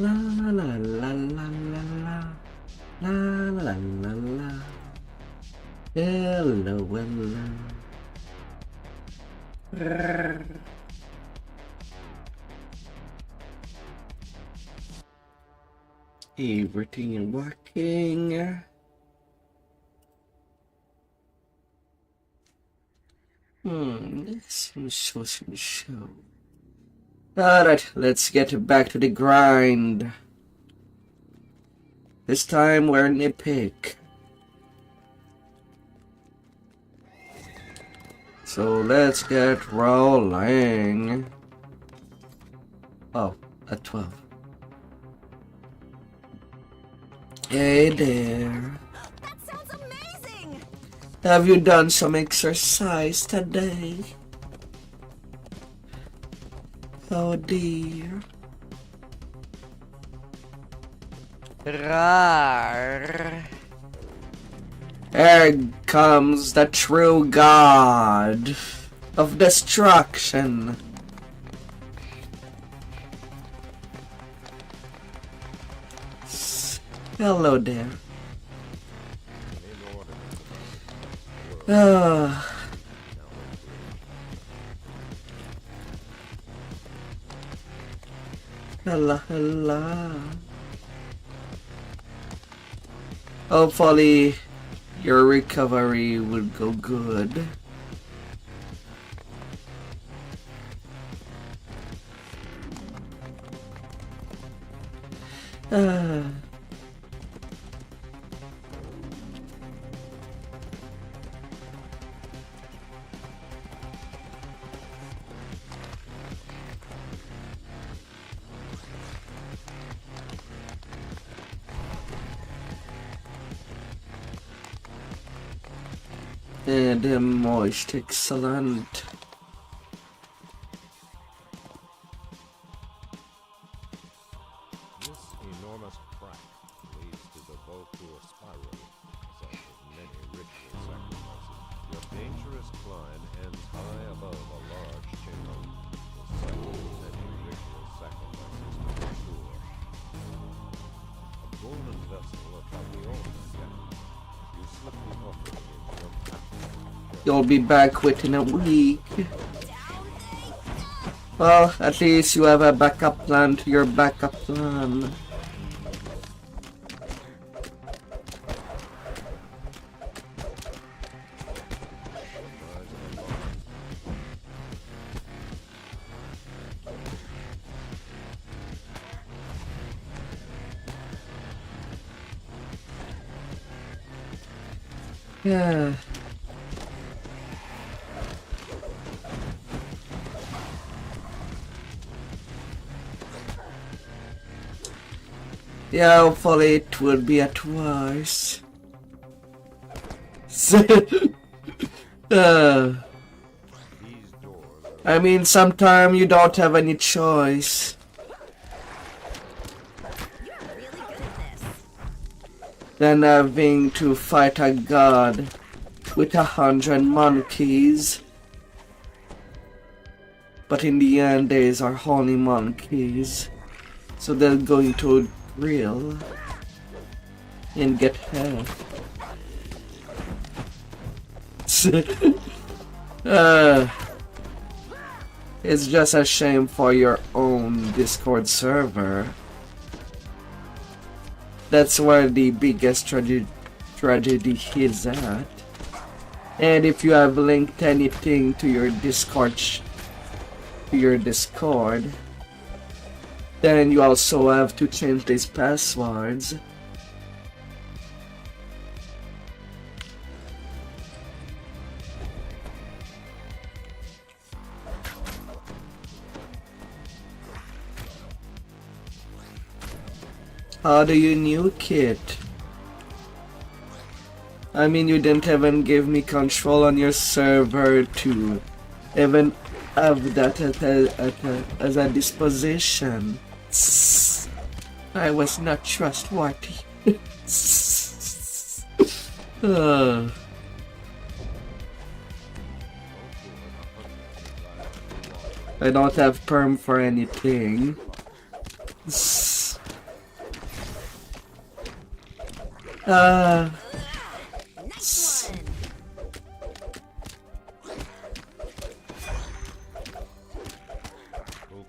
La la la la la la la la la la. Hello, hello. Everything is working. Let's show. Alright, let's get back to the grind. This time we're in Epic. So let's get rolling. Oh, at 12. Hey there. That sounds amazing! Have you done some exercise today? Oh dear. Rar. Here comes the true god of destruction. Hello there. Hello. Hopefully your recovery will go good. And moist, excellent. This enormous crack leads to the Vtuber spiral, as with many ritual sacrifices. Your dangerous climb ends high above a large chamber, the site of many ritual sacrifices to Vtuber. A golden vessel atop the altar gap. You slip the offering into your path. You'll be back within a week. Well, at least you have a backup plan to your backup plan. Yeah. Yeah, hopefully it will be at worse. I mean, sometimes you don't have any choice. You're really good at this. Than having to fight a god with 100 monkeys. But in the end, these are holy monkeys. So they're going to grill and get hurt. It's just a shame for your own Discord server. That's where the biggest tragedy is at. And if you have linked anything to your Discord, then you also have to change these passwords. How do you nuke it? I mean, you didn't even give me control on your server to even have that as a disposition. I was not trustworthy. I don't have perm for anything. Nice one.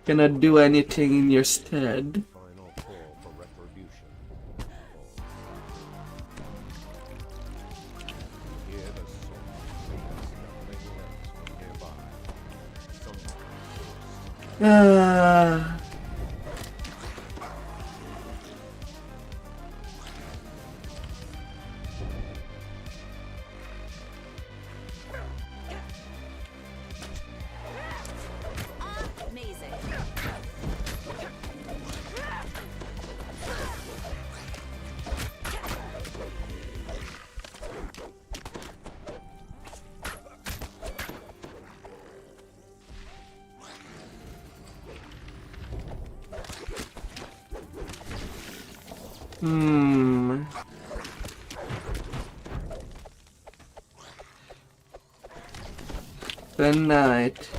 Cannot do anything in your stead. Final call for retribution. Hear the song. There's nothing else from nearby. Someone forced. Amazing. Good night.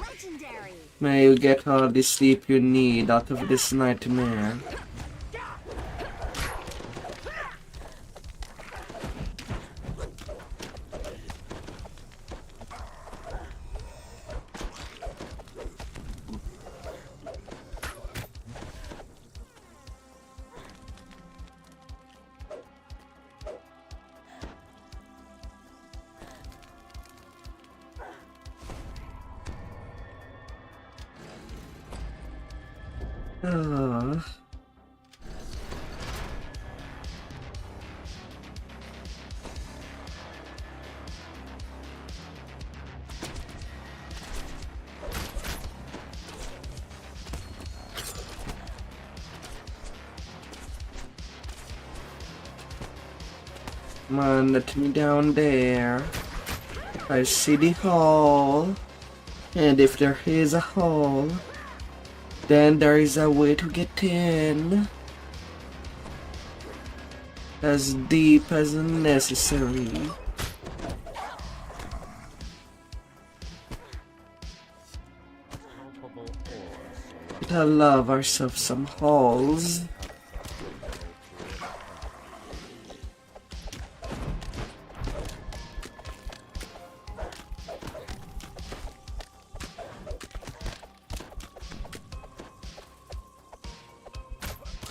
Legendary. May you get all the sleep you need out of this nightmare. Man, let me down there. I see the hole. And if there is a hole, then there is a way to get in. As deep as necessary. Palpable ores. But I love ourselves some holes.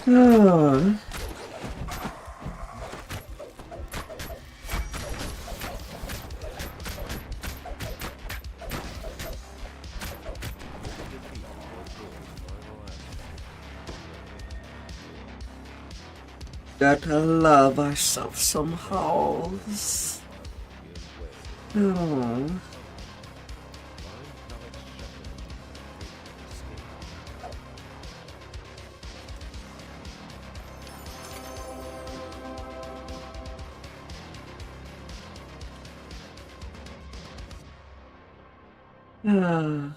Oh. Gotta love ourselves some holes. Oh. Ah.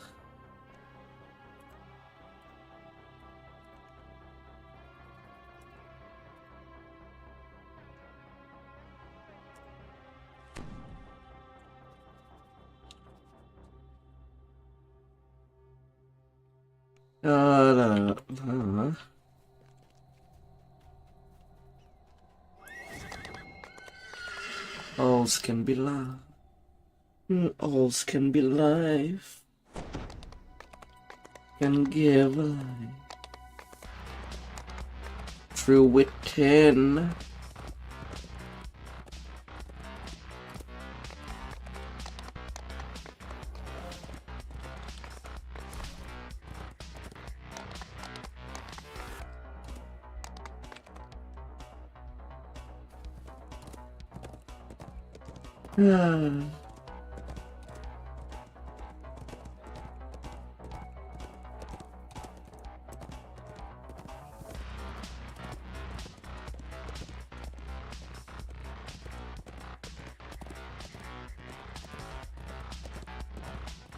Alls can be love. Alls can be life. Can give life. Through within.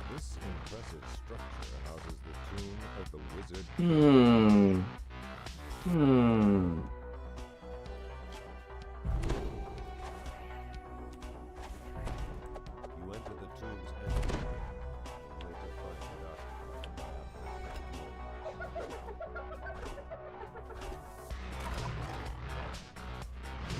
This impressive structure houses the tomb of the wizard. You enter the tomb's entry, only to find it occupied by a black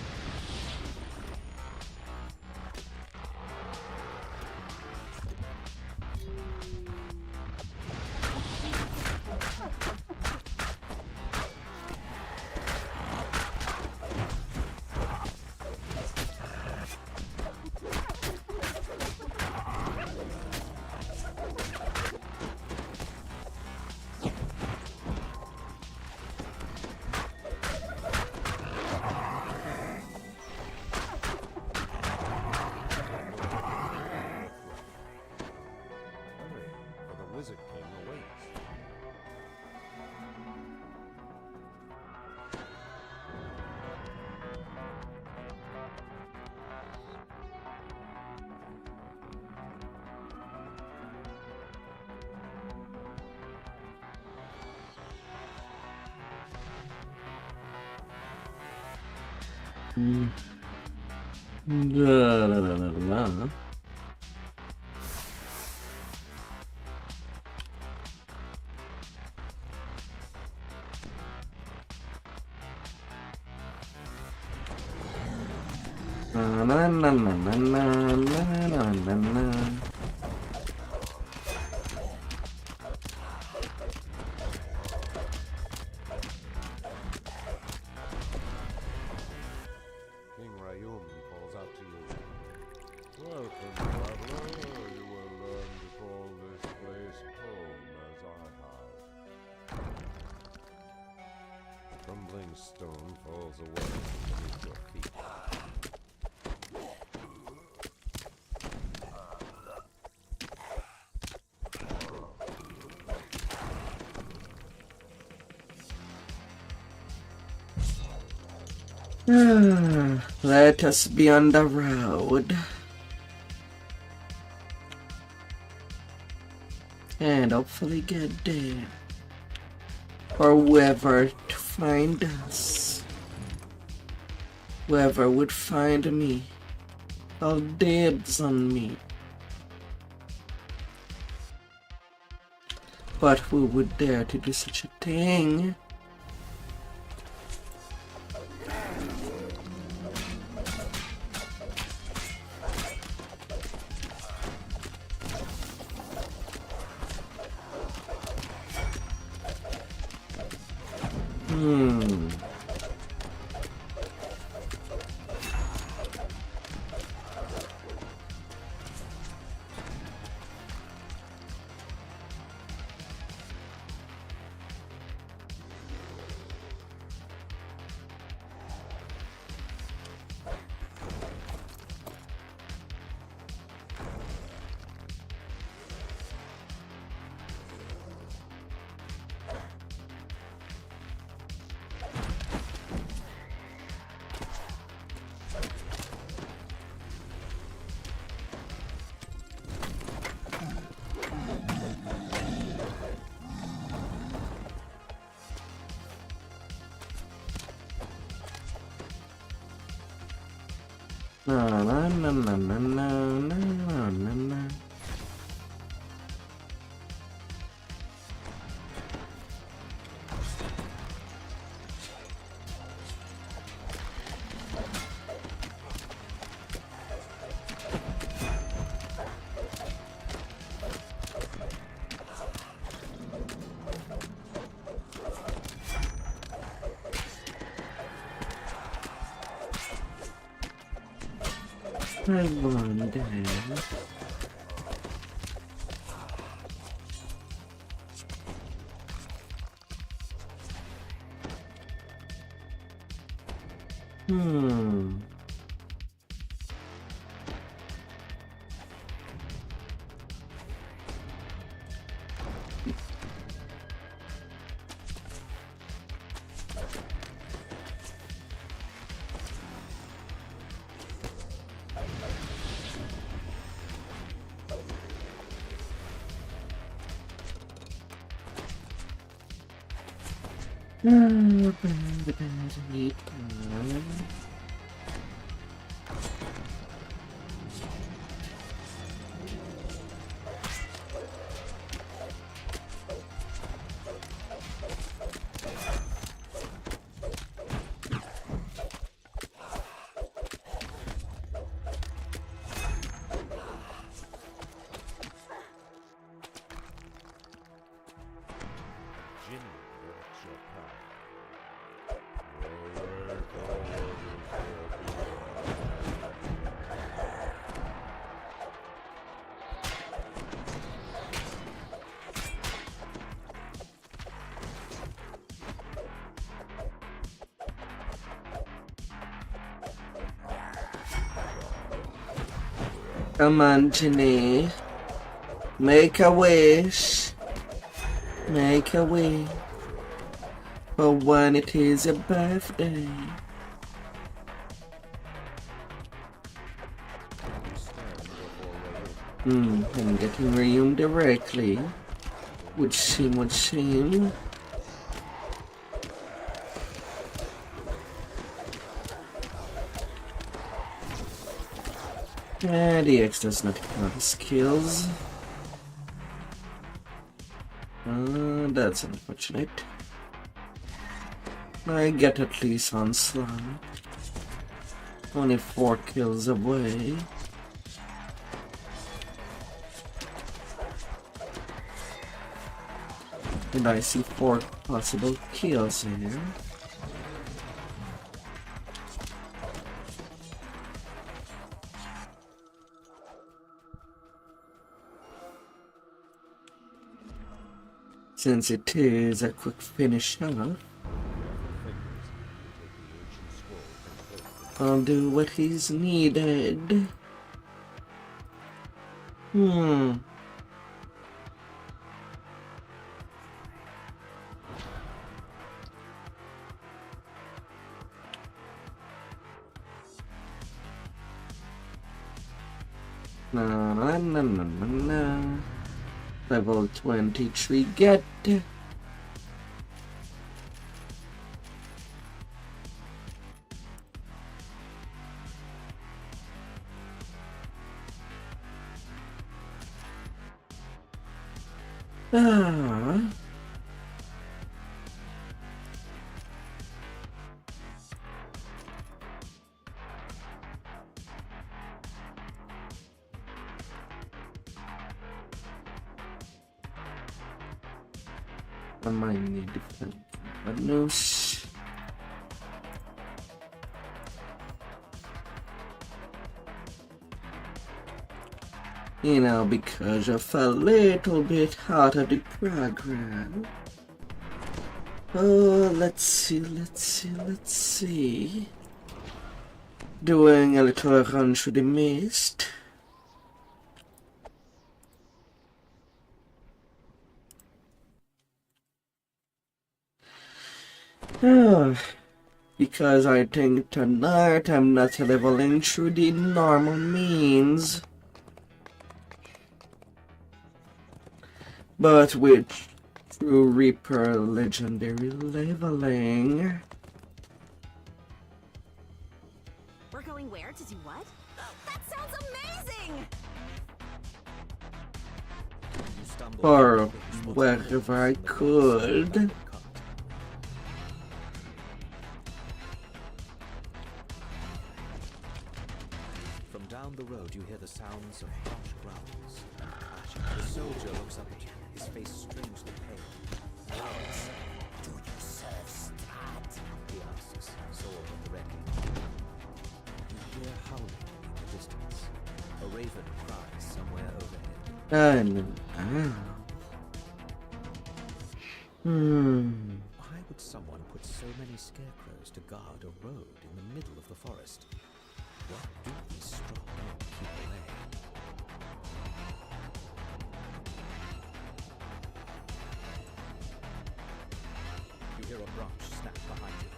La, la, la, la, la. Na, na, na, na, na, na, na, na, na. King Rayum calls out to you. Welcome, traveler. You will learn to call this place home as I have. Crumbling stone falls away beneath your feet. Let us be on the road. And hopefully get there. Or whoever to find us. Whoever would find me. All dibs on me. But who would dare to do such a thing? Na na na na na na na na na. I wonder. Come on, Jenny. Make a wish. Make a wish. For when it is your birthday. I'm getting Rayum directly. Would seem. The X does not count skills. That's unfortunate. I get at least onslaught. Only 4 kills away. And I see 4 possible kills here. Since it is a quick finish off, I'll do what is needed. Na. Level 23 get. I might need different buttons. You know, because I fell a little bit out of the program. Oh, let's see. Doing a little run through the mist. Because I think tonight I'm not leveling through the normal means. But with True Reaper legendary leveling. We're going where to do what? That sounds amazing! Or wherever I could. From down the road you hear the sounds of harsh growls. The soldier looks up at you, his face strangely pale. Alex, do you serve Strat? He asks, sword at the ready. You hear howling in the distance. A raven cries somewhere overhead. Why would someone put so many scarecrows to guard a road in the middle of the forest? What do these strong men keep away? You hear a branch snap behind you.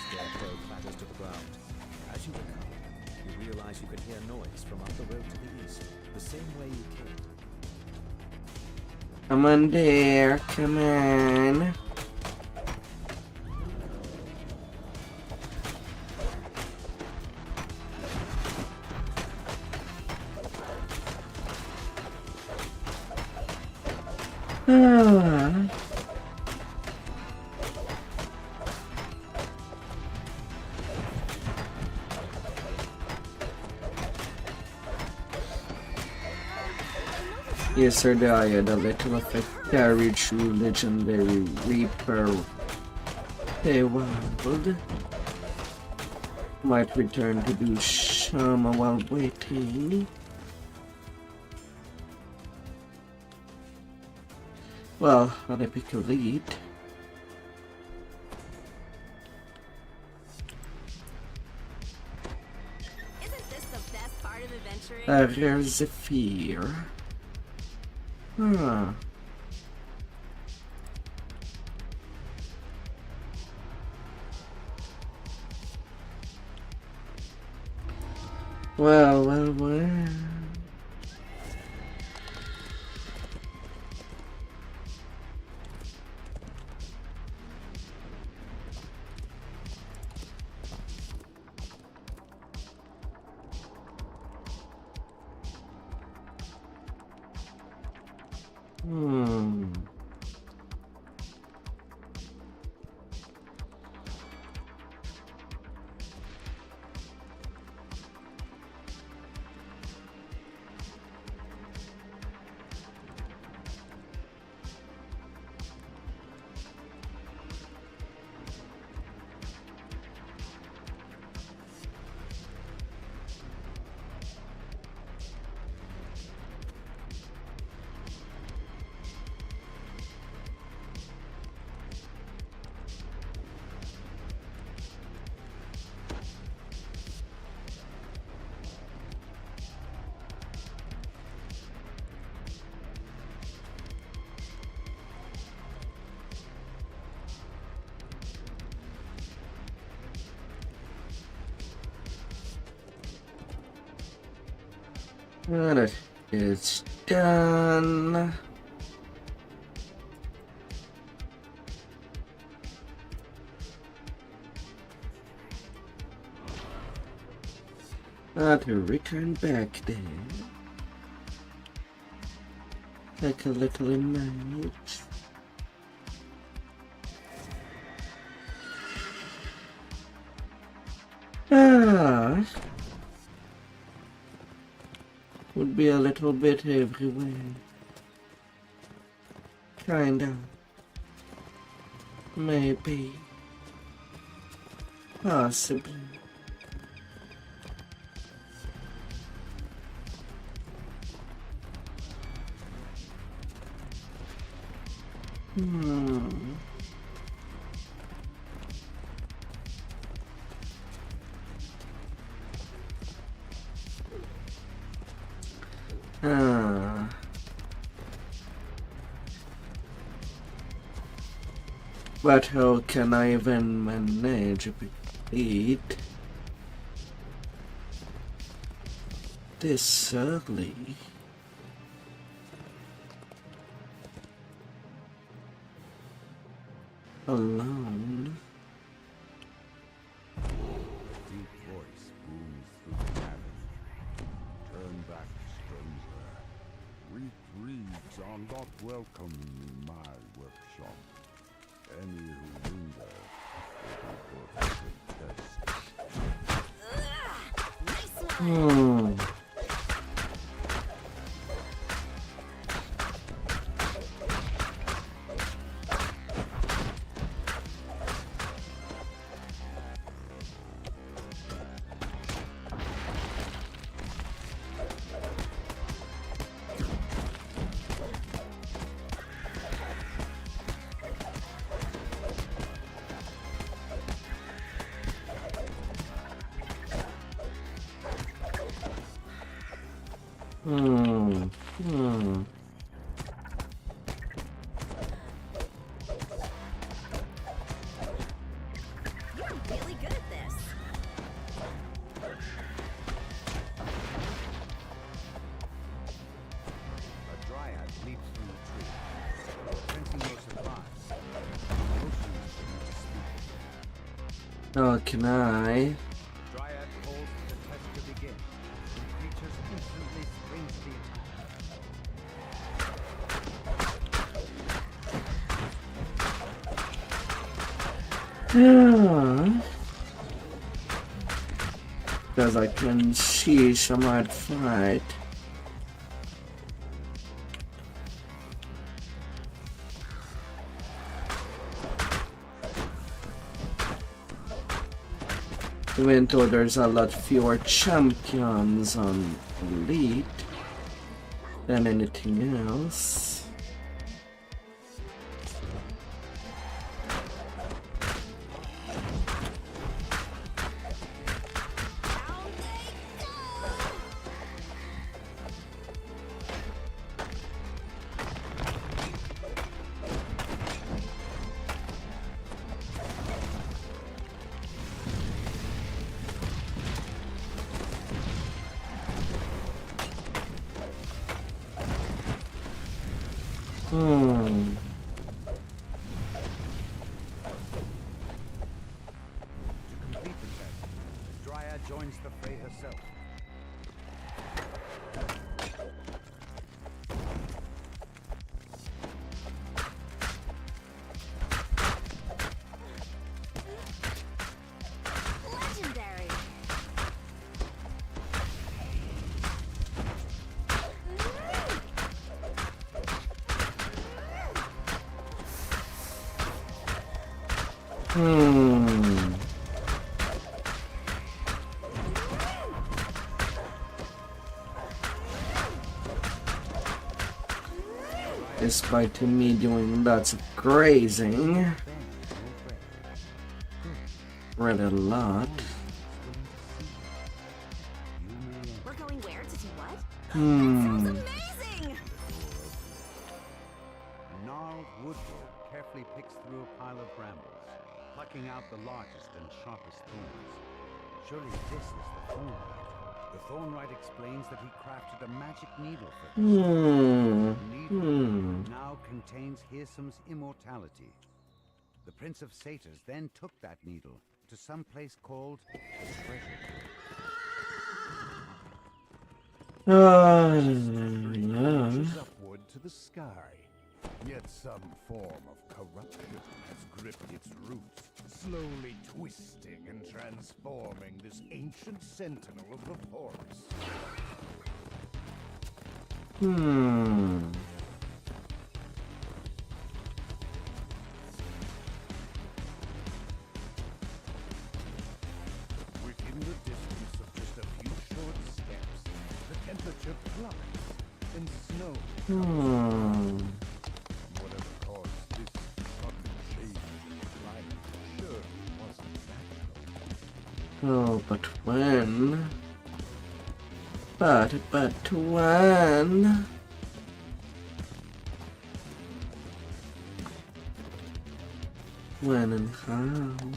Scarecrow clatters to the ground. As you recover, you realize you can hear noise from up the road to the east, the same way you came. Come on there, come on. Yes, sir, the little effect carried through legendary Reaper. They wild. Might return to do Shama while waiting. Well, I'll pick a lead. part of adventuring. A rare Zephyr. Huh. Well. That is done. To return back there. Take a little image. Would be a little bit everywhere. Kinda. Maybe. Possibly. But how can I even manage it this early? Alone? Deep voice booms through the cabin. Turn back, stranger. Weak reeds are not welcome in my workshop. Any who linger will be put to test. Nice one. You're really good at this. A dryad leaps from the tree, sensing no surprise. Motions for you to speak. Oh, can I? Dryad calls for the test to begin, and creatures instantly spring to the attack. Because I can see some might fight. Even though there's a lot fewer champions on Elite than anything else. Hmm. To complete the test, the Dryad joins the fray herself. Legendary. Hmm. Despite me doing lots of grazing, read a lot. We're going where to do what? Hmm. Amazing! Gnarled woodrow carefully picks through a pile of brambles, plucking out the largest and sharpest thorns. Surely this is the thornlight. The thornlight explains that he crafted a magic needle for this. Hmm. The needle Hmm. now contains Hirsum's immortality. The Prince of Satyrs then took that needle to some place called the Treasure. Yeah. Reaches upward to the sky. Yet some form of corruption has gripped its roots, slowly twisting and transforming this ancient sentinel of the forest. Hmm. Within the distance of just a few short steps, the temperature plummets and snow Hmm. whatever caused this sudden change in climate sure wasn't natural. Oh, but when? But when? When and how?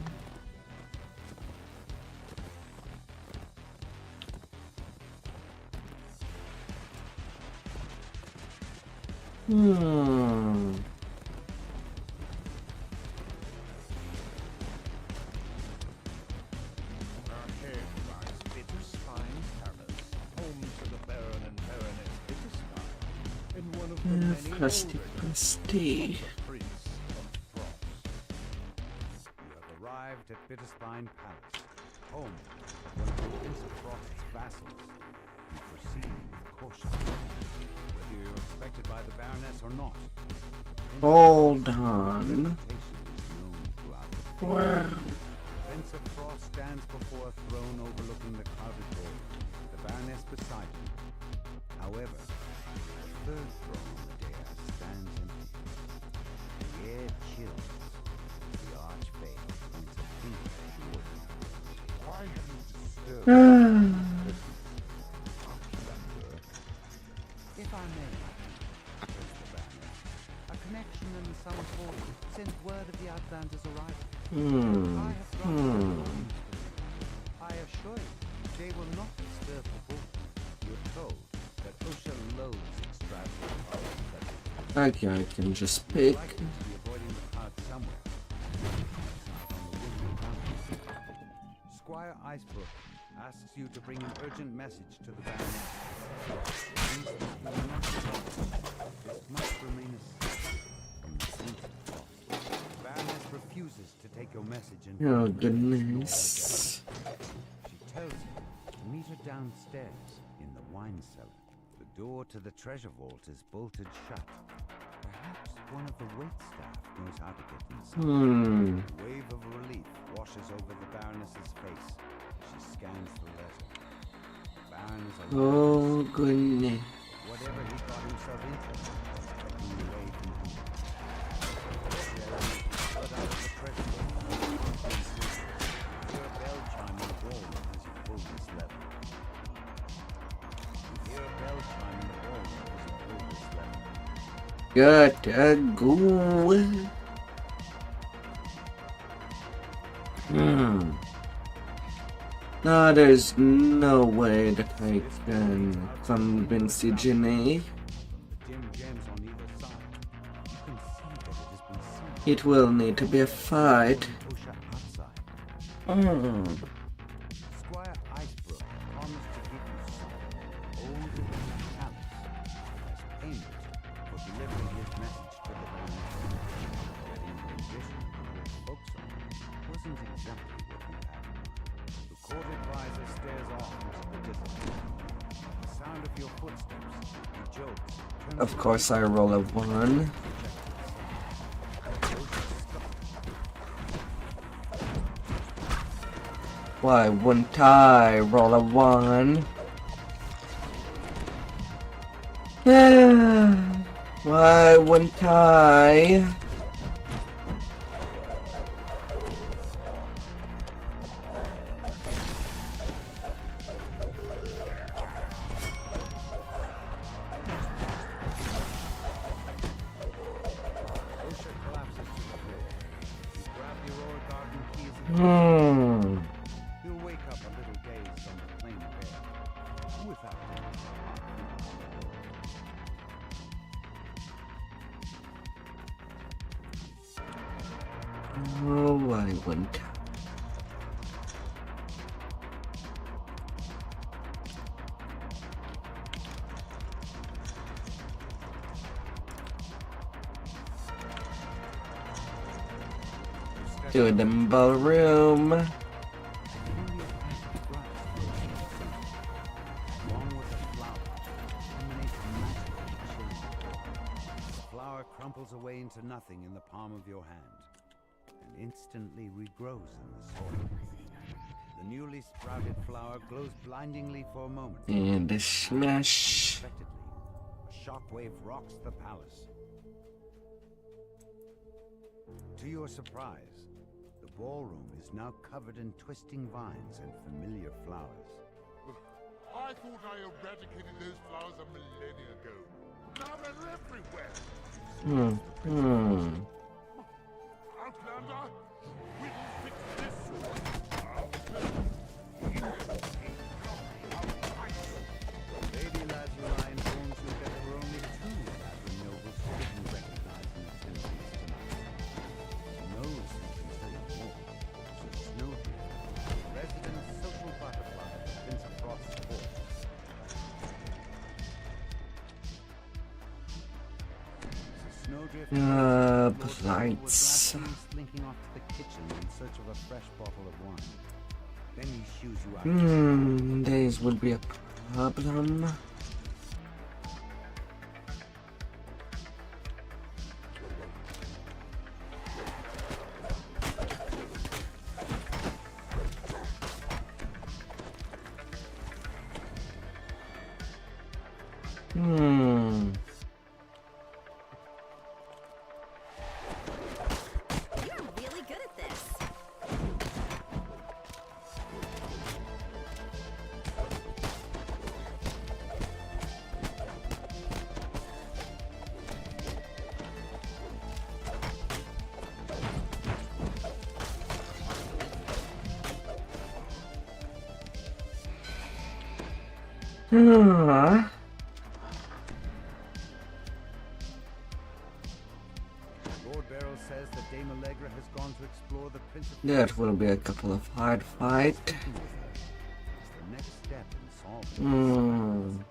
Hmm. Ahead lies Bitterspine Palace, home to the Baron and Baroness Bitterspine, and one of the many Frosty, older frosty. Prince of Frost. You have arrived at Bitterspine Palace, home of one of the Prince of Frost's vassals. You proceed with caution, whether you're expected by the Baroness or not. Hold on. Reputation is known throughout the Wow. Prince of Frost stands before a throne overlooking the crowded hall, the Baroness beside him. However, the third throne on the dais stands empty. The air chills. The archfey points a finger toward him. Why have you disturbed Ah. If I may, says the Baroness, a connection in the summer hall sent word of the Outlander's arrival. Hmm. I have brought them along. I assure you, they will not disturb the ball. You're told that Osha loathes extravagant parties such as Okay, I can just pick. likely to be avoiding the crowd somewhere. On the wooden mountain. Squire Icebrook asks you to bring an urgent message to the Baroness. Means that you will not be lost. This must remain a secret from the Prince of Frost. The Baroness refuses to take your message and Oh, goodness. she tells you to meet her downstairs in the wine cellar. The door to the treasure vault is bolted shut. Perhaps one of the waitstaff knows how to get inside. Hmm. A wave of relief washes over the Baroness's face. She scans the letter. The Baron is alive. Oh, goodness. Whatever he got himself into, taking away from him. But out of the treasure vault, you hear a bell chime in the wall as you pull this lever. You hear a bell chime in the wall as you pull this lever. Gotta go. Hmm. No, there's no way that I can convince Eugenie. Dim gems on either side. It will need to be a fight. Osha outside. Mm. Squire Icebrook promised to give you something older than the palace as payment for delivering his message to the baroness. In addition, your folksome wasn't exactly what you had in mind. The court advisor stares off into the distance. The sound of your footsteps, he jokes. turns Of course, I roll a 1. Why wouldn't I roll a 1? Why wouldn't I? Osha collapses to the floor. You grab the Aurora Garden keys and he'll wake up a little dazed on the plane of air. Without Oh, why wouldn't I? To the ballroom. along with a flower, emanates magical chilling. The flower crumples away into nothing in the palm of your hand, and instantly regrows in the soil. The newly sprouted flower glows blindingly for a moment. And a smash. Unexpectedly, a shockwave rocks the palace. To your surprise, the ballroom is now covered in twisting vines and familiar flowers. I thought I eradicated those flowers a millennia ago. Now they're everywhere. Outlander, we will fix this. Lady Eladrin informs you that there were only 2 Eladrin nobles who didn't recognize in attendance tonight. She knows who can tell you more. Sir Snowdrift, resident social butterfly of Prince of Frost's court. Sir Snowdrift besides. was last seen slinking off to the kitchen in search of a fresh bottle of wine. Then he shoos you out. These would be a problem. You're really good at this. Lord Barrow says that Dame Allegra has gone to explore the Prince of That will be a couple of hard fight. Speaking with her is the next step in solving.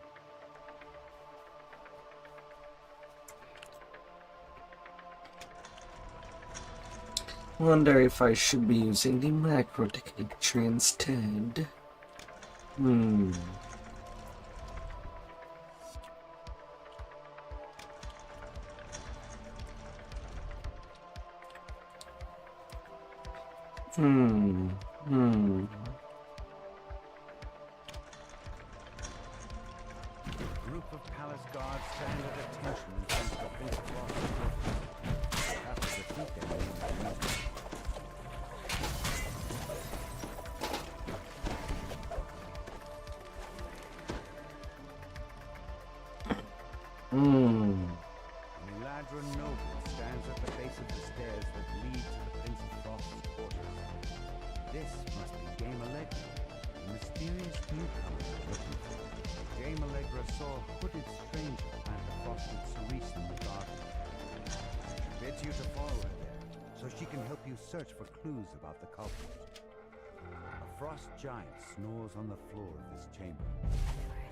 Wonder if I should be using the macro technique tree instead. A group of palace guards stand at attention in front of the Prince of Frost's court. You have to defeat them in the meeting. An Eladrin noble stands at the base of the stairs that lead to the Prince of Frost's quarters. This must be Dame Allegra, the mysterious newcomer we're looking for. Dame Allegra saw a hooded stranger plant a frosted cerise in the garden. She bids you to follow her there you search for clues about the culprit. A frost giant snores on the floor of this chamber.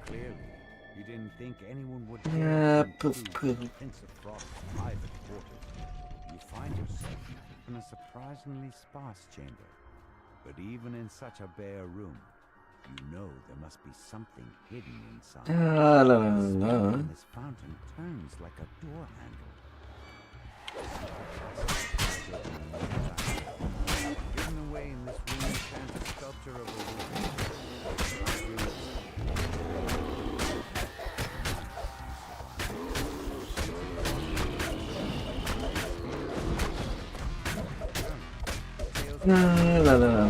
Clearly, you didn't think anyone would dare to poof, intrude poof. the Prince of Frost's private quarters. You find yourself in a surprisingly sparse chamber. But even in such a bare room, you know there must be something hidden inside. La, la, The spring la. on this fountain turns like a door handle. Hidden away in this room stands a sculpture of a woman. La, la, la, la.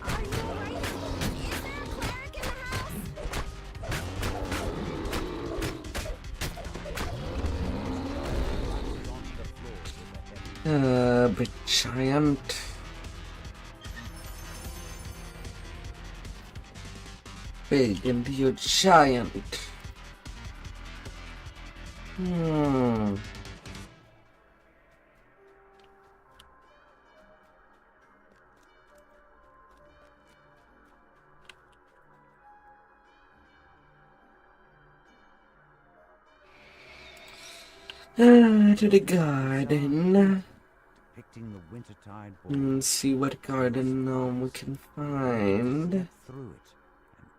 Are you alright? Is there a cleric in the house? Big giant. Big and huge giant. Hmm. To the garden. Depicting the wintertide ball. See what garden gnome we can find. Step through it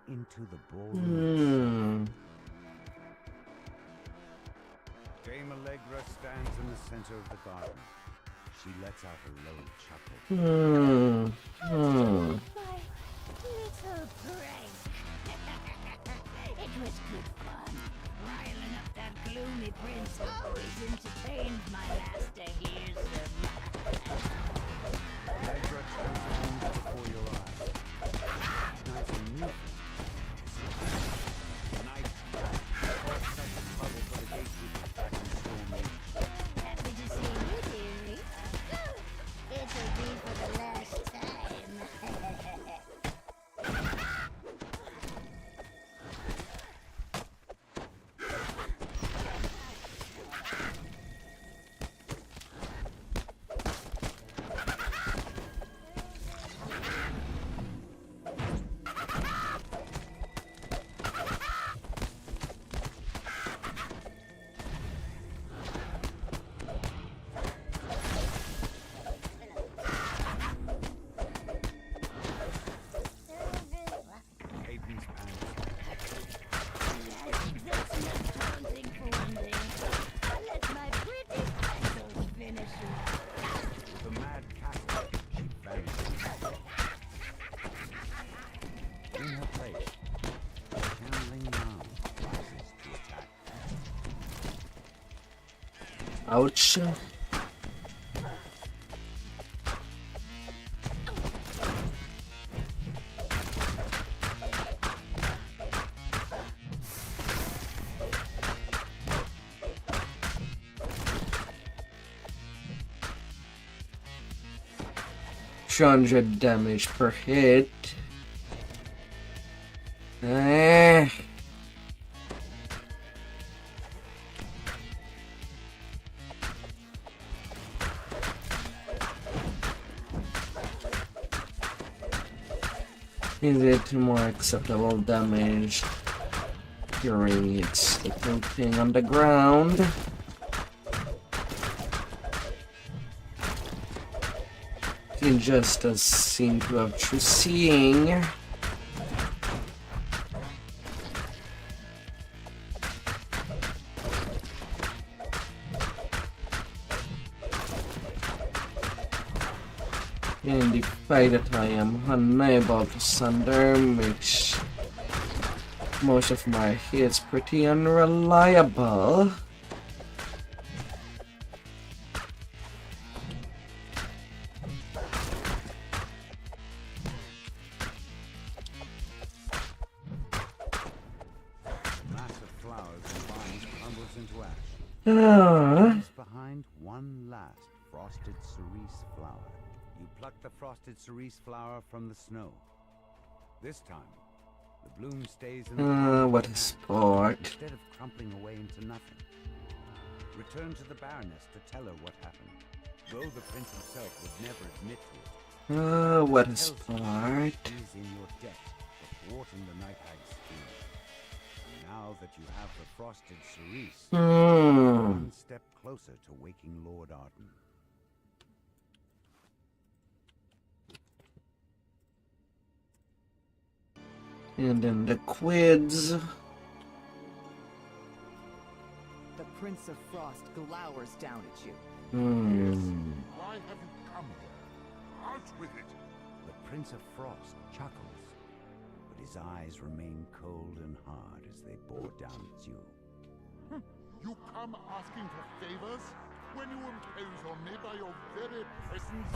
and into the ballroom. Dame Allegra stands in the center of the garden. She lets out a low chuckle. My little prank. It was good fun. Riling up that gloomy prince always entertained my master here, Allegra transforms before your eyes. Nice and new. Night. Such a trouble for the gatekeepers back in Storm Age. Happy to see you, dearie. It'll be for the last time. Hayden's pants. That's not taunting for one thing. I'll let my pretty pencils finish it. With a mad cackle, she vanishes. In her place, a shambling mound rises to attack. Ouch. $200 damage per hit. Is it more acceptable damage during its thing on the ground? Just does seem to have true seeing. And the fact that I am unable to sunder makes most of my hits pretty unreliable. Mass of flowers and vines crumbles into ash. Leaves behind one last frosted cerise flower. You pluck the frosted cerise flower from the snow. This time, the bloom stays in the palm of what your a hand, sport. instead of crumpling away into nothing. Return to the Baroness to tell her what happened, though the prince himself would never admit to it. What a Tells you sport. He's in your debt for thwarting the Night Hag's scheme. Now that you have the frosted cerise, one step closer to waking Lord Arden. And then the quids. The Prince of Frost glowers down at you. Why have you come here? Out with it! The Prince of Frost chuckles, but his eyes remain cold and hard as they bore down at you. You come asking for favors when you impose on me by your very presence?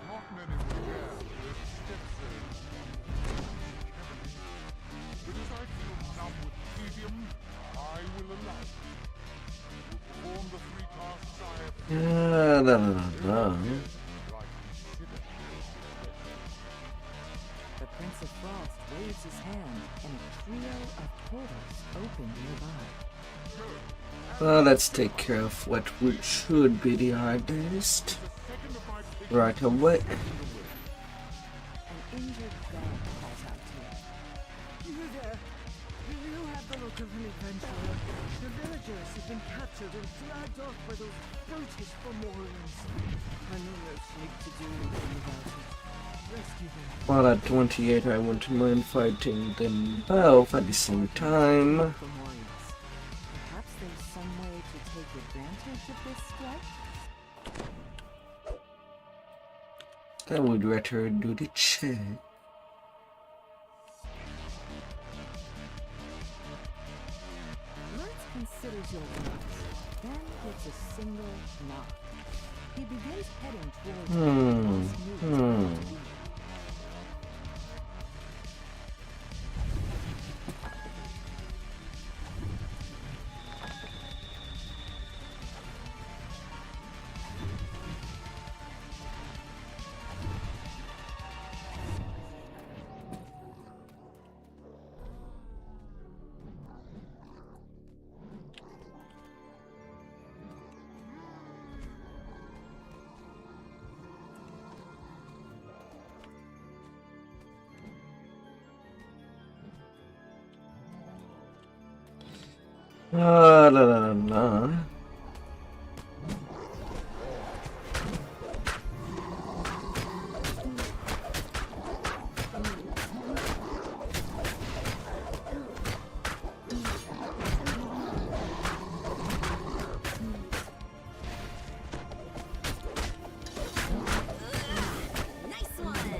Not many will dare to step so. But as I feel numb with tedium, I will allow it. You perform the 3 tasks I have The Prince of Frost waves his hand, and a trio of portals open nearby. Well, let's take care of what should be the hardest right away. An injured guard calls out to you. You there? You have the look of an adventurer. The villagers have been captured and dragged off by those brutish Fomorians. I know no snake to do anything about it. Rescue them. While at 28, I wouldn't mind fighting them both at the same time. Fomorians. Perhaps there's some way to take advantage of this strife? I would rather do the check. Lance considers your words, then gives a single nod. He begins heading towards the last move. La la la la. Nice one!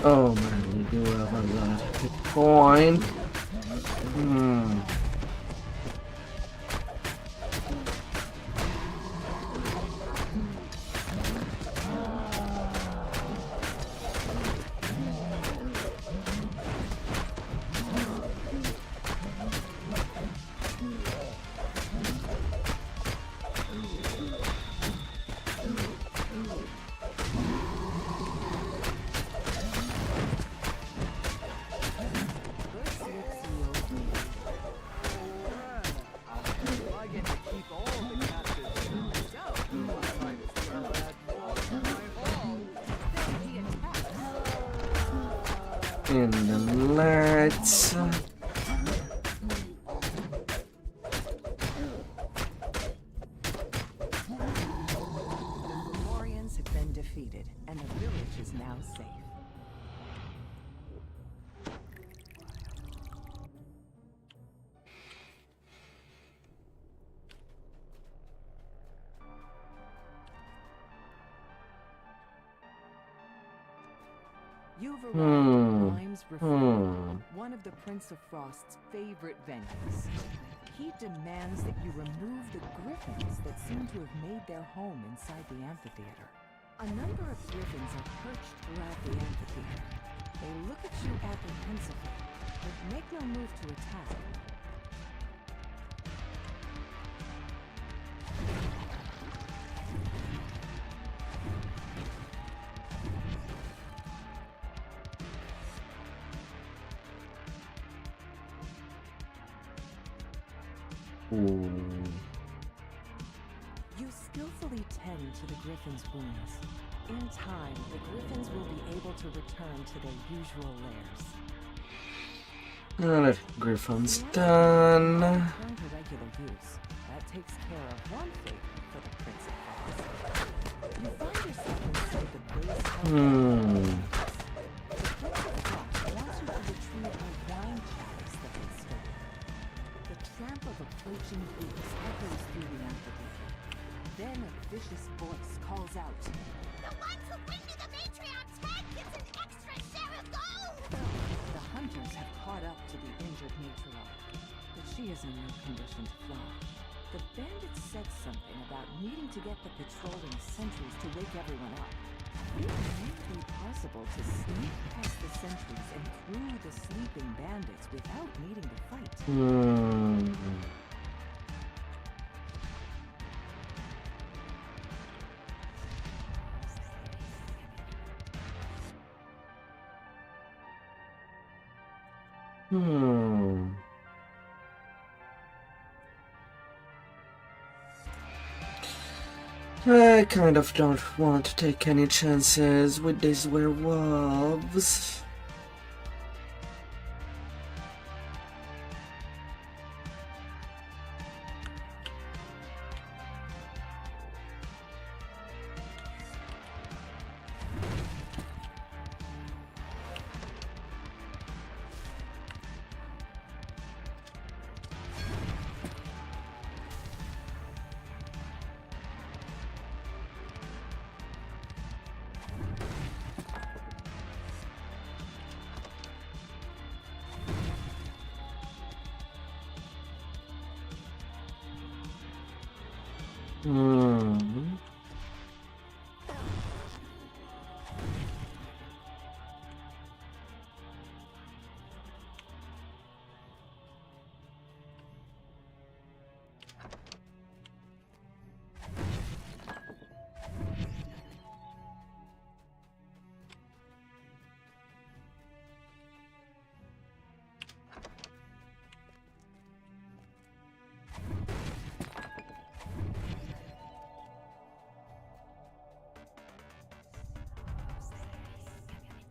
Oh man, we do have a lot of hit point. I get to keep all the captives to myself. I just had more than my own. And then let's. The Fomorians have been defeated, and the village is now safe. You've arrived at Lime's Reform, one of the Prince of Frost's favorite venues. He demands that you remove the griffins that seem to have made their home inside the amphitheater. A number of griffins are perched throughout the amphitheater. They look at you apprehensively, but make no move to attack. You skillfully tend to the griffins' wounds. In time, the griffins will be able to return to their usual lairs. Alright, Griffin's done. Return to regular use. That takes care of one favor for the Prince of Frost. You find yourself inside the base of the Prince of Frost wants you to retrieve a wine chalice that they stole. The tramp of approaching boots echoes through the amphitheater. Then a vicious voice calls out, The one who brings me the matriarch's head gets an extra share of gold! The hunters have caught up to the injured matriarch, but she is in no condition to fly. The bandits said something about needing to get the patrolling sentries to wake everyone up. It may be possible to sneak past the sentries and through the sleeping bandits without needing to fight. I kind of don't want to take any chances with these werewolves.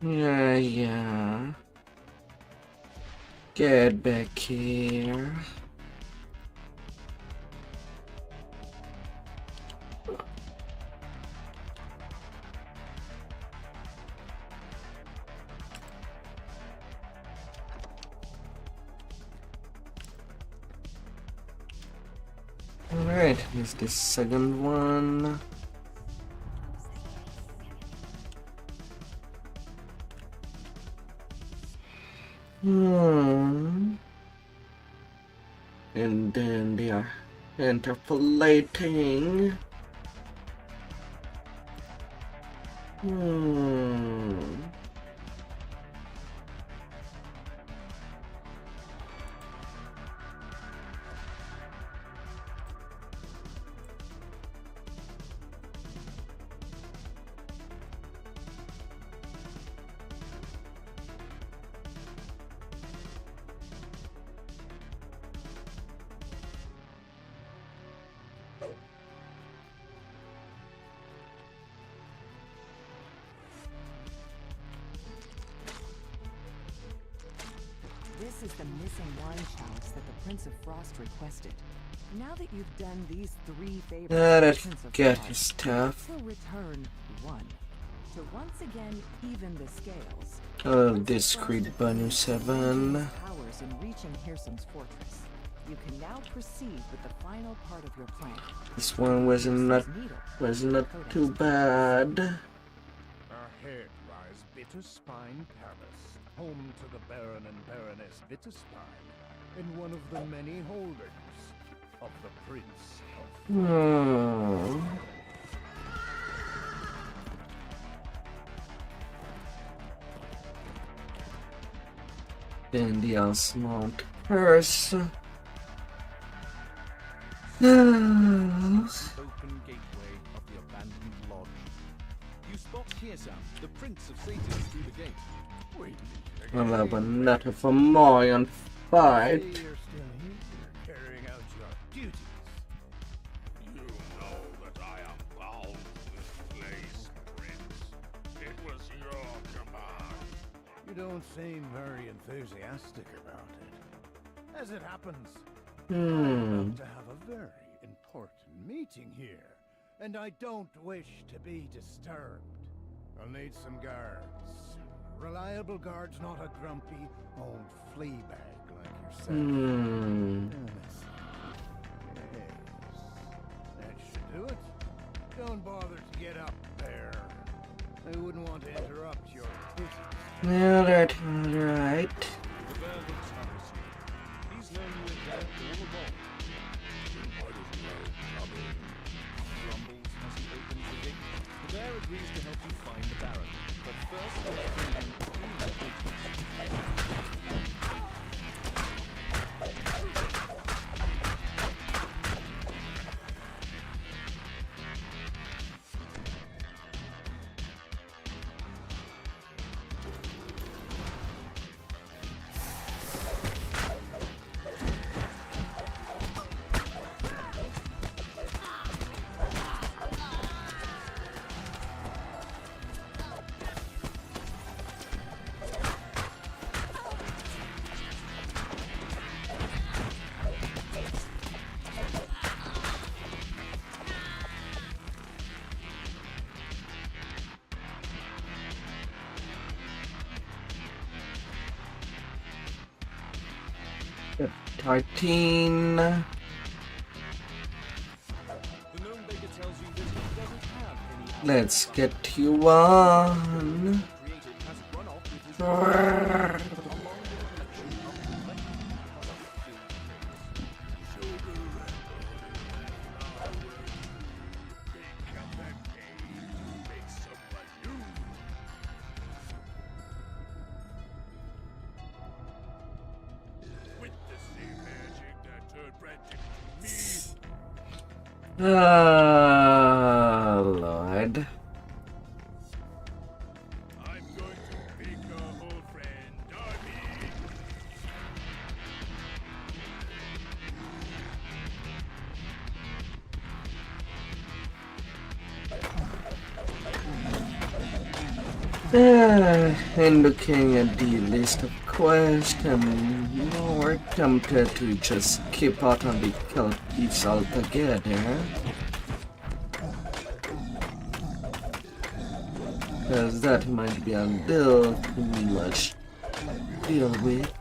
Yeah. Get back here. Alright, here's the second one. And then they are interpolating. This is the missing wine chalice that the Prince of Frost requested. Now that you've done these three favors, Let's get his stuff. will return one. To once again even the scales. Discreet bonus 7. Powers in reaching Hirsum's fortress. You can now proceed with the final part of your plan. This one was not too bad. Ahead lies Bitterspine Palace, home to the Baron and Baroness Bitterspine. and one of the many holdings of the Prince of... Then the Osmond curse. Open gateway of the abandoned lodge. You spot Kirsam, the Prince of Satan, through the gate. Wait, Well, I will not have a Mayan fight. you're still here, carrying out your duties. You know that I am bound to this place, Prince. It was your command. You don't seem very enthusiastic about it. As it happens, I'm about to have a very important meeting here, and I don't wish to be disturbed. I'll need some guards. Reliable guards, not a grumpy old flea bag like yourself. Yes. That should do it. Don't bother to get up there. I wouldn't want to interrupt your business. Alright. The bear looks up at you. He's known you in there all along. Grumbles as he opens the gate. The bear agrees to help you find the Baron, but first let's bring him through the gate. Tartine. The gnome beggar tells you that he doesn't have any Let's get you on. created has run off with his Brrr. along with a collection of With the same magic that turned Brent into me. Oh, Lord. I'm going to make a whole friend, Darby. And looking at the list of quests, I'm more tempted to just skip out on the kill piece altogether. Because that might be a little too much to deal with.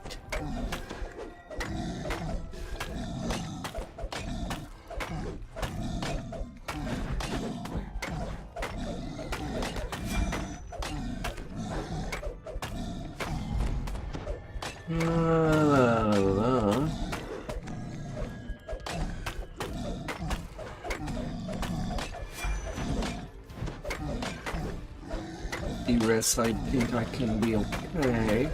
The rest I think I can be okay.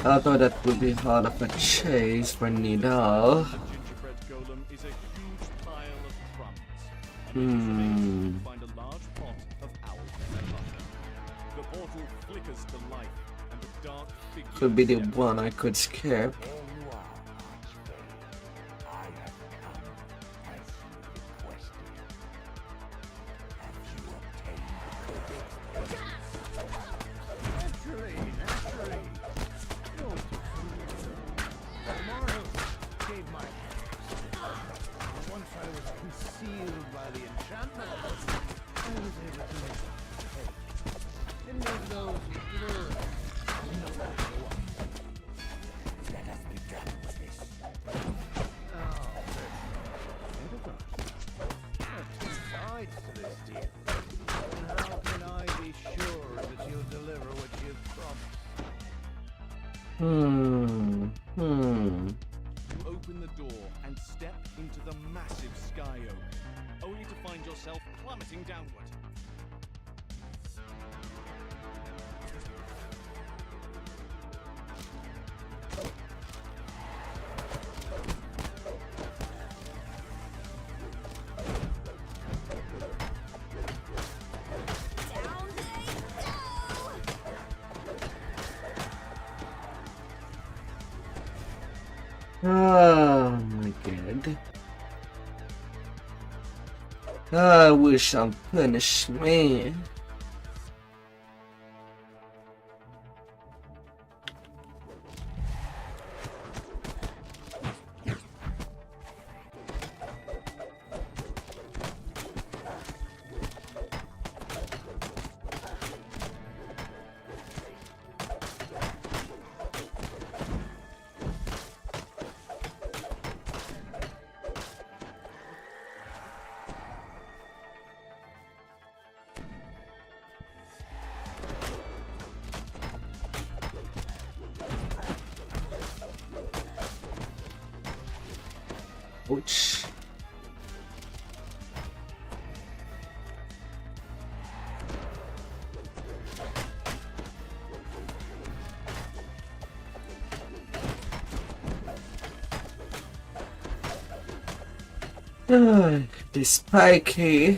Although that would be hard of a chase for Nidal. The gingerbread golem is a huge pile of crumbs. And find a large pot of owl pepper. The portal flickers to life, and the dark figure Could be the one I could skip. There you are, Archfey. I have come as you requested. Have you obtained the Naturally. Tomorrow gave my hands. Once I was concealed by the enchantment, I was able to make a mistake. In those blurs. Let us be done with this. There are two sides to this deal. And how can I be sure that you'll deliver what you've promised? Hmm. You open the door and step into the massive sky oak, only to find yourself plummeting downward. Down they go! Oh my god. I wish I'm punished, man. Ouch. This spiky.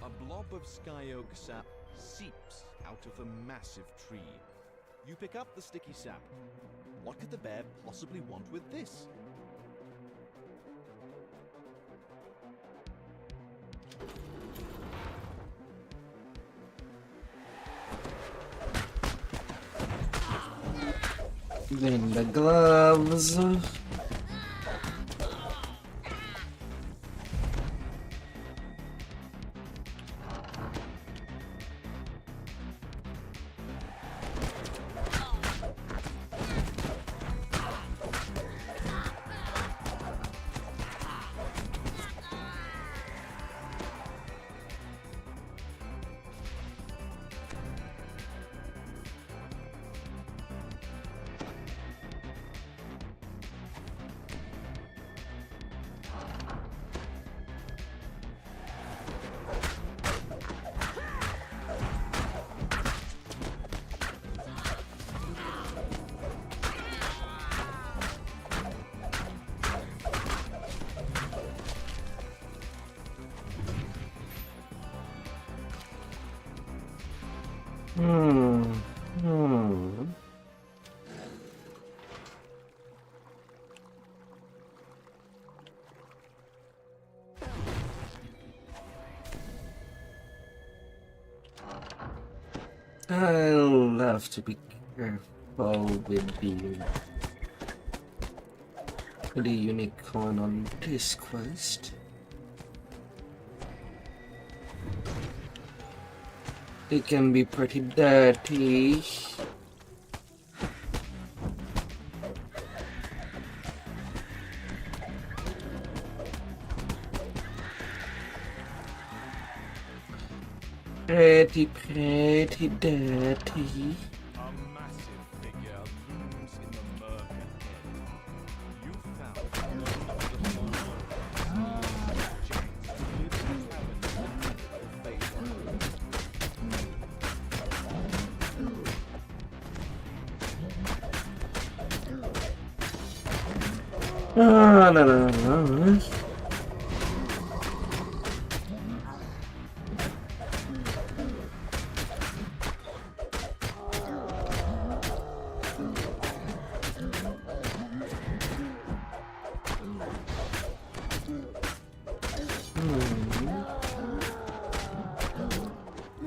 A blob of sky oak sap seeps out of the massive tree. You pick up the sticky sap. What could the bear possibly want with this? Then the gloves. I'll have to be careful with the unicorn on this quest. It can be pretty dirty. Pretty dirty. A massive figure looms in the murk ahead. You found one of the foremost giants who lives in the cabin of Vtuber. No.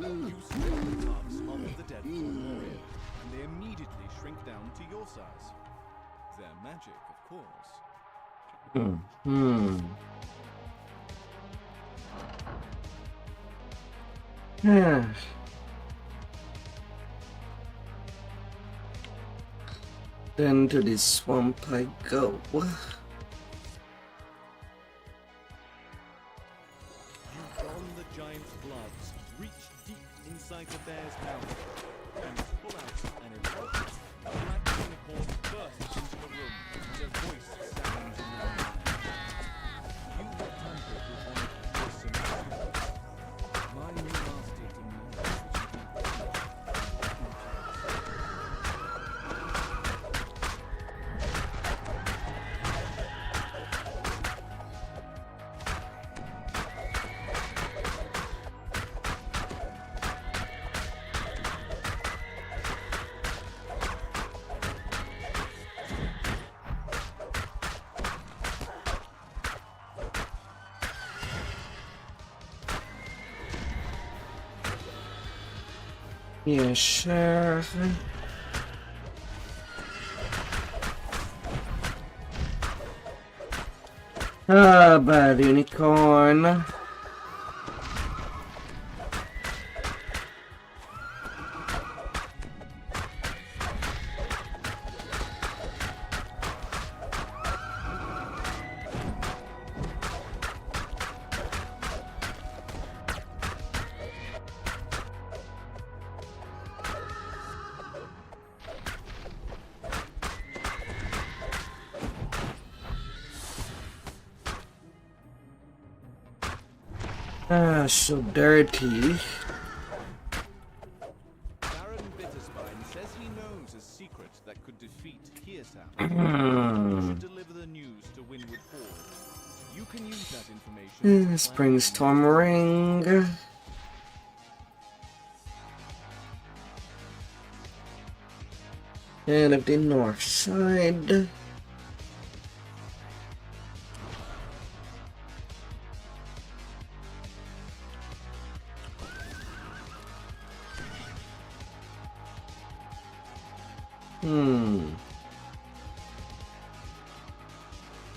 You split the tusks of the dead warrior, and they immediately shrink down to your size. They're magic, of course. Then to this swamp I go. You don the giant's gloves, reach deep inside the bear's mouth, and pull out an important black unicorn bursts into the room as a voice sounds in the room. You have tampered with one of the person's secrets. My new master demands that you be Yeah, sure. Ah, bad unicorn. Ah, so dirty. Baron Bitterspine says he knows a secret that could defeat Hearsound. You should deliver the news to Windward Hall. You can use that information. to plan Springstorm ring. And of the north side.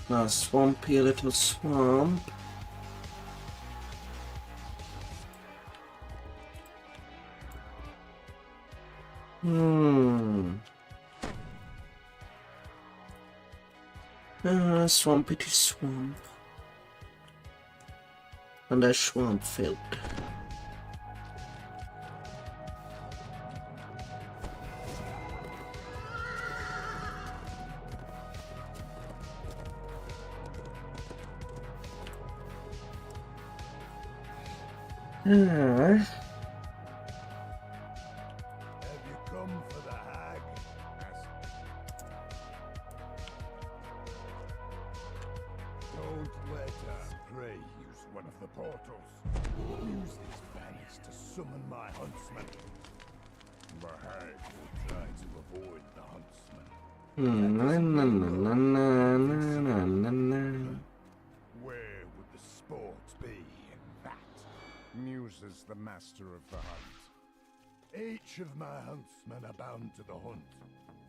A swampy little swamp. Swampy to swamp. And a swamp filled. Have you come for the hag? Don't let her pray use one of the portals. Use these banners to summon my huntsman. The hag will try to avoid the huntsman. Where would the sport be in that? Muses the master of the hunt. Each of my huntsmen are bound to the hunt.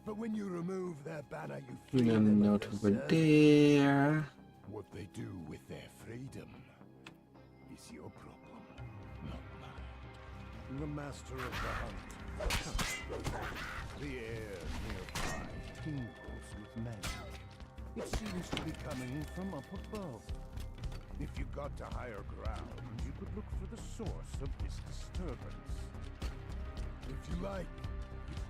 But when you remove their banner, you free them Not of over their there. What they do with their freedom is your problem, not mine. The master of the hunt. The air nearby tingles with magic. It seems to be coming from up above. If you got to higher ground, you could look for the source of this disturbance. If you like,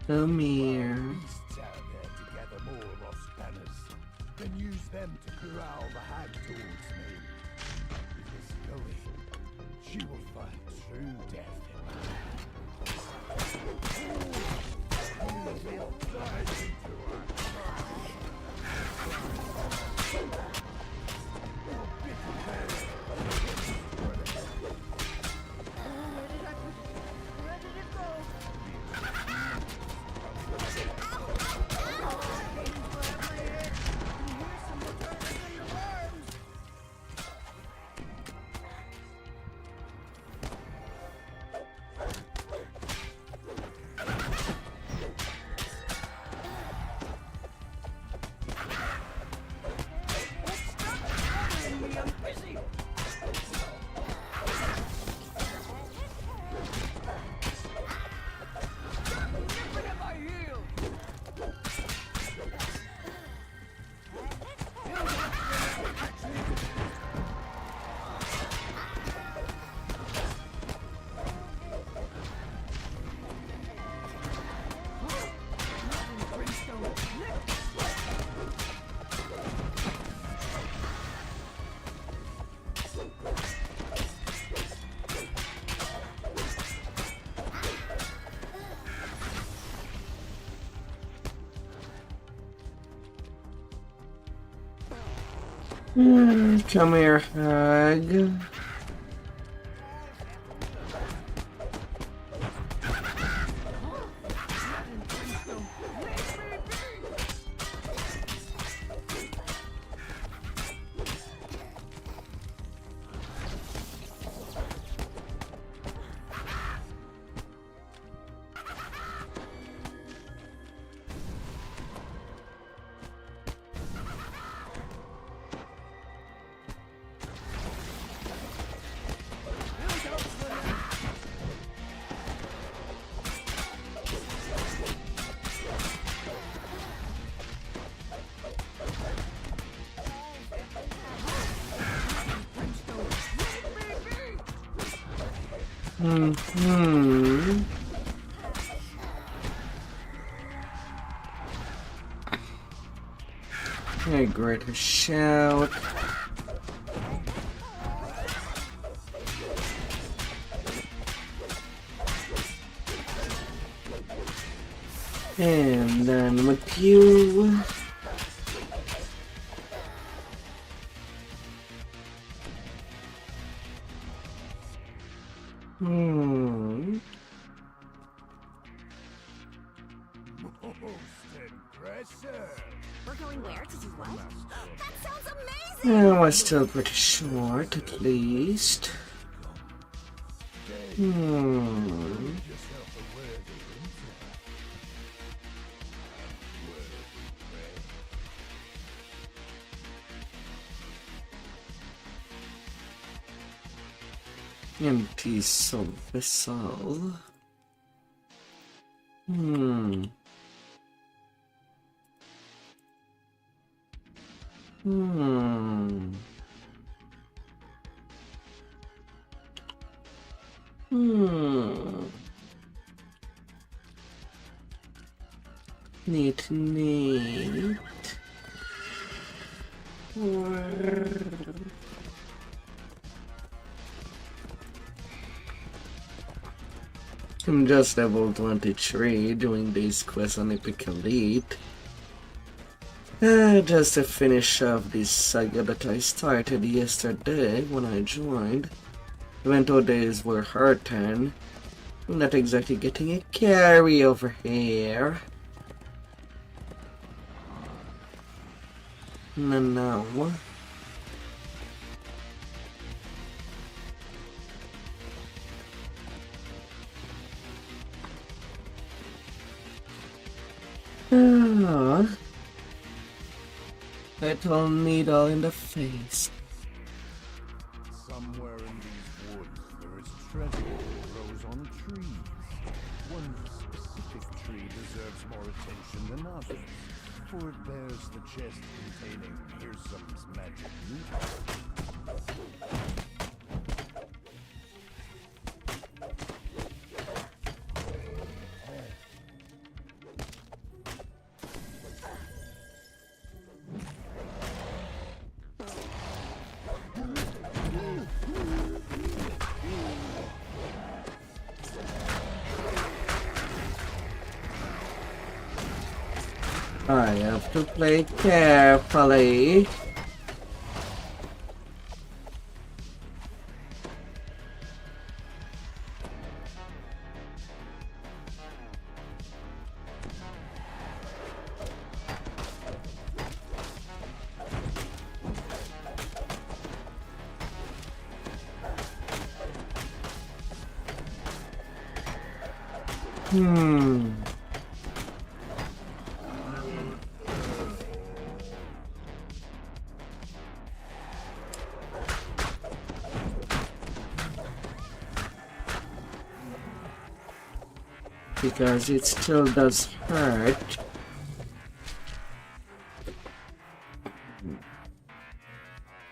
Come here. beasts out there to gather more lost banners, then use them to corral the hag towards me. If it's Gully, she will find true death in my hands. You will die into her. Where did it go? Come here, hug. A great shout. And then with you. We're going where to do what? That sounds amazing! That was still pretty short, at least. Empty soul vessel. Neat. I'm just level 23 doing these quests on Epic Elite. Just to finish off this saga that I started yesterday when I joined. Even though days were hard turn, I'm not exactly getting a carry over here. No. Little needle in the face. Somewhere in these woods, there is treasure that grows on trees. One specific tree deserves more attention than others, for it bears the chest containing Pearson's magic meat. I have to play carefully. Because it still does hurt.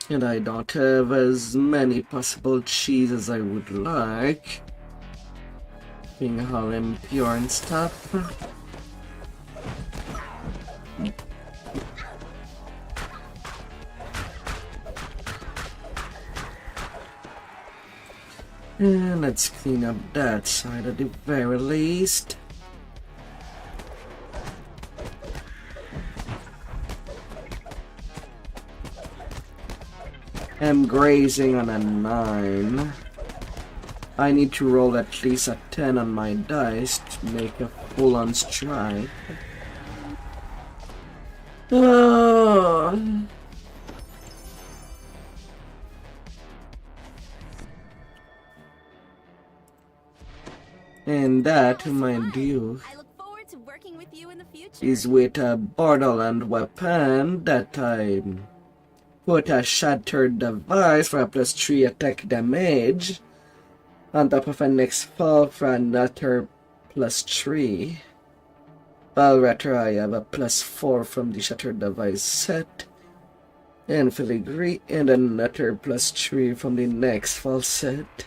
And I don't have as many possible cheese as I would like. Being all impure and stuff. And let's clean up that side at the very least. am grazing on a 9. I need to roll at least a 10 on my dice to make a full-on strike. Oh. And that, mind you, I look forward to working with you in the future. is with a Borderland weapon that I put a shattered device for a +3 attack damage on top of a next fall for another +3. While rather I have a +4 from the shattered device set and filigree and another +3 from the next fall set.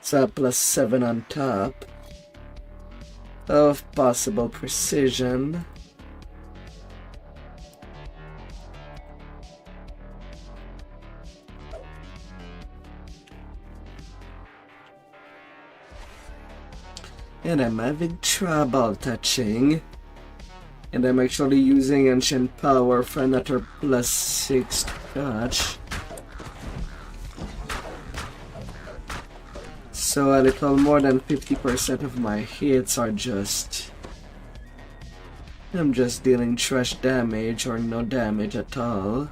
So a +7 on top of possible precision. And I'm having trouble touching. And I'm actually using Ancient Power for another +6 touch. So a little more than 50% of my hits are just... I'm just dealing trash damage or no damage at all.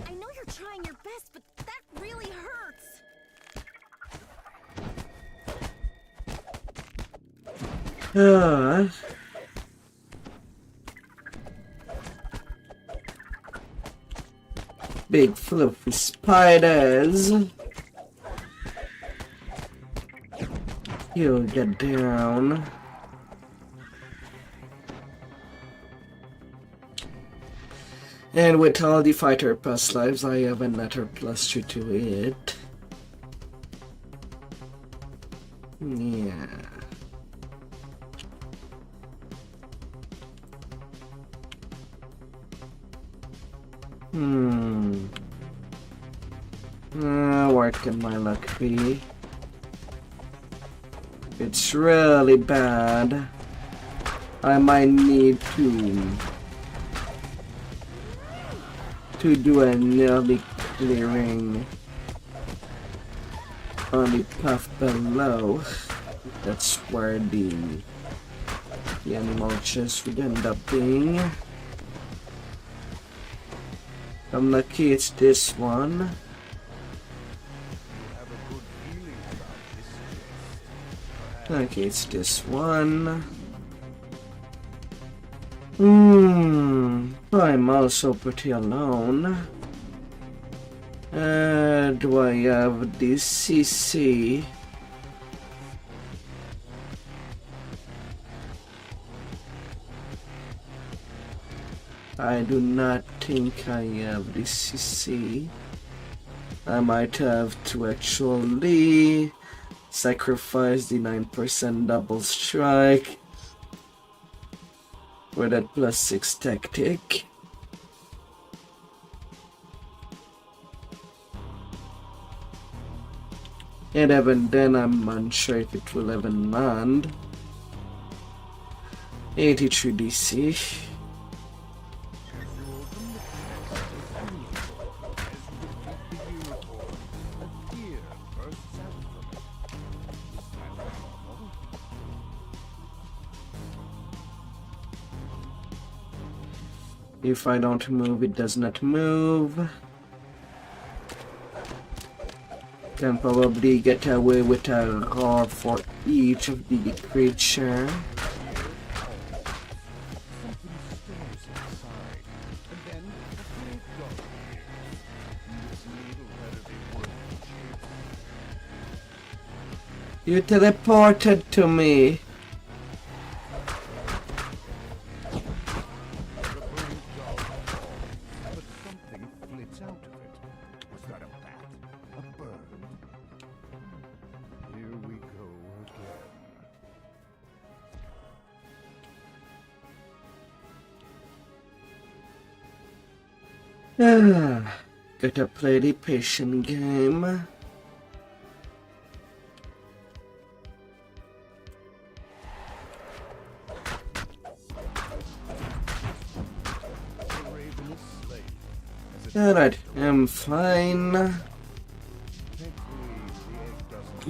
I know you're trying your best, but that really hurts. Big fluffy spiders. You get down. And with all the fighter plus lives, I have another +2 to it. Yeah. Where can my luck be? It's really bad. I might need to do a nearly clearing on the path below. That's where the animal chest would end up being. I'm lucky it's this one. Okay, it's this one. I'm also pretty alone. Do I have this CC? I do not think I have this CC. I might have to actually sacrifice the 9% double strike for that +6 tactic. And even then I'm unsure if it will even land. 83 DC. If I don't move, it does not move. Can probably get away with a roar for each of the creature. You teleported to me. Gotta play the patient game. Alright, I'm fine. Thankfully, the egg doesn't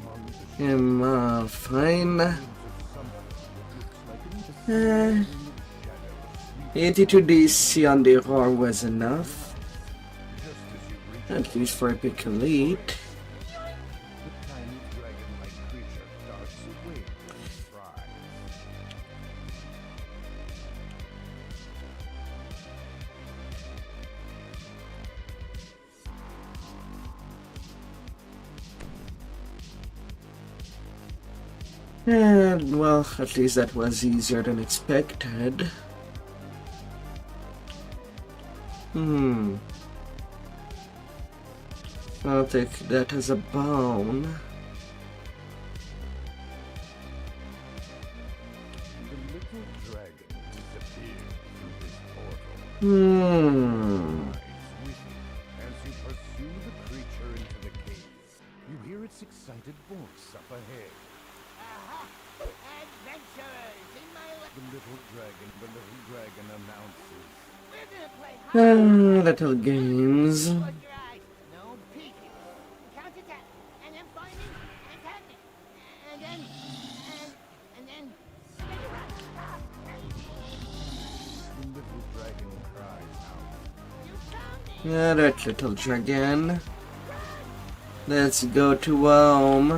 among the I'm fine. of something that looks like 82 DC on the roar was enough. just as you reach At least for epic elite. the tiny dragon-like creature darts away from its prize. And well, at least that was easier than expected. I'll take that as a bone. The little dragon disappeared through this portal. Hmm. With you as you pursue the creature into the cave. You hear its excited voice up ahead. Aha! Adventurers in my The little dragon announces. We're gonna play Little games. Close your eyes. No peeking. Counterattack. And then finding and attacking. And then you run. The little dragon cries out. You found me. Alright, little dragon. Let's go to home.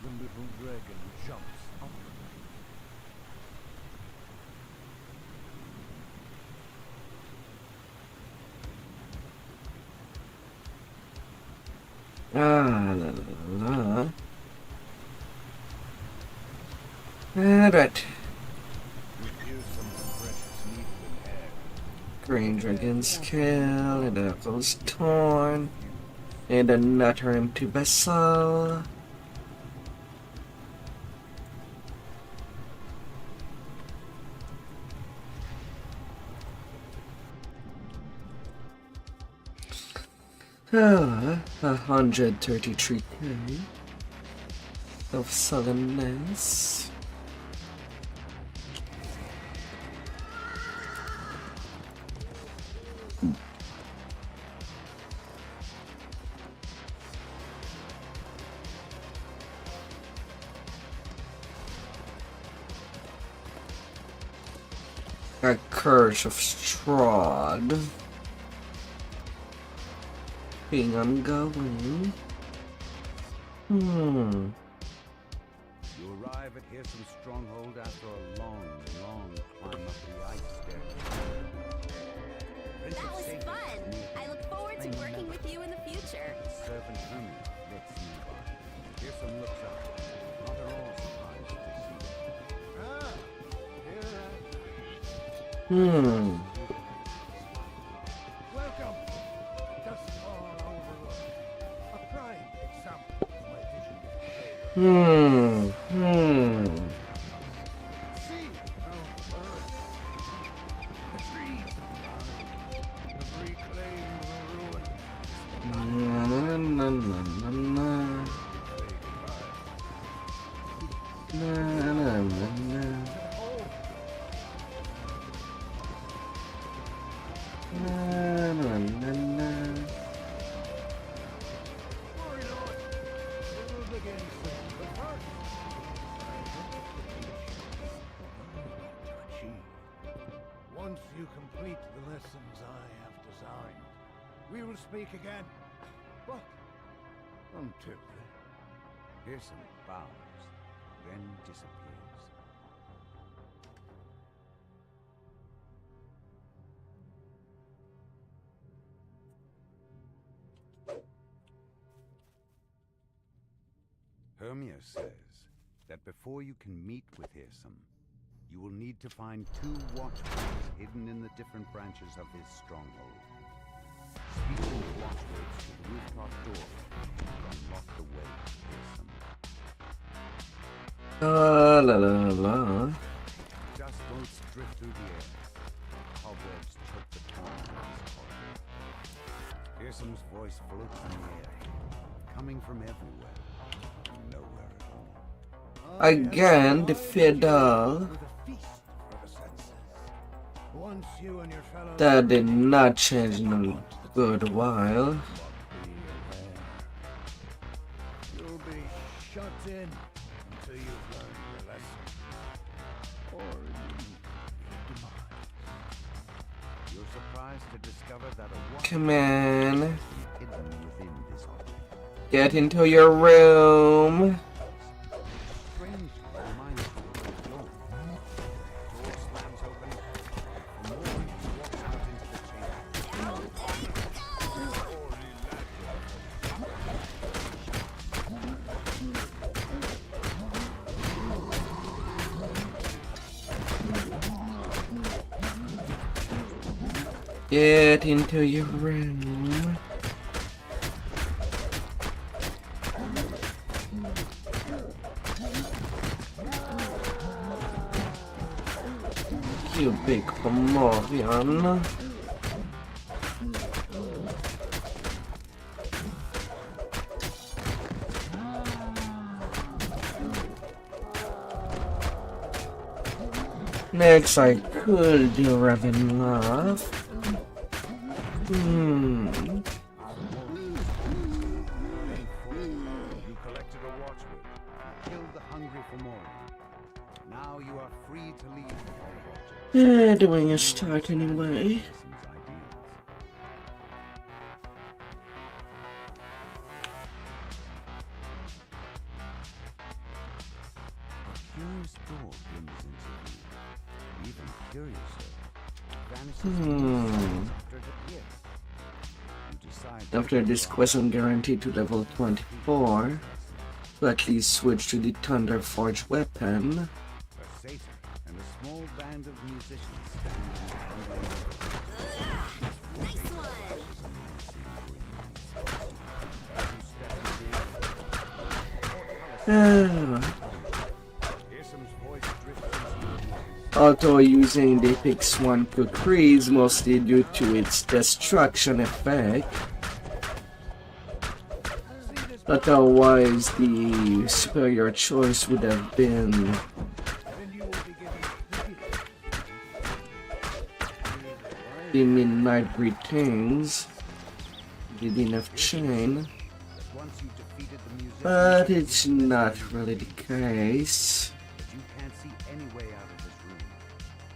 The little dragon jumps up. La la la. Alright. You hear some precious needle in hand. Green dragon scale, and a goes torn, and another empty vessel. Ah, 133k of sullenness. A curse of Strahd. Being ongoing. You arrive at Hearsom's stronghold after a long, long climb up the ice stair. That was fun. I look forward to working with you in the future. Servant Hermes lets you by. Hearsom looks up. Not at all surprised to see you. Welcome. Just far overlooked. A prime example of my vision of the sea, no earth. The trees have reclaimed the ruin. Na na na na na. Na na na na. Na na na na. Worry not. It will begin soon. But first, to achieve. Once you complete the lessons I have designed, we will speak again. But until then, Hearsom bows, then disappears. Ermir says that before you can meet with Hirsum, you will need to find 2 watchwords hidden in the different branches of his stronghold. Speak those watchwords to the rooftop door and unlock the way to Hirsum. La la la. Dust motes drift through the air. Cobwebs choke the corners of his corridor. Hirsum's voice floats in the air, coming from everywhere, and nowhere at home. Again, the fiddle. Once you and your fellow That did not change in a good while. you'll be shut in until you've learned your lesson. Or your demise. You're surprised to discover that a watch Come on. is hidden within this object. Get into your room. Strangely reminds you of a door. Door slams open. For more, he walks out into the chamber. Get into your room. You big Pomorian. Next, I could do Ravenloft. You collected a watchword. You killed the hungry for more. Now you are free to leave the Hall of Objects. Doing a start anyway. Hirsum's ideals. A curious door glimmers into view. Even curiouser, vanishes after it appears. You decide After this quest, I'm guaranteed to level 24. To at least switch to the Thunder Forge weapon. a Satan and a small band of musicians stand in the Nice one. Hirsum's voice drifts into Although using the Pix 1 decrease mostly due to its destruction effect. Otherwise, the superior choice would have been the Midnight Greetings. Did enough chain, once you defeated the musicians, but it's not really the case. you can't see any way out of this room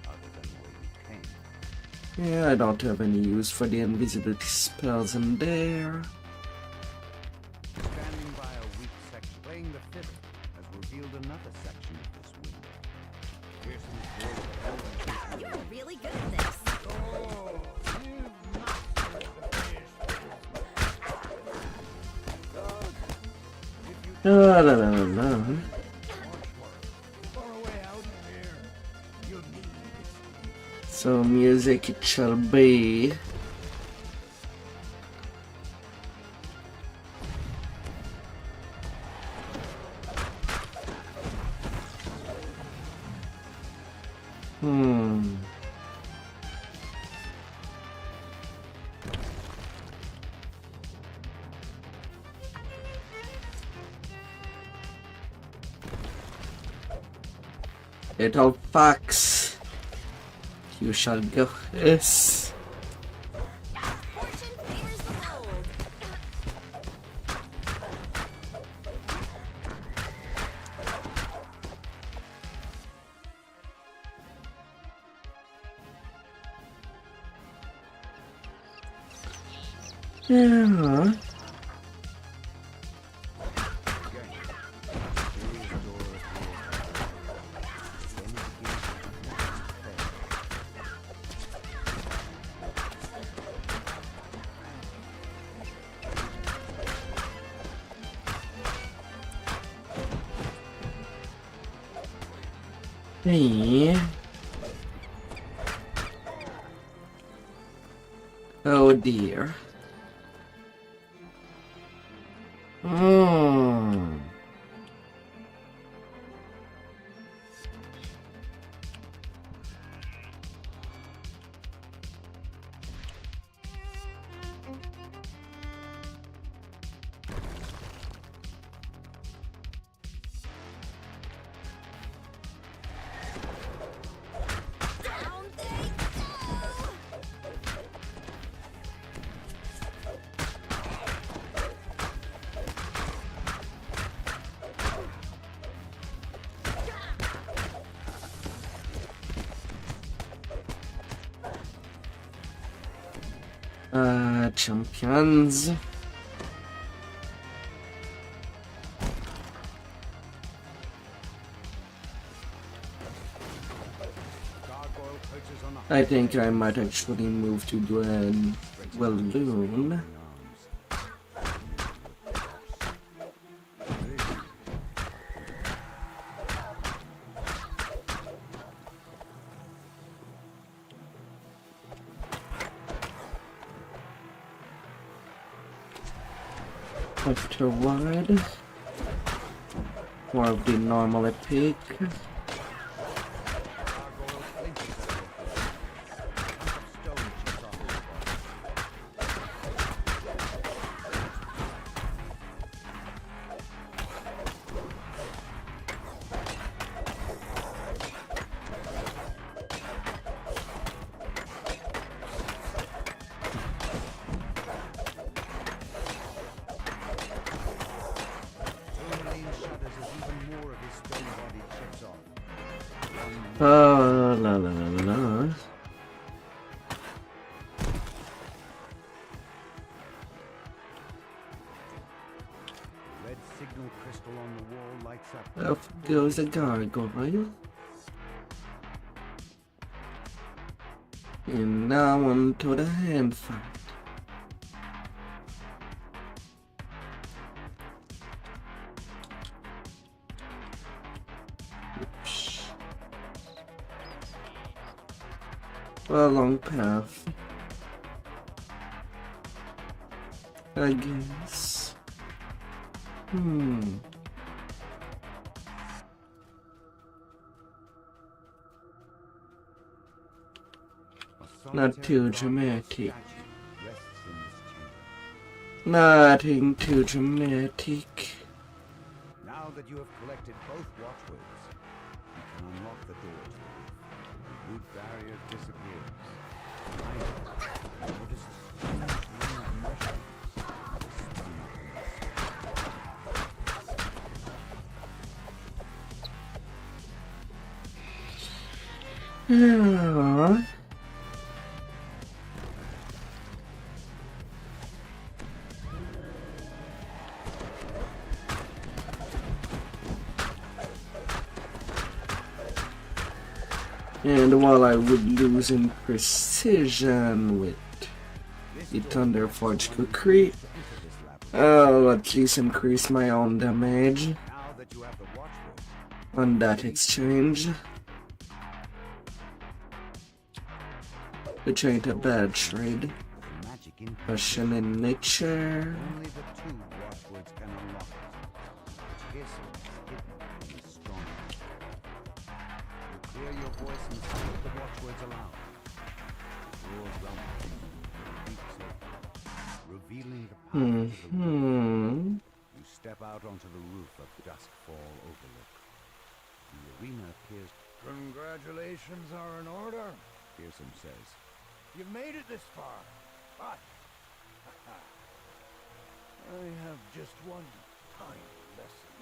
other than the way you came. Yeah, I don't have any use for the invisibility spells in there. Standing by a weak section, playing the fiddle has revealed another section of this window. Hirsum's voice You're really good at this. La la la la. So music it shall be. Little fox, you shall go. Yes. Fortune favors the bold. Yeah. Hey. Oh dear. Hmm. Down they go! Champions. Gargoyle perches on a I think I might actually move to Glen Walloon. Afterward, more of the normal epic. gargoyle flinches at the stone chips off his body. Tourmaline shudders as even more of his stone body chips off. La la la la. Red signal crystal on the wall lights up. Off goes the gargoyle. And now on to the hand fight. Oops. A long path, I guess. Not too dramatic. Nothing too dramatic. Now that you have collected both watchwords, you can unlock the door to the roof. The root barrier disappears. Behind it, notice the strange ring of mushrooms spun up in the sky. Yeah. And while I would lose in precision with the Thunderforge Kukri, I'll at least increase my own damage Now that you have the watchword, on that exchange, which ain't a bad trade. the magic in Passion in nature. only the two watchwords can unlock it. Which is hidden and strong. You clear your voice and speak the watchwords aloud. The doors rumble, beats revealing the power of the room. You step out onto the roof of Duskfall Overlook. The arena appears. Congratulations are in order. Fearsome says. You've made it this far, but I have just one tiny lesson.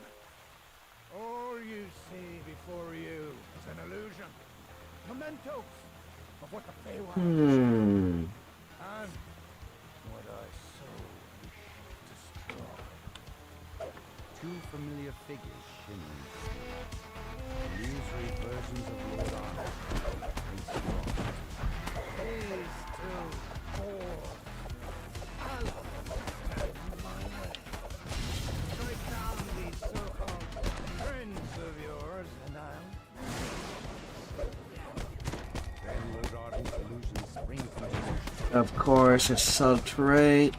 All you see before you is an illusion. Mementos of what the Feywild and what I so wish to destroy. Two familiar figures shimmering through. Illusory versions of Lord Arnold. Prince of Rock. These two boars. Allah has my way. Strike down these so-called friends of yours, and I'll Of course, assault rate.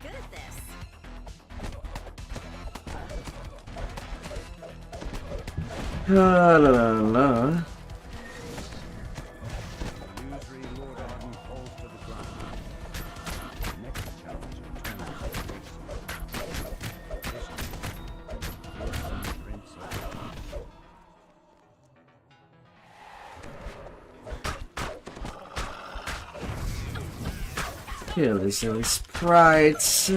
Good at this. La la la la. Illusory Lord Arden falls to the ground. Next challenge returns to Prince of Kill these silly sprites.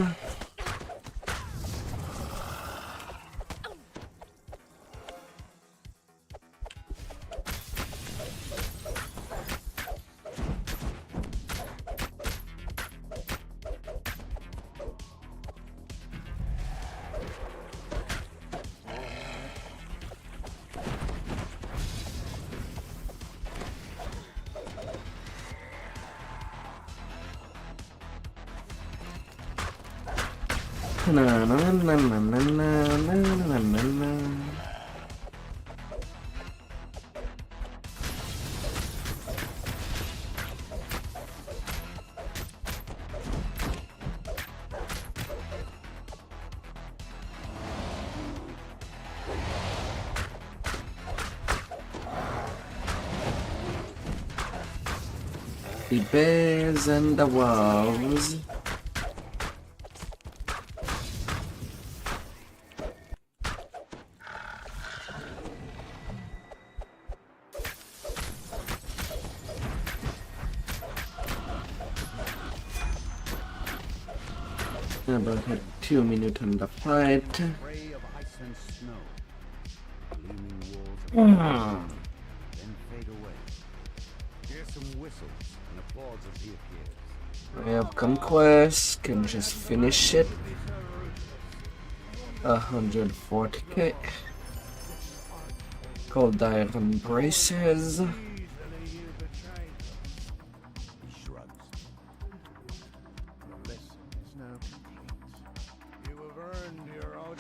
Na na na na na na na na na. The bears and the wolves. About 2 minutes on the fight. Spray of ice and snow. Gleaming walls of then fade away. Hear some whistles and applause as he appears. I have conquest, can just finish it. 140k. Cold iron braces. He shrugs.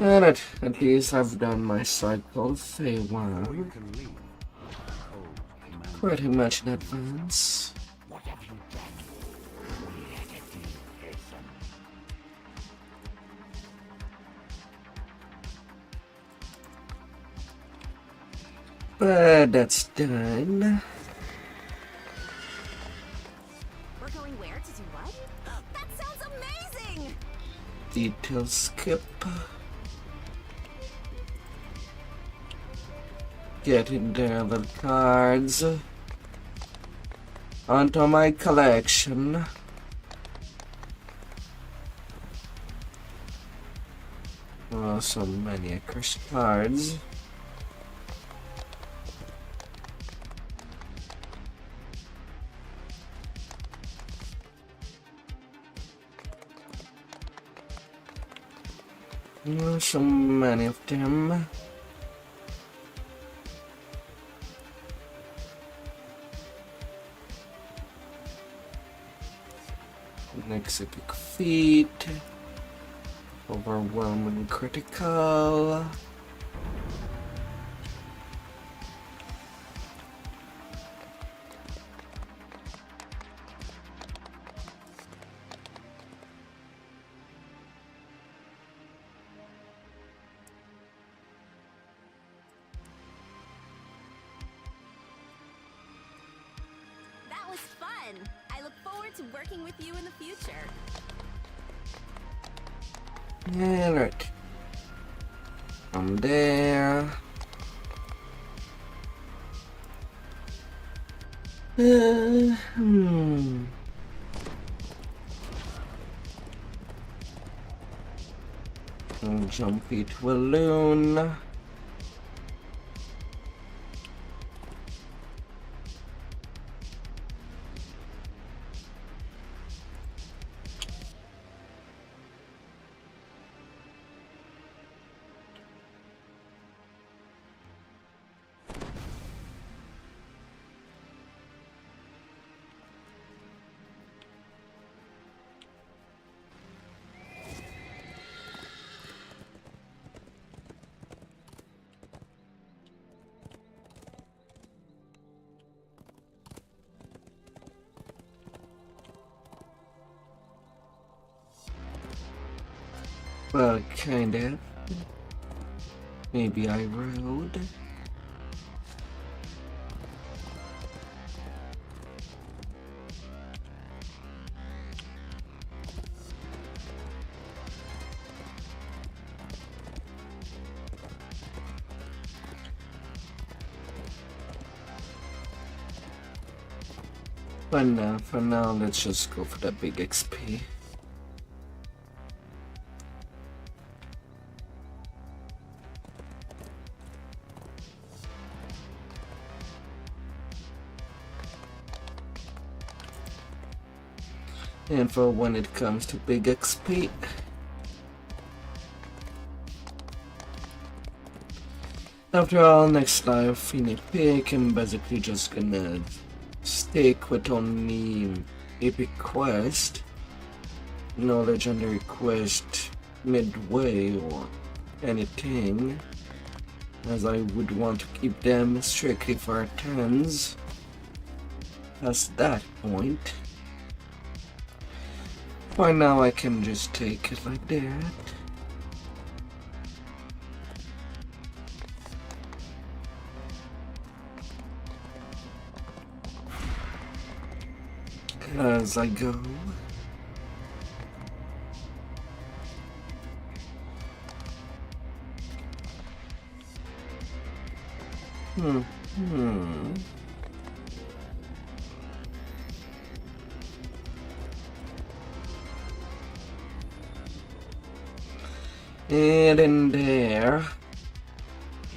And at least I've done my cycle phase Before you 1 can leave, cold command. pretty much in advance. What have you done? Let it be, person. But that's done. We're going where to do what? That sounds amazing! Detail skip. Getting the other cards onto my collection. Oh, so many cursed cards. Oh, so many of them. Next epic feat. Overwhelming critical. That was fun! I look forward to working with you in the future. Alright. From there. Jump it balloon. Well, kind of. Maybe I rode. For now, let's just go for the big XP. And for when it comes to big XP, after all, next life in Epic, I'm basically just gonna stick with only epic quest, no legendary quest midway or anything, as I would want to keep them strictly for 10s past that point. For now, I can just take it like that. As I go. And in there.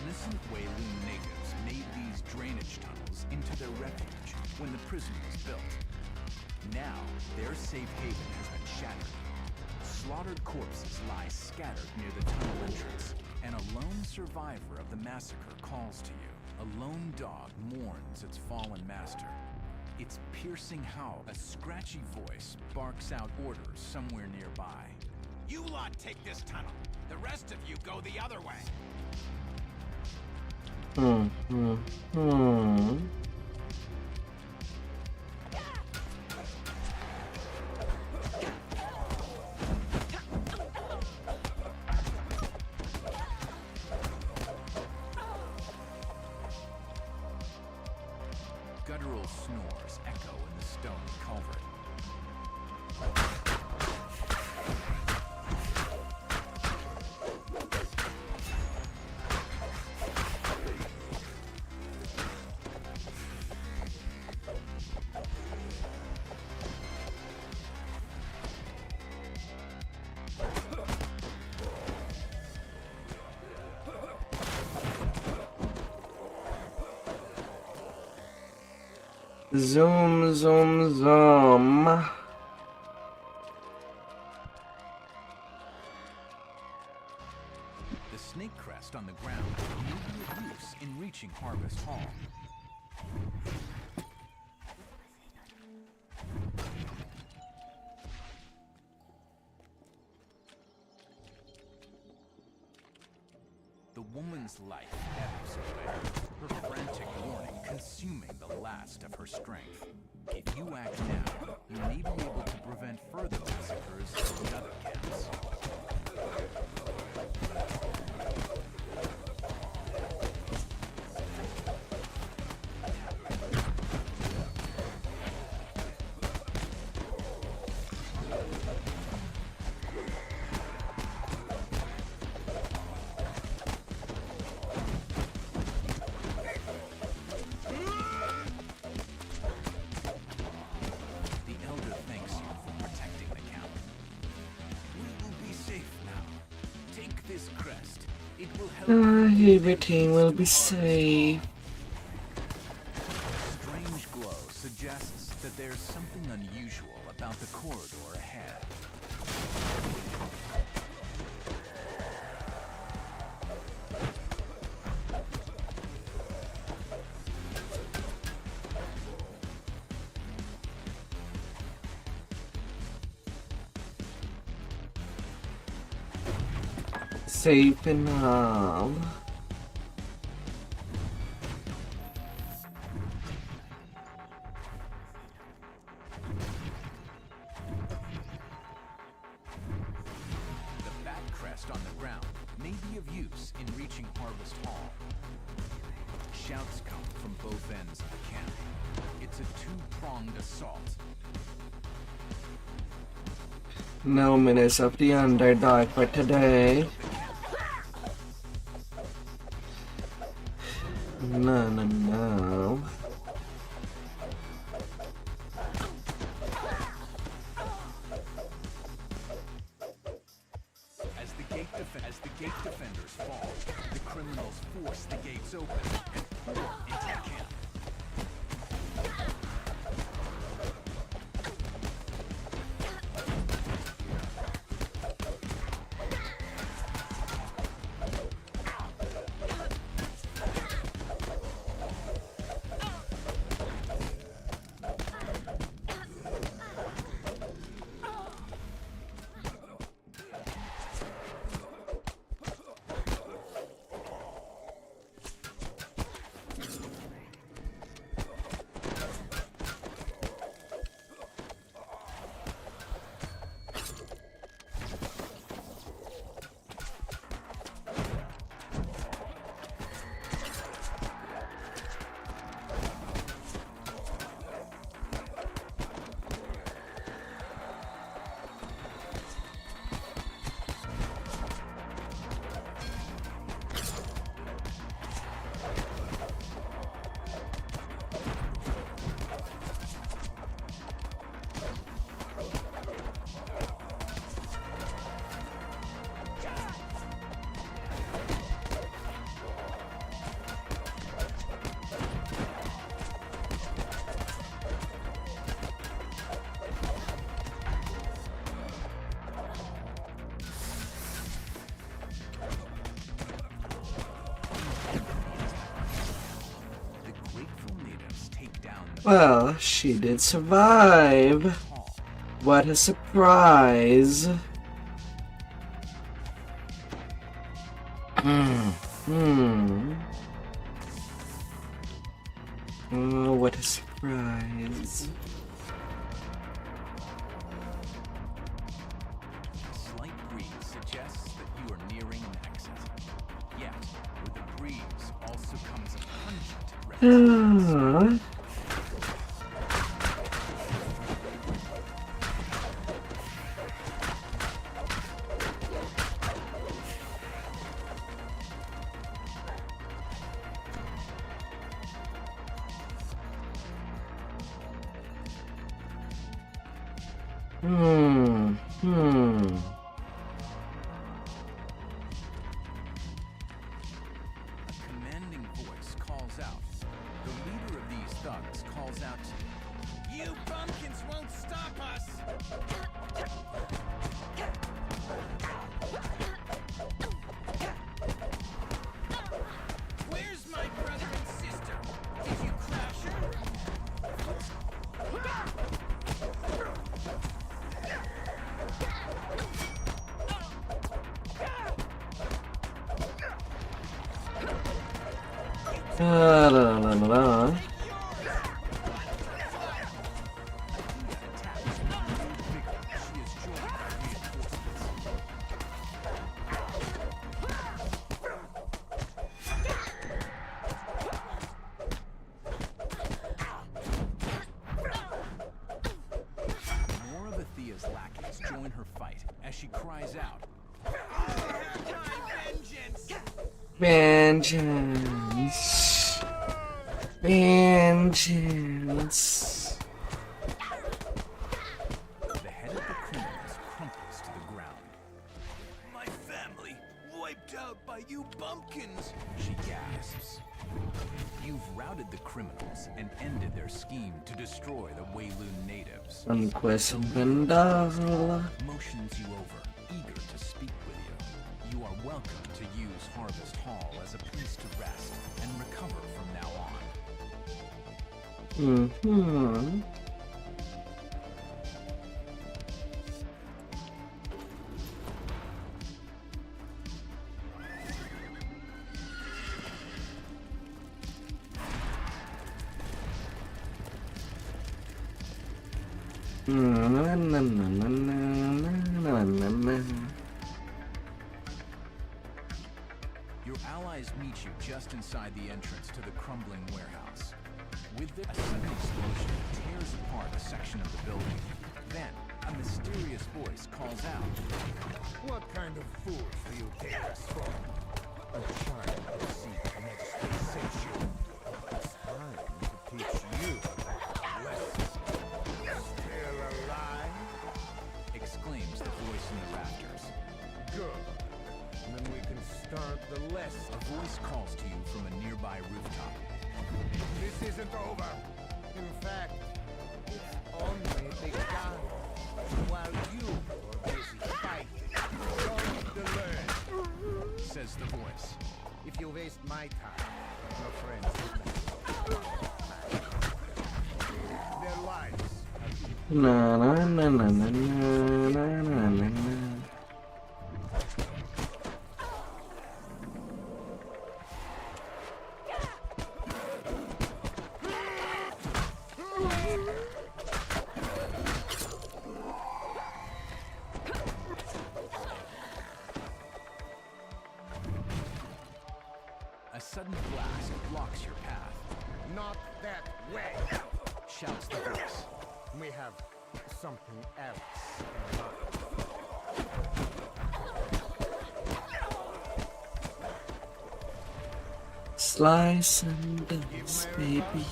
Innocent Wayland natives made these drainage tunnels into their refuge when the prison was built. Now, their safe haven has been shattered. Slaughtered corpses lie scattered near the tunnel entrance, and a lone survivor of the massacre calls to you. A lone dog mourns its fallen master. Its piercing howl, a scratchy voice, barks out orders somewhere nearby. You lot take this tunnel. The rest of you go the other way. Guttural snores echo in the stone culvert. Zoom, zoom, zoom. The snake crest on the ground may be of use in reaching Harvest Hall. The woman's life ebbs away, her frantic warning consuming the last of her strength. If you act now, you may be able to prevent further massacres in other camps. Everything will be safe. Strange glow suggests that there's something unusual about the corridor ahead. Safe and all. reinforced on the ground may be of use in reaching Harvest Hall. Shouts come from both ends of the camp. It's a two-pronged assault. No minutes of the underdog for today. No. As the gate defenders fall, the criminals force the gates open and pour into the camp. Well, she did survive. What a surprise. Oh, what a surprise. A slight breeze suggests that you are nearing an exit. Yet, with the breeze also comes a pungent residue. Join her fight as she cries out, Vengeance. Vengeance. The head of the criminals crumples to the ground. My family wiped out by you bumpkins, she gasps. You've routed the criminals and ended their scheme to destroy the Wayloon natives. Conquest Vendala. Motions you over, eager to speak with you. You are welcome to use Harvest Hall as a place to rest and recover from now on. Your allies meet you just inside the entrance to the crumbling warehouse. With this, a sudden explosion tears apart a section of the building. Then, a mysterious voice calls out. What kind of fools do you take us for? A child of sea magistrate sent you. It's time to teach you a lesson. Still alive? Exclaims the voice in the rafters. Good. Then we can start the lesson. A voice calls to you from a nearby rooftop. This isn't over. In fact, it's only begun. While you are busy fighting, going to learn, says the voice. If you waste my time, your friends will their lives. Na na na na na na na na na. A sudden blast blocks your path. Not that way. Shouts the voice. We have something else in mind. Slice and dance, baby.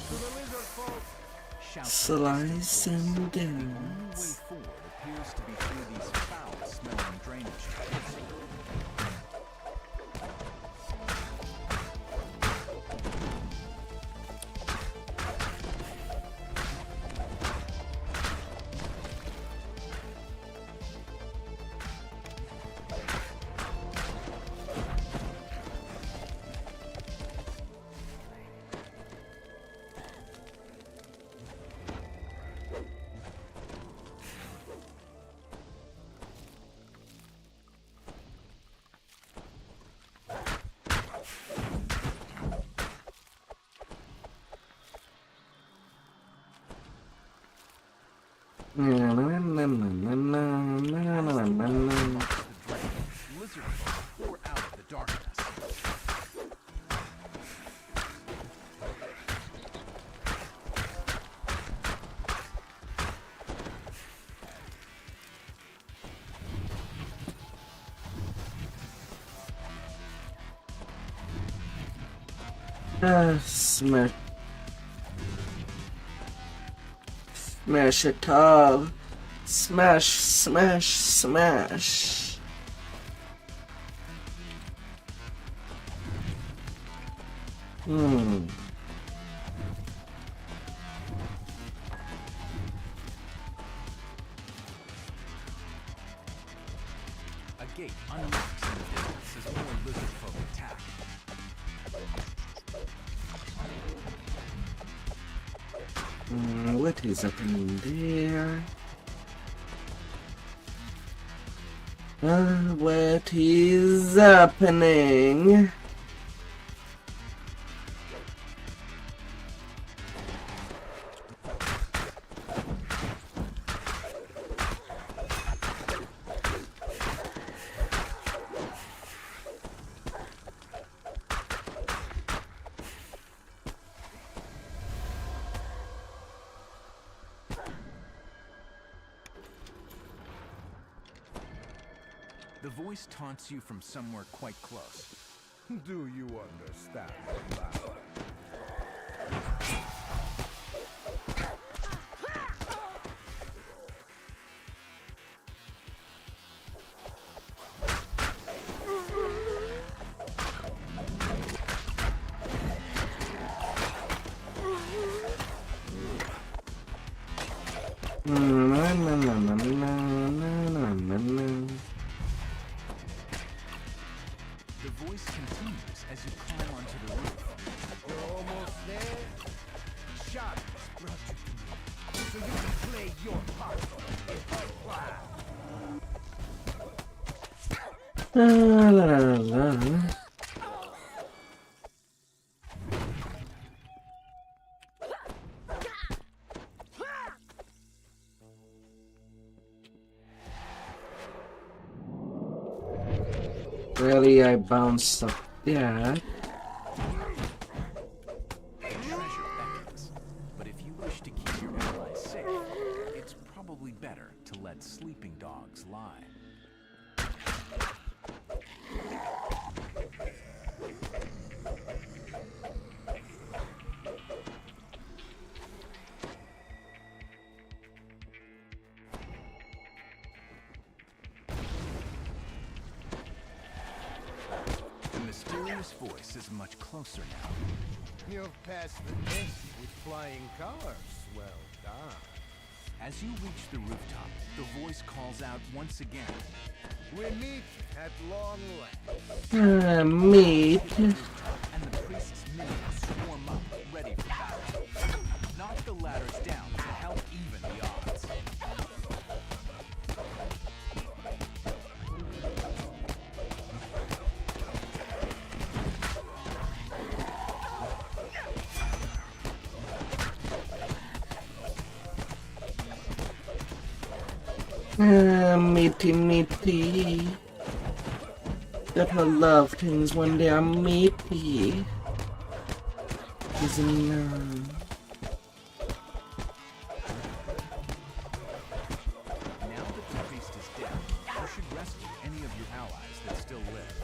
Slice and dance. The only way forward appears to be through these foul-smelling drainage pipes. Na na na na na na na na na. Lizard folk pour out of the darkness. Smash. Smash it all. Smash, smash, smash. A gate unlocks in the distance as more lizard folk attack. What is happening there? What is happening? The voice taunts you from somewhere quite close. Do you understand that? The voice continues as you climb onto the roof. You're almost there. Shot brought you to me, so you can play your part in my plan. Really, I bounced up. that. Treasure beckons, but if you wish to keep your allies safe, it's probably better to let sleeping dogs lie. The mysterious voice is much closer now. You've passed the test with flying cars. Well done. As you reach the rooftop, the voice calls out once again. We meet at long last. Meat. And the priest's minions swarm up, ready for battle. Knock the ladders down to help even the odds. Meaty. Gotta love things when they are meaty. Isn't Now that the priest is dead, you should rescue any of your allies that still live.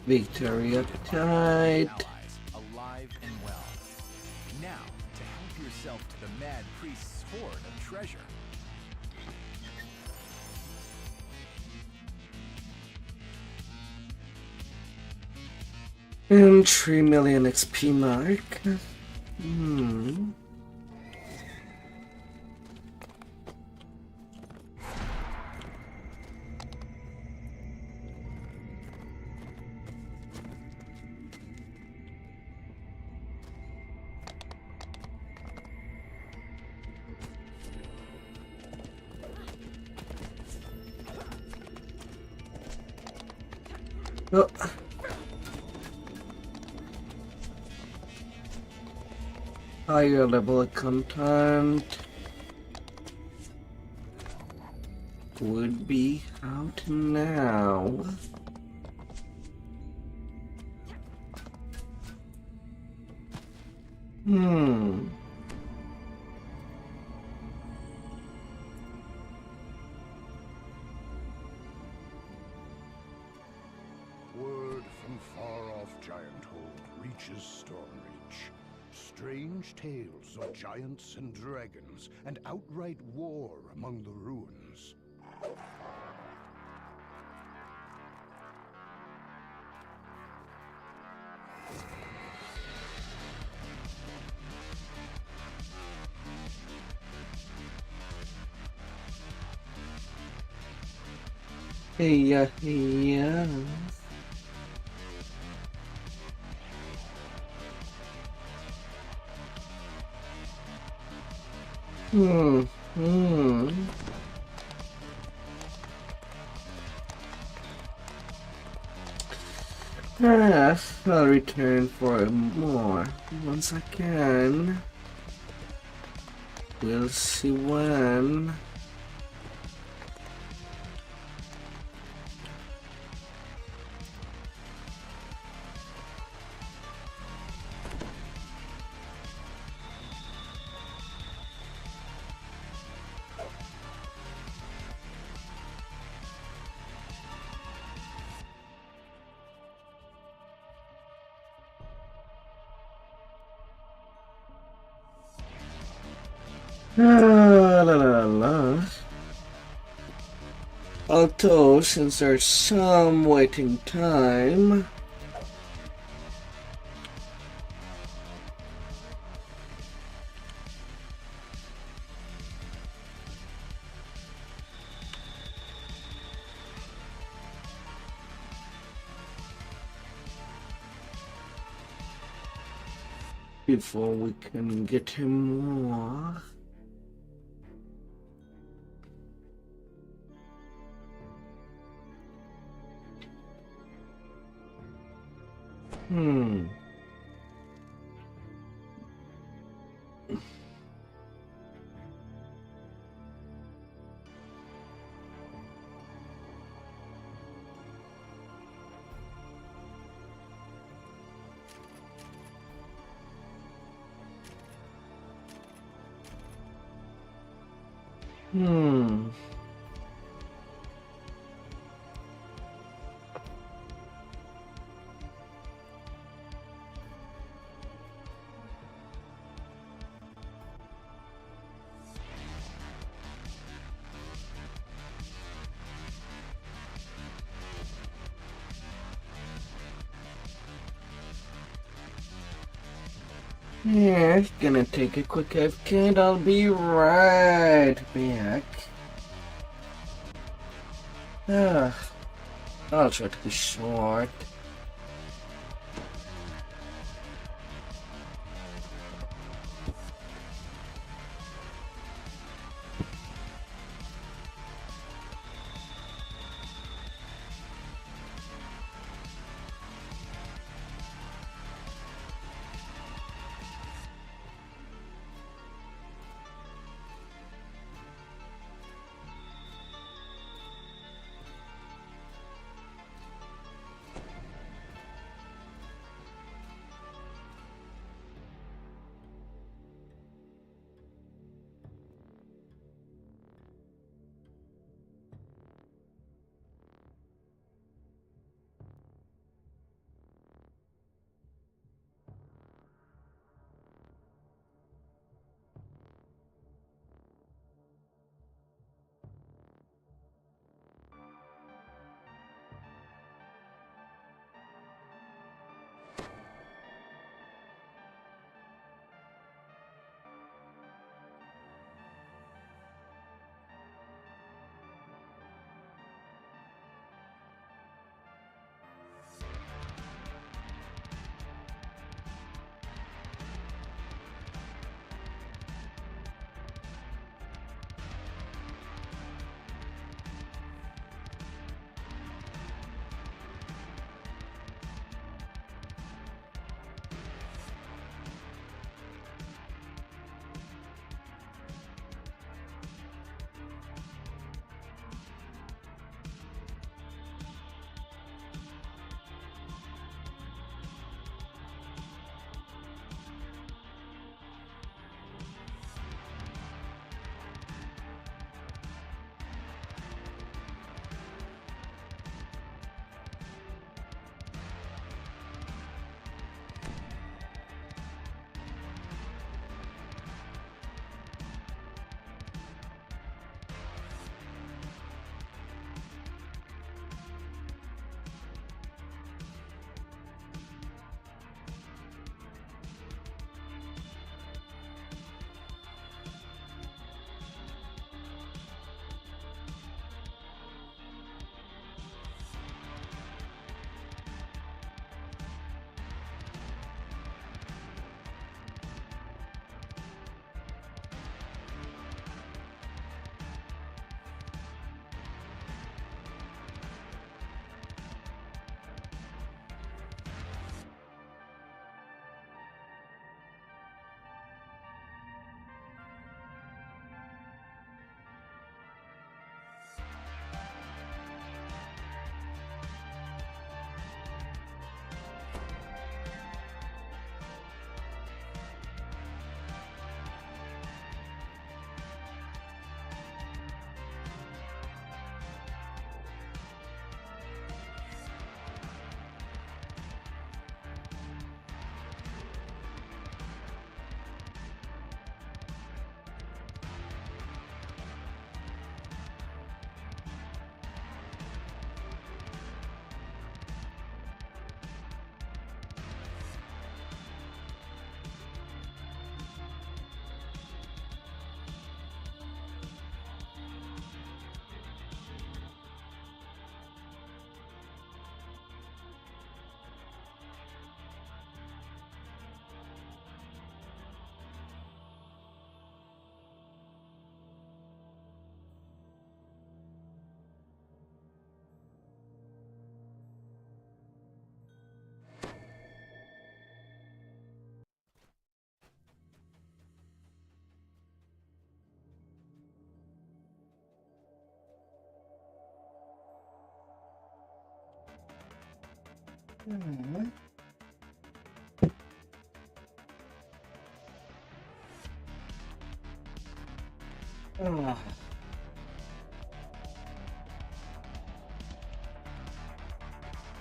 Victory Allies, appetite. alive and well. Now, to help yourself to the mad priest's hoard of treasure. And 3 million XP mark. Oh. Higher level content would be out now. Word from far-off Gianthold reaches Stormreach. Strange tales of giants and dragons, and outright war among the ruins. Yeah. I'll return for more once I can. We'll see when. Although, since there's some waiting time, before we can get him more. Hmm. Yeah, gonna take a quick AFK and I'll be right back. I'll try to be short.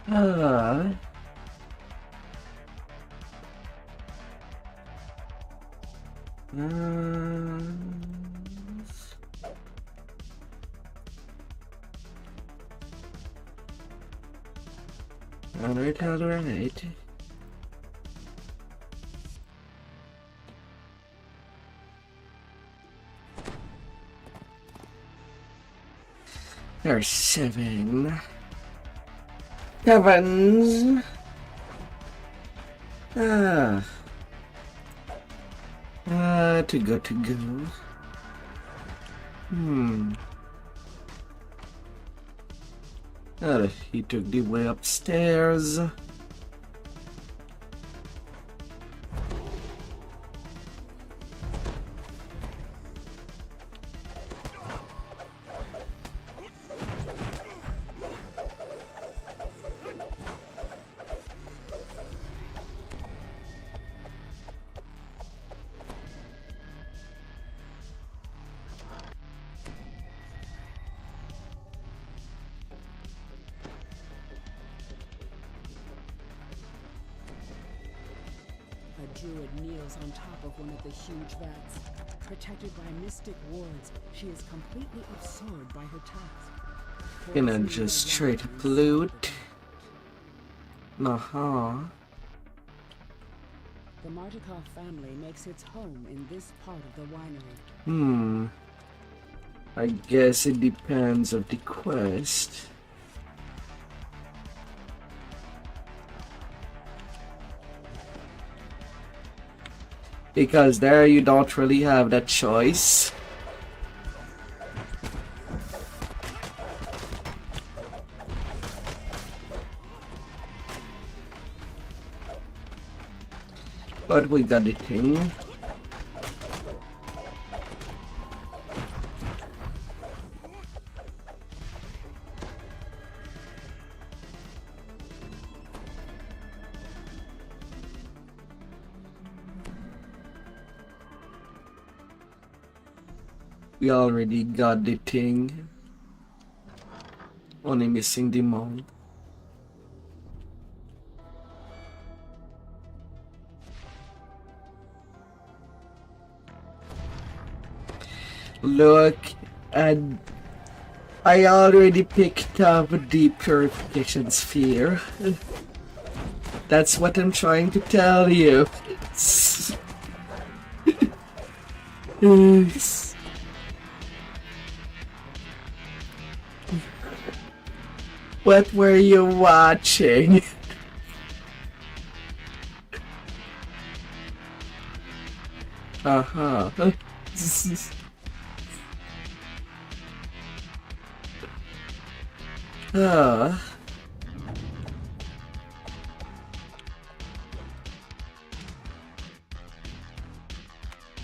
Ah. Alright, alright. There are 7 heavens. To go. He took the way upstairs. A druid kneels on top of one of the huge vats. Protected by mystic wards, she is completely absorbed by her task. Gonna just straight loot. The Martikov family makes its home in this part of the winery. I guess it depends of the quest. Because there you don't really have that choice. But we got the thing. We already got the thing. Only missing the mount. Look, and I already picked up the purification sphere. That's what I'm trying to tell you. What were you watching?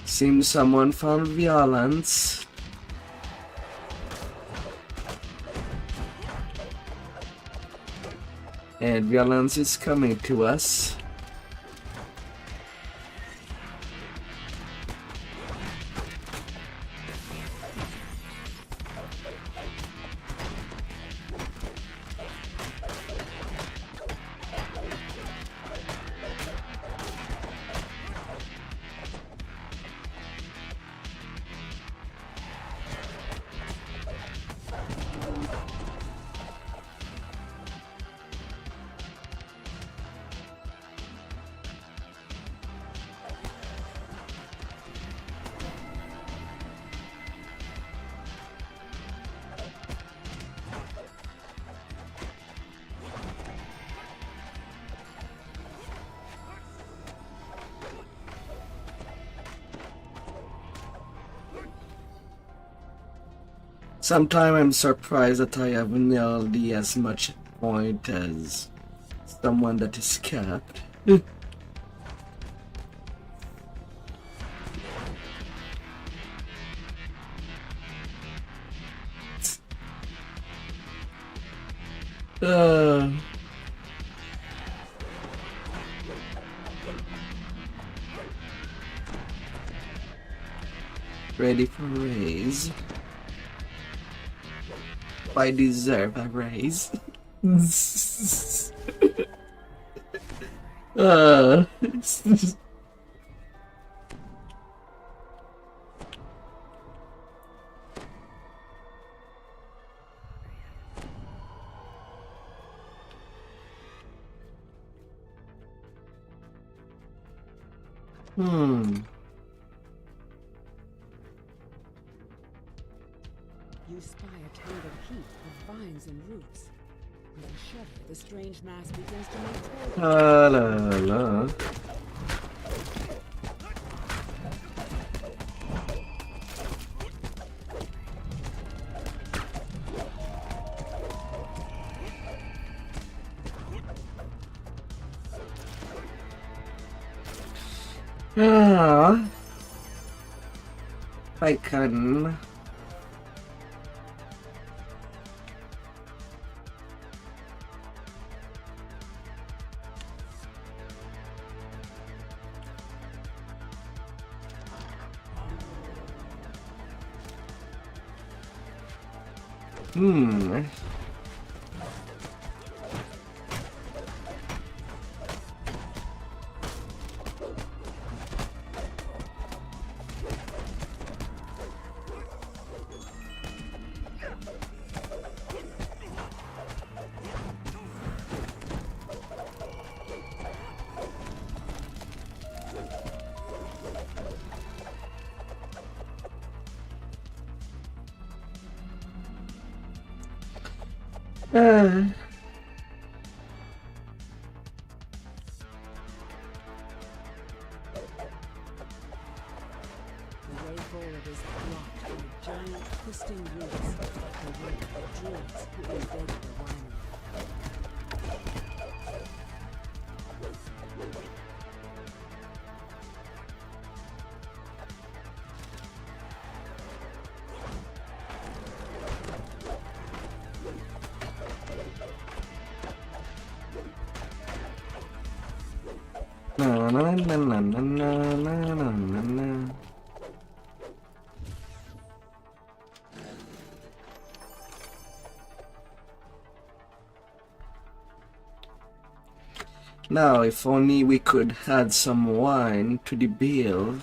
Seems someone found violence. And violence is coming to us. Sometimes I'm surprised that I have nailed as much point as someone that is capped. Ready for raise. I deserve a raise. uh. You spy a tangled heap of vines and roots. With a shudder, the strange mass begins to make La la la. Ah, I can. The way forward is blocked by giant twisting roots, the work of druids who invaded the winery. Na na na na na na na na na. Now, if only we could add some wine to the bill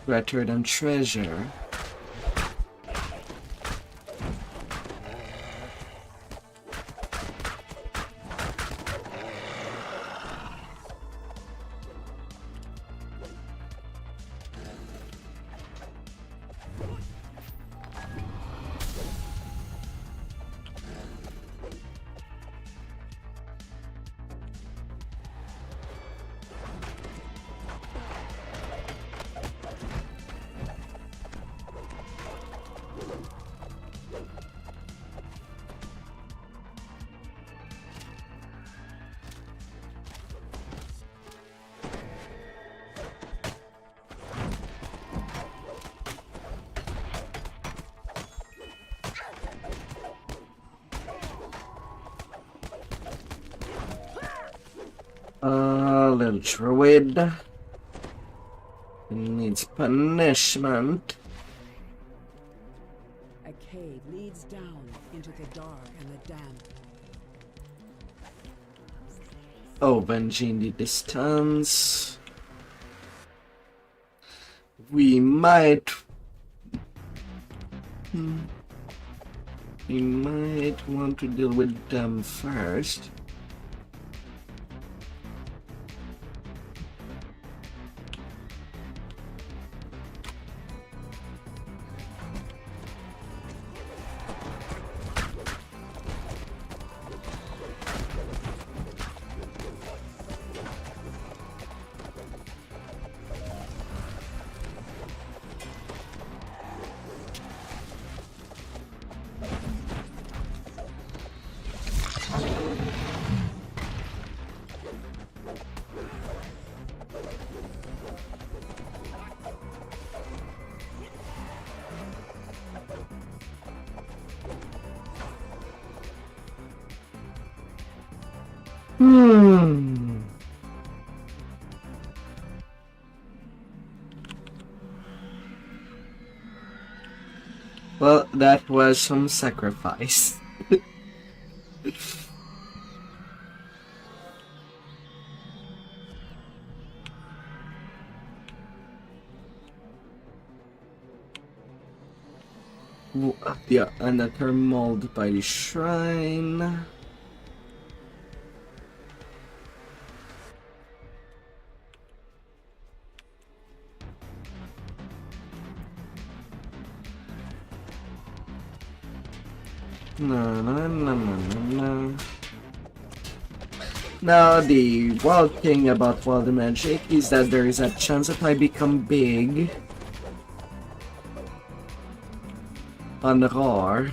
rather than treasure. Little druid needs punishment. A cave leads down into the dark and the damp. Avenging the distance. We might want to deal with them first. Well, that was some sacrifice. Yeah, another mold by the shrine. No. Now, the wild thing about wild magic is that there is a chance that I become big on Roar.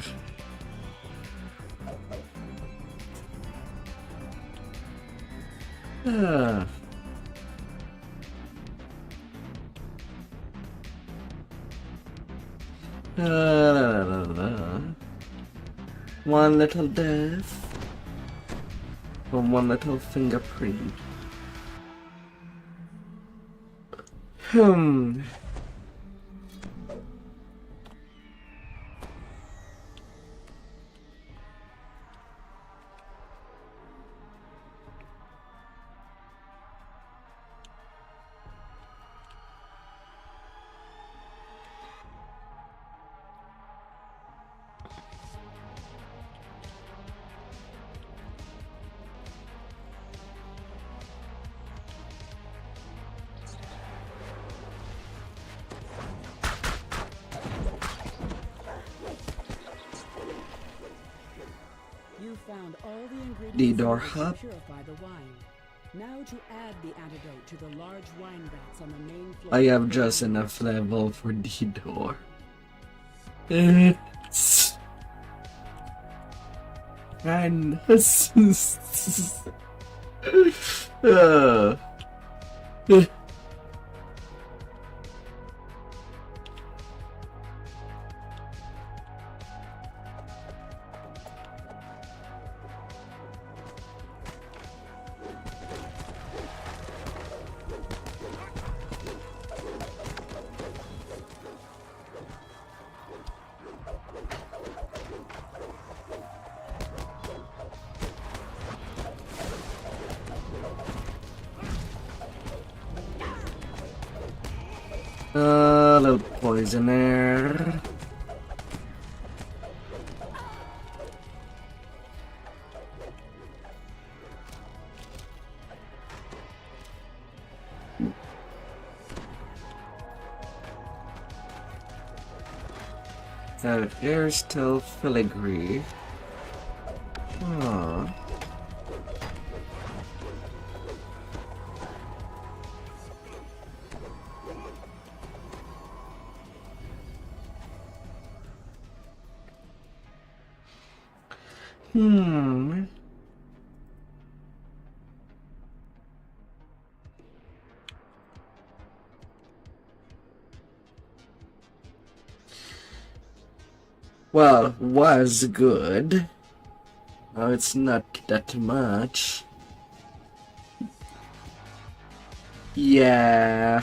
One little death from one little fingerprint. You found all the ingredients The door needed to hub. purify the wine. Now to add the antidote to the large wine vats on the main floor. I have just enough level for the door. It's... And... little poisoner. Here's still filigree. Aww. Well, was good. Oh, it's not that much. Yeah.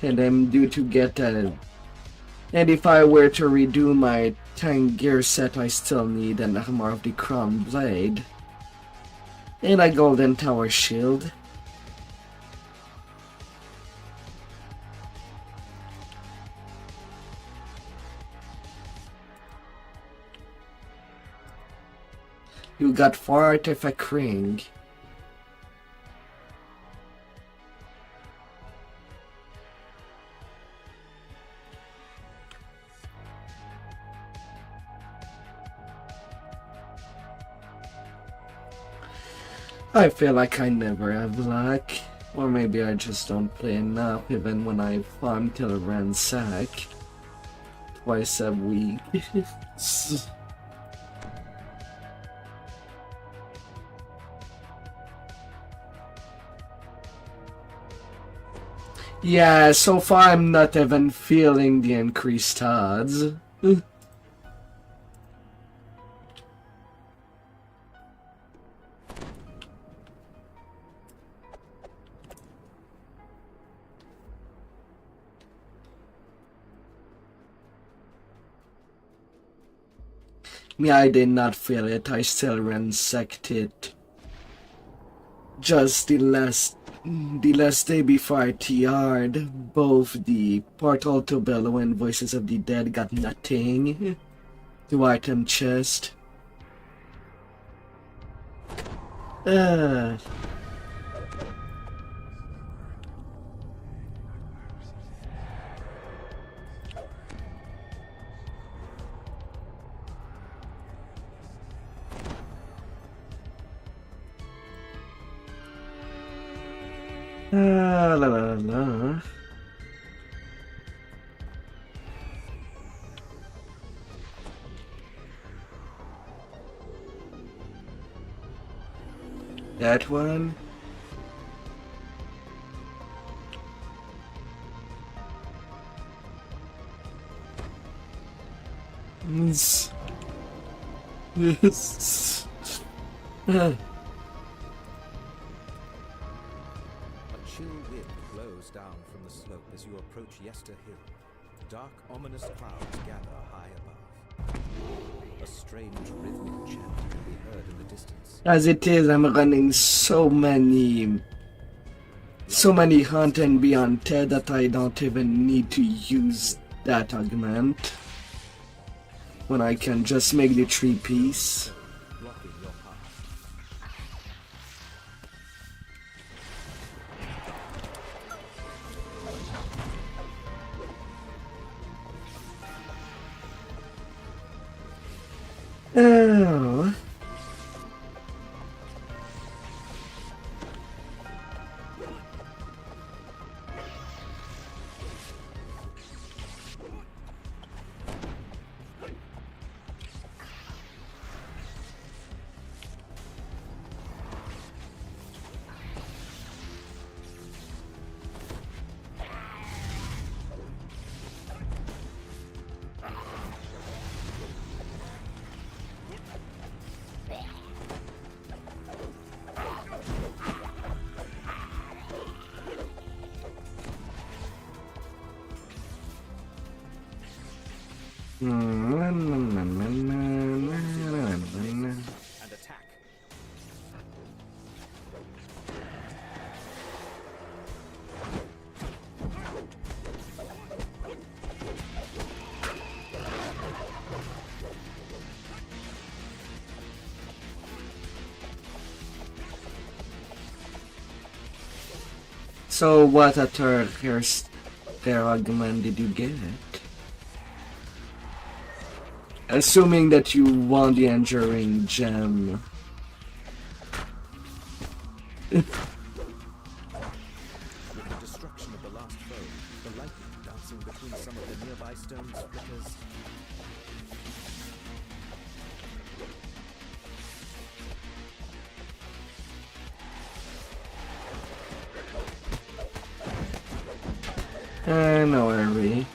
And I'm due to get a... And if I were to redo my tank gear set, I still need an armor of the crown blade. And a golden tower shield. You got 4 artifact ring. I feel like I never have luck. Or maybe I just don't play enough even when I farm till ransack. Twice a week. Yeah, so far I'm not even feeling the increased odds. Me, I did not feel it. I still ransacked it. Just the last The last day before I TR'd, both the Portal to Bellow and Voices of the Dead got nothing. The item chest. La la la la. That one. Yes. Yes. A chill wind blows down from the slope as you approach Yester Hill. Dark, ominous clouds gather high above. A strange rhythmic chant can be heard in the distance. As it is, I'm running so many hunt and beyond Ted that I don't even need to use that augment when I can just make the 3-piece. Blocking your path. Oh. And attack. So what other argument did you get? Assuming that you won the Enduring Gem. With the destruction of the last foe, the lightning dancing between some of the nearby stones flickers. No worry.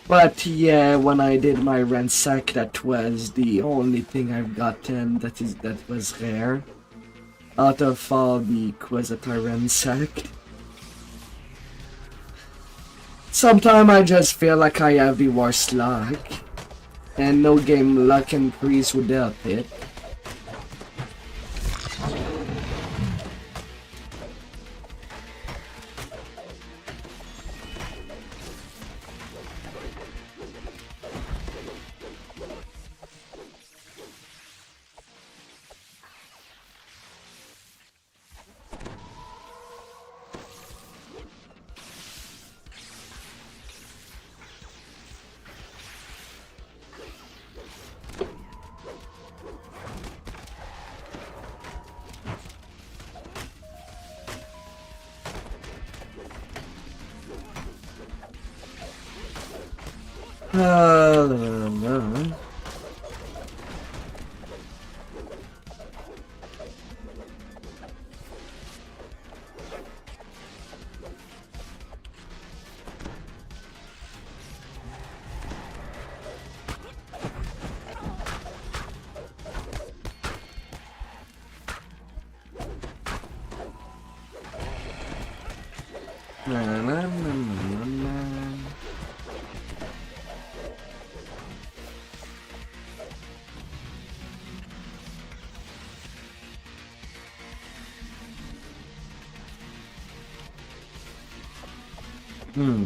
But yeah, when I did my ransack, that was the only thing I've gotten that was rare. Out of all the quests that I ransacked. Sometimes I just feel like I have the worst luck. And no game luck increase would help it. No. Hmm.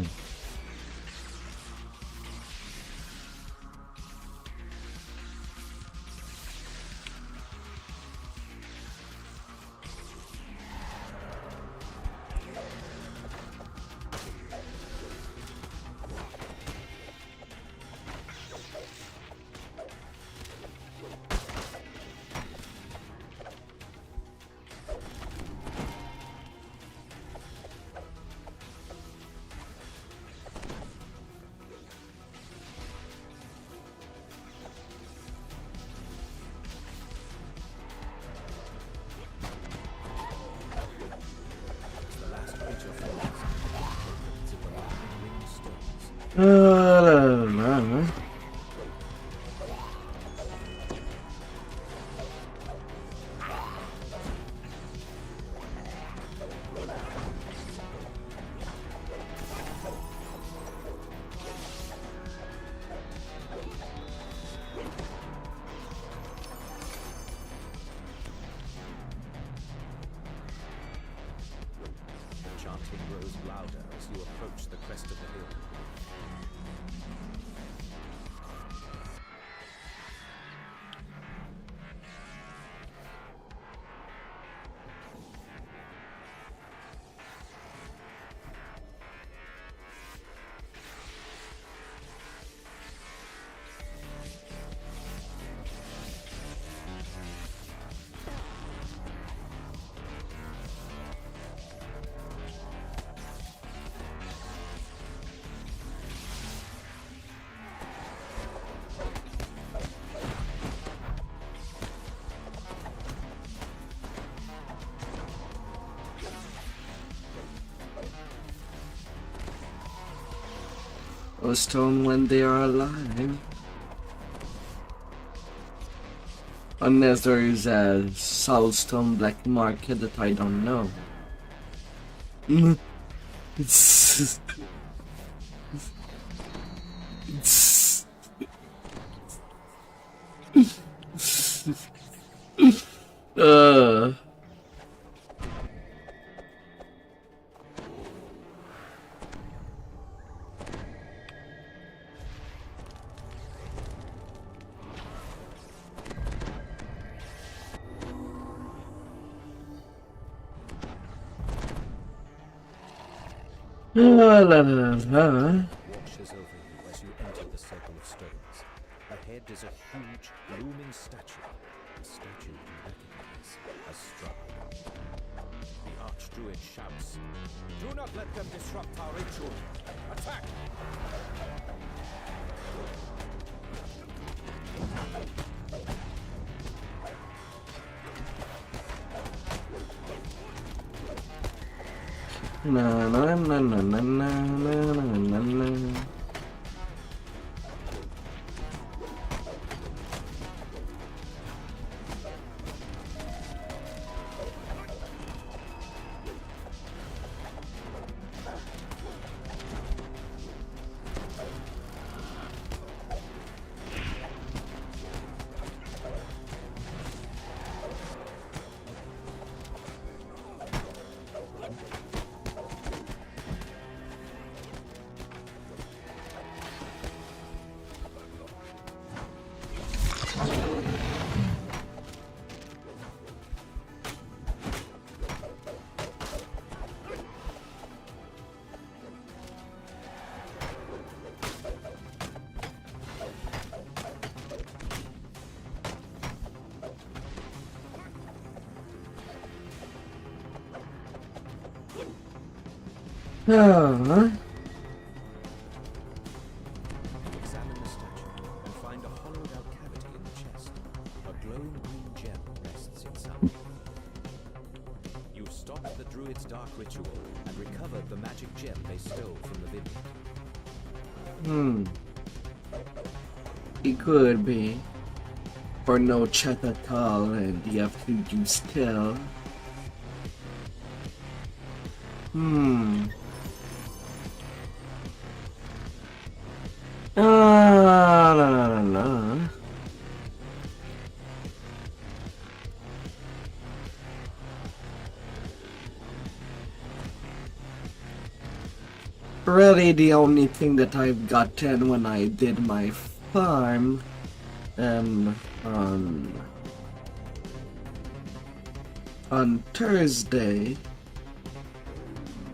The last creature falls. It's in the lightning ring stones. The chanting grows louder as you approach the crest of the hill. Or stone when they are alive. Unless there is a soulstone black market that I don't know. It's Washes over you as you enter the circle of stones. Ahead is a huge, looming statue. A statue you recognize as Strahd. The Archdruid shouts, "Do not let them disrupt our ritual! Attack!" na na na na na na na na. Examine the statue and find a hollowed-out cavity in the chest. A glowing green gem rests inside. You've stopped the druid's dark ritual and recovered the magic gem they stole from the vineyard. It could be. Or no chat at all, and you have to use stealth. No. really the only thing that I've gotten when I did my farm on Thursday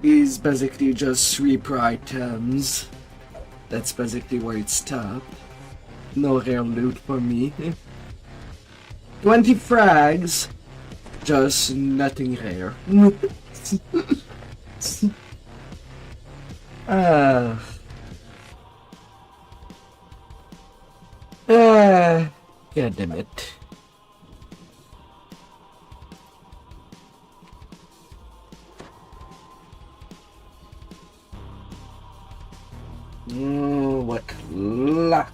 is basically just 3 items. That's basically where it stopped. No rare loot for me. 20 frags, just nothing rare. God damn it. Oh, what luck.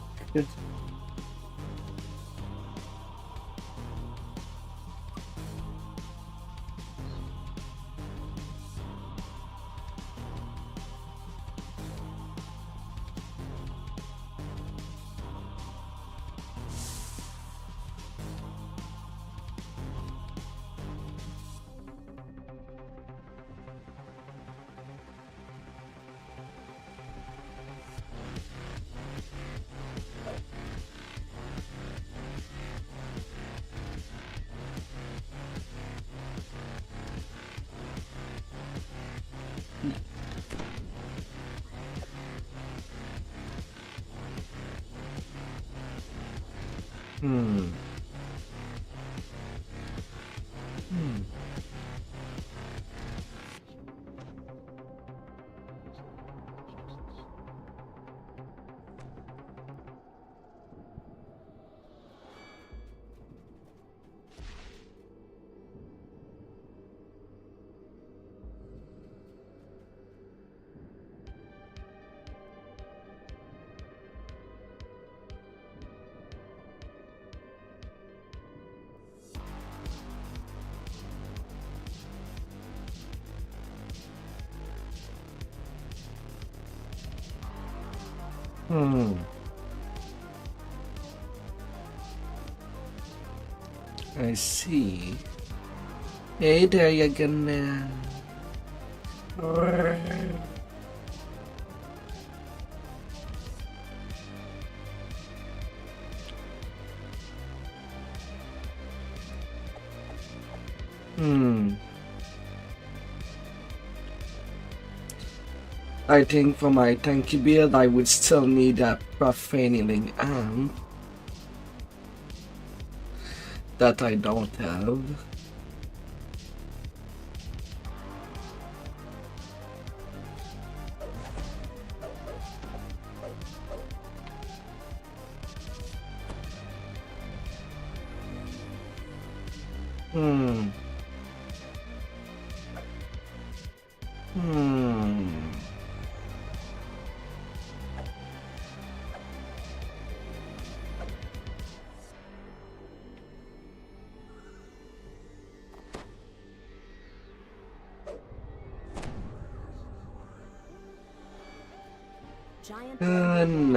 I see. Hey there, you gonna. I think for my tanky build I would still need a profaning amp that I don't have.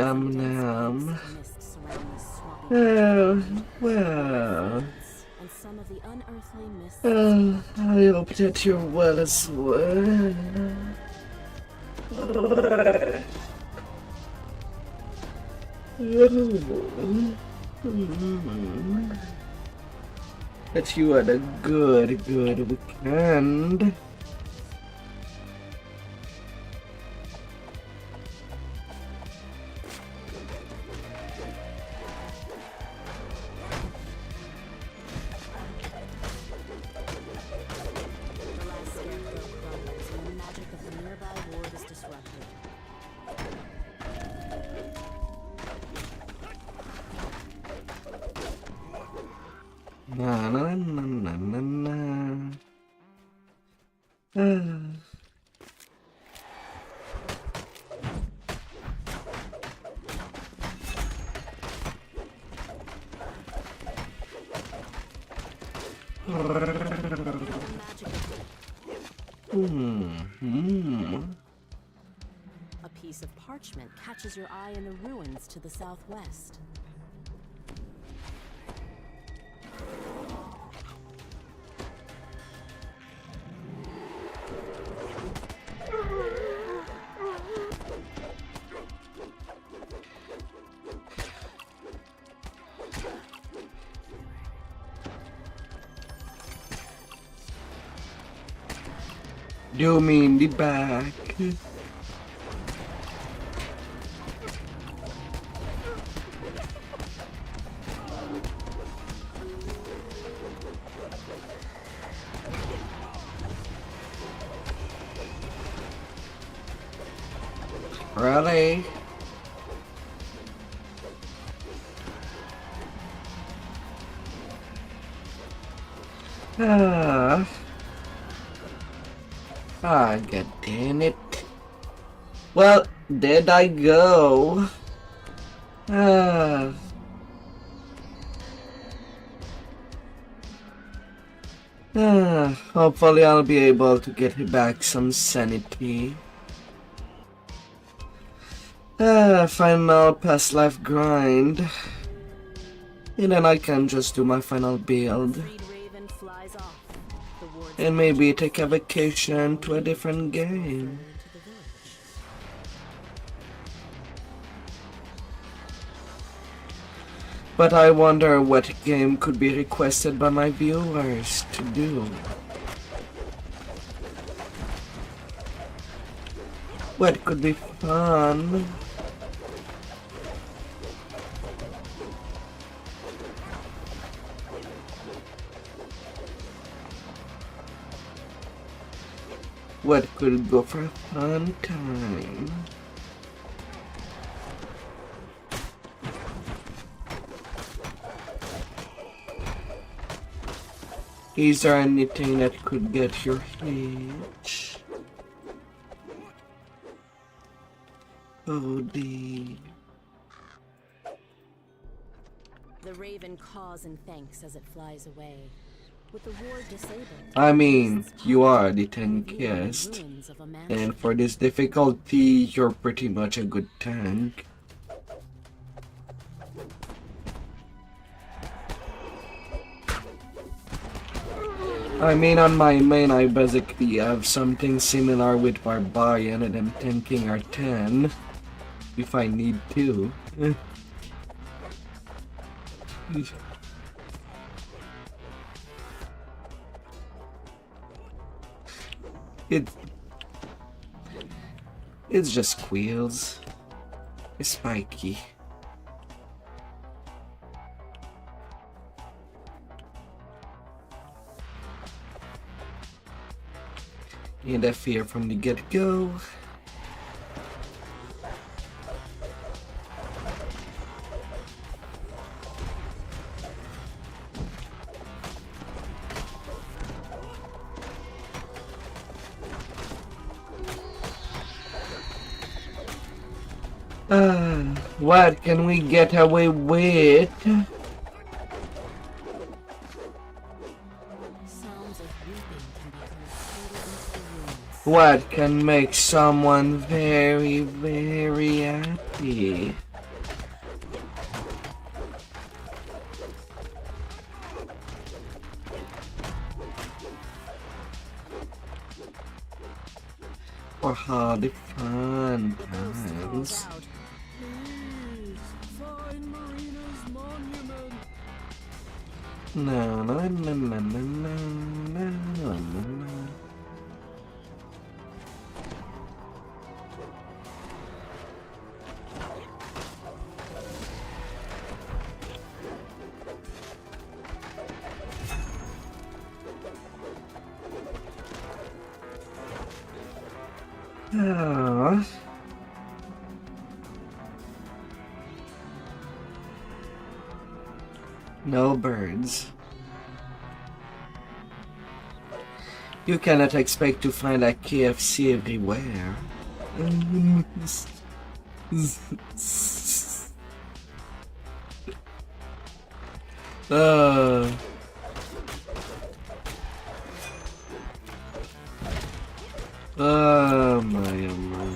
Nom nom. Well. I hope that you're well as well. That you had a good weekend. A piece of parchment catches your eye in the ruins to the southwest. You mean the back? Really? Ah, god damn it. Well, there I go. Ah. Hopefully I'll be able to get back some sanity. Final past life grind. And then I can just do my final build. And maybe take a vacation to a different game. But I wonder what game could be requested by my viewers to do. What could be fun? What could go for a fun time? Is there anything that could get your hitch? Oh, the raven caws and thanks as it flies away. With the ward disabled, I mean, you are the tankiest, and for this difficulty, you're pretty much a good tank. I mean, on my main, I basically have something similar with Barbarian, and I'm tanking R10 if I need to. It's just squeals. It's spiky. Interfere from the get-go. What can we get away with? What can make someone very, very happy? For all the fun times. No, no, no, no, no, no, no, no, no. Oh. No birds. You cannot expect to find a KFC everywhere. Oh my, oh my.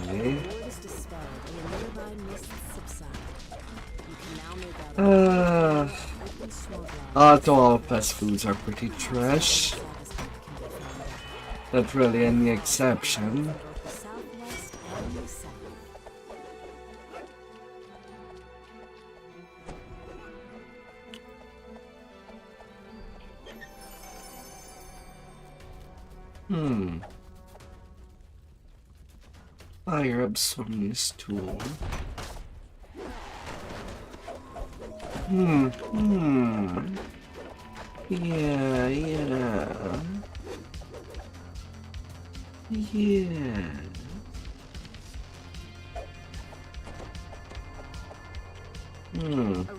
Although all fast foods are pretty trash, not really any exception. Fire absorbing tool. Yeah. A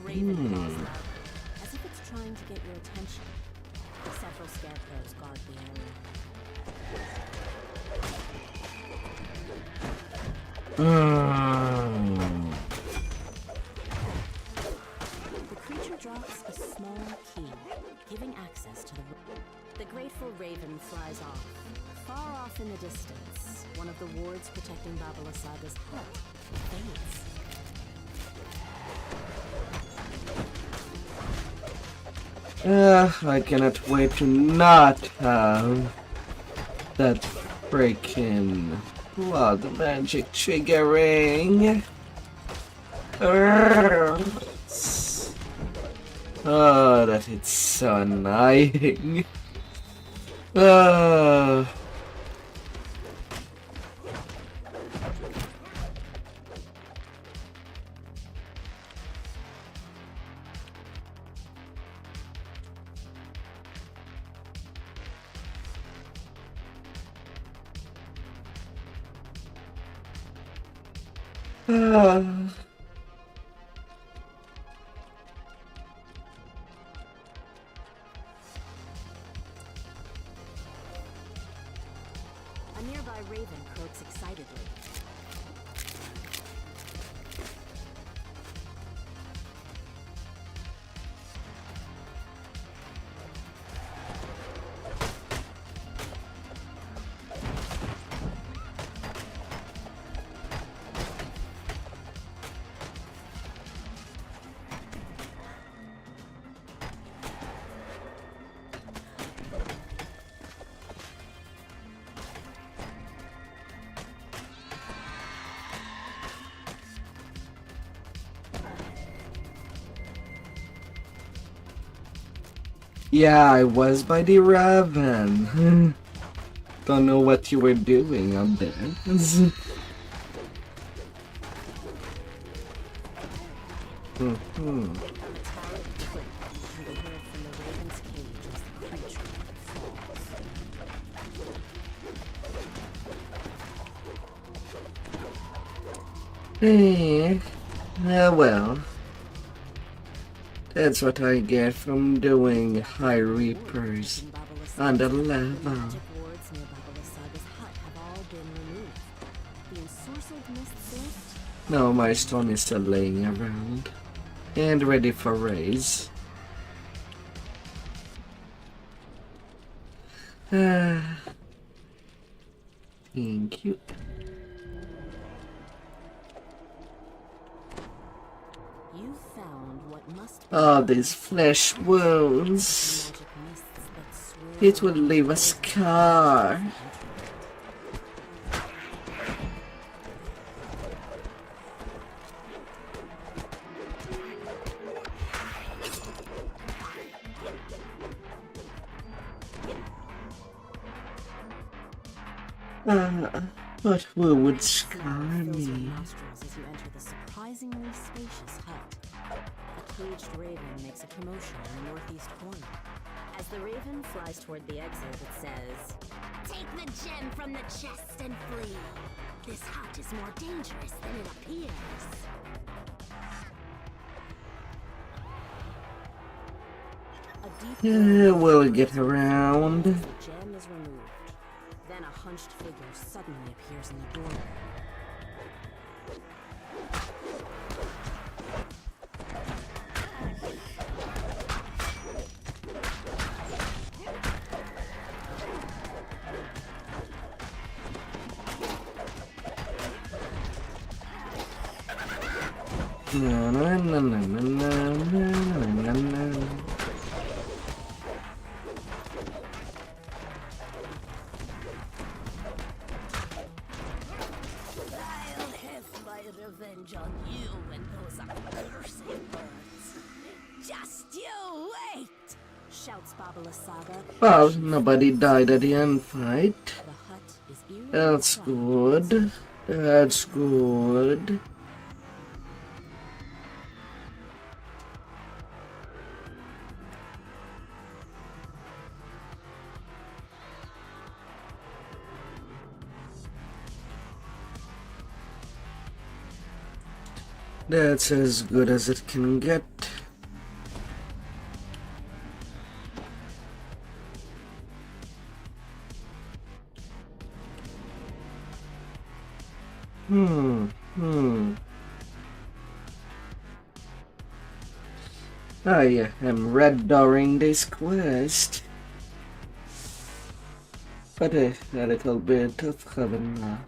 raven calls out, as if it's trying to get your attention. Several scarecrows guard the area. The creature drops a small key, giving access to the room. The grateful raven flies off. Far off in the distance, one of the wards protecting Baba Lasaga's hut fades. I cannot wait to not have that freaking blood magic triggering. Oh, that is so annoying. A nearby raven croaks excitedly. Yeah, I was by the Raven. Don't know what you were doing up there. Hey, well. That's what I get from doing High Reapers on the level. No, my stone is still laying around and ready for raise. Thank you. Oh, these flesh wounds. It will leave a scar. But who would scar me? Surprisingly spacious hut. A caged raven makes a commotion in the northeast corner. As the raven flies toward the exit, it says, Take the gem from the chest and flee. This hut is more dangerous than it appears. Yeah, we'll get around. The gem is removed. Then a hunched figure suddenly appears in the doorway. On you and those accursed birds. Just you wait! Shouts Baba Lasaga. Well, nobody died at the end fight. That's good. That's good. That's as good as it can get. I am red during this quest. But a little bit of heaven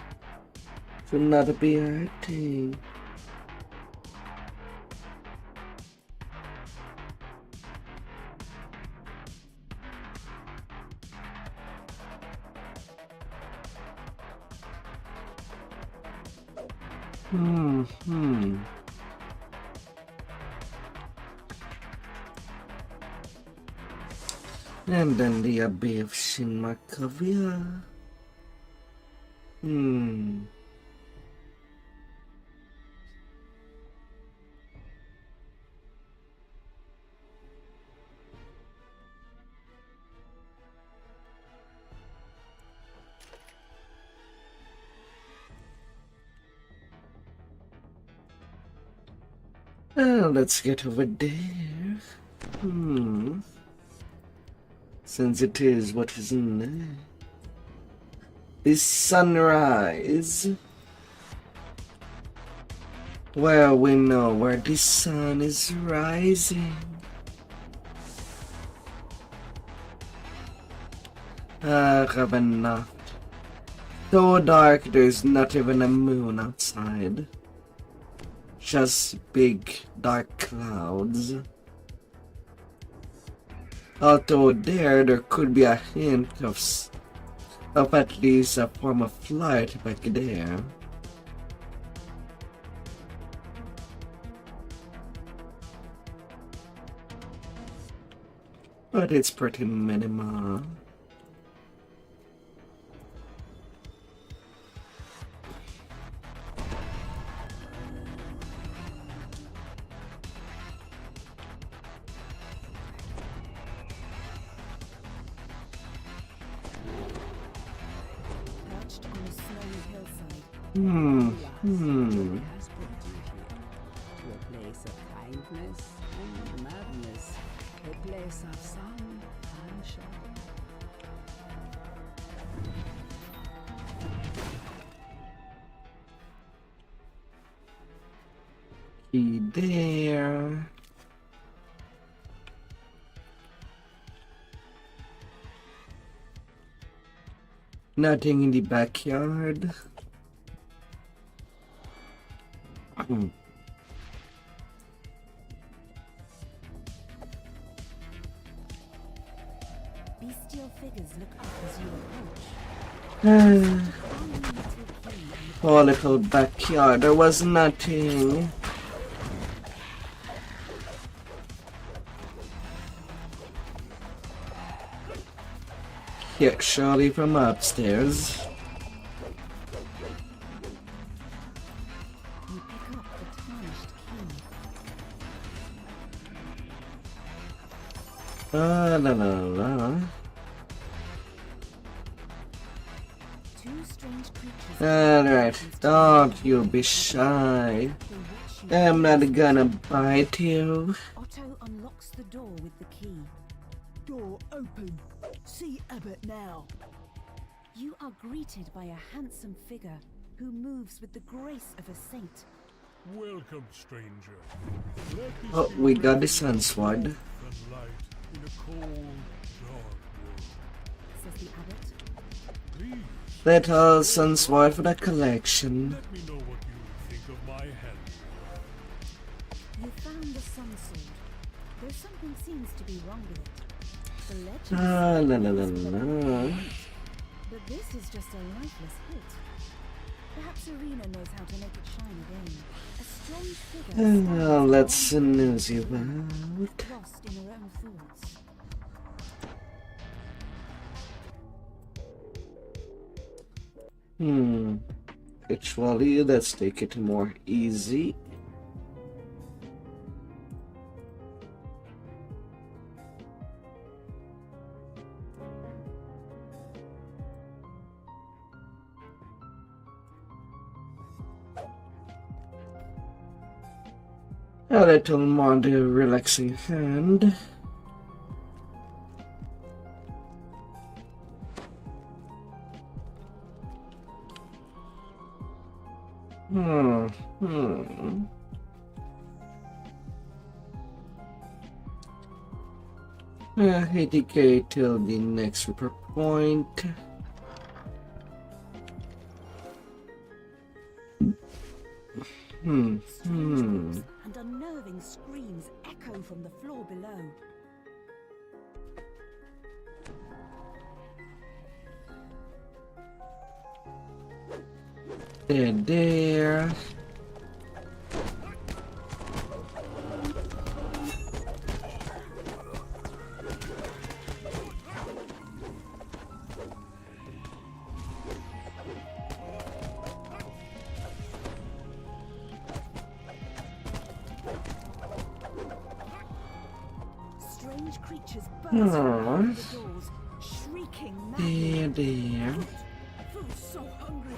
should not be hurting. And then the Abbey of Shinmakovia. Let's get over there. Since it is what is in there. The sunrise. Well, we know where the sun is rising. Heaven not. So dark there's not even a moon outside. Just big dark clouds. Although there could be a hint of at least a form of flight back there. But it's pretty minimal. To a place of kindness and madness, a place of sun and shadow. Key there. Nothing in the backyard. Bestial figures look up as you approach. Oh, little backyard. There was nothing. Yeah, surely from upstairs. You pick up the tarnished key. La la la. Two strange creatures. Alright, don't you be shy. I'm not gonna bite you. Otto unlocks the door with the key. Door open. See Abbott now. You are greeted by a handsome figure who moves with the grace of a saint. Welcome, stranger. Oh, we got the sun sword. And light in a cold, dark world. Says the abbot. Please, Little sun sword for the collection. let me know what you think of my hand. You found the sun sword. Though something seems to be wrong with it. The legend La la la la. but this is just a lifeless hit. Perhaps Arena knows how to make it shine again. A strong figure Well, let's snooze you out. lost in her own thoughts. Actually, let's take it more easy. A little more the relaxing hand. ATK till the next report point. And unnerving screams echo from the floor below. There. Strange creatures burst from behind the doors, shrieking madly. There. Food's so hungry.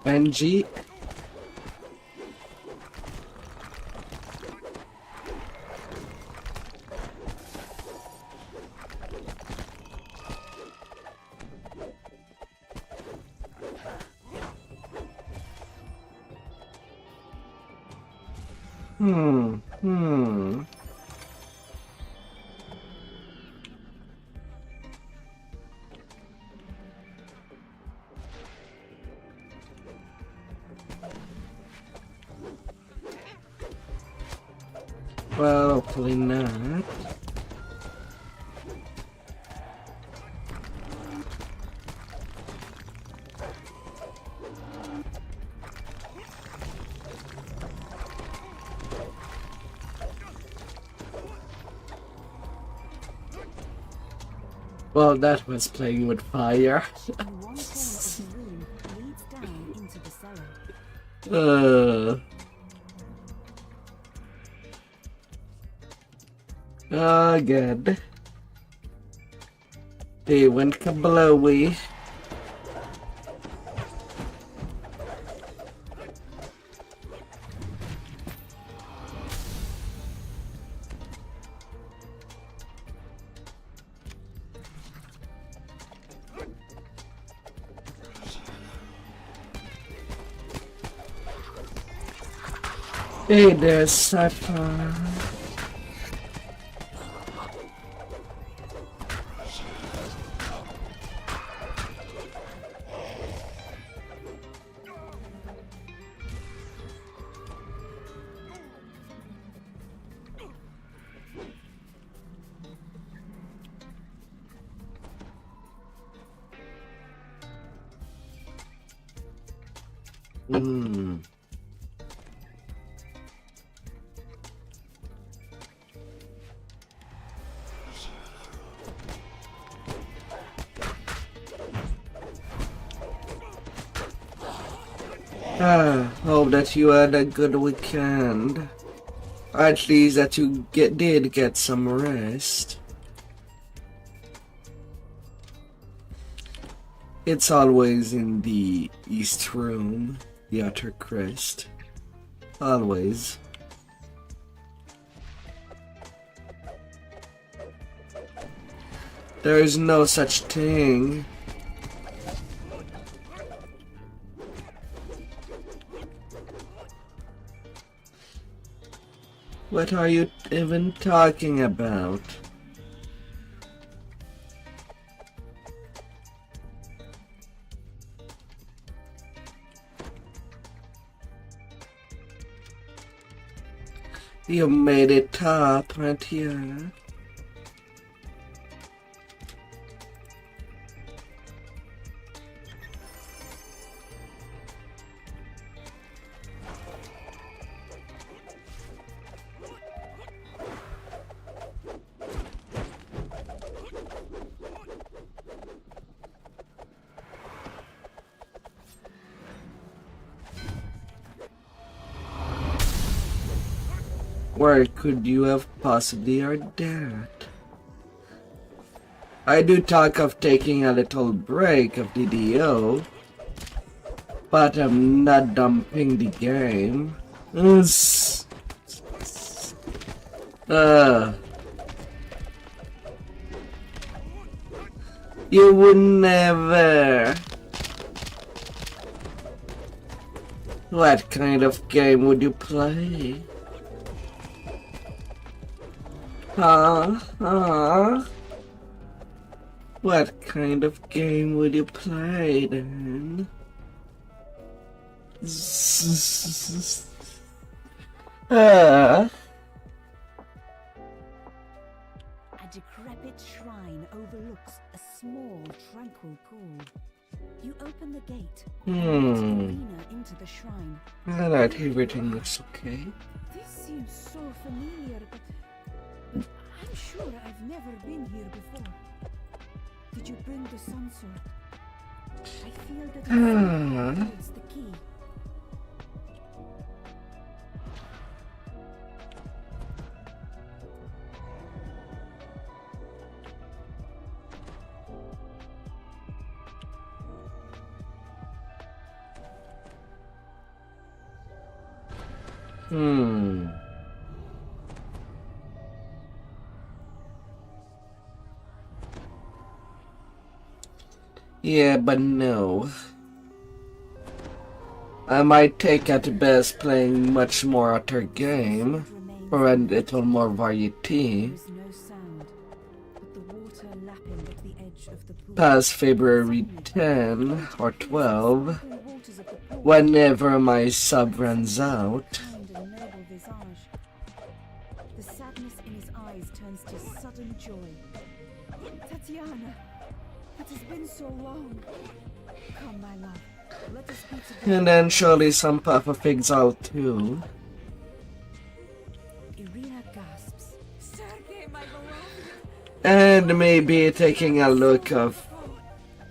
Benji. Well, hopefully not. Well, that was playing with fire. And one corner of the room leads down into the cellar. Oh, good. They went kablowy. Hey there, Cypher. Hope that you had a good weekend. Or at least that you did get some rest. It's always in the East Room, the Outer Crest. Always. There is no such thing. What are you even talking about? You made it top, aren't you? Where could you have possibly heard that? I do talk of taking a little break of DDO, but I'm not dumping the game. You would never. What kind of game would you play? What kind of game would you play then? A decrepit shrine overlooks a small, tranquil pool. You open the gate and enter the arena into the shrine. Alright, everything looks okay. This seems so familiar, but I'm sure I've never been here before. Did you bring the sun sword? I feel that it holds the key. Yeah, but no. I might take at best playing much more other game, for a little more variety. Past February 10 or 12, whenever my sub runs out. The sadness in his eyes turns to sudden joy. Tatiana, it has been so long. Come, my love. Let us be together. And then surely some Papa Figs out too. Irina gasps. Sergei, my beloved. And maybe taking a look of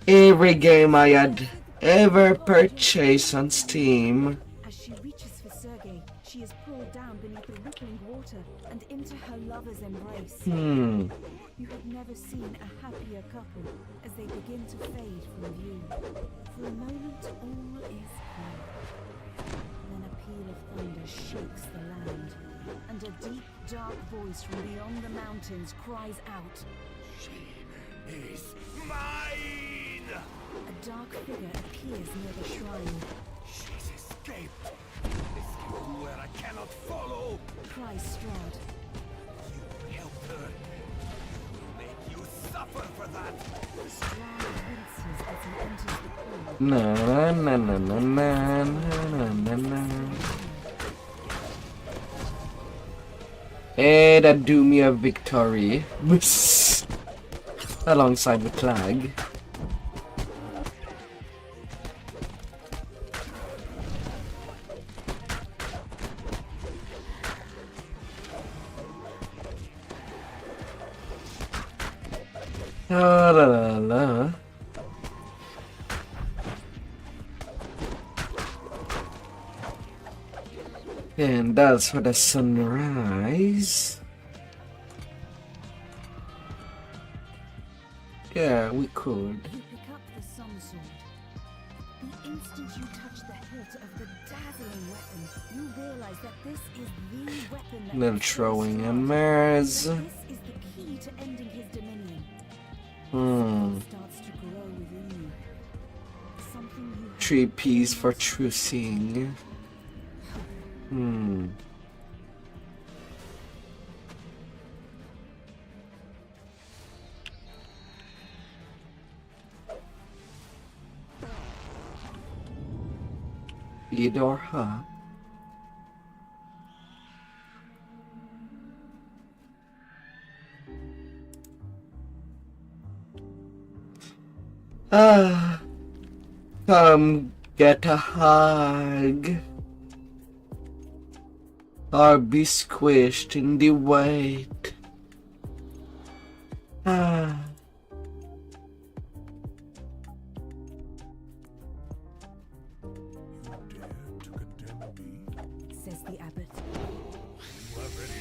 every game I had ever purchased on Steam. As she reaches for Sergei, she is pulled down beneath the rippling water and into her lover's embrace. You have never seen a happier couple as they begin to fade from view. For a moment, all is clear. Then a peal of thunder shakes the land, and a deep, dark voice from beyond the mountains cries out, She is mine! A dark figure appears near the shrine. She's escaped. Escaped to where I cannot follow. Cries Strahd. You helped her. Will make you suffer for that. Strahd winces as he enters the pool. Na na na na na na na na. Hey, that do me a victory. Alongside the flag. La la la. And that's for the sunrise. Yeah, we could. You pick up the sun sword. The instant you touch the hilt of the dazzling weapon, you realize that this is the weapon that Little throwing a Mars. This is the key to ending his dominion. Starts to grow within you. Something you 3 P's for trucing. Eat or huh? Come get a hug. Or be squished in the weight. says the abbot. You have any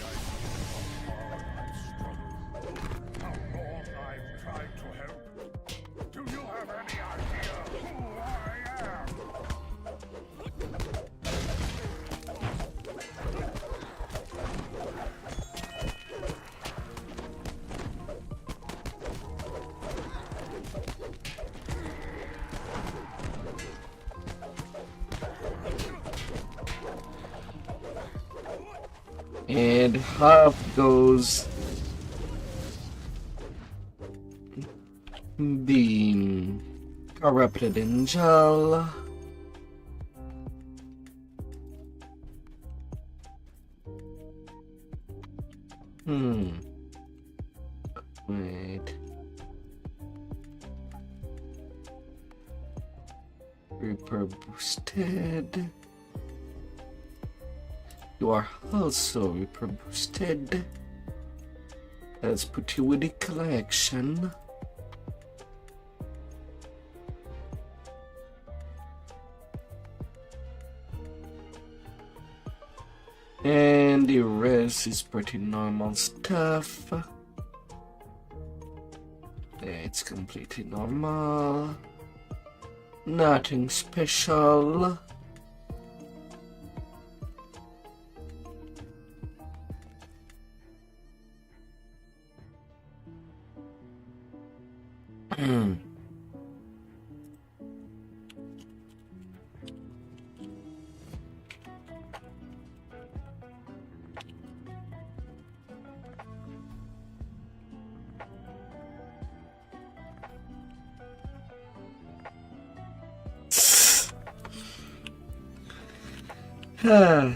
And half goes the corrupted angel. Wait. Reaper boosted. You are also Reaper boosted. Let's put you with the collection. And the rest is pretty normal stuff. It's completely normal. Nothing special.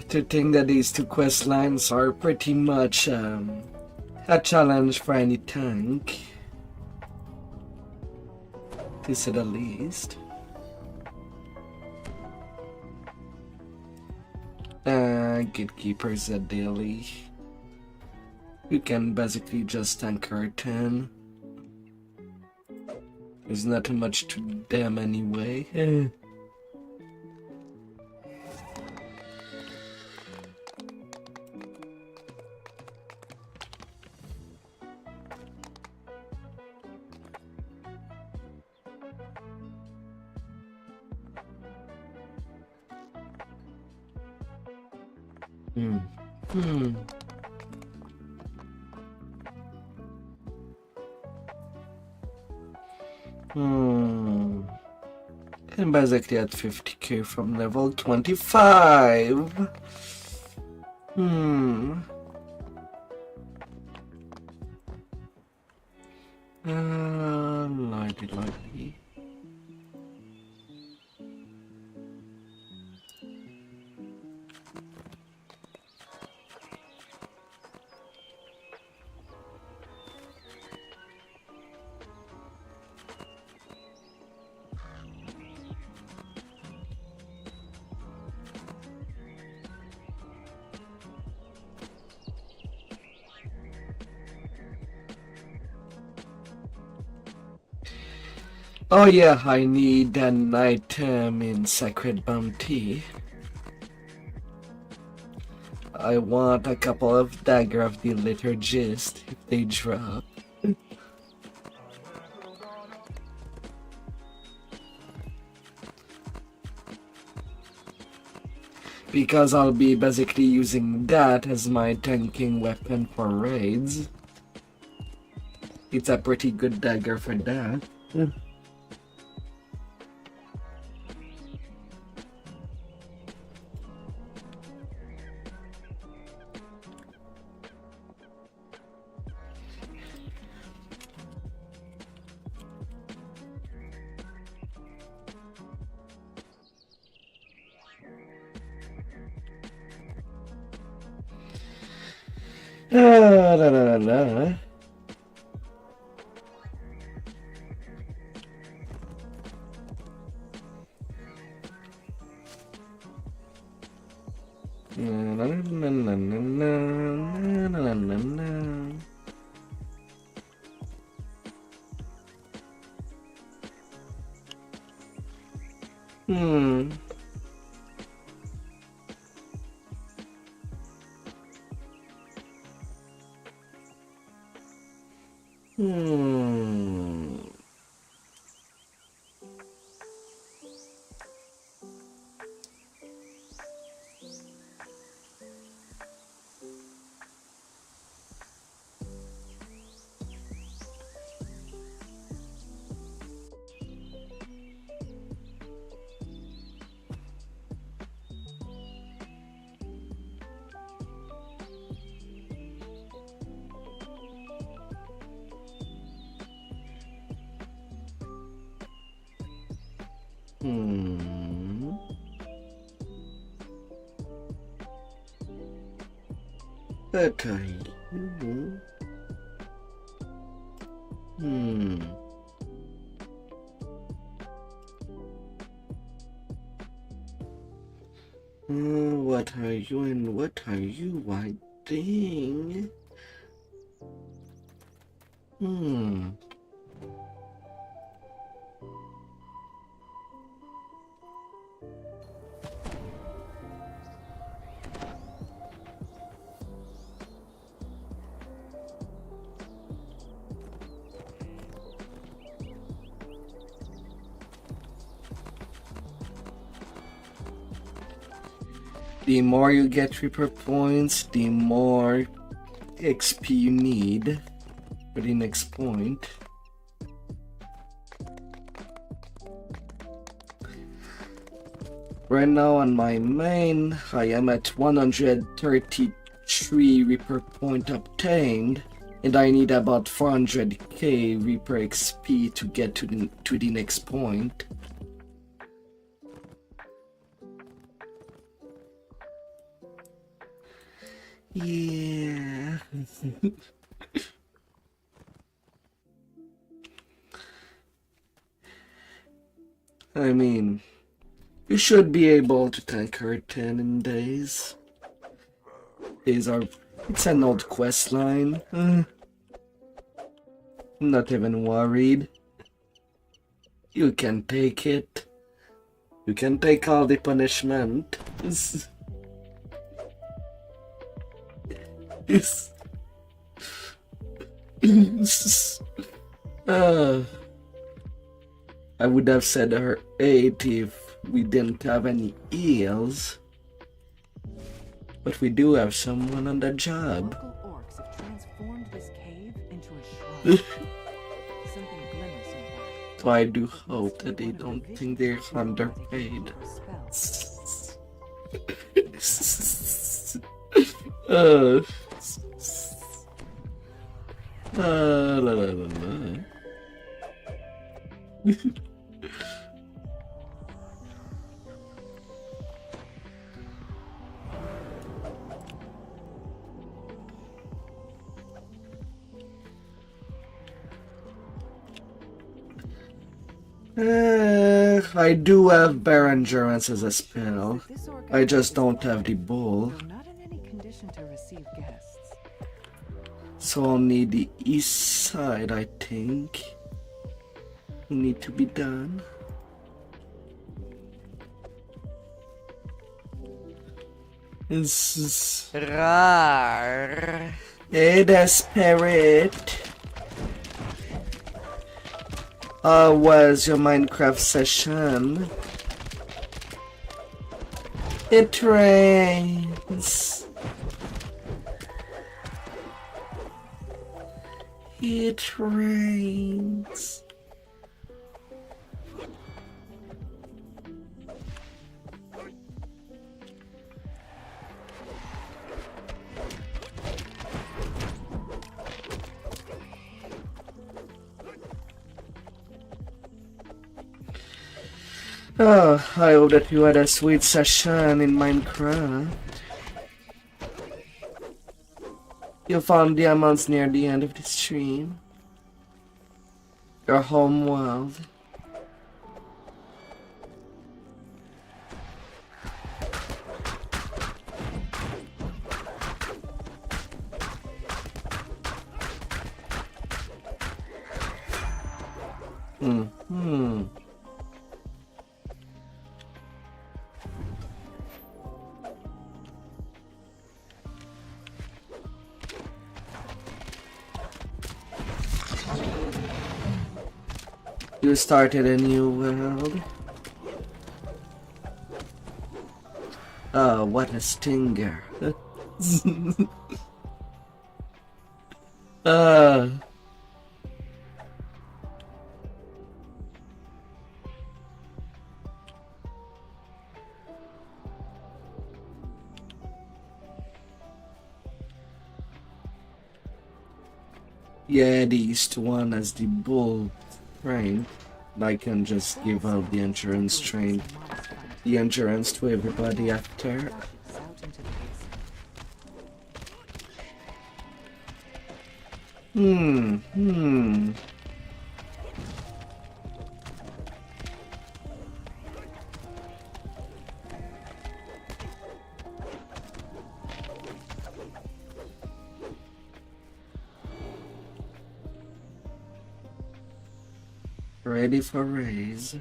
To think that these two quest lines are pretty much a challenge for any tank, to say the least. Gatekeepers are daily. You can basically just tank her 10. There's not much to them anyway. I'm basically at 50k from level 25. Lordy. Oh yeah, I need an item in Sacred Bounty. I want a couple of Dagger of the Liturgist if they drop. Because I'll be basically using that as my tanking weapon for raids. It's a pretty good dagger for that. La. Hmm. Okay. Hmm. What are you and what are you writing? Hmm. The more you get Reaper points, the more XP you need for the next point. Right now on my main, I am at 133 Reaper point obtained, and I need about 400k Reaper XP to get to the next point. Yeah. I mean, you should be able to tank her 10 in days. It's an old quest line. I'm not even worried. You can take it. You can take all the punishment. I would have said her 8 if we didn't have any eels. But we do have someone on the job. Local orcs have transformed this cave into a shrine. Something glimmers nearby. So I do hope that they don't think they're underpaid. La la la la. I do have Bear Endurance as a spell. I just don't have the bull. Not in any condition to receive guests. So I'll need the east side, I think. Need to be done. This is rar. Hey there, spirit. How was your Minecraft session? It rains. It rains. Oh, I hope that you had a sweet session in Minecraft. You found diamonds near the end of the stream. Your home world. You started a new world. Oh, what a stinger. Yeah, the east one has the bull, right? I can just give out the endurance train, the endurance to everybody after. Ready for raise.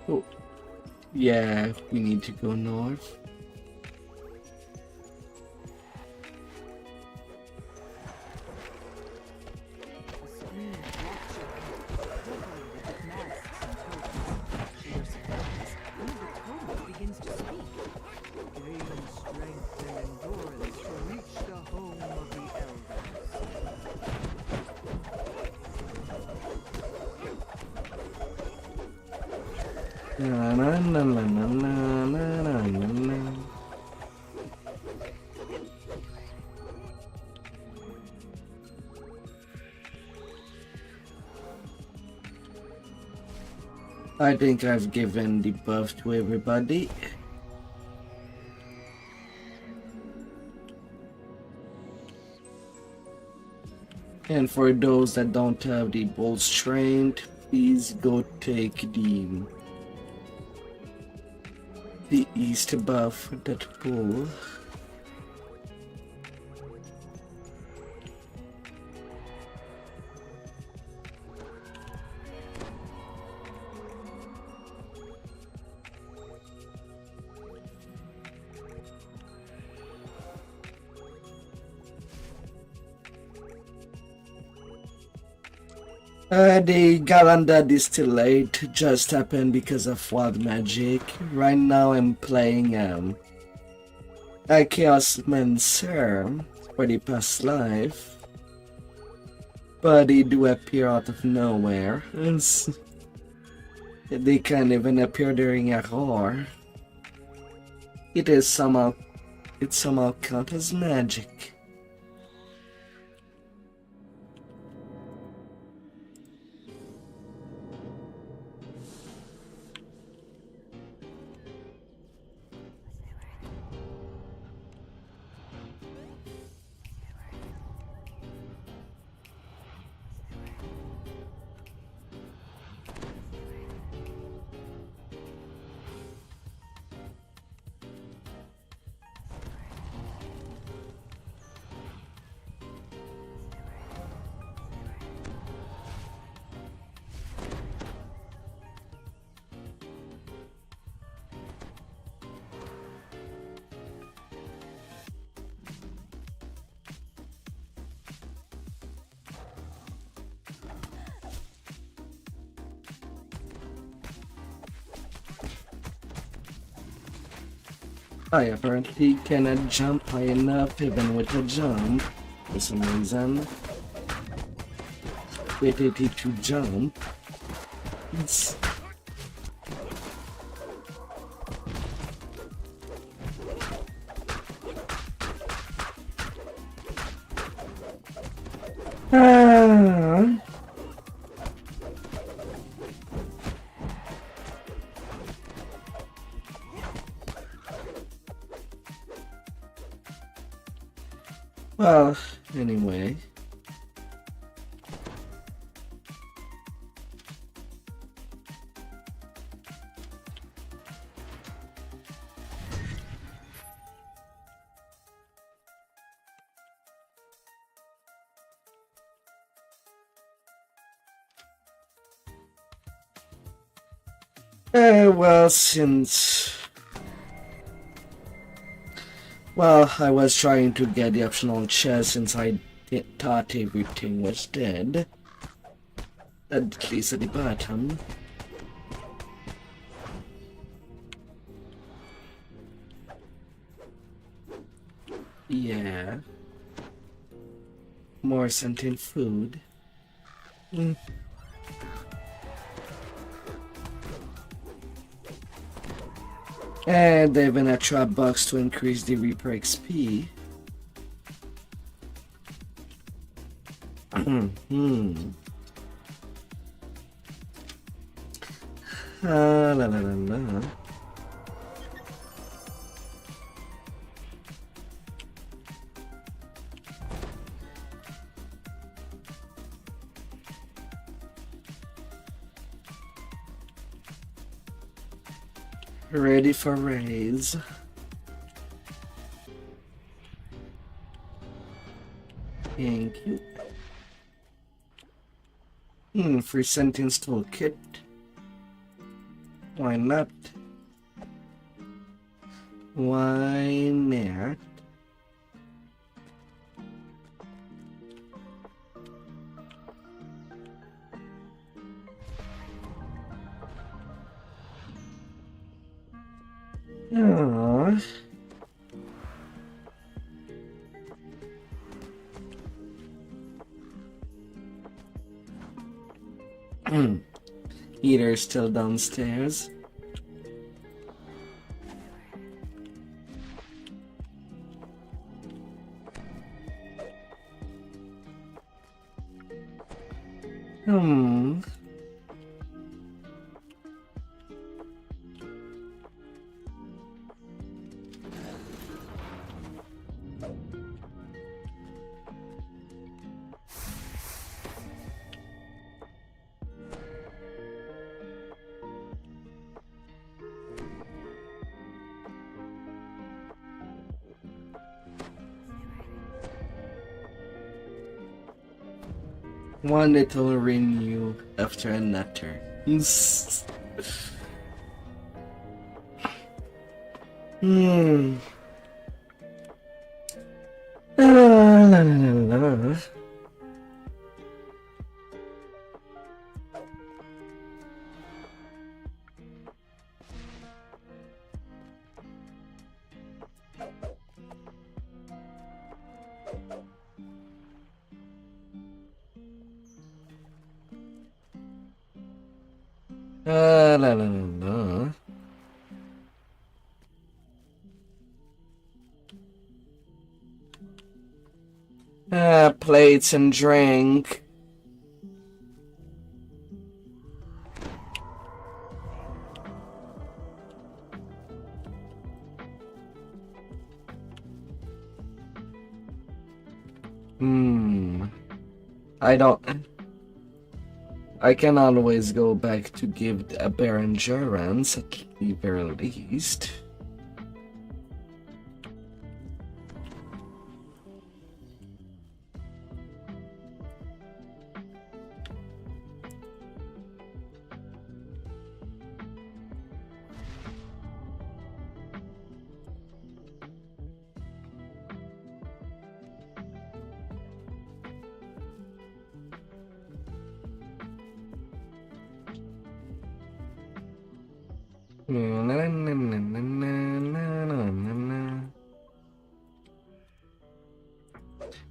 Oh, yeah, we need to go north. Na, na, na, na, na, na, na, na, na. I think I've given the buff to everybody. And for those that don't have the bold strength, please go take the east buff that pull. The calendar distillate just happened because of wild magic. Right now I'm playing a Chaosmancer for the past life. But they do appear out of nowhere. They can't even appear during a roar. It somehow counts as magic. I apparently cannot jump high enough even with a jump for some reason. With it to jump. It's... Well, anyway. Well, Well, I was trying to get the optional chest since I thought everything was dead. At least at the bottom. Yeah. More sentient food. Mm. And even a trap box to increase the Reaper XP. La la la la. Ready for raise. Thank you. Free sentence toolkit. Why not? Why not? Aww. Eater's still downstairs. One little renew after another. La, la, la, la. La, la, la, la. Plates and drink. I can always go back to give a bear endurance at the very least.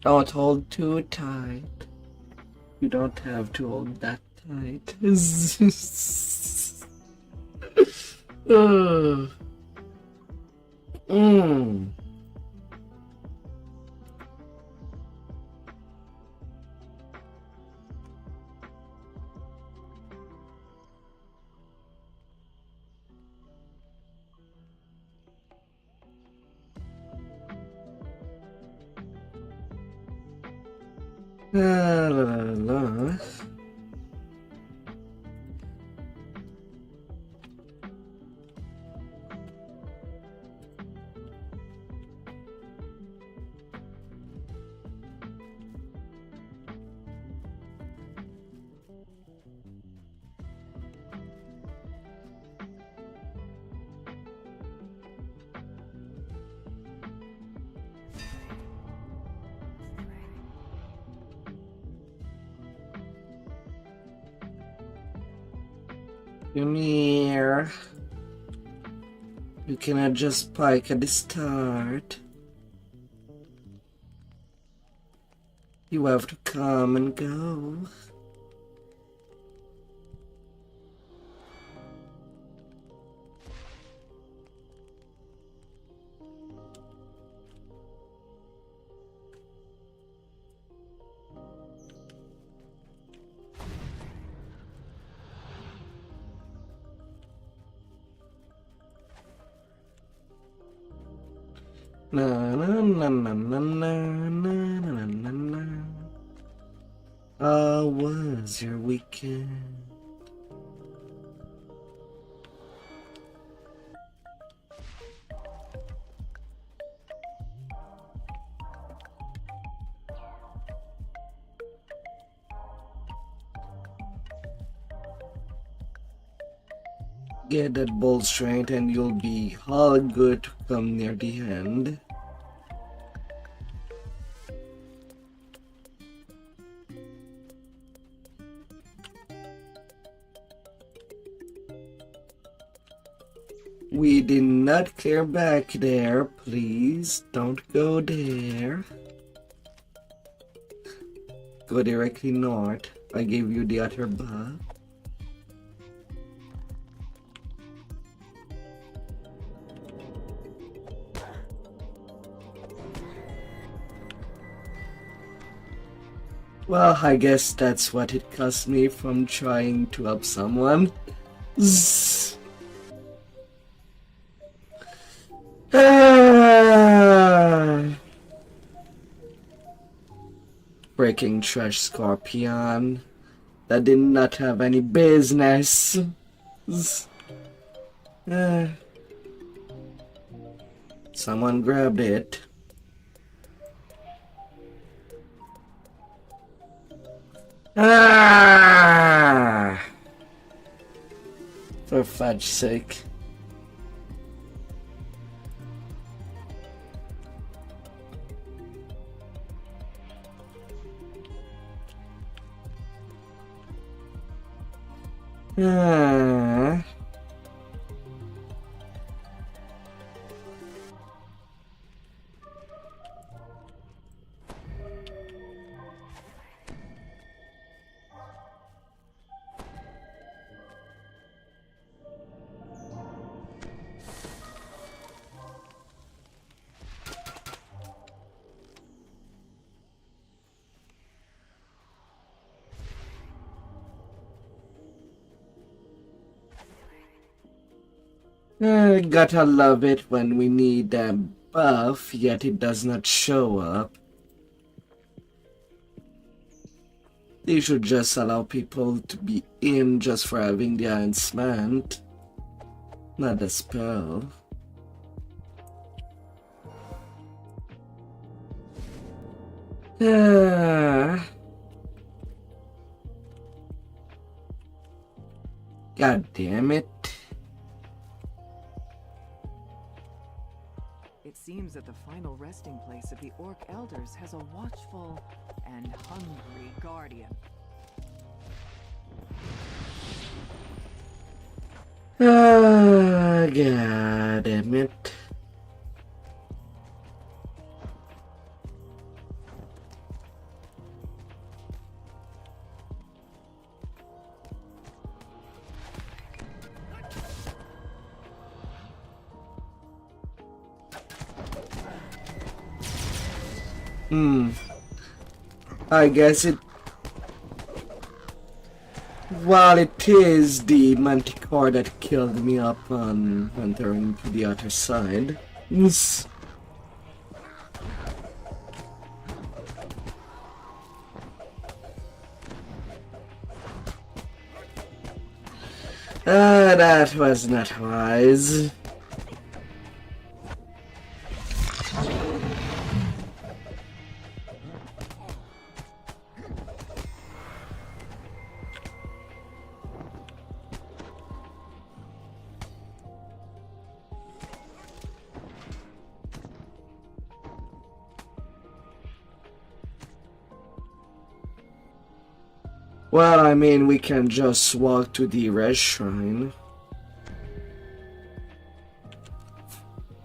Don't hold too tight. You don't have to hold that tight. La la la. Come here. You cannot just spike at the start. You have to come and go. Na na na na na na na na na na. How was your weekend? Get that ball straight and you'll be all good to come near the end. We did not clear back there, please don't go there. Go directly north. I gave you the other bar. Well, I guess that's what it cost me from trying to help someone. Zzz. Breaking trash scorpion. That did not have any business. Zzz. Someone grabbed it. For fudge's sake. Gotta love it when we need a buff, yet it does not show up. They should just allow people to be in just for having the enhancement, not a spell. God damn it. It seems that the final resting place of the Orc Elders has a watchful and hungry guardian. God damn it. I guess it... Well, it is the manticore that killed me up on entering to the other side. That was not wise. Well, I mean, we can just walk to the red shrine.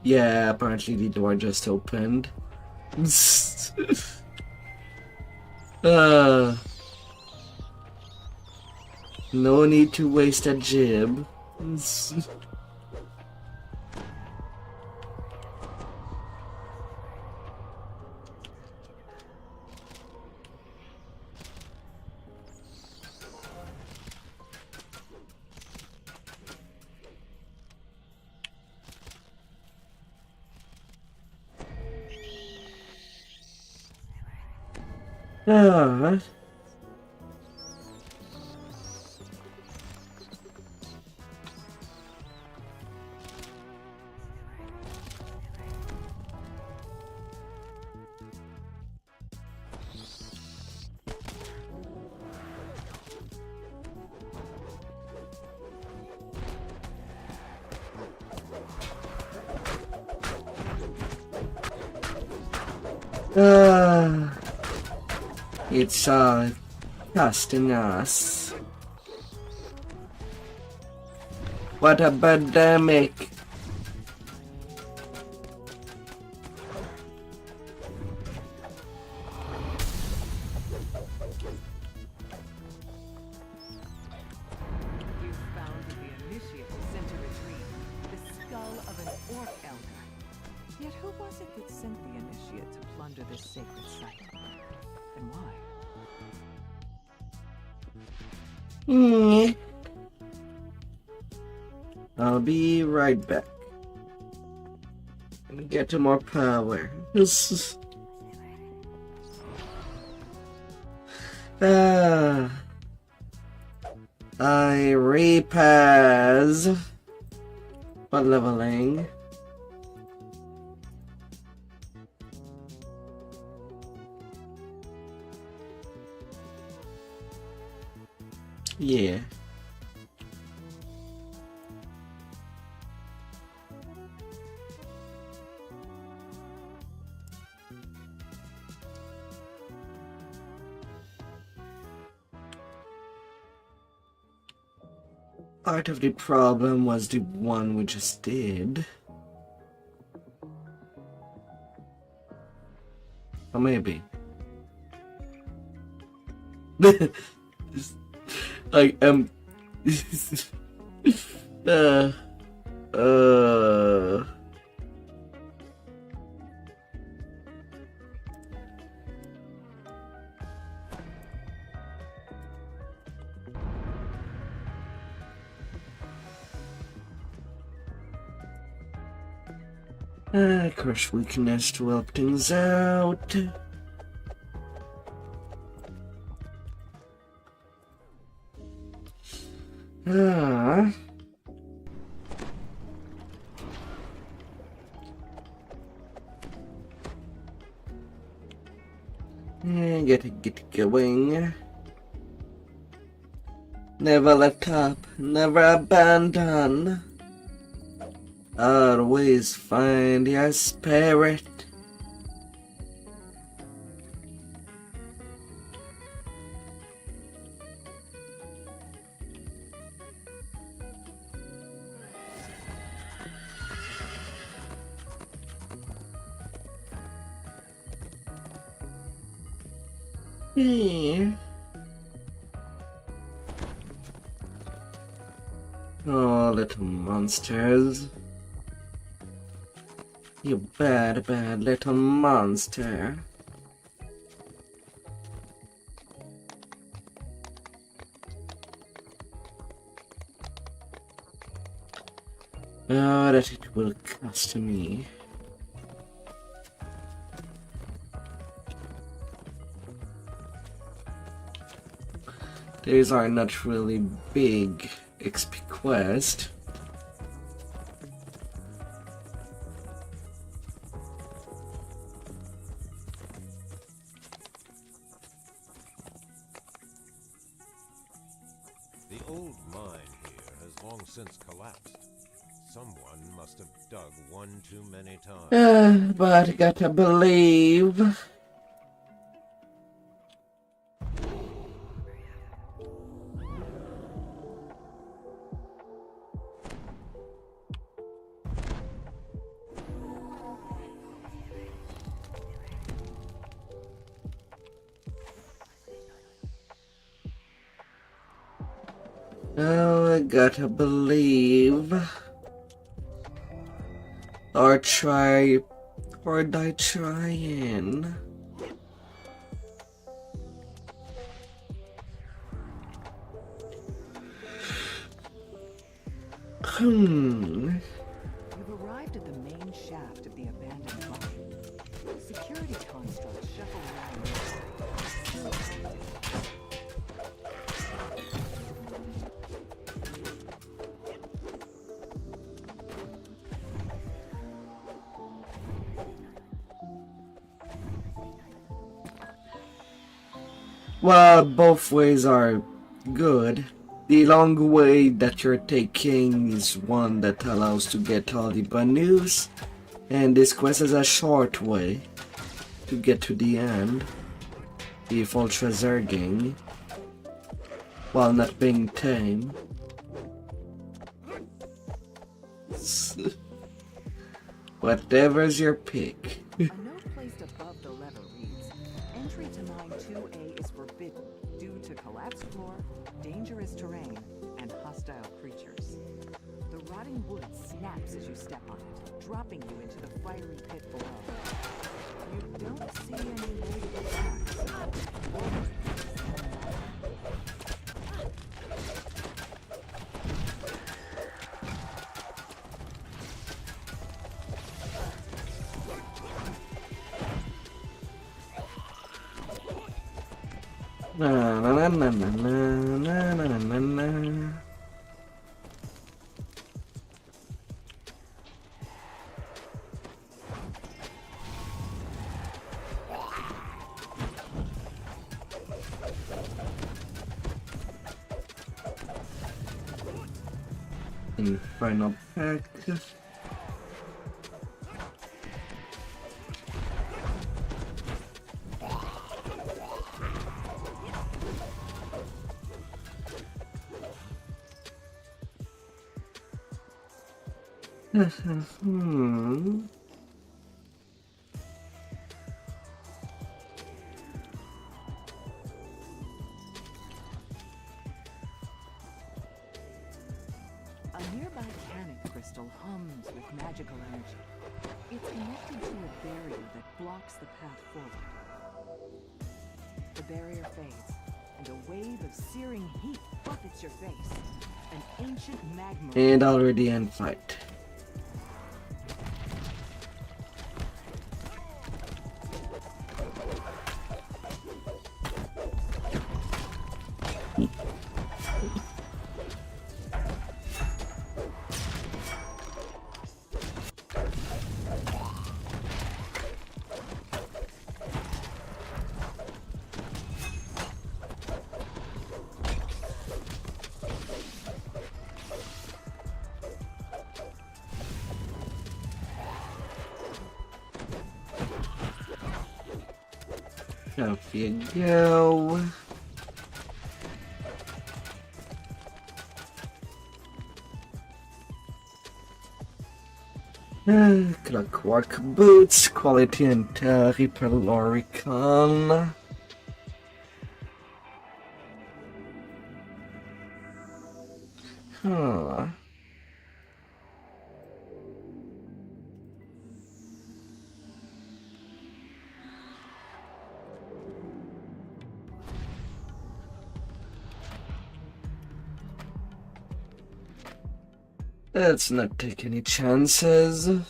Yeah, apparently the door just opened. No need to waste a jib. Ah. It's costing us. What a pandemic! You found the initiate sent to retrieve the skull of an orc elder. Yet who was it that sent the initiate to plunder this sacred site? And why? I'll be right back. Let me get to more power. I repass. What leveling? Yeah. Part of the problem was the one we just did. Or maybe. I am. Crush weakness to help things out. Get going. Never let up, never abandon. Always find your spirit. Oh, little monsters. You bad, bad little monster. Oh, that it will cost me. These are not really big XP quest. The old mine here has long since collapsed. Someone must have dug one too many times. But I gotta believe. Oh, I gotta believe. Or try. Or die trying. You've arrived at the main shaft of the abandoned mine. Security constructs shuffle around. Well, both ways are good. The long way that you're taking is one that allows to get all the bonus, and this quest is a short way to get to the end, if ultra zerging, while not being tame. Whatever's your pick. A note placed above the lever reads, "Entry to mine 2A is forbidden due to collapsed floor, dangerous terrain, and hostile creatures." The rotting wood snaps as you step on it, dropping you into the fiery pit below. You don't see any way to get back, so Na na na na na na na na na. Final pack. a nearby panic crystal hums with magical energy. It's connected to a barrier that blocks the path forward. The barrier fades, and a wave of searing heat buffets your face. An ancient magma. And already in fight. Off you go. Clockwork boots, quality and Hyperloricon. Huh. Let's not take any chances. The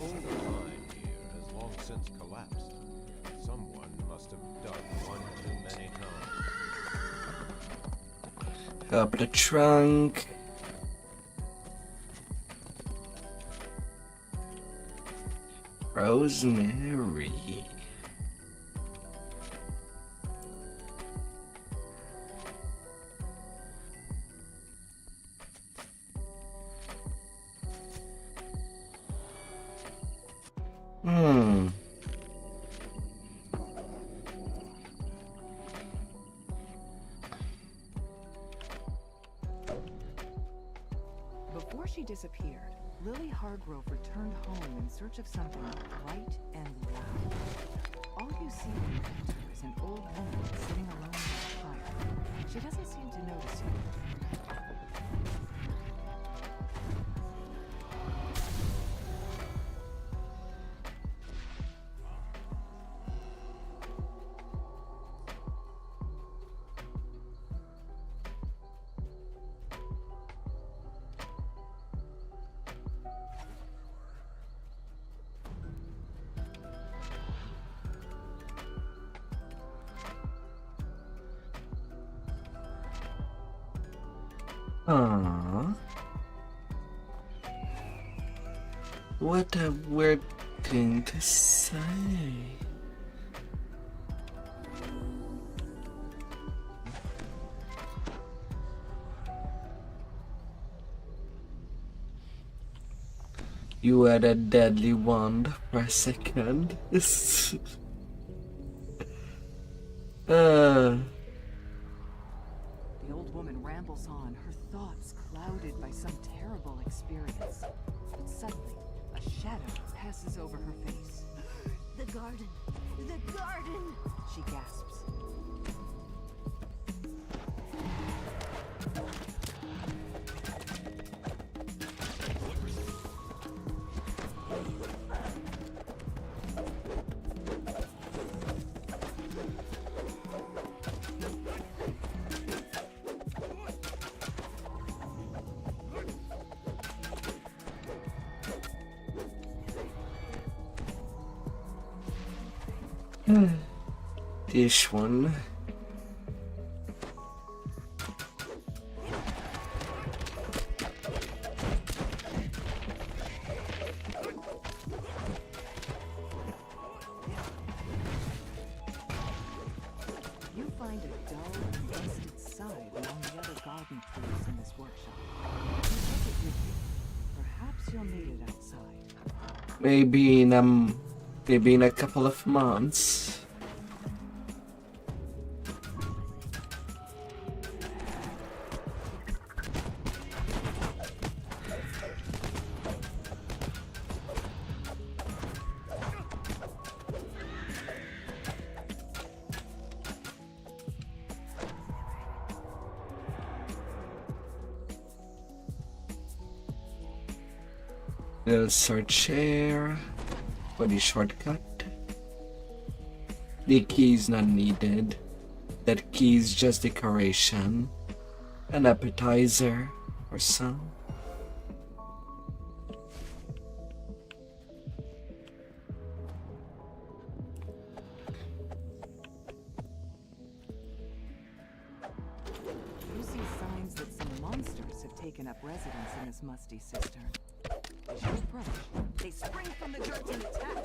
older mine here has long since collapsed. Someone must have dug one too many times. Up the trunk. Rosemary. Before she disappeared, Lil Lily Hargrove returned home in search of something bright and loud. All you see behind her is an old woman sitting alone by a fire. She doesn't seem to notice you. Aww. What a weird thing to say. You had a deadly wand for a second. The old woman rambles on, her thoughts clouded by some terrible experience. But suddenly, a shadow passes over her face. The garden! The garden! She gasps. This one. You find a dull and rusted scythe among the other garden tools in this workshop. You take it with you. Perhaps you'll need it outside. Maybe in a couple of months. Little search here for the shortcut. The key is not needed. That key is just decoration. An appetizer or some. You see signs that some monsters have taken up residence in this musty cistern. As you approach, they spring from the dirt and attack.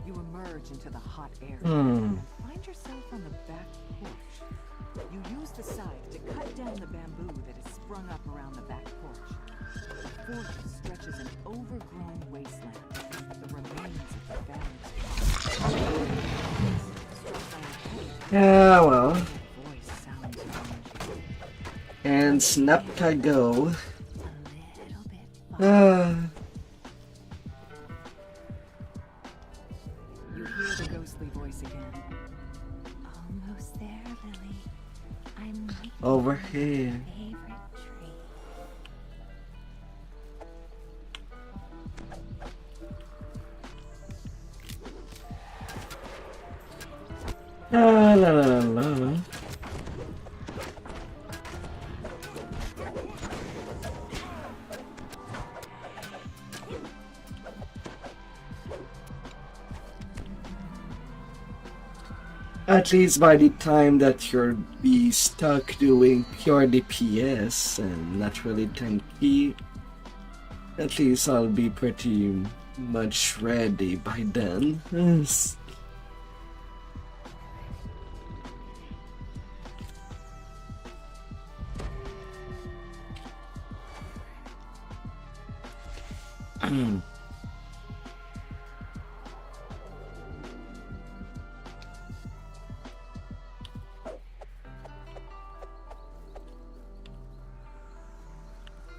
You emerge into the hot air and find yourself on the back porch. You use the scythe to cut down the bamboo that has sprung up around the back porch. The forest stretches an overgrown wasteland, the remains of the valley's Yeah, well. And snapped I go. You hear the ghostly voice again. Almost there, Lily. I'm making Over here. my favorite tree. La la la la. At least by the time that you'll be stuck doing pure DPS and not really tanky, at least I'll be pretty much ready by then. Yes.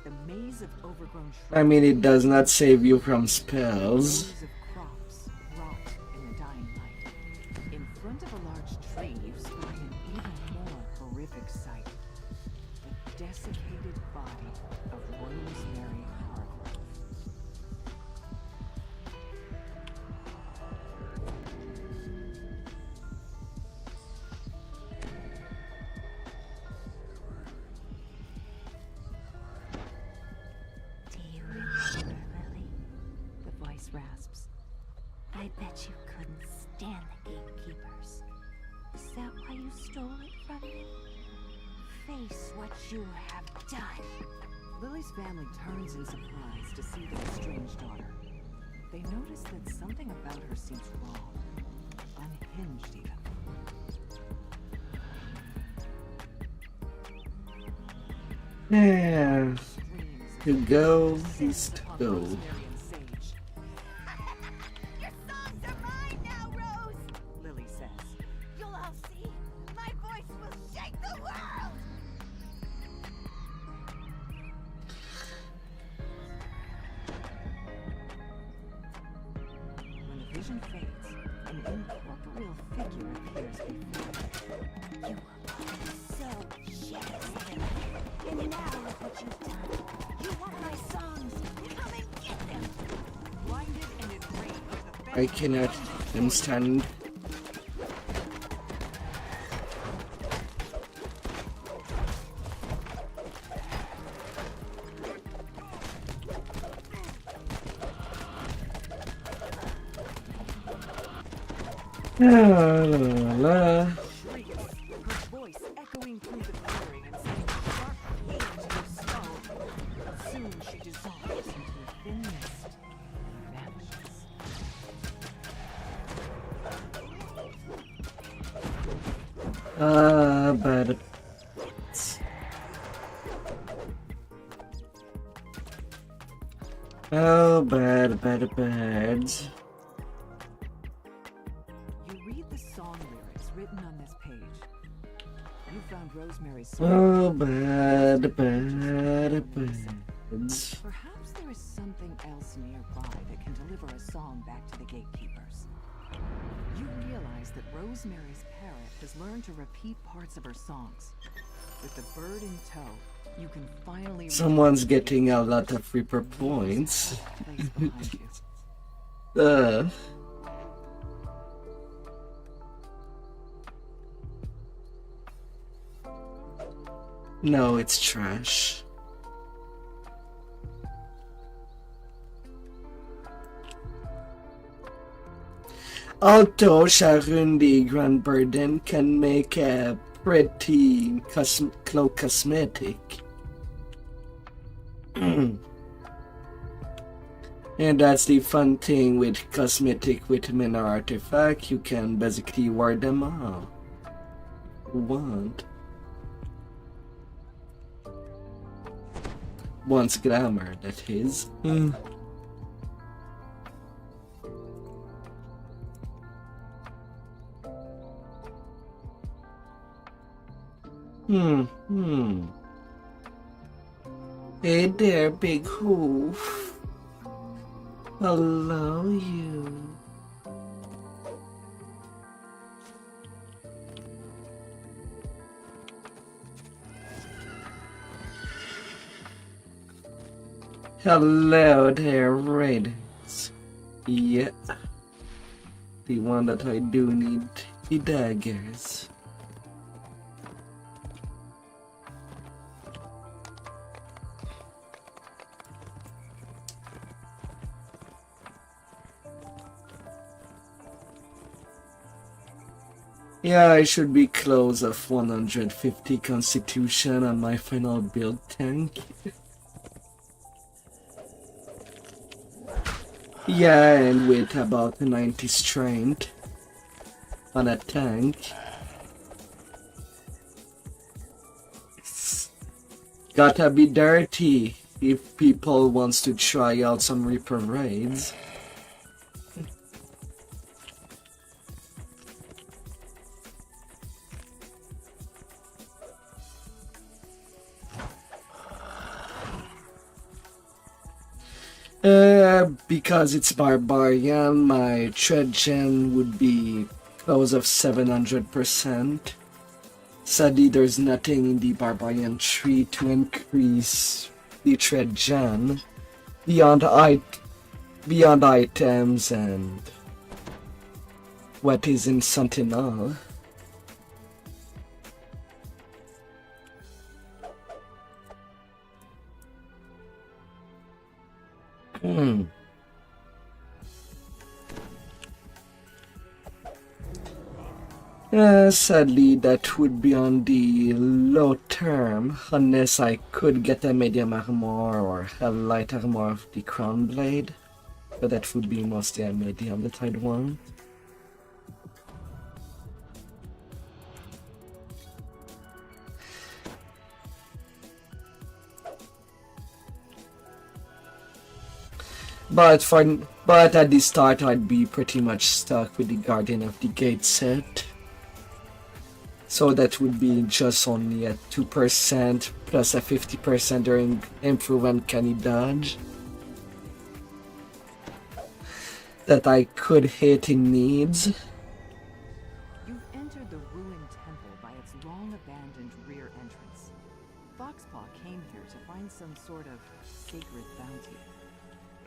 The maze of overgrown I mean, it does not save you from spells. rows of crops rot in the dying light. In front of a large tree, you spy an even more horrific sight. The desiccated body of Rosemary Hargrove. Do you remember, Lily? The voice rasps. I bet you couldn't stand the gatekeepers. Is that why you stole it from me? Face what you have done. Lily's family turns in surprise to see their estranged daughter. They notice that something about her seems wrong. Unhinged, even. Yeah. To go is to go. Your songs are mine now, Rose! Lily says. You'll all see. My voice will shake the world! When the vision fades, an incorporeal figure appears before her. You were so jealous, Lily. And now look what you've done. You want my songs. Come and get them. Blinded and enraged, I cannot understand. La, la, la. shrieks, her voice echoing through the clearing and sending a sharp pain to her skull. Soon she dissolves into a thin mist and vanishes. Bad. Oh, bad. You read the song lyrics written on this page. You found Rosemary's Oh, song. bad. Perhaps there is something else nearby that can deliver a song back to the gatekeepers. You realize that Rosemary's parrot has learned to repeat parts of her songs. With the bird in tow, you can finally Someone's getting a lot of Reaper points. place behind you. No, it's trash. Although Sharundi Grand Burden can make a pretty cosmetic. And that's the fun thing with cosmetic with mana artifact, you can basically wear them all you want. Once glamour, that is. Hey there, big hoof. Hello, you. Hello there, Raiders. Yeah. The one that I do need the daggers. Yeah, I should be close of 150 constitution on my final build tank. Yeah, and with about 90 strength on a tank. Gotta be dirty. if people wants to try out some Reaper raids. Because it's barbarian, my thread gen would be close of 700%. Sadly, there's nothing in the barbarian tree to increase the thread gen beyond items and what is in Sentinel. Sadly, that would be on the low term, unless I could get a medium armor or a light armor of the crown blade, but that would be mostly a medium that I'd want. But at the start, I'd be pretty much stuck with the Guardian of the Gate set. So that would be just only at 2% plus a 50% during improve uncanny dodge that I could hit in needs. You've entered the ruined temple by its long-abandoned rear entrance. Foxpaw came here to find some sort of sacred bounty.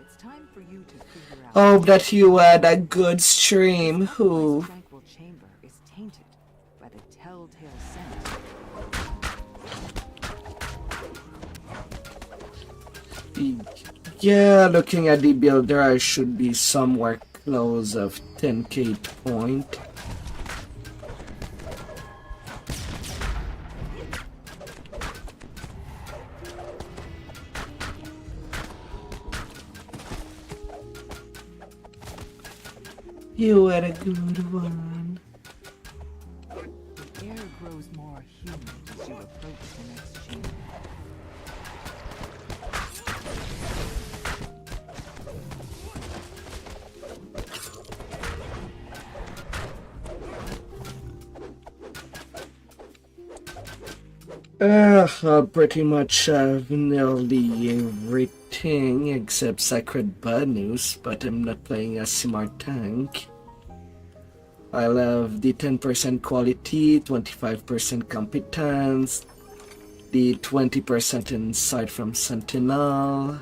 It's time for you to figure out. Hope that you had a good stream. Who? Tranquil chamber is tainted by the telltale scent. Yeah, looking at the builder, I should be somewhere close of 10k point. You had a good one. The air grows more humid as you approach the next chamber. I pretty much have nearly everything except Sacred Bonus, but I'm not playing a smart tank. I'll have the 10% quality, 25% competence, the 20% insight from Sentinel.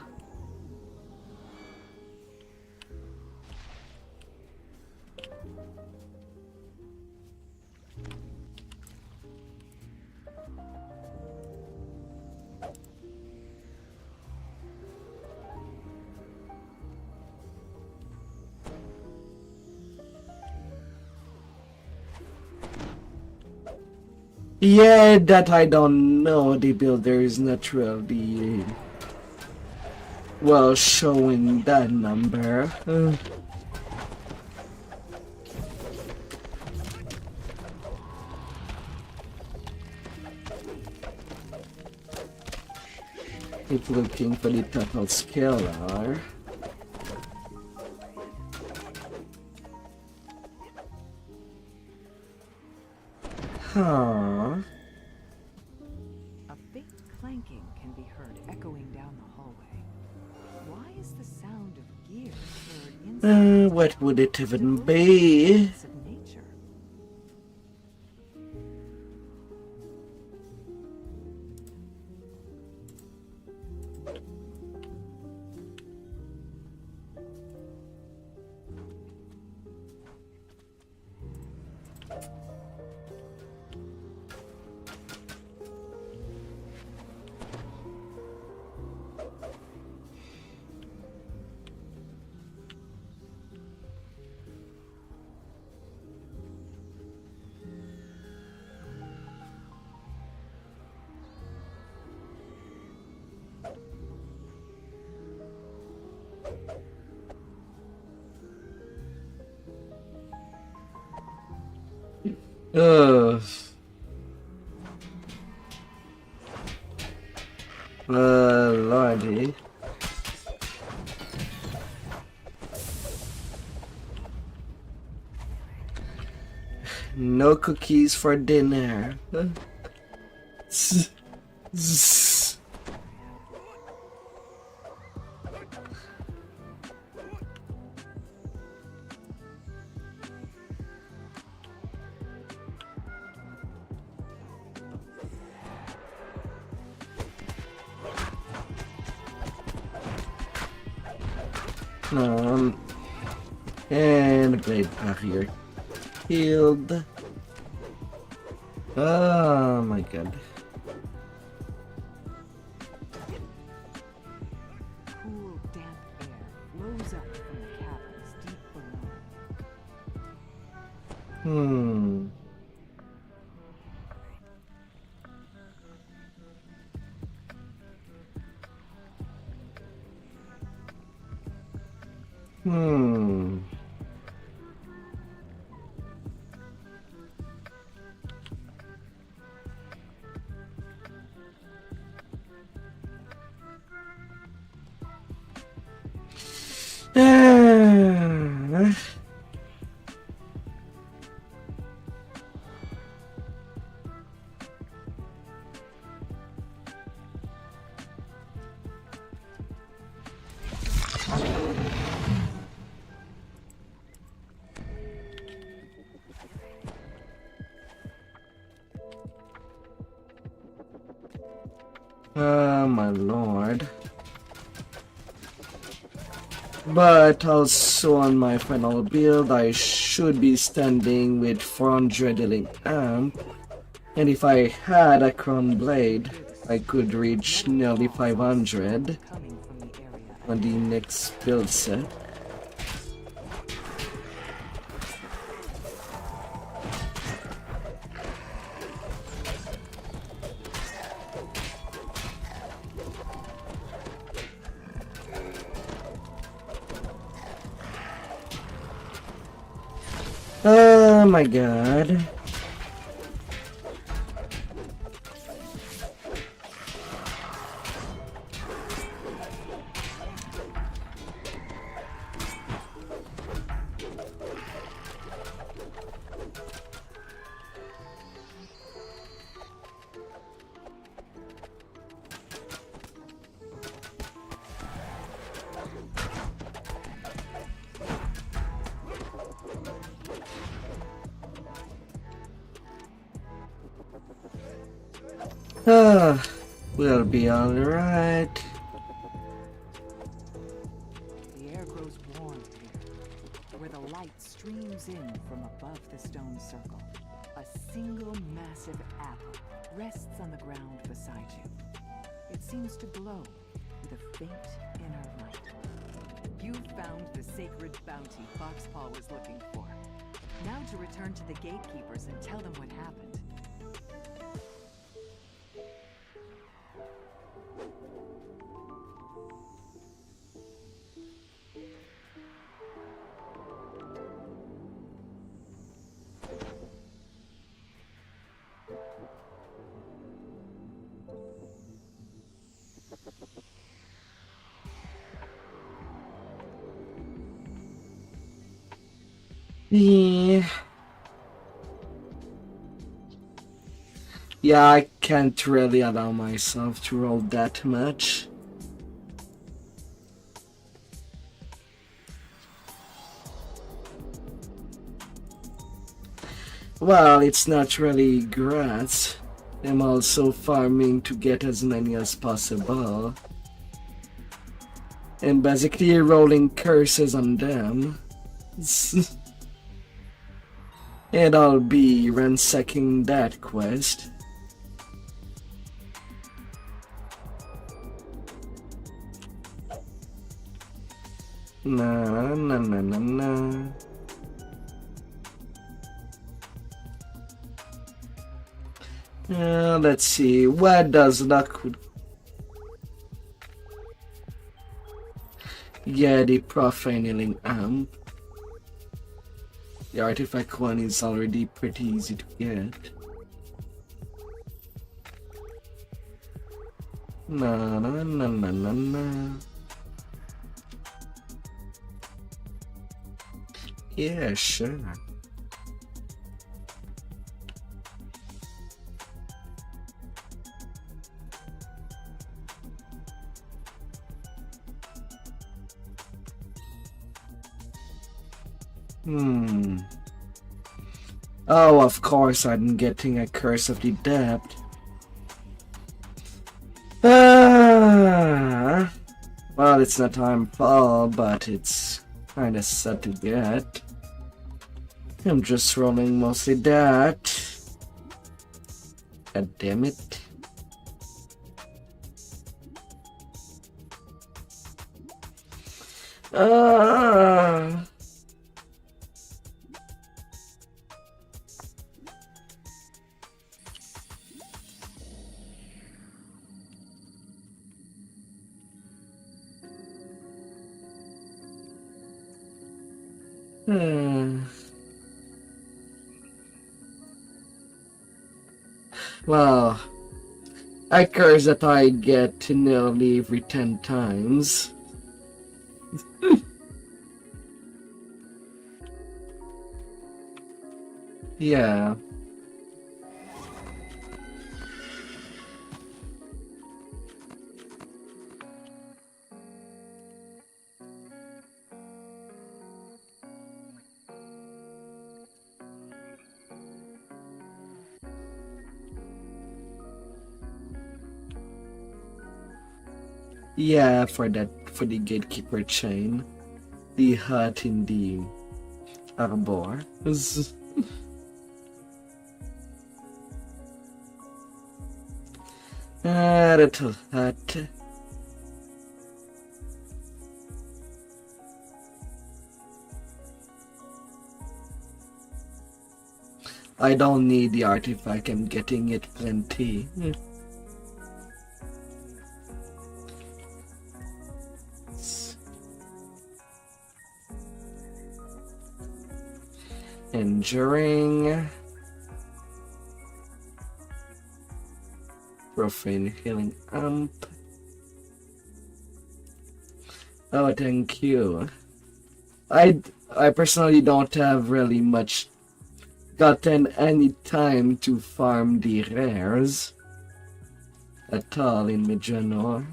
Yeah, that I don't know. The builder is not really well showing that number. Keep looking for the total scalar. Huh. A faint clanking can be heard echoing down the hallway. Why is the sound of gears heard inside? What would it even be? Of nature? Ugh. Lordy. No cookies for dinner. And blade barrier healed. Oh my god. Cool, damp air flows up from the caverns deep below. Oh my lord. But also on my final build, I should be standing with 400 dealing amp. And if I had a crown blade, I could reach nearly 500 on the next build set. Oh my god. We'll be alright. The air grows warm here, where the light streams in from above the stone circle. A single massive apple rests on the ground beside you. It seems to glow with a faint inner light. You found the sacred bounty Foxpaw was looking for. Now to return to the gatekeepers and tell them what happened. Yeah, I can't really allow myself to roll that much. Well, it's not really grass. I'm also farming to get as many as possible. And basically rolling curses on them. And I'll be ransacking that quest. Nah. Let's see, what does luck... Yeah, the profiling amp. The artifact one is already pretty easy to get. Na na na na na na. Yeah, sure. Oh, of course I'm getting a Curse of the Depth. Well, it's not harmful, but it's kinda sad to get. I'm just rolling mostly that. God damn it. Well, I curse that I get to nearly every 10 times. Yeah. Yeah, for the gatekeeper chain. The hut in the arbor. Little hut. I don't need the artifact, I'm getting it plenty. Enduring. Profane healing amp. Oh, thank you. I personally don't have really much gotten any time to farm the rares at all in Mijanor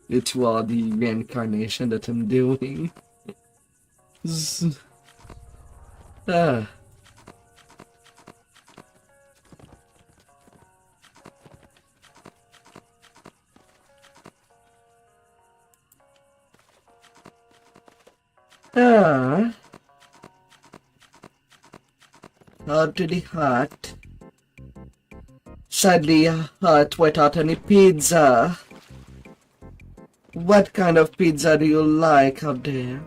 due to all the reincarnation that I'm doing. Ah. Out to the hut. Sadly, a hut without any pizza. What kind of pizza do you like out there?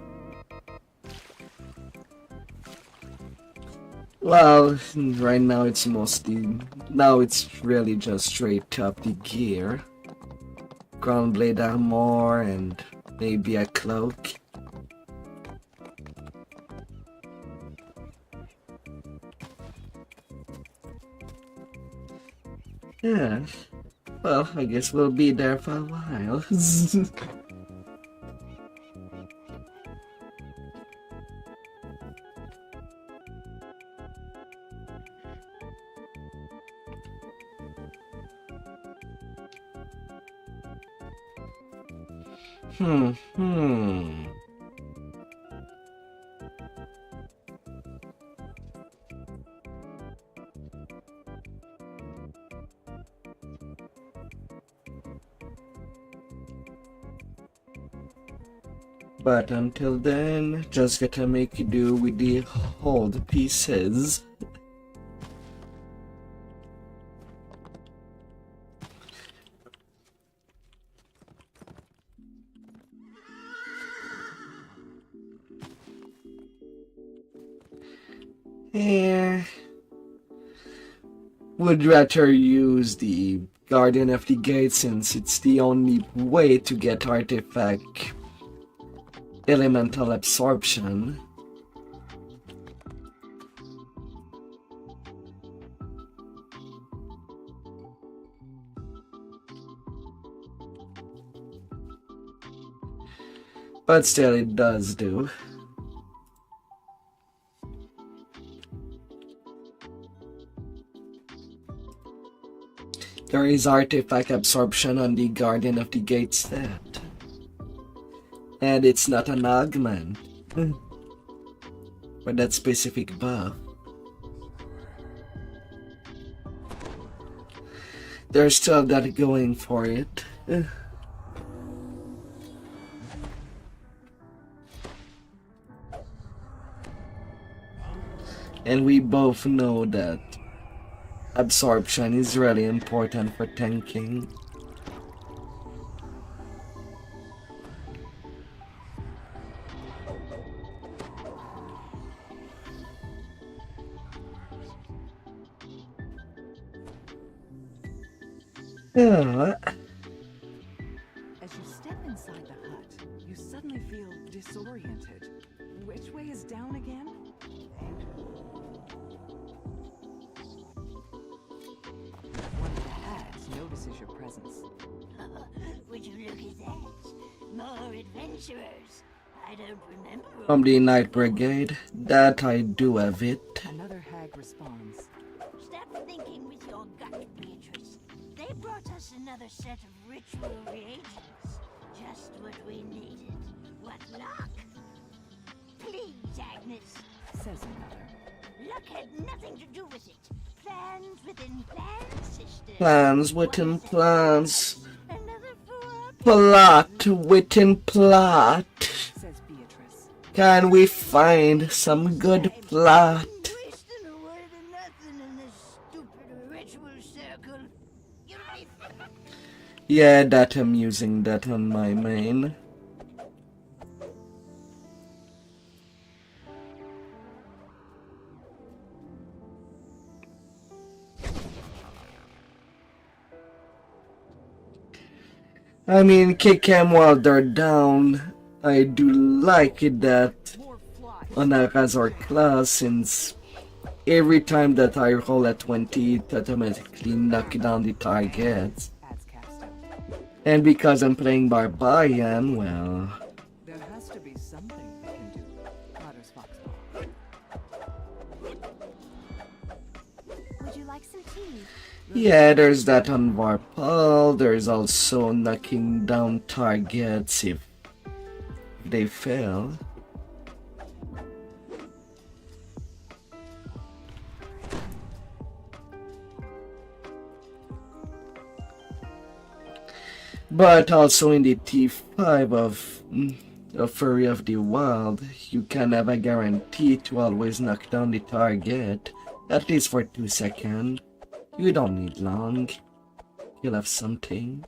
Well, right now it's really just straight up the gear. Ground blade armor and maybe a cloak. Yeah, well, I guess we'll be there for a while. But until then, just gotta make do with the old pieces. Yeah. Would rather use the Guardian of the Gate since it's the only way to get artifact elemental absorption. But still, it does do. There is artifact absorption on the Guardian of the Gate set. And it's not an augment. For that specific buff. There's still that going for it. And we both know that absorption is really important for tanking. Yeah. As you step inside the hut, you suddenly feel disoriented. Which way is down again? One of the hags notices your presence. Would you look at that? More adventurers. I don't remember. From the Night Brigade, that I do have it. Another hag responds. Stop thinking with your gut, Beatrice. They brought us another set of ritual reagents. Just what we needed. What luck! Please, Agnes. Says another. Luck had nothing to do with it. Plans within plans, sister. Plans within plans. Another Plot within plot. Says Beatrice. Can we find some good plot? Wasting a word of nothing in this stupid ritual circle. You're right. Yeah, that I'm using that on my main. I mean, kick them while they're down. I do like it that on a Razor class, since every time that I roll a 20, it automatically knocks down the targets. And because I'm playing Barbarian, well... There has to be something we can do. Mutters Foxpaw. Would you like some tea? Yeah, there's that on Varpal. There's also knocking down targets if they fail. But also in the T5 of Fury of the Wild, you can have a guarantee to always knock down the target, at least for 2 seconds. You don't need long. You'll have something.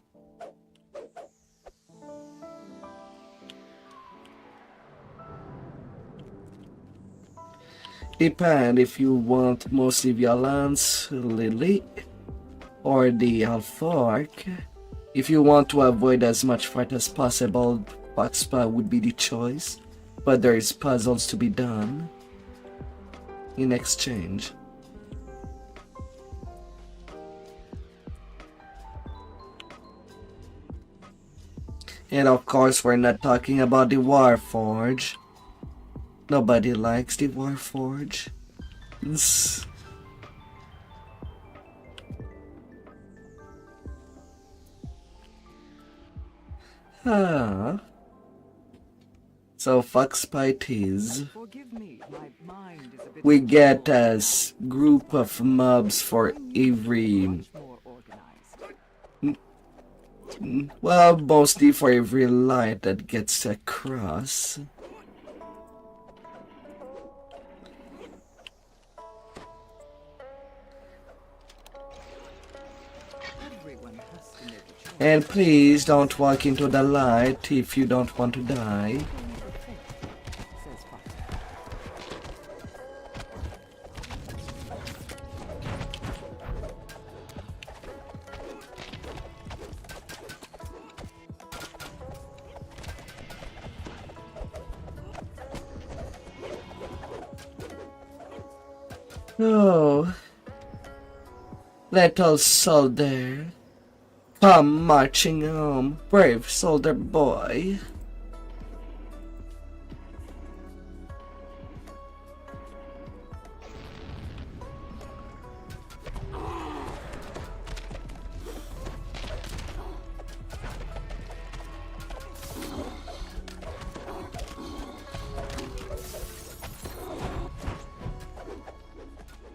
Depend if you want mostly Violence, Lily, or the Alfork. If you want to avoid as much fight as possible, Foxpa would be the choice, but there is puzzles to be done in exchange. And of course, we're not talking about the Warforge. Nobody likes the Warforge. So Foxpa it is. We get a group of mobs for every... Well, mostly for every light that gets across. And please don't walk into the light if you don't want to die. Oh, little soldier, come marching home, brave soldier boy.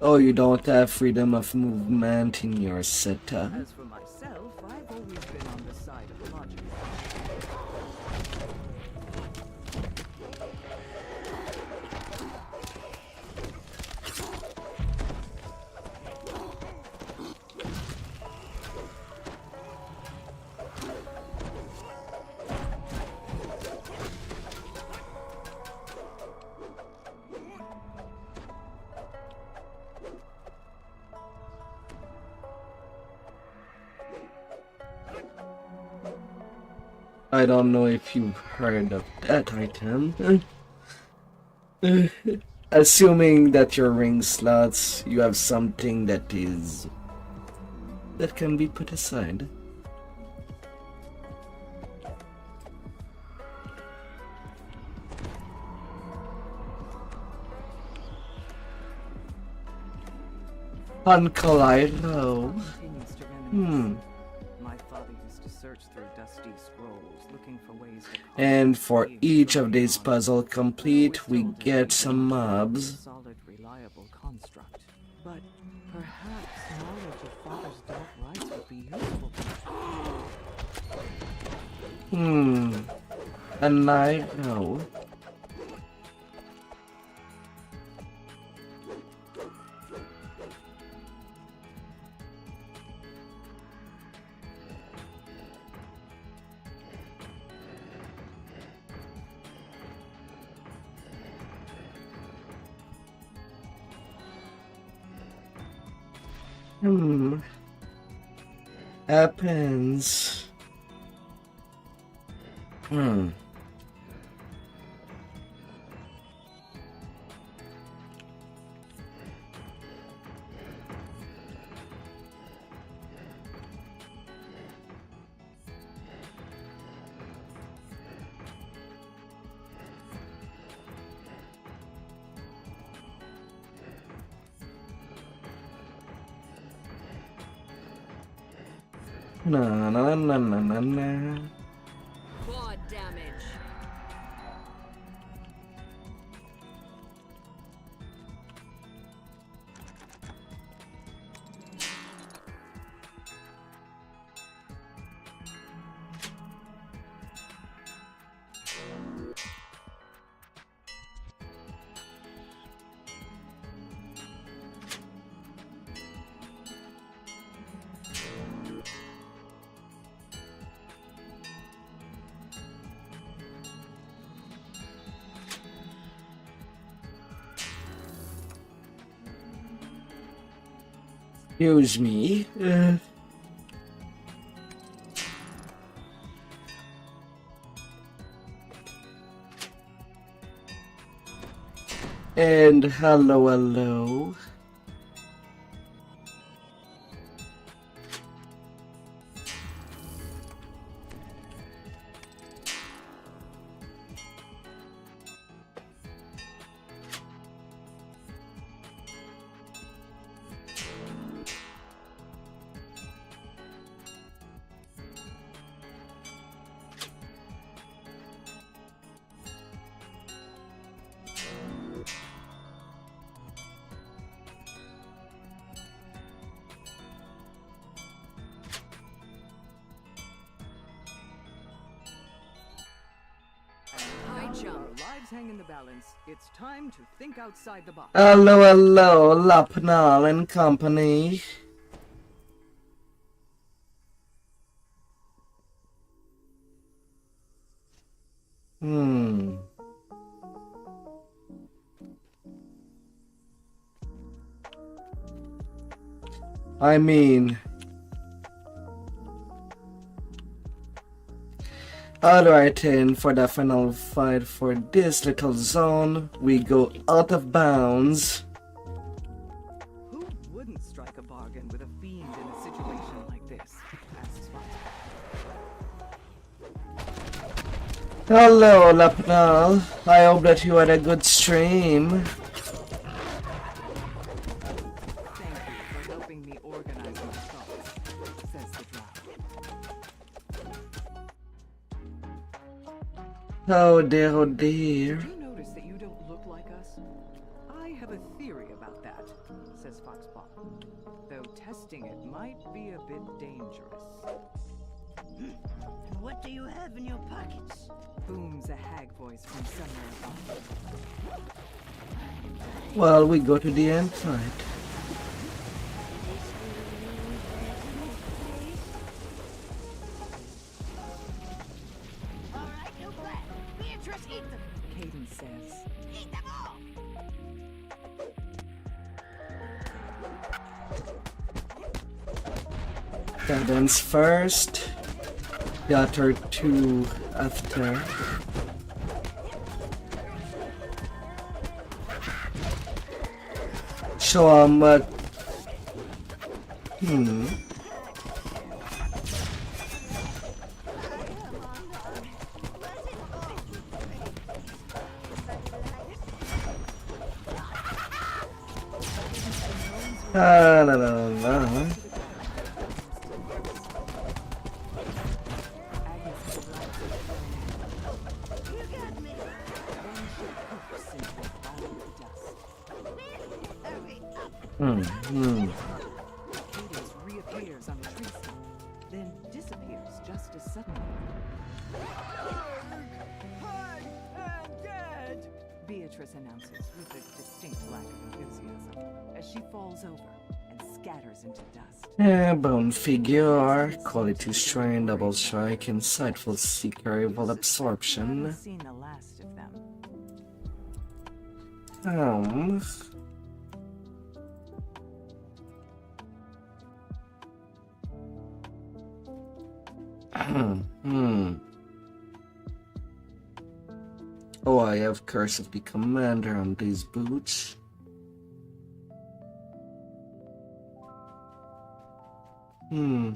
Oh, you don't have freedom of movement in your setup? As for myself, I've always been on the side of logic. I don't know if you've heard of that item. Assuming that your ring slots, you have something that can be put aside. Uncle Iroh. My father used to search through dusty scrolls, looking for ways to And for each of these puzzles complete, we get some mobs. solid, reliable construct. But perhaps knowledge of father's dark rights would be useful. And Iroh. Happens. Na na na na na na. Quad damage. Excuse me. And hello. Lives hang in the balance. It's time to think outside the box. Hello, Lapnal and company. I mean, alright then, for the final fight for this little zone, we go out of bounds. Who wouldn't strike a bargain with a fiend in a situation like this? Asks Spot. Hello, Lapnal. I hope that you had a good stream. Oh dear, oh dear. Did you notice that you don't look like us? I have a theory about that, says dangerous. And what do you have in your pockets? Booms a hag voice from somewhere above. Well, we go to the end side. Alright, new plan. Beatrice, eat them! Cadence says. Eat them all! Cadence first, the other two after. So la la la. Cadence reappears on a tree stump, then disappears just as suddenly. I am dead! Beatrice announces with a distinct lack of enthusiasm as she falls over and scatters into dust. Bone figure, quality strain, double strike, insightful seeker, evil absorption. Haven't seen the last of them. Oh, I have Curse of the Commander on these boots. Yeah.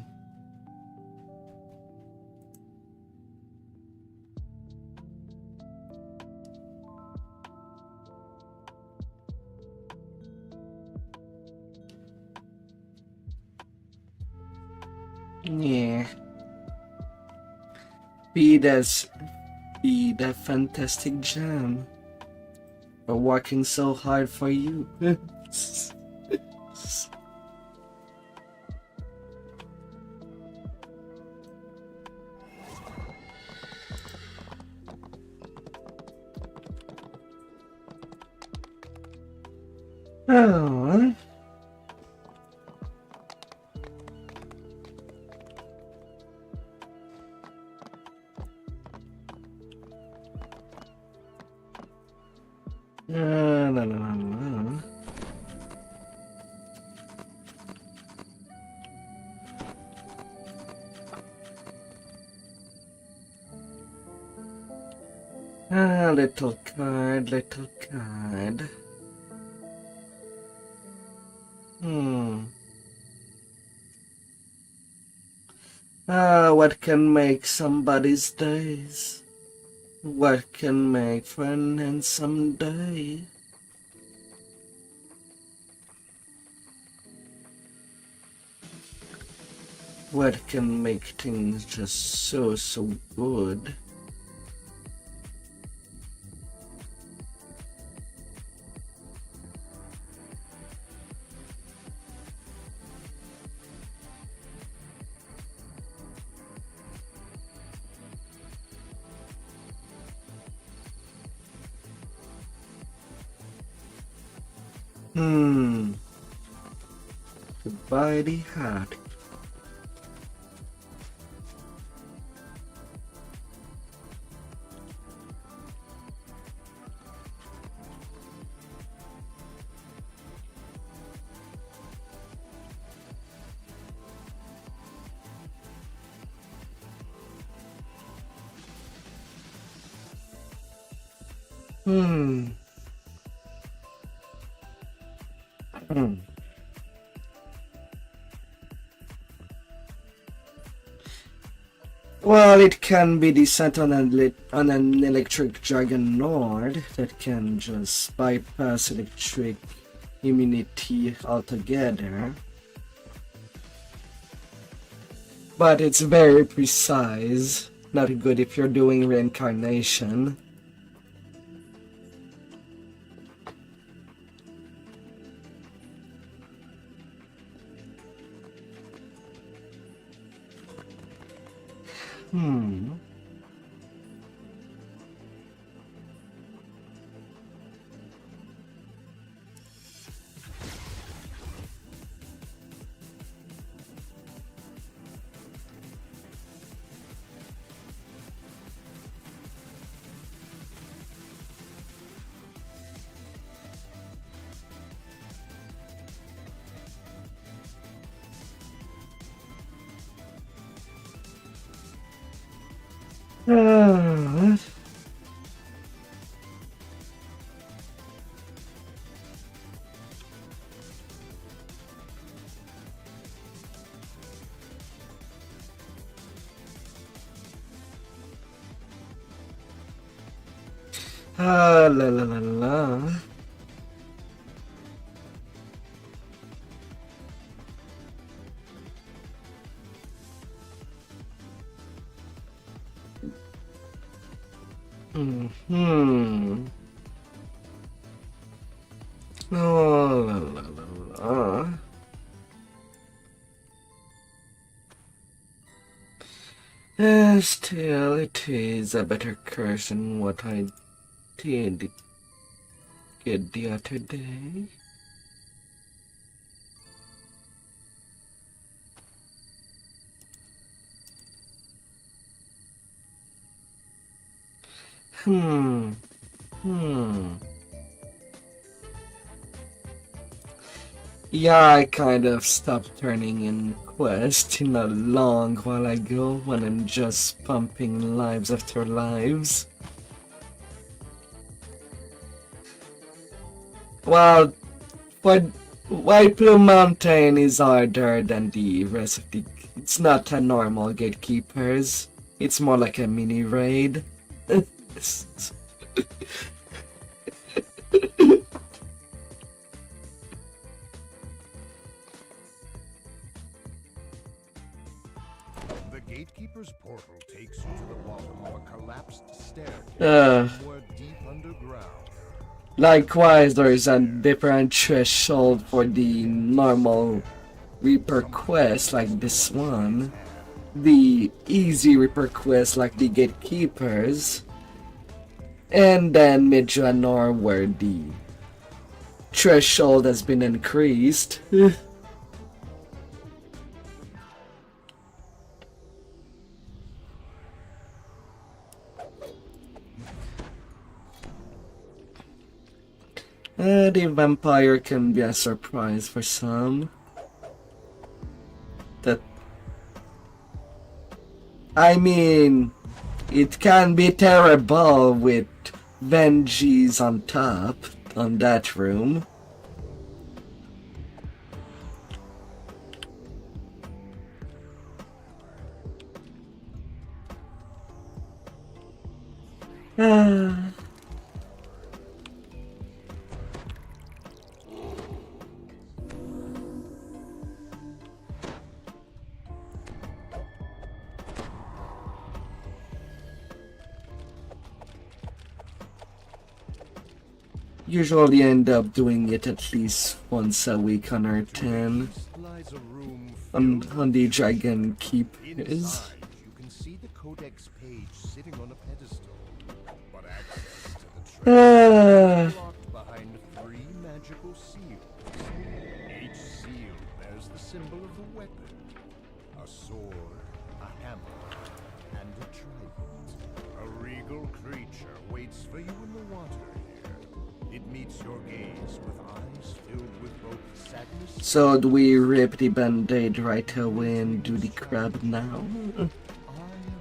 Be that fantastic jam. For working so hard for you. Oh. No. Little card. What can make somebody's days? What can make for an handsome day? What can make things just so good? Goodbye the heart. Well, it can be descent on an electric juggernaut that can just bypass electric immunity altogether. But it's very precise. Not good if you're doing reincarnation. La la la la. Oh, la la la la. Still, it is a better curse than what I did get the other day. Yeah, I kind of stopped turning in quests in a long while ago when I'm just pumping lives after lives. Well, but White Plume Mountain is harder than the rest of the... It's not a normal gatekeepers. It's more like a mini raid. The gatekeeper's portal takes you to the bottom of a collapsed staircase somewhere deep underground. Likewise, there is a different threshold for the normal Reaper quest like this one, the easy Reaper quest like the Gatekeepers, and then Midranor where the threshold has been increased. The vampire can be a surprise for some. I mean, it can be terrible with Vengeance on top on that room. Usually end up doing it at least once a week on our 10 on the Dragon Keepers. You can see the codex page sitting on a pedestal, but access to the treasure is locked behind 3 magical seals. Each seal bears the symbol of a weapon: a sword, a hammer, and a trident. A regal creature waits for you in the water here. It meets your gaze with eyes filled with both sadness. So do we rip the band-aid right away and do the crab now?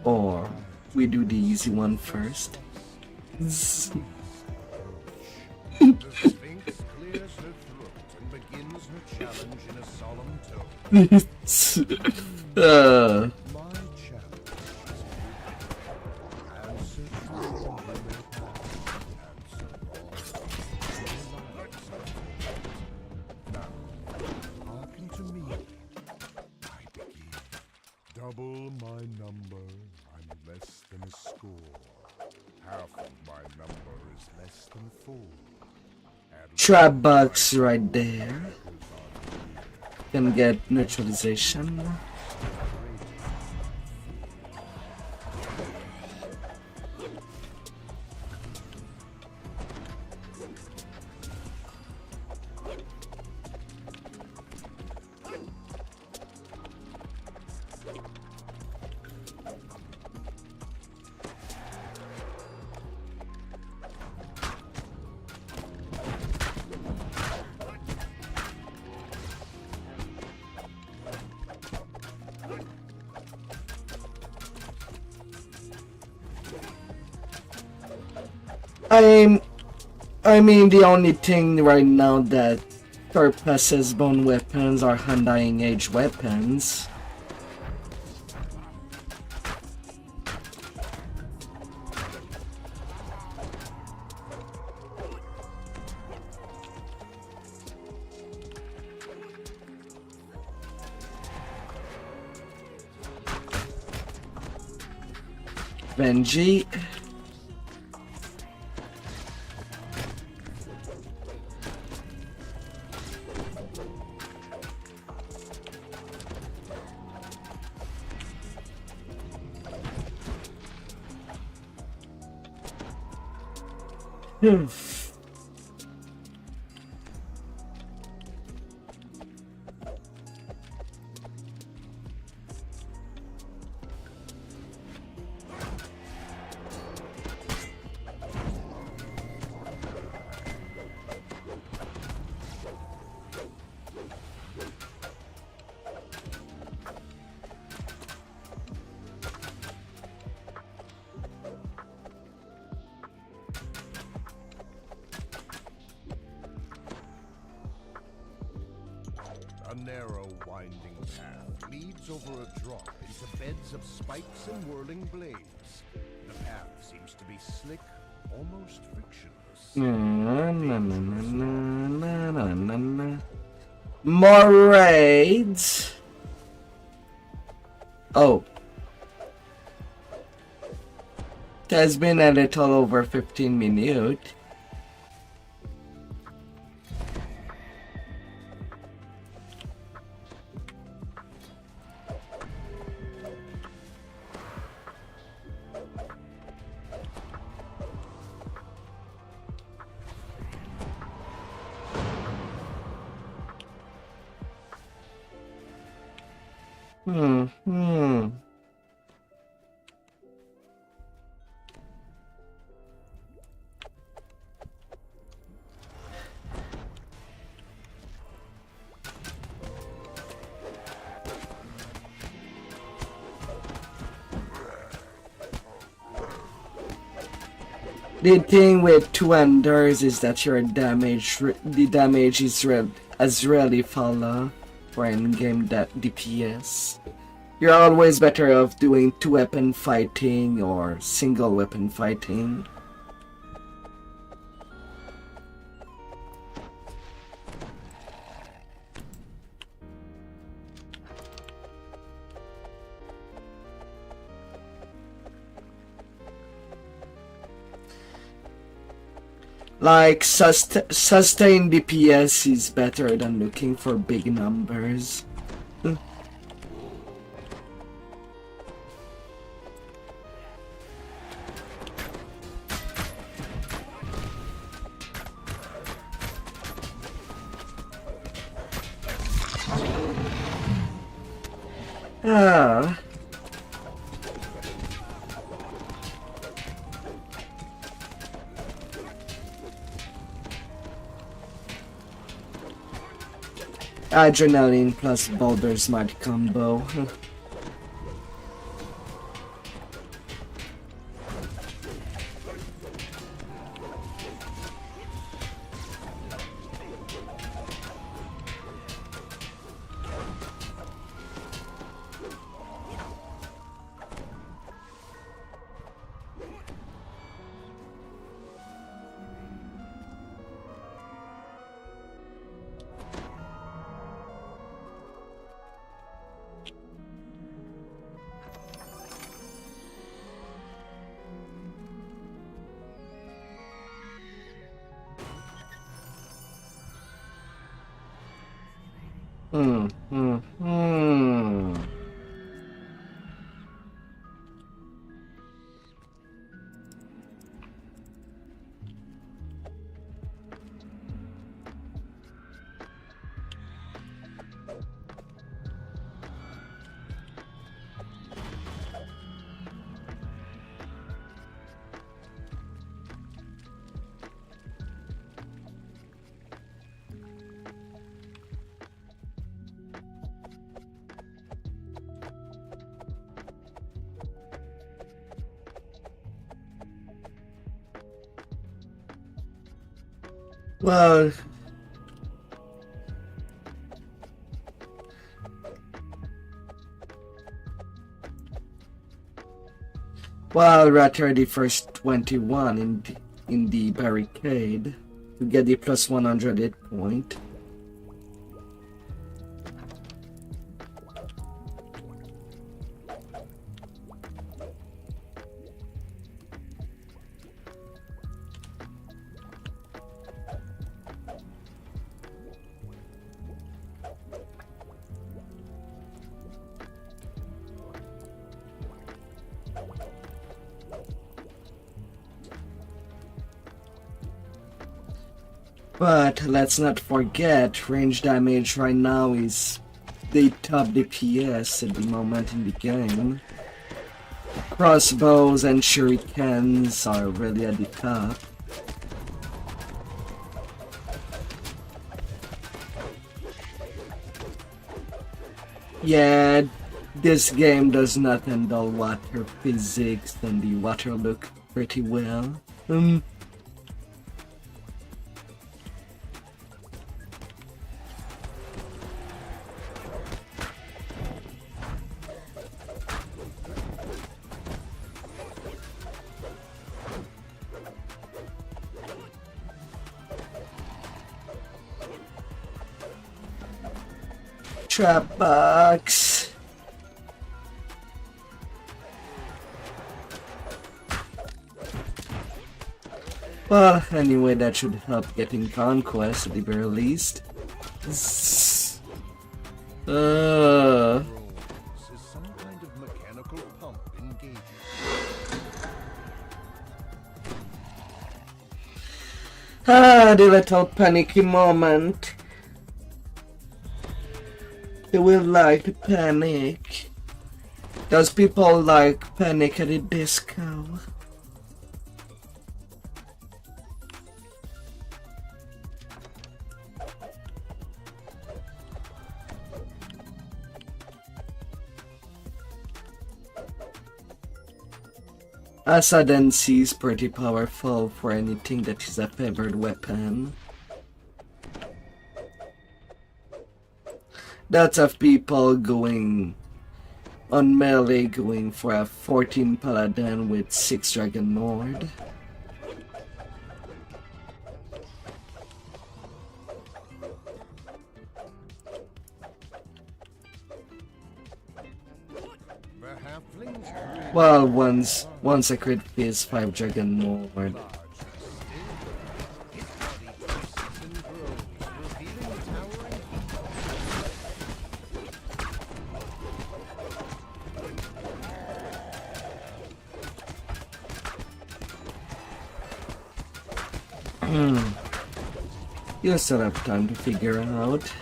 Or we do the easy one first? The Sphinx clears her throat and begins her challenge in a solemn tone. My challenge is answer true when they pass. Now, hearken to me. I begin. Double my number, I'm less than a score. Half of my number is less than 4. Trap box right there. Can get neutralization. I mean, the only thing right now that surpasses bone weapons are undying age weapons. Benji. A narrow, winding path leads over a drop into beds of spikes and whirling blades. The path seems to be slick, almost frictionless. More raids. Oh. It has been a little over 15 minutes. The thing with two enders is that your damage, the damage is really follow for in-game DPS. You're always better off doing two weapon fighting or single weapon fighting. Like, sustained DPS is better than looking for big numbers. Ah. Adrenaline plus Baldur's Might combo. Well, rat are the first 21 in the barricade to get the plus 100 hit point. But let's not forget, range damage right now is the top DPS at the moment in the game. Crossbows and shurikens are really at the top. Yeah, this game does not handle water physics and the water look pretty well. Trap box. Well, anyway, that should help getting conquest at the very least. Is some kind of mechanical pump engaging? The little panicky moment. They will like to panic. Does people like panic at a disco? Ascendancy is pretty powerful for anything that is a favored weapon. Lots of people going on melee, going for a 14 paladin with 6 dragon lord. Well, once a crit is 5 dragon lord. You still have time to figure out.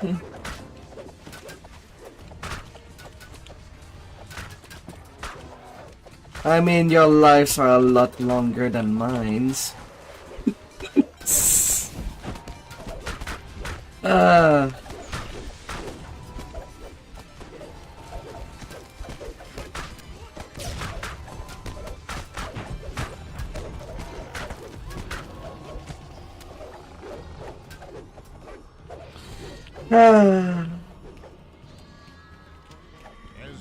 I mean, your lives are a lot longer than mine's. As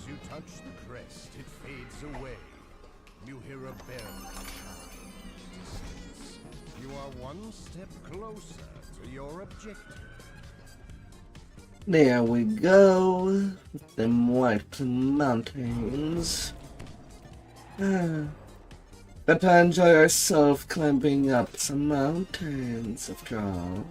you touch the crest, it fades away. You hear a bell chime in the distance. You are one step closer to your objective. There we go. Them white mountains. But enjoy yourself climbing up some mountains after all.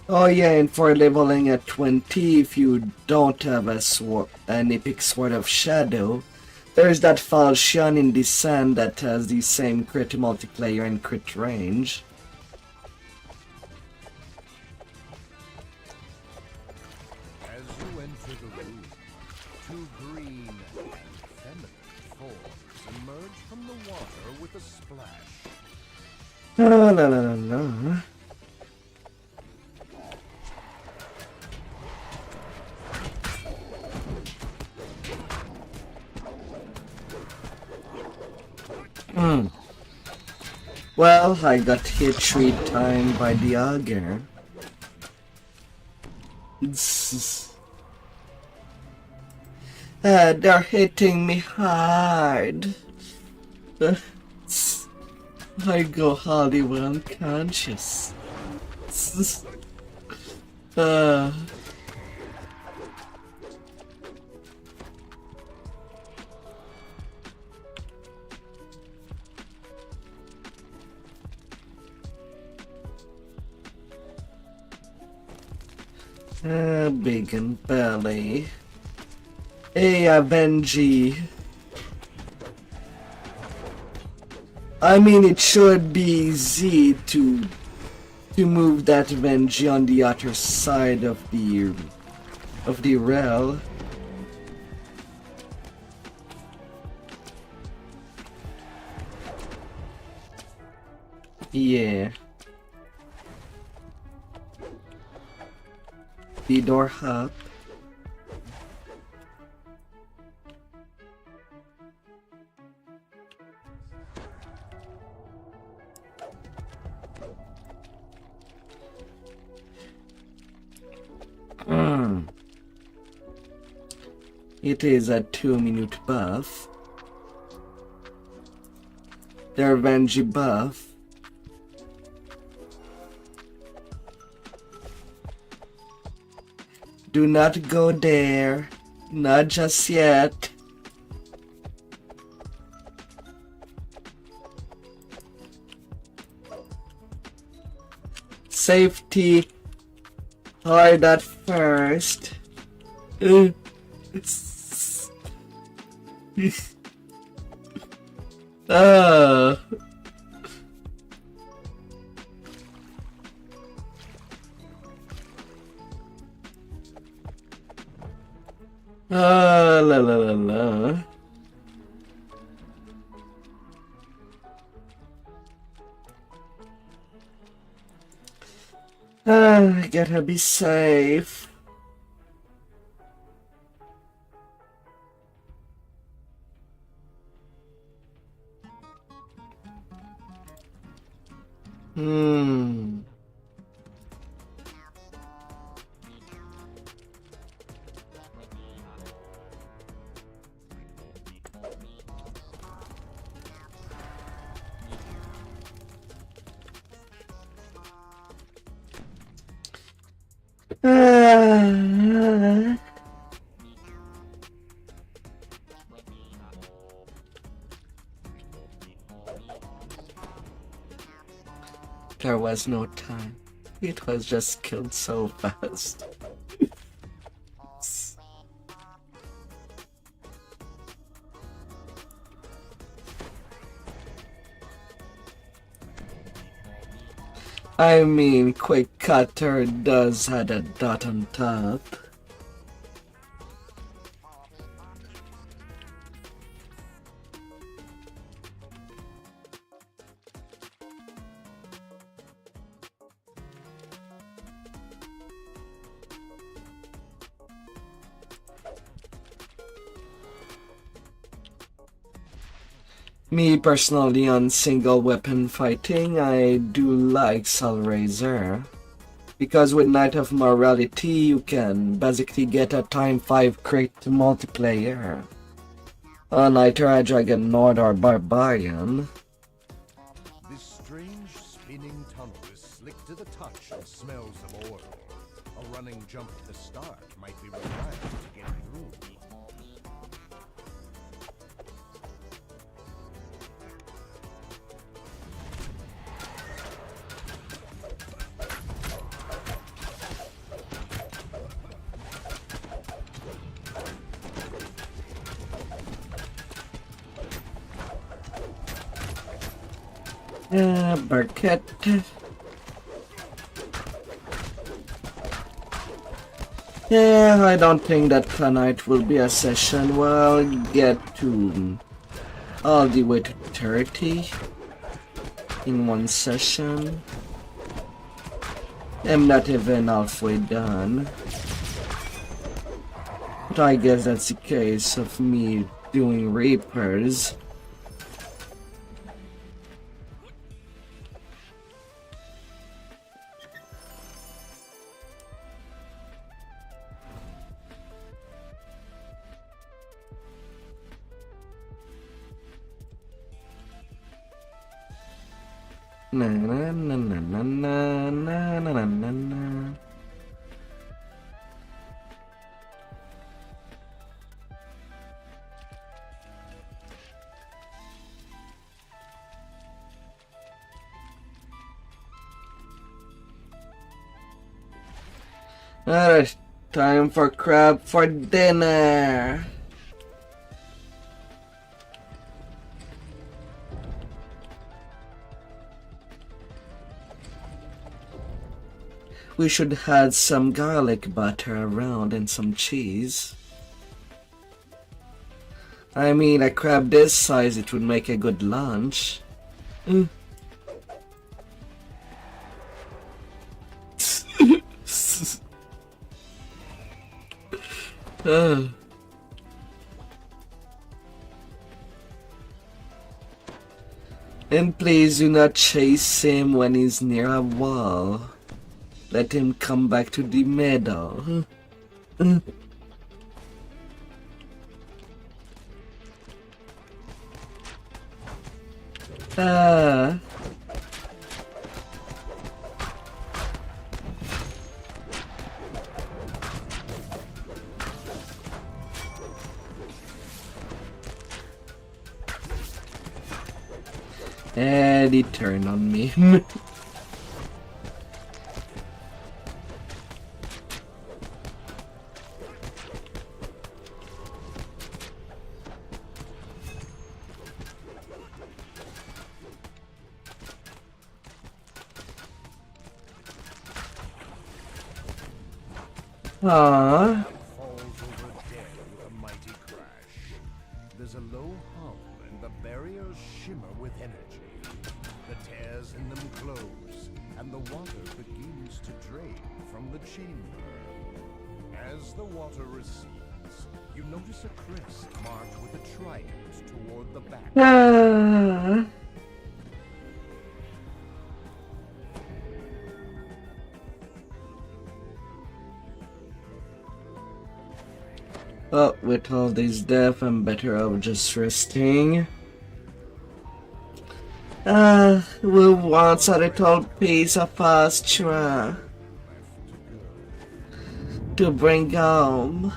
Oh yeah, and for leveling at 20, if you don't have an epic sword of shadow, there's that falchion in the sand that has the same crit multiplayer and crit range. As you enter the room, two green and feminine forms emerge from the water with a splash. La la la la la. Well, I got hit 3 times by the auger. They're hitting me hard. I go Hollywood unconscious. Big and belly. Hey, Benji. I mean, it should be easy to move that Benji on the other side of the rail. Yeah. The door up. It is a 2-minute buff. The revenge buff. Do not go there. Not just yet. Safety. Hard at first. La la la la. I gotta be safe. There was no time. It was just killed so fast. I mean, Quick Cutter does have a dot on top. Me personally, on single weapon fighting, I do like Soul Razor. Because with Knight of Morality, you can basically get a time 5 crit multiplayer. On either a Dragon Lord or Barbarian. This strange spinning tunnel is slick to the touch and smells of oil. A running jump at the start might be required to get through. Burkett. Yeah, I don't think that tonight will be a session where I'll get to all the way to 30 in one session. I'm not even halfway done. But I guess that's the case of me doing Reapers. Na na na na na na na na na na. Alright, time for crab for dinner. We should add some garlic butter around and some cheese. I mean, a crab this size, it would make a good lunch. And please do not chase him when he's near a wall. Let him come back to the middle. And he turned on me. Aww. Falls over dead with a mighty crash. There's a low hum and the barriers shimmer with energy. The tears in them close, and the water begins to drain from the chamber. As the water recedes, you notice a crest marked with a trident toward the back. Oh, with all this death, I'm better off just resting. We want a little piece of pasture to bring home.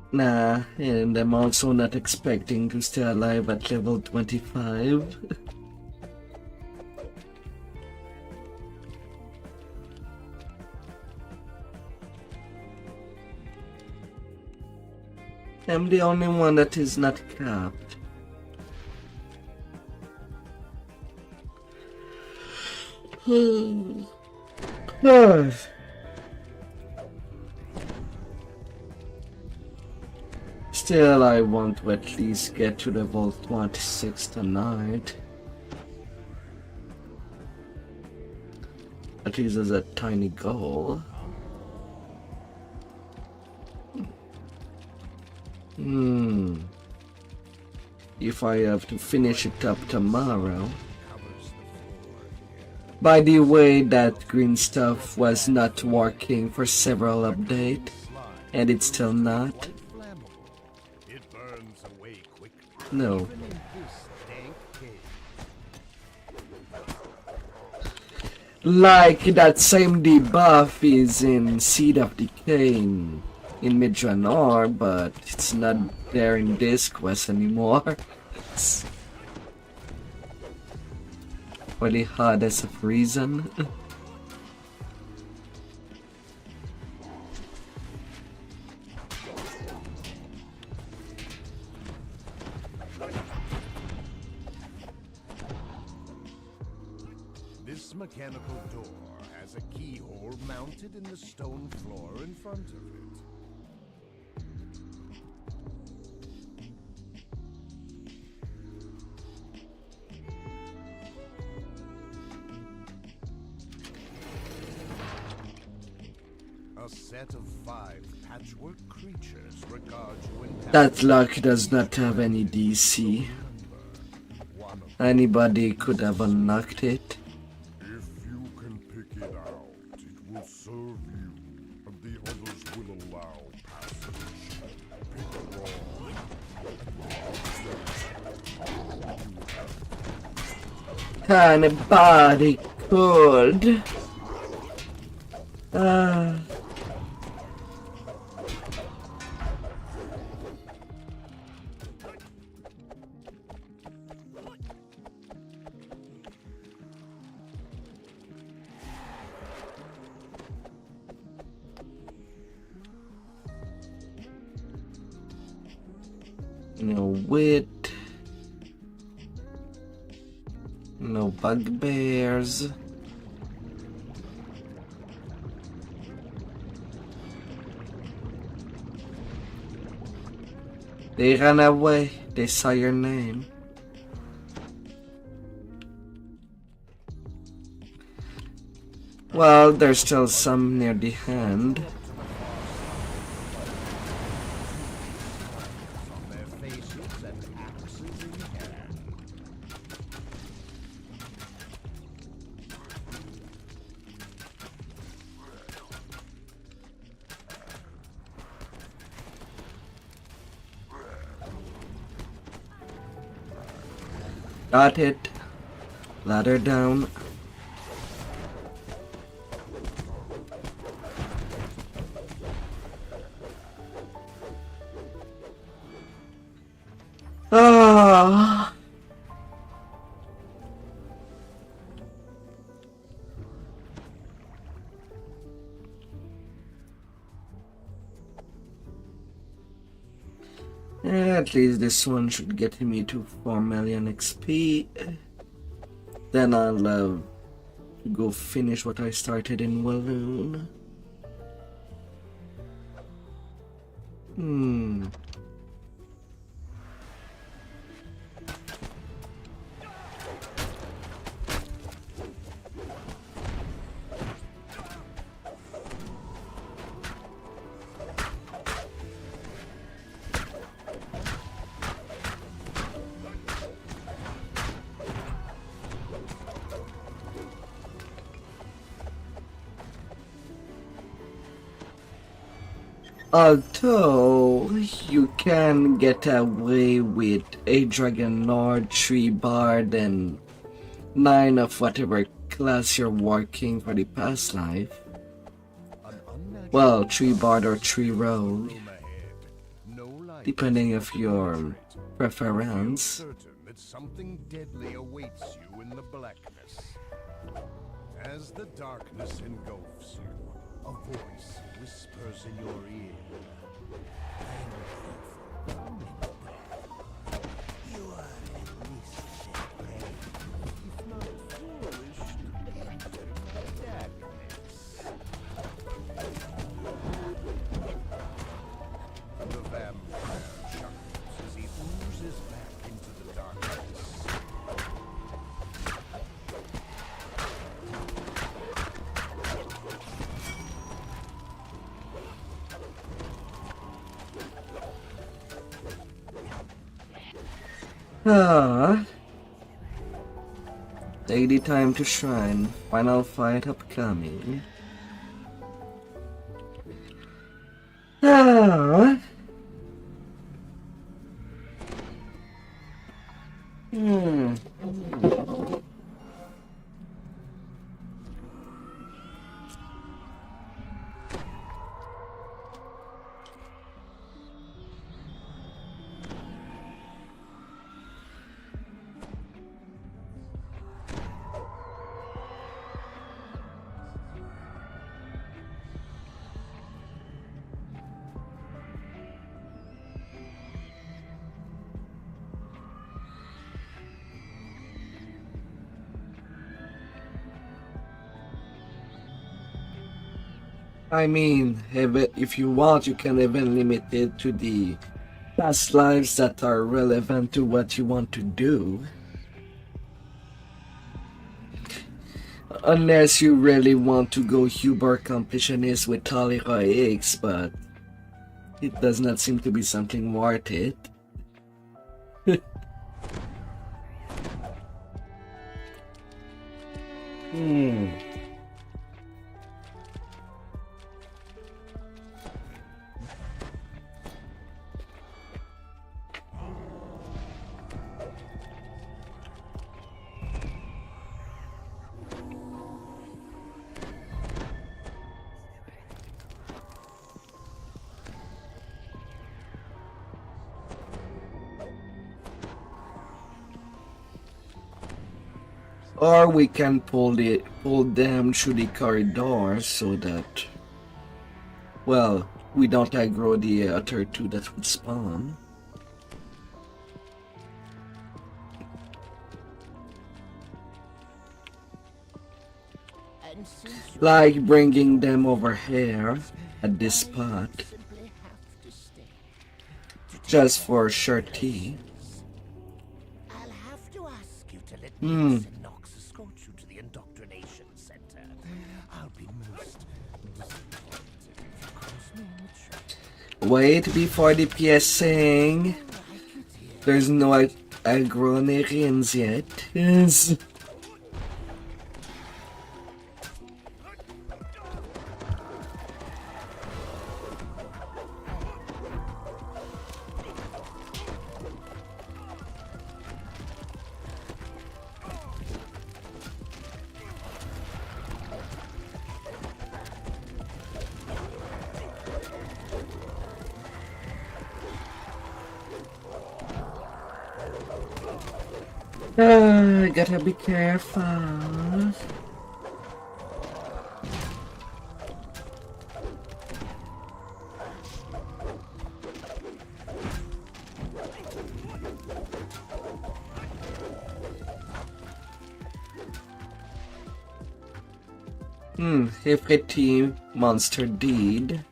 Nah, and I'm also not expecting to stay alive at level 25. I'm the only one that is not capped. Still, I want to at least get to level 26 tonight. At least as a tiny goal. If I have to finish it up tomorrow. By the way, that green stuff was not working for several updates, and it's still not. No. Like that same debuff is in Seed of Decay in Midranor, but it's not there in this quest anymore. For the hardest of reason. This mechanical door has a keyhole mounted in the stone floor in front of it. A set of 5 patchwork creatures regard you in That luck does not have any DC. Anybody could have unlocked it. If you can pick it out, it will serve you, and the others will allow passage. Pick wrong. Anybody could. No wit. No bugbears. They ran away. They saw your name. Well, there's still some near the hand. On their faces and axes in hand. Got it. Ladder down. Ah. At least this one should get me to 4 million XP. Then I'll go finish what I started in Walloon. Although you can get away with a Dragon Lord, 3 Bard, and 9 of whatever class you're working for the past life. Well, 3 Bard or 3 Rogue, depending of your preference. Certain that something deadly awaits you in the blackness. As the darkness engulfs you, a voice whispers in your ear. You are at least brave, if not foolish, to enter the darkness. The vampire chuckles as he oozes back into the darkness. Take the time to shrine. Final fight upcoming. I mean, if you want, you can even limit it to the past lives that are relevant to what you want to do. Unless you really want to go Huber completionist with Taliroy X, but it does not seem to be something worth it. Hmm. Or we can pull them through the corridor so that, well, we don't aggro the other two that would spawn. Like bringing them over here at this spot. Just for short tea. I'll have to ask you to let Hmm. Nix and Nox escort you to the indoctrination center. I'll be most disappointed if you cause me much. Wait before the PSing. There's no agronarians yet. Yes. Gotta be careful. Every team monster deed.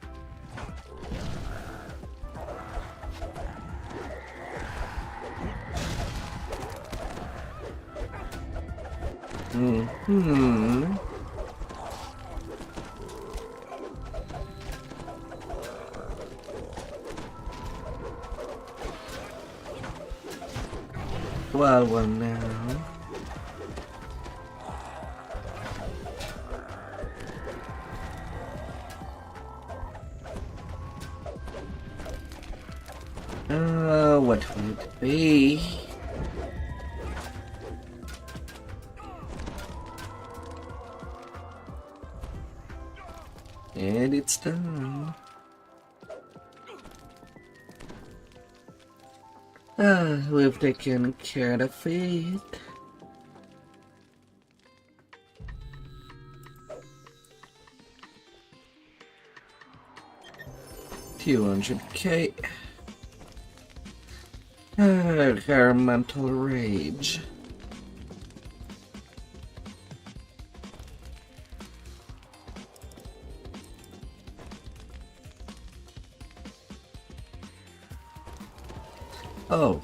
Well now. What will it be? And it's done. We've taken care of it. $200K. Her mental rage. Oh,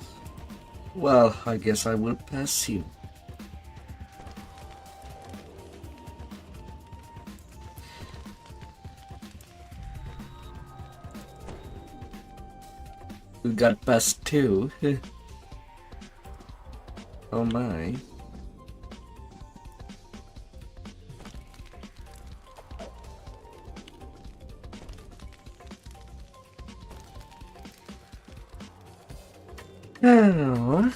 well, I guess I will pass you. We got past two. Oh my. Oh.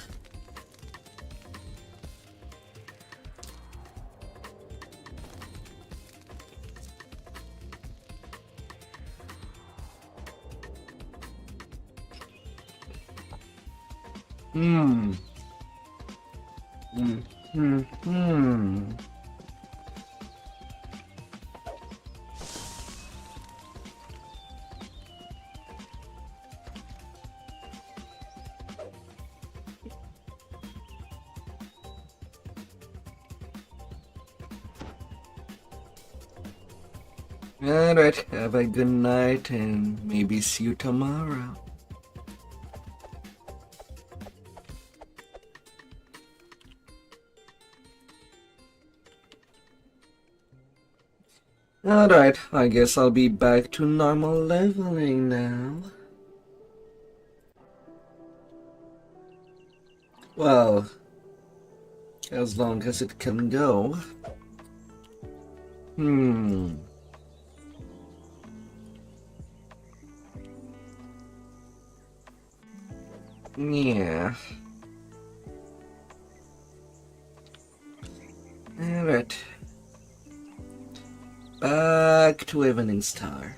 Alright, have a good night and maybe see you tomorrow. Alright, I guess I'll be back to normal leveling now. Well, as long as it can go. Yeah. Alright. Back to Evening Star.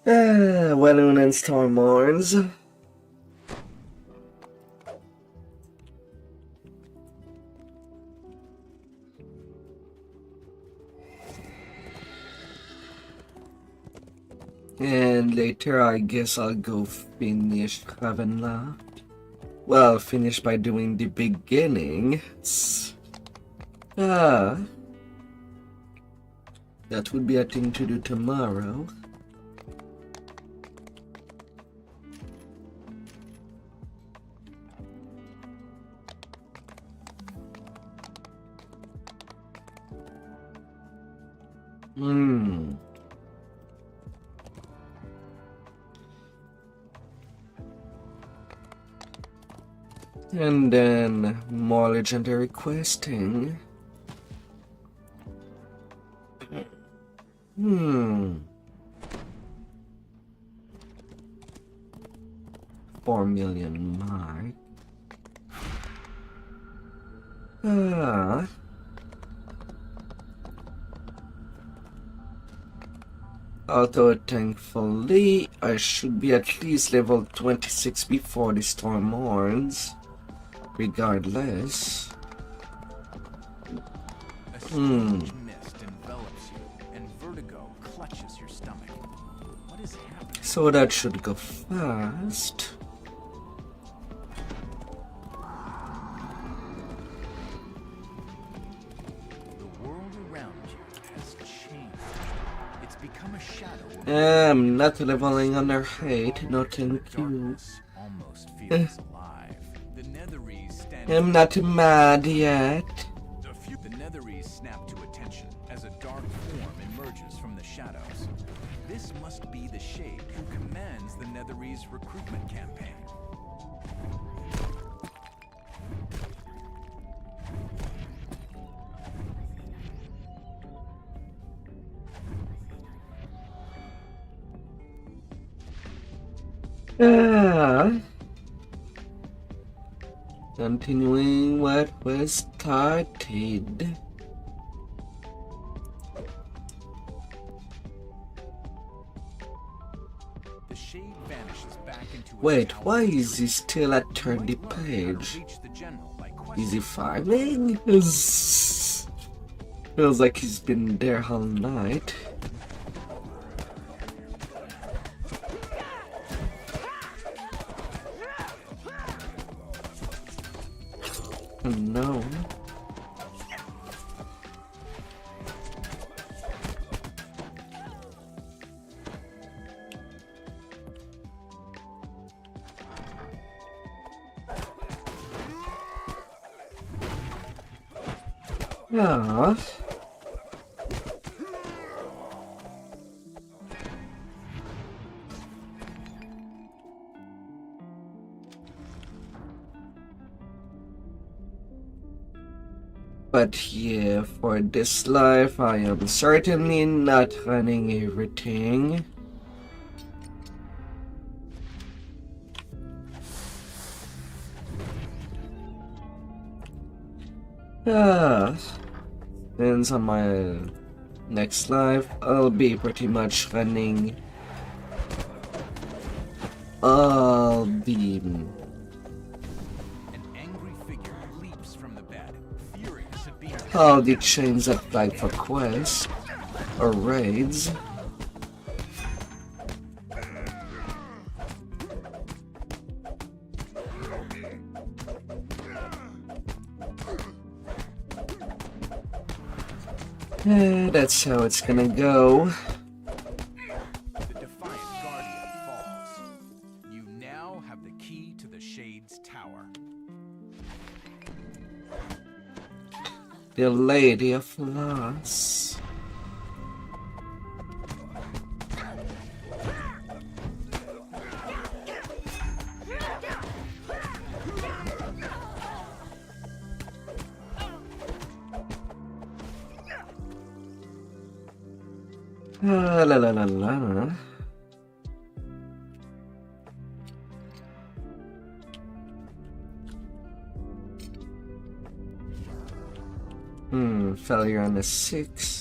Well, and Storm Morns. And later, I guess I'll go finish Ravenloft. Well, finish by doing the beginning. That would be a thing to do tomorrow. And then more legendary questing. 4 million mark. Although thankfully I should be at least level 26 before the storm horns. Regardless. A strange mist envelops you, and vertigo clutches your stomach. What is happening? So that should go fast. The world around you has changed. It's become a shadow. I'm not leveling under hate, no thank you. Almost feels alive. The Netherese stand. I'm not mad yet. The Netherese snap to attention as a dark form emerges from the shadows. This must be the Shade who commands the Netherese recruitment campaign. Continuing what was started. The Shade vanishes back into Wait, why is he still at 30 page? Is he farming? Feels like he's been there all night. No. Yeah. But yeah, for this life, I am certainly not running everything. Since on my next life, I'll be pretty much running all the all the chains apply for quests or raids. That's how it's gonna go. The Defiant Guardian falls. You now have the key to the Shade's tower. The Lady of Loss. La la la la. Failure on a 6.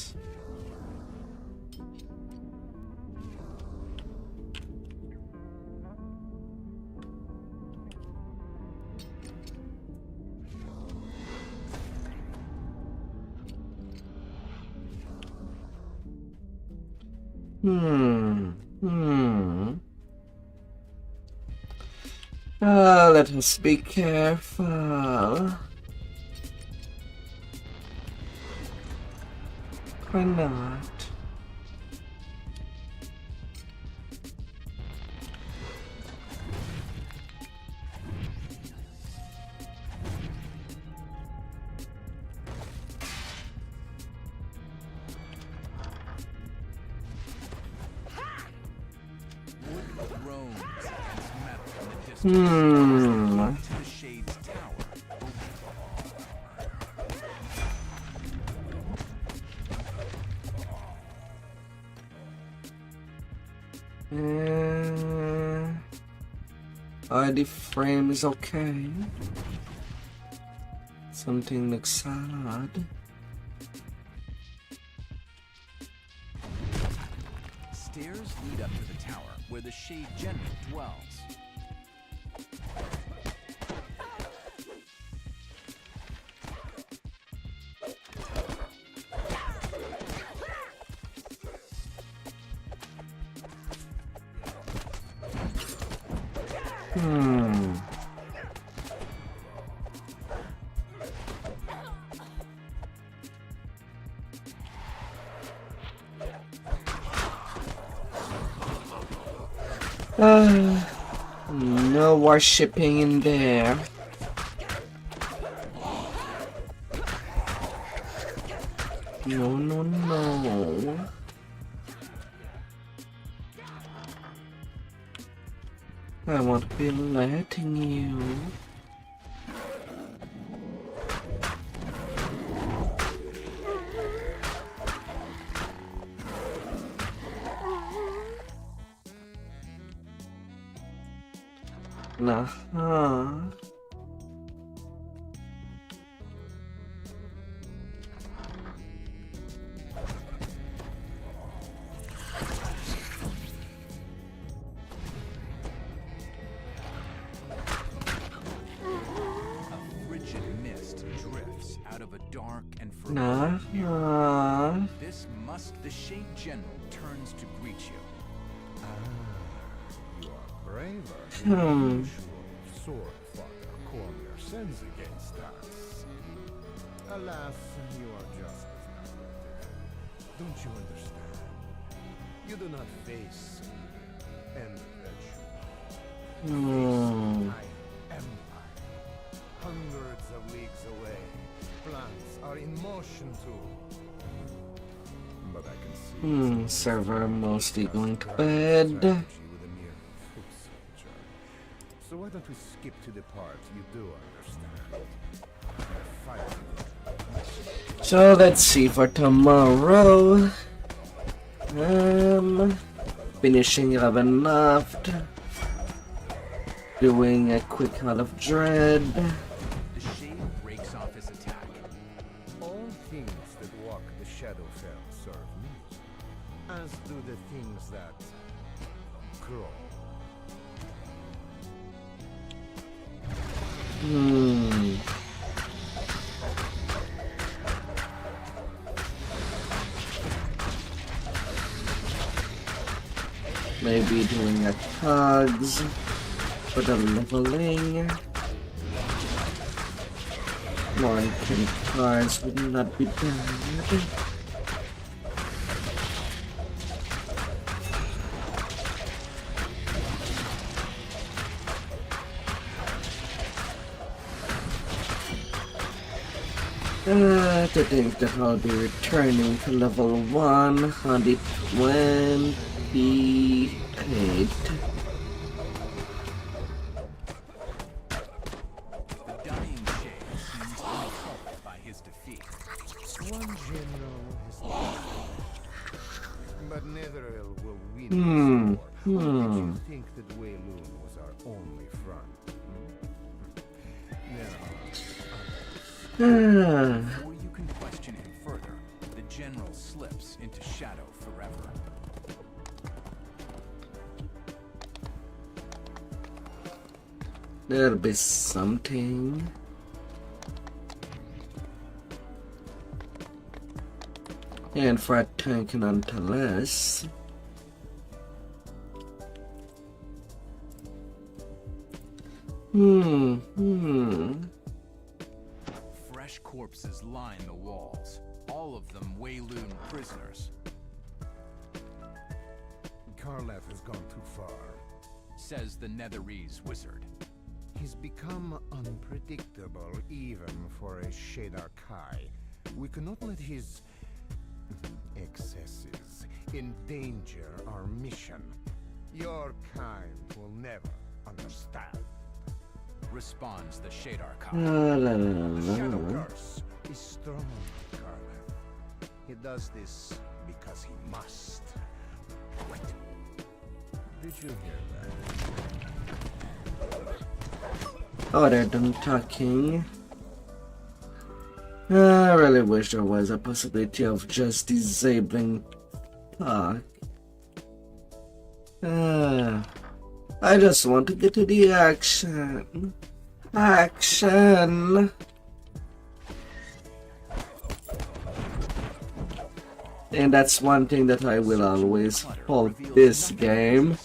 Let us be careful. Or not. The frame is okay. Something looks odd. Stairs lead up to the tower where the Shade General dwells. No worshipping in there. No, no, no. I won't be letting you. This musk the Shade General turns to greet you. You are braver than usual. Sword father, calm your sins against us. Alas, you are just as narrative. Don't you understand? You do not face an eventual. Empire. Hundreds of leagues away. Plans are in motion too. But I can see server mostly going to bed. So why don't we skip to the part you do understand? So let's see for tomorrow. Finishing 11 left. Doing a quick Hall of Dread. The Shade breaks off his attack. All things that walk the Shadowfell serve me, as do the things that grow. Maybe doing a cogs for the leveling. More than cards would not be bad. To think that I'll be returning to level 1 on the 28th. The dying Shade seems unhelped by his defeat. One general has lost, but you think that Wayloon was our only front? Before you can question him further, the general slips into shadow forever. There'll be something. And for tanking until less. Fresh corpses line the walls, all of them Wayloon prisoners. Karlev has gone too far, says the Netherese wizard. He's become unpredictable even for a Shadar Kai. We cannot let his excesses endanger our mission. Your kind will never understand. Responds the Shadar Kai. Shadow Curse is strong, Karlev. He does this because he must. Did you hear that? Oh, they're done talking. I really wish there was a possibility of just disabling talk. I just want to get to the action. Action! And that's one thing that I will always fault this game.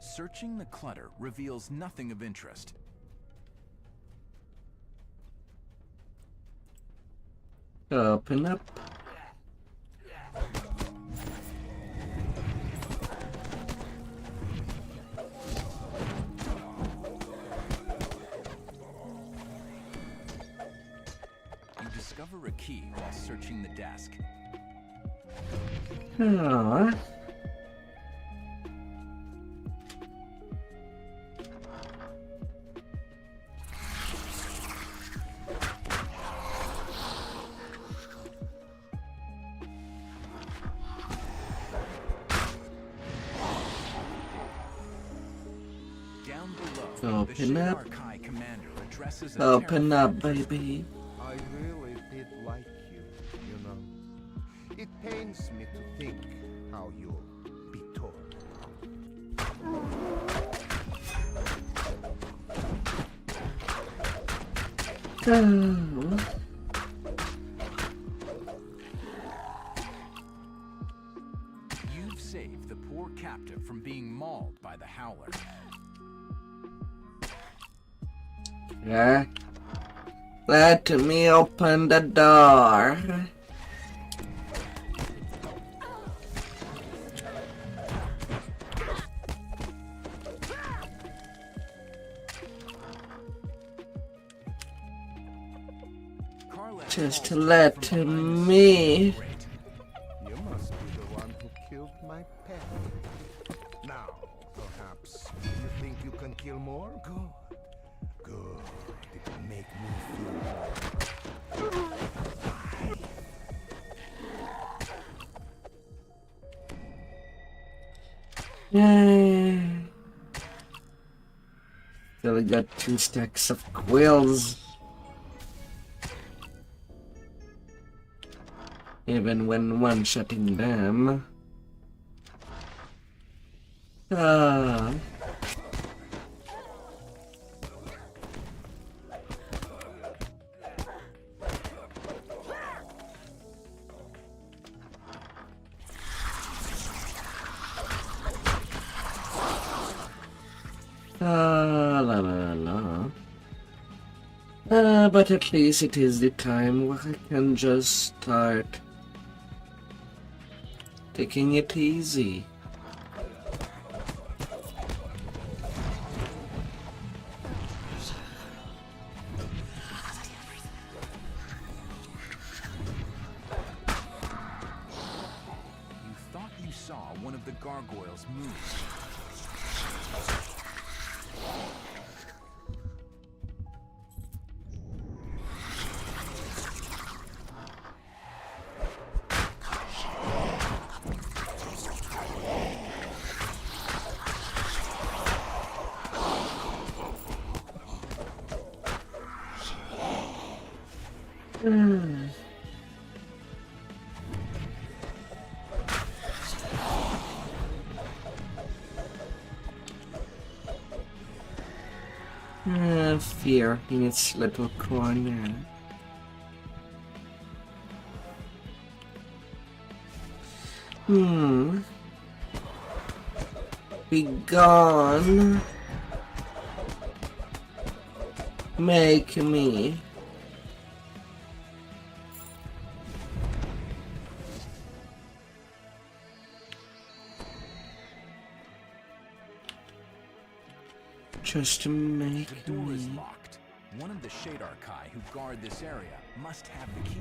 Searching the clutter reveals nothing of interest. Open up. You discover a key while searching the desk. Oh. Down below, Open the up. Shadar Kai commander addresses a Open up, terrifying baby. I really did like you, you know. It pains me to think how you'll be torn. Oh. You've saved the poor captive from being mauled by the Howler. Yeah. Let me open the door. Just let me. You must be the one who killed my pet. Now, perhaps, you think you can kill more? Good. Good. It will make me feel Yay. Still got 2 stacks of quills. Even when one-shotting them. Ah. But at least it is the time where I can just start taking it easy. You you saw one of the gargoyles move. Fear in its little corner. Be gone. Make me. Just to make the door is me. locked. One of the Shade Archai who guard this area must have the key.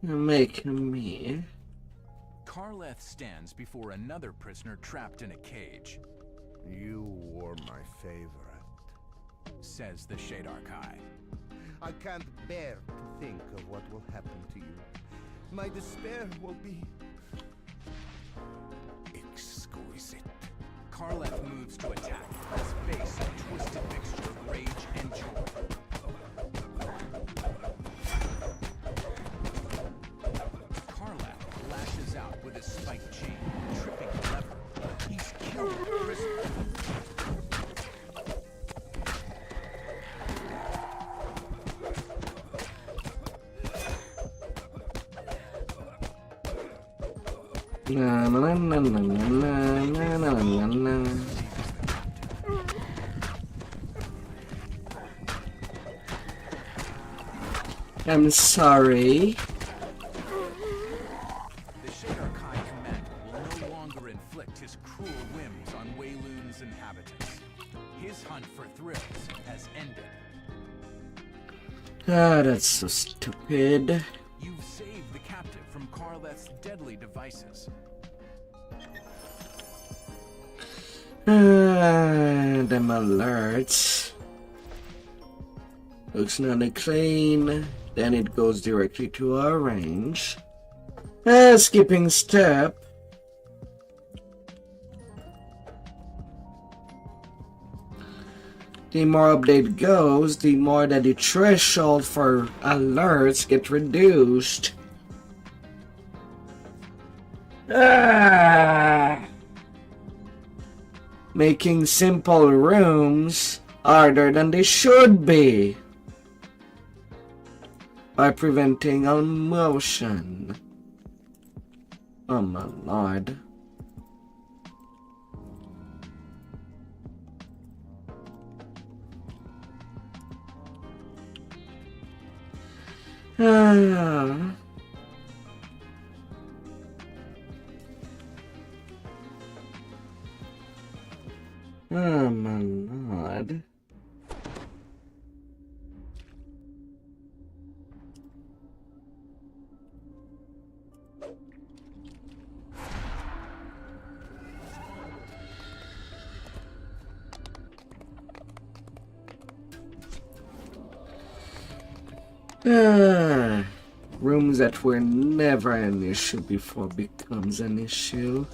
Make me. Karleth stands before another prisoner trapped in a cage. You were my favorite, says the Shade Archai. I can't bear to think of what will happen to you. My despair will be exquisite. Karleth moves to attack, his face a twisted mixture of rage and joy. Karleth lashes out with his spiked chain, tripping the lever. He's killed the prisoner. Na na na na na na na na na. I'm sorry. The Shade Archai commander will no longer inflict his cruel whims on Weilun's inhabitants. His hunt for thrills has ended. Ah, that's so stupid. You've saved the captive from Karleth's deadly devices. Them alerts. Looks not clean. Then it goes directly to our range. Skipping step. The more update goes, the more that the threshold for alerts get reduced. Making simple rooms harder than they should be by preventing motion. Oh my lord. Oh my lord. Rooms that were never an issue before becomes an issue.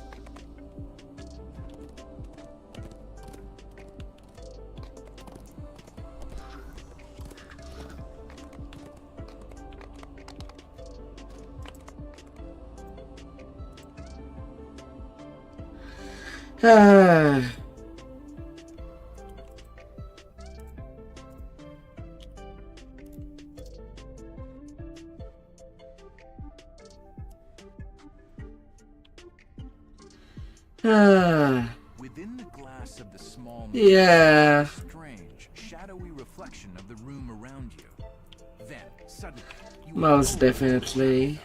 Within the glass of the small Yeah. strange, shadowy reflection of the room around you. Then, suddenly, you Most definitely.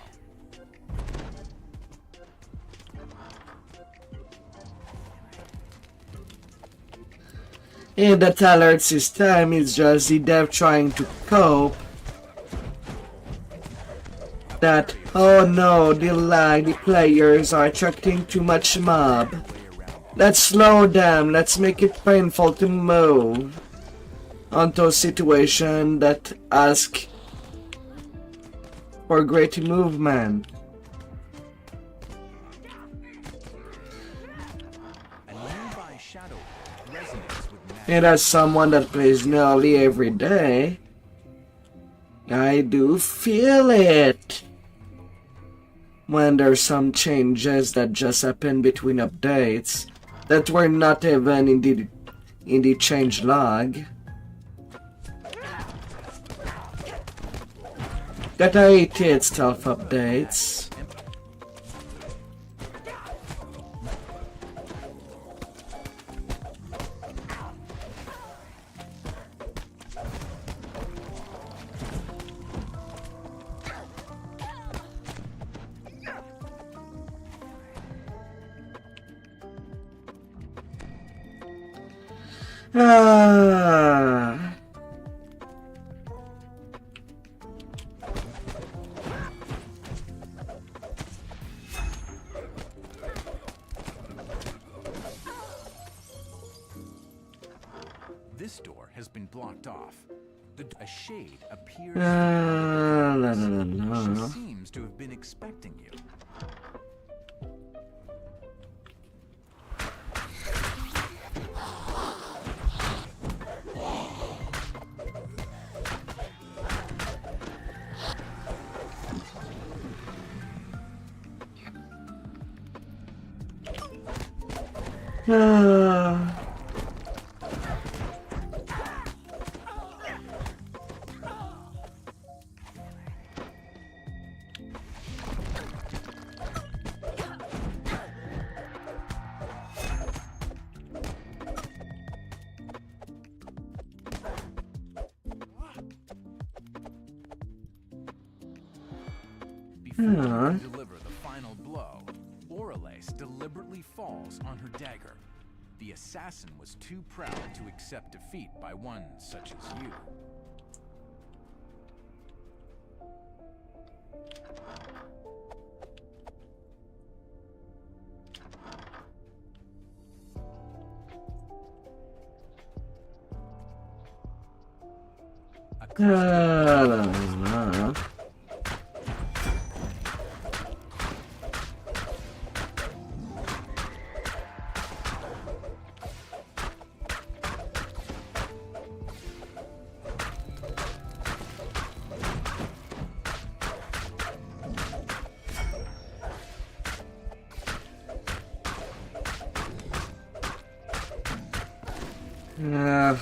In that alert system, it's just the dev trying to cope. That, oh no, the players are attracting too much mob. Let's slow them, let's make it painful to move onto a situation that ask for great movement. And as someone that plays nearly every day, I do feel it when there's some changes that just happen between updates that were not even in the change log. That I hate stealth updates. This door has been blocked off. A shade appears. She seems to have been expecting you. Before you deliver the final blow, Orlace deliberately falls on her dagger. The assassin was too proud to accept defeat by one such as you.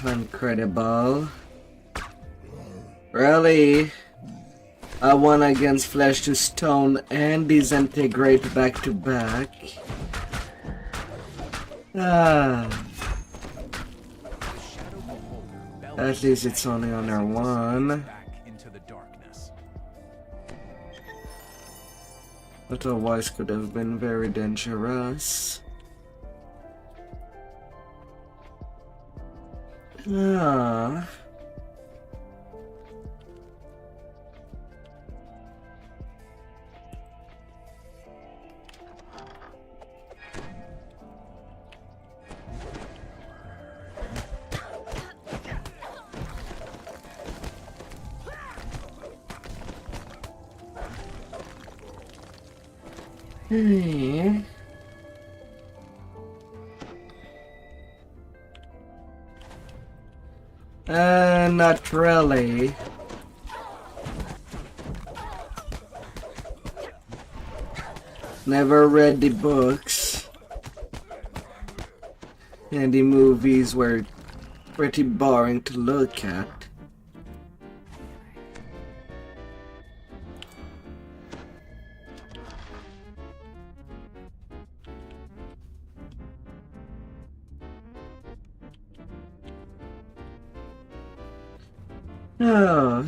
Incredible. Really? I won against Flesh to Stone and Disintegrate back to back. At least it's only on our one. Otherwise could have been very dangerous. Hey. Not really. Never read the books. And the movies were pretty boring to look at. Oh.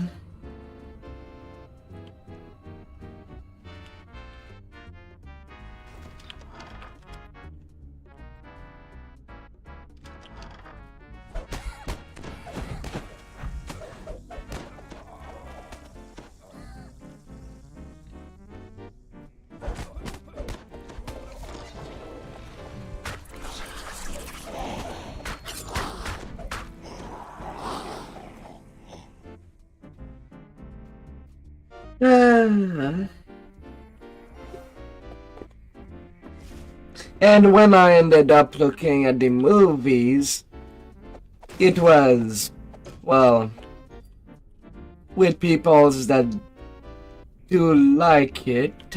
And when I ended up looking at the movies, it was, well, with people that do like it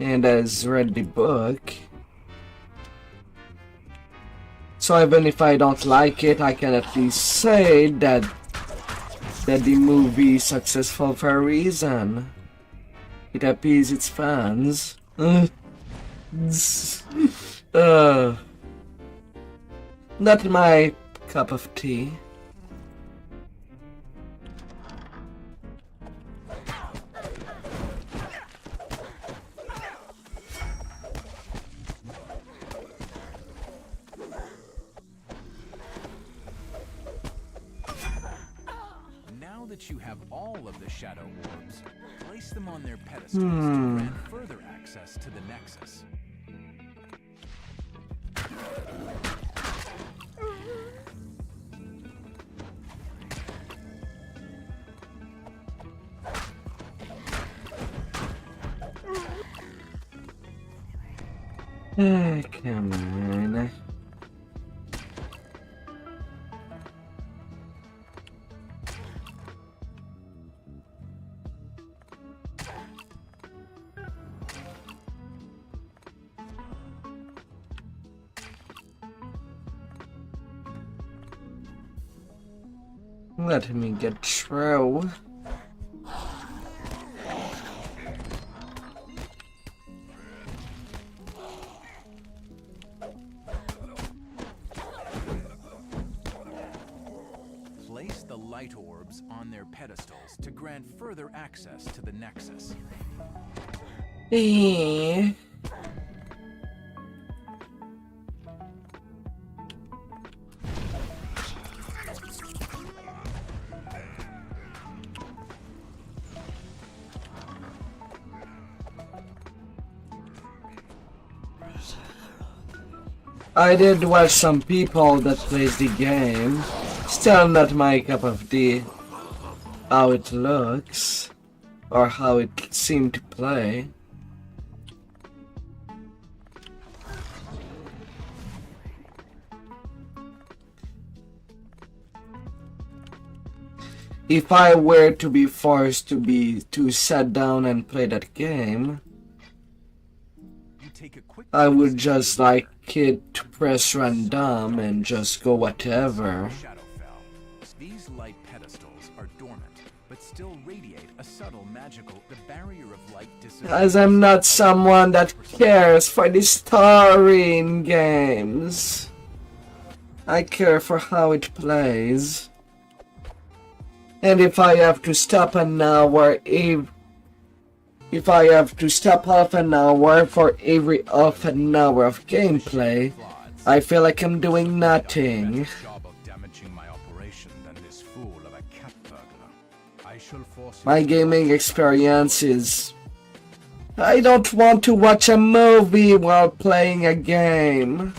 and has read the book. So even if I don't like it, I can at least say that the movie is successful for a reason. It appeased its fans. Not my cup of tea. Now that you have all of the shadow orbs, place them on their pedestals to grant further access to the Nexus. Come on. Let me get through. Place the light orbs on their pedestals to grant further access to the Nexus. I did watch some people that plays the game. Still not my cup of tea. How it looks, or how it seemed to play. If I were to be forced to sit down and play that game, I would just like it to press random and just go whatever. These light pedestals are dormant, but still radiate a subtle magical. The barrier of light disappears. As I'm not someone that cares for the story in games. I care for how it plays. And if I have to stop an hour, if I have to stop half an hour for every half an hour of gameplay, I feel like I'm doing nothing. My gaming experience is... I don't want to watch a movie while playing a game.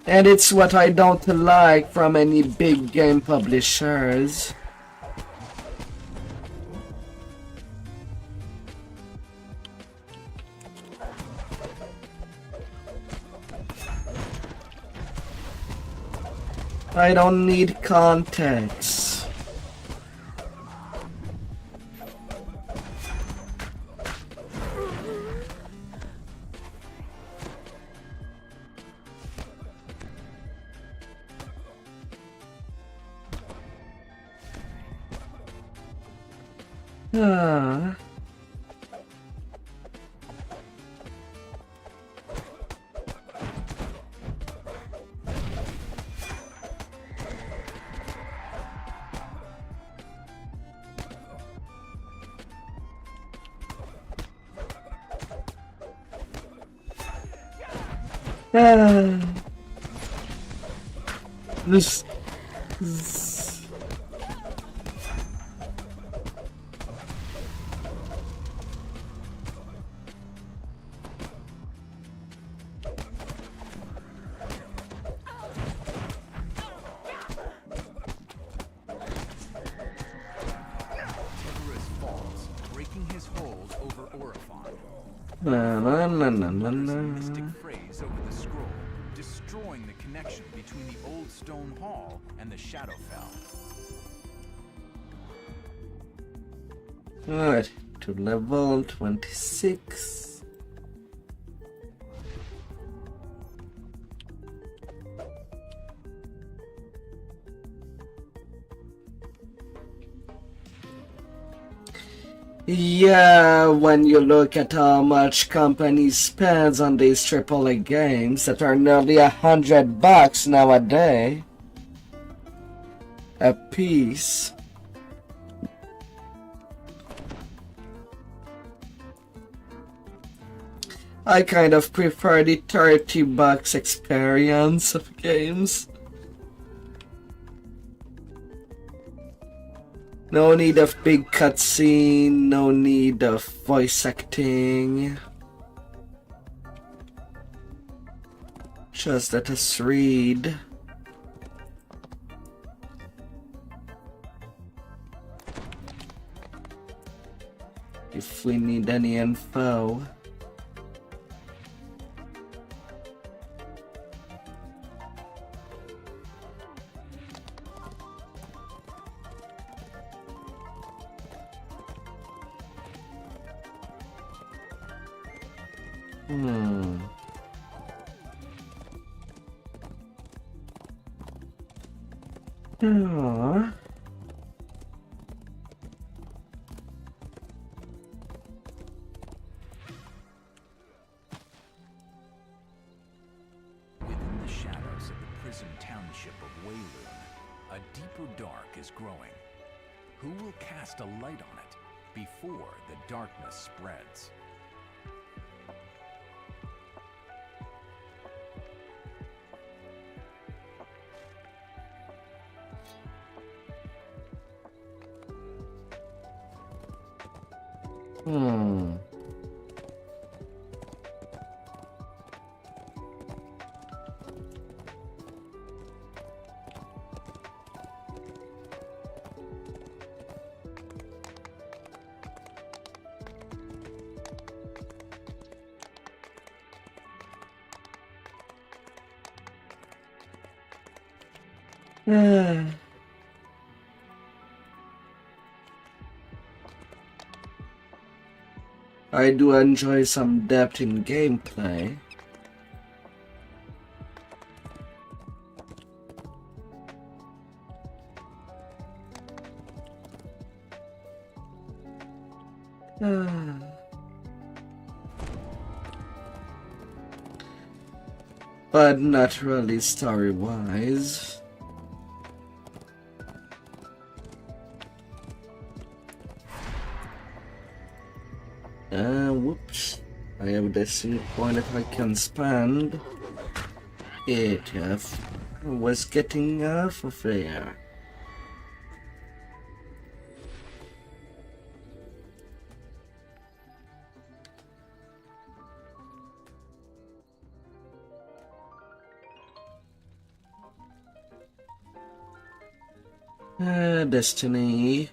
And it's what I don't like from any big game publishers. I don't need context. This... Na, na, na, na, There's a na. mystic phrase over the scroll, destroying the connection between the old stone hall and the Shadowfell. Alright, to level 26. Yeah, when you look at how much companies spends on these AAA games that are nearly $100 nowadays a piece. I kind of prefer the $30 experience of games. No need of big cutscene, no need of voice acting. Just let us read. If we need any info. Aww. Within the shadows of the prison township of Wayloon, a deeper dark is growing. Who will cast a light on it before the darkness spreads? I do enjoy some depth in gameplay. But not really story-wise. Whoops. I have this point that I can spend. I was getting off of there. Destiny.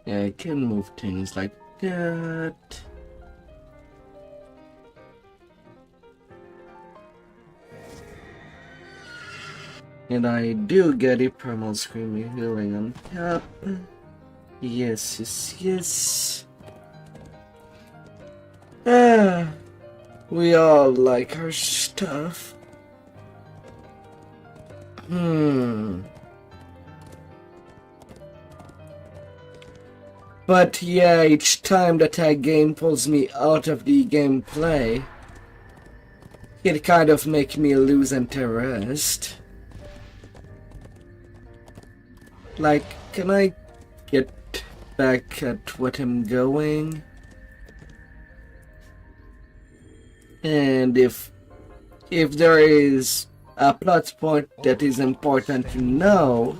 Yeah, I can move things like that. And I do get a primal screaming healing on top. Yes, yes, yes. We all like our stuff. But yeah, each time that a game pulls me out of the gameplay, it kind of makes me lose interest. Like, can I get back at what I'm going? And if there is a plot point that is important to know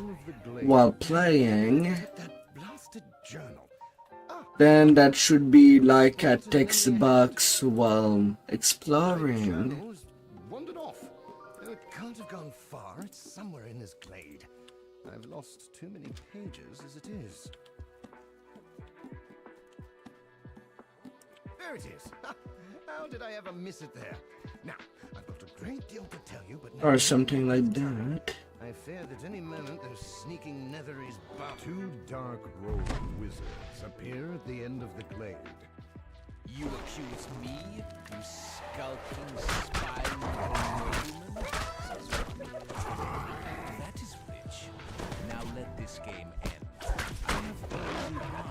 while playing, then that should be like a text box while exploring. Wandered off. It can't have gone far. It's somewhere in this glade. I've lost too many pages as it is. There it is. How did I ever miss it there? Now, I've got a great deal to tell you, but Or something like that. I fear that any moment those sneaking Netheries about. Two dark-robed wizards appear at the end of the glade. You accuse me, you skulking spy nobleman? That is rich. Now let this game end. I have already won.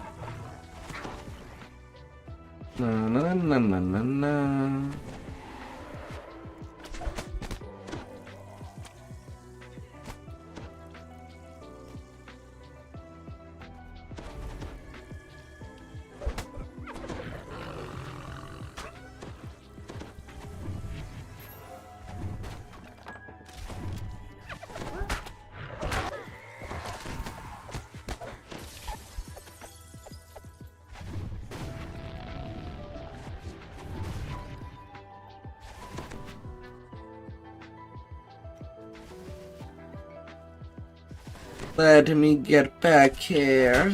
Na na na na na na. Let me get back here.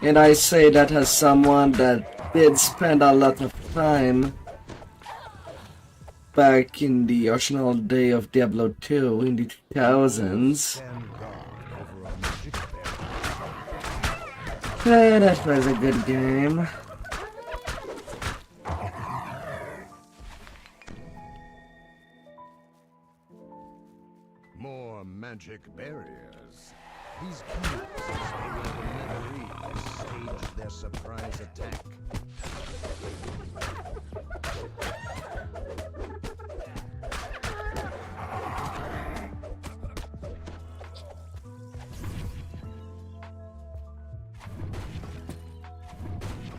And I say that as someone that did spend a lot of time back in the original day of Diablo 2 in the 2000s. That was a good game. More magic barriers. These cubes stay where the Netheries staged their surprise attack.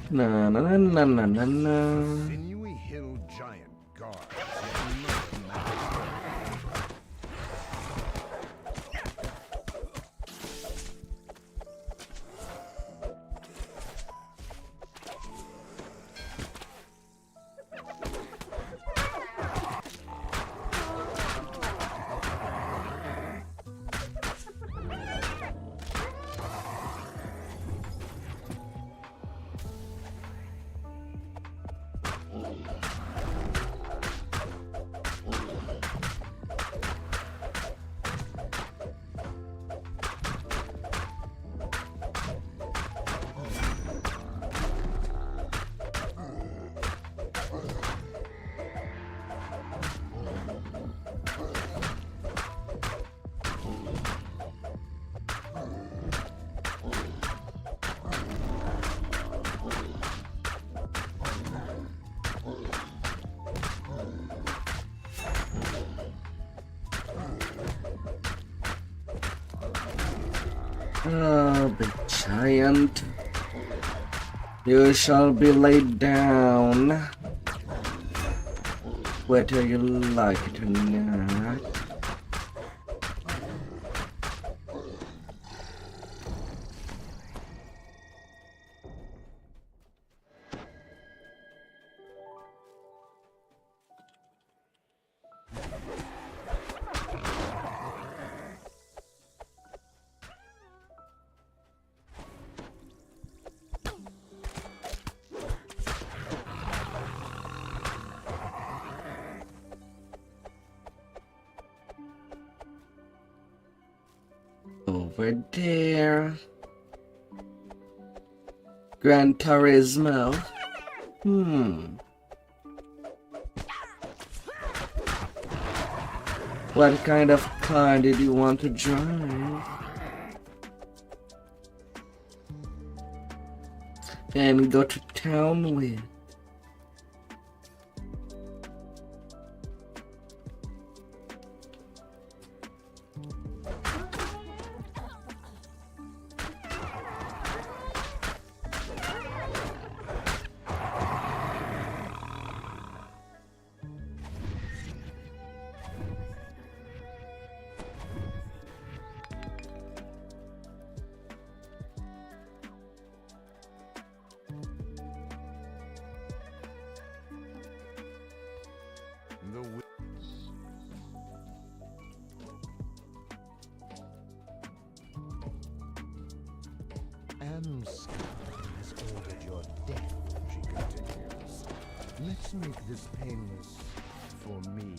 Na na na na na na na. Sinewy hill giant guards yet another magic. Oh, big giant. You shall be laid down, whether you like it or not. over there. Gran Turismo. What kind of car did you want to drive? And go to town with? Amska has ordered your death, she continues. Let's make this painless for me.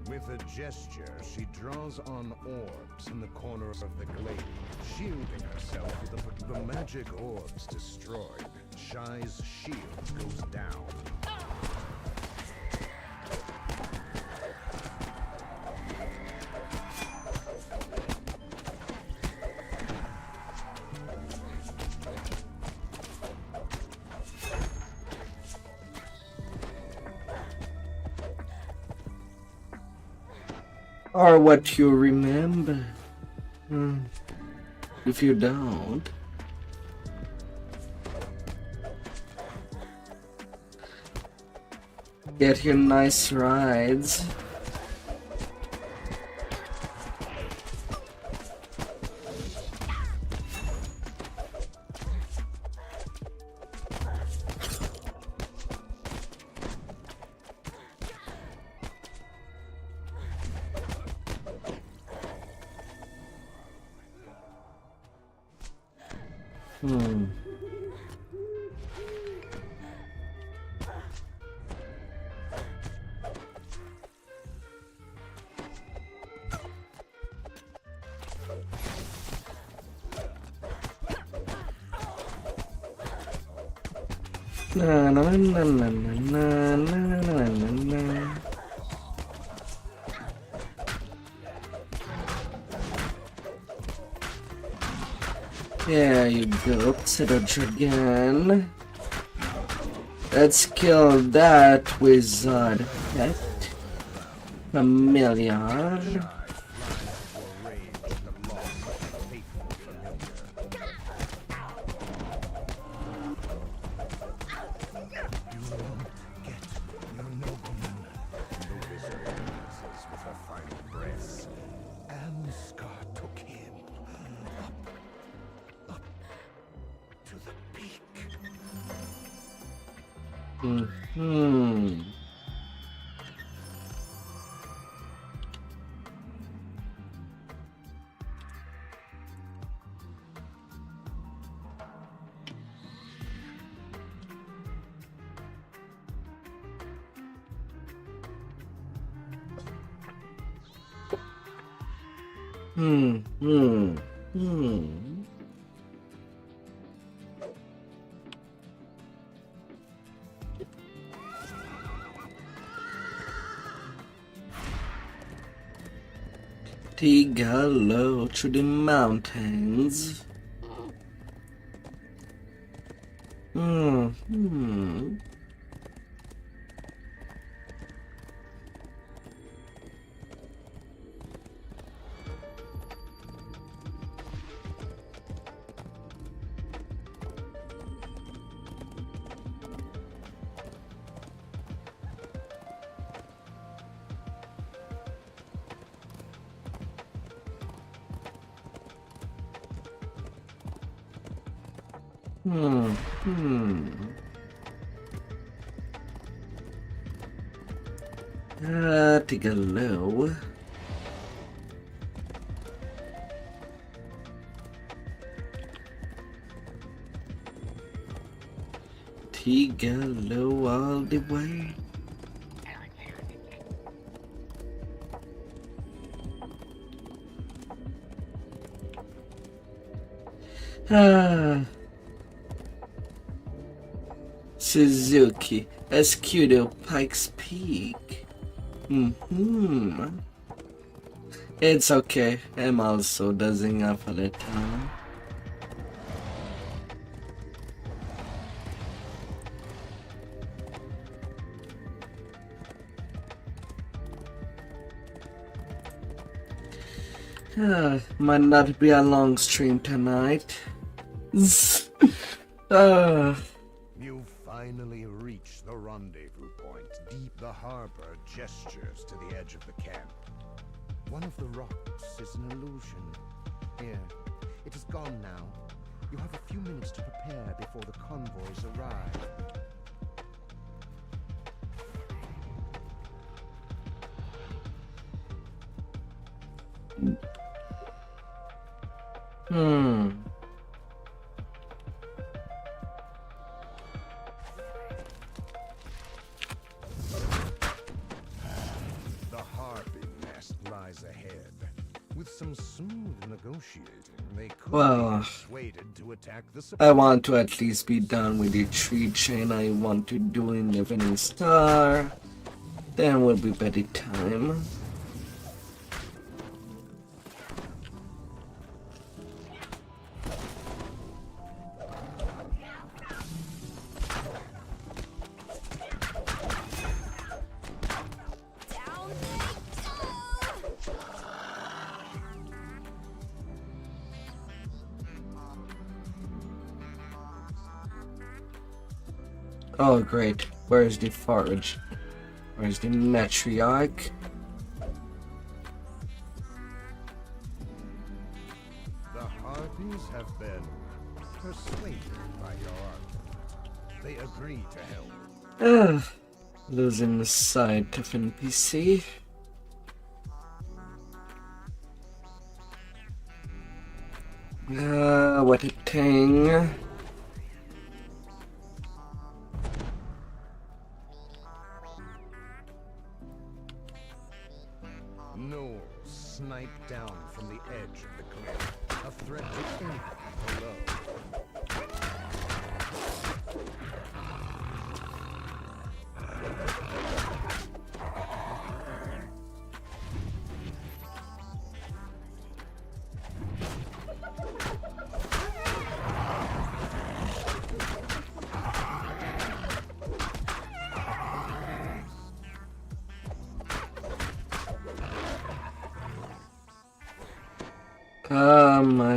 With a gesture, she draws on orbs in the corners of the glade, shielding herself with the magic orbs destroyed. Shy's shield goes down. Or what you remember. If you don't, get your nice rides. Na na na na na na na na na. There you go, Pseudo Dragon. Let's kill that wizard. That familiar. Go low through the mountains. Take a low. Tiga low all the way. Suzuki, Escudo, Pikes Peak. It's okay. I'm also dozing off at a time. Might not be a long stream tonight. You finally reach the rendezvous point. Deep the harbor gestures to the edge of the camp. One of the rocks is an illusion. Here, it is gone now. You have a few minutes to prepare before the convoys arrive. The harpy nest lies ahead. With some smooth negotiating, they could Well, be persuaded to attack the I want to at least be done with the tree chain I want to do in the Evening Star. Then will be better time. Oh great, where's the forage? Where's the matriarch? The harpies have been persuaded by your argument. They agree to help. Losing the sight of NPC. What a thing. Gnolls snipe down from the edge of the cliff. A threat to anything below. Oh my.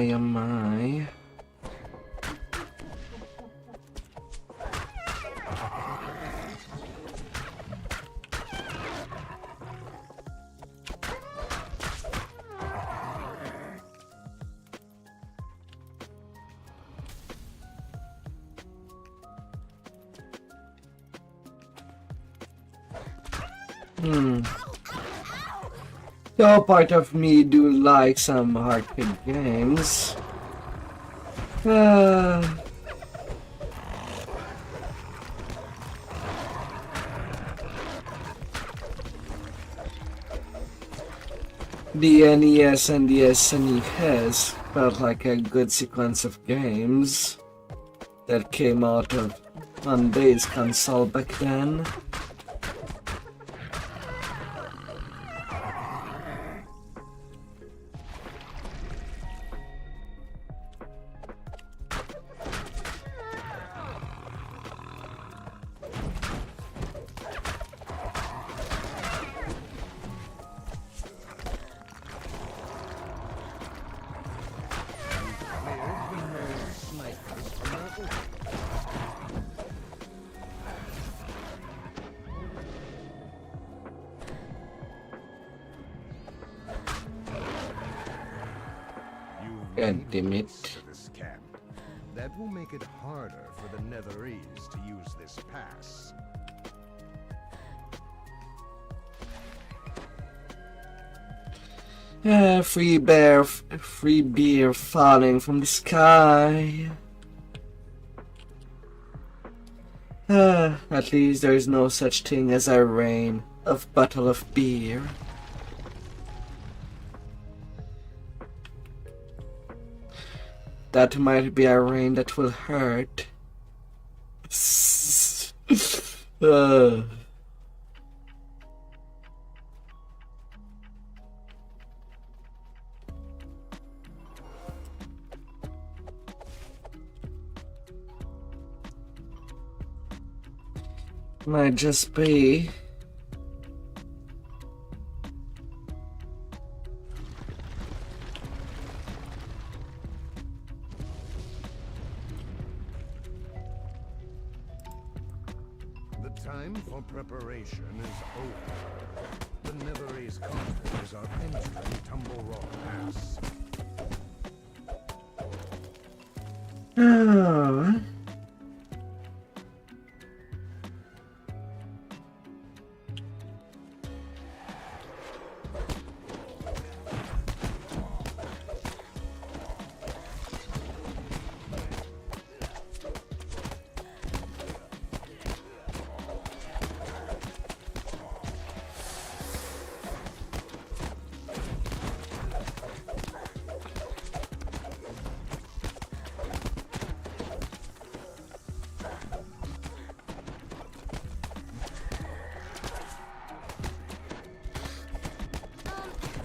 No part of me do like some arcade games. The NES and the SNES felt like a good sequence of games that came out of on base console back then. God damn it. To this camp. That will make it harder for the Netherese to use this pass. Free beer falling from the sky. At least there is no such thing as a rain of bottle of beer. That might be a rain that will hurt. Might just be. The time for preparation is over. The Never-Ace convoys are entering Tumble Rock Pass. Oh.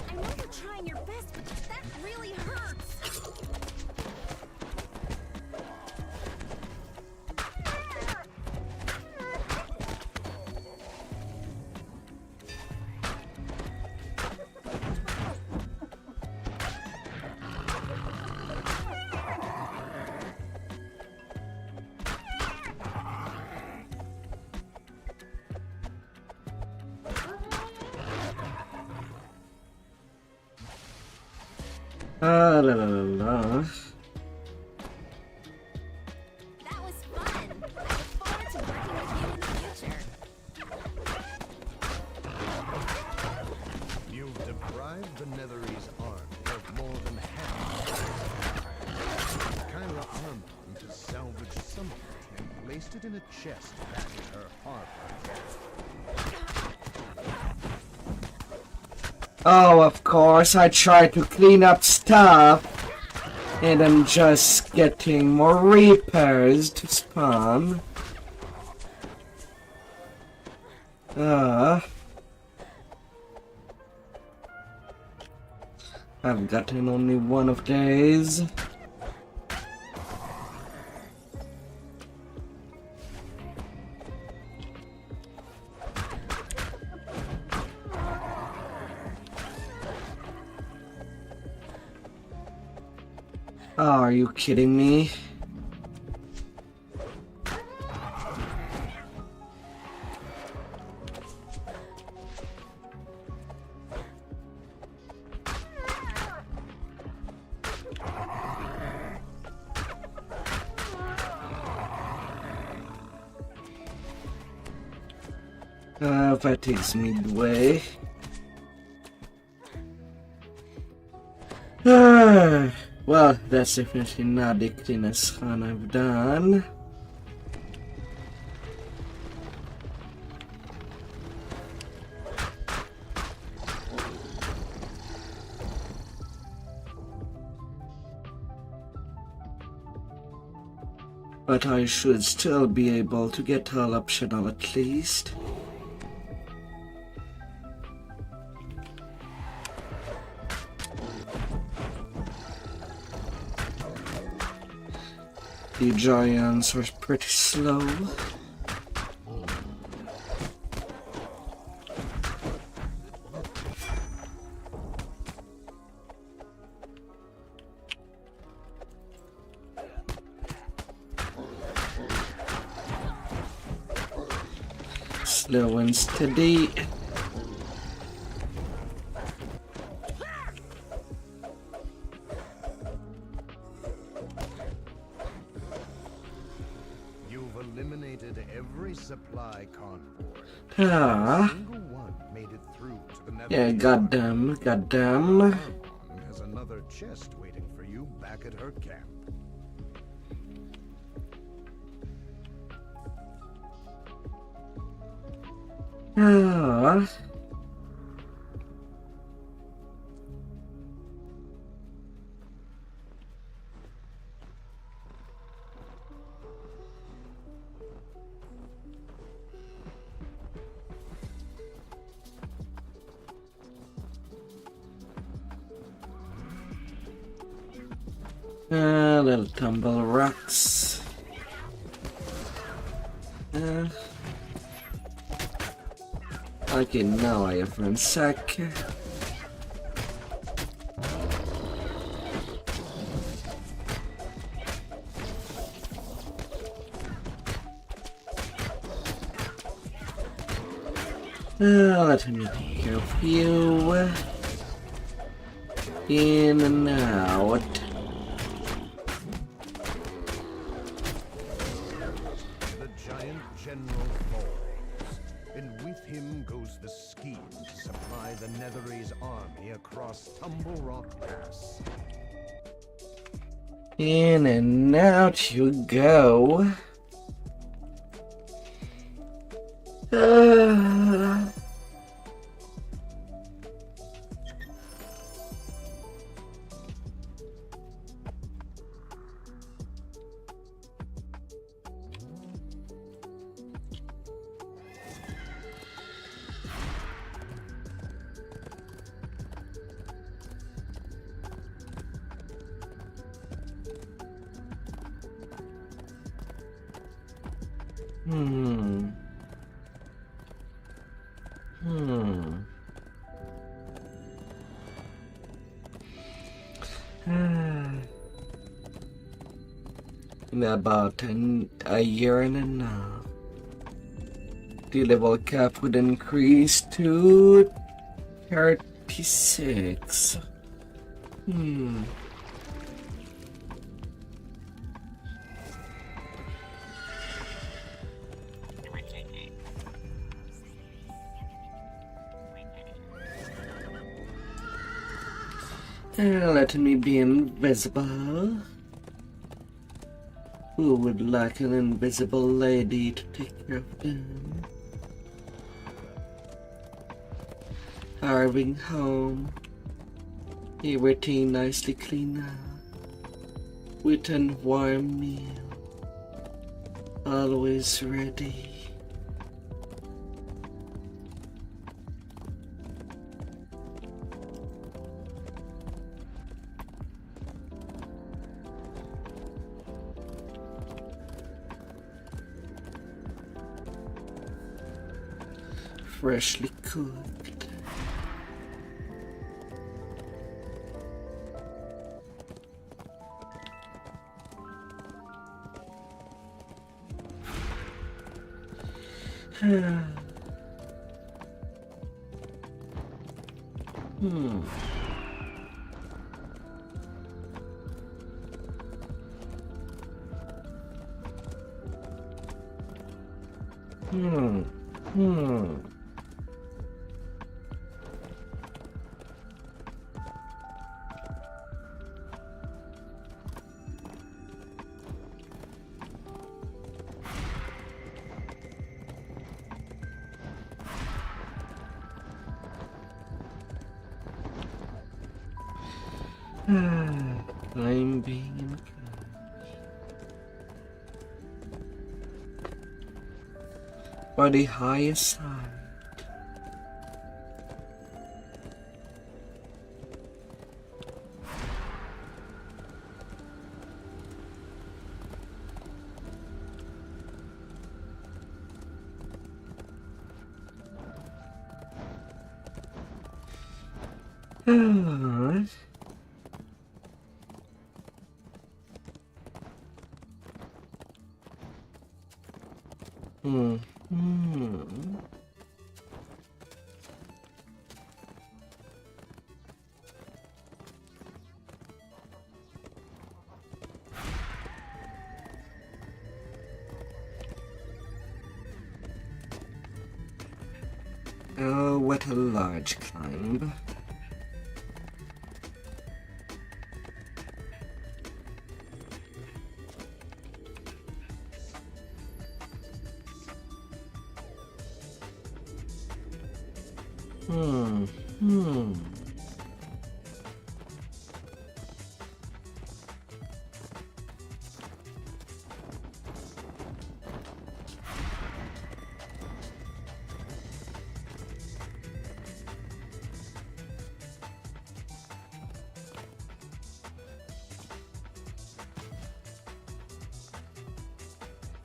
I know you're trying your best, but that really hurts. Ah, la la la la. That was fun. I look forward to working with you in the future. You've deprived the Nether-Ace army of more than half the Kyra armband to salvage some of it and placed it in a chest back at her harbor. Oh, of course, I tried to clean up stuff, and I'm just getting more Reapers to spawn. I've gotten only one of these. Oh, are you kidding me? That is midway. Well, that's definitely not the cleanest run I've done. But I should still be able to get all optional at least. The giants are pretty slow. Slow and steady. Supply convoy. Ah. Single one made it through to the Nether. Yeah, goddamn. Has another chest waiting for you back at her camp. Ah. Little tumble rocks. Okay, now I have ransack. Let me help you. In and out. The giant general falls, and with him goes the scheme to supply the Netherese army across Tumble Rock Pass. In and out you go. In about a year and a half, the level cap would increase to 36. Let me be invisible. Who would like an invisible lady to take care of them? Arriving home, everything nicely clean up, with a warm meal, always ready. Freshly cooked. I'm being encouraged by the higher side. Oh, what a large climb.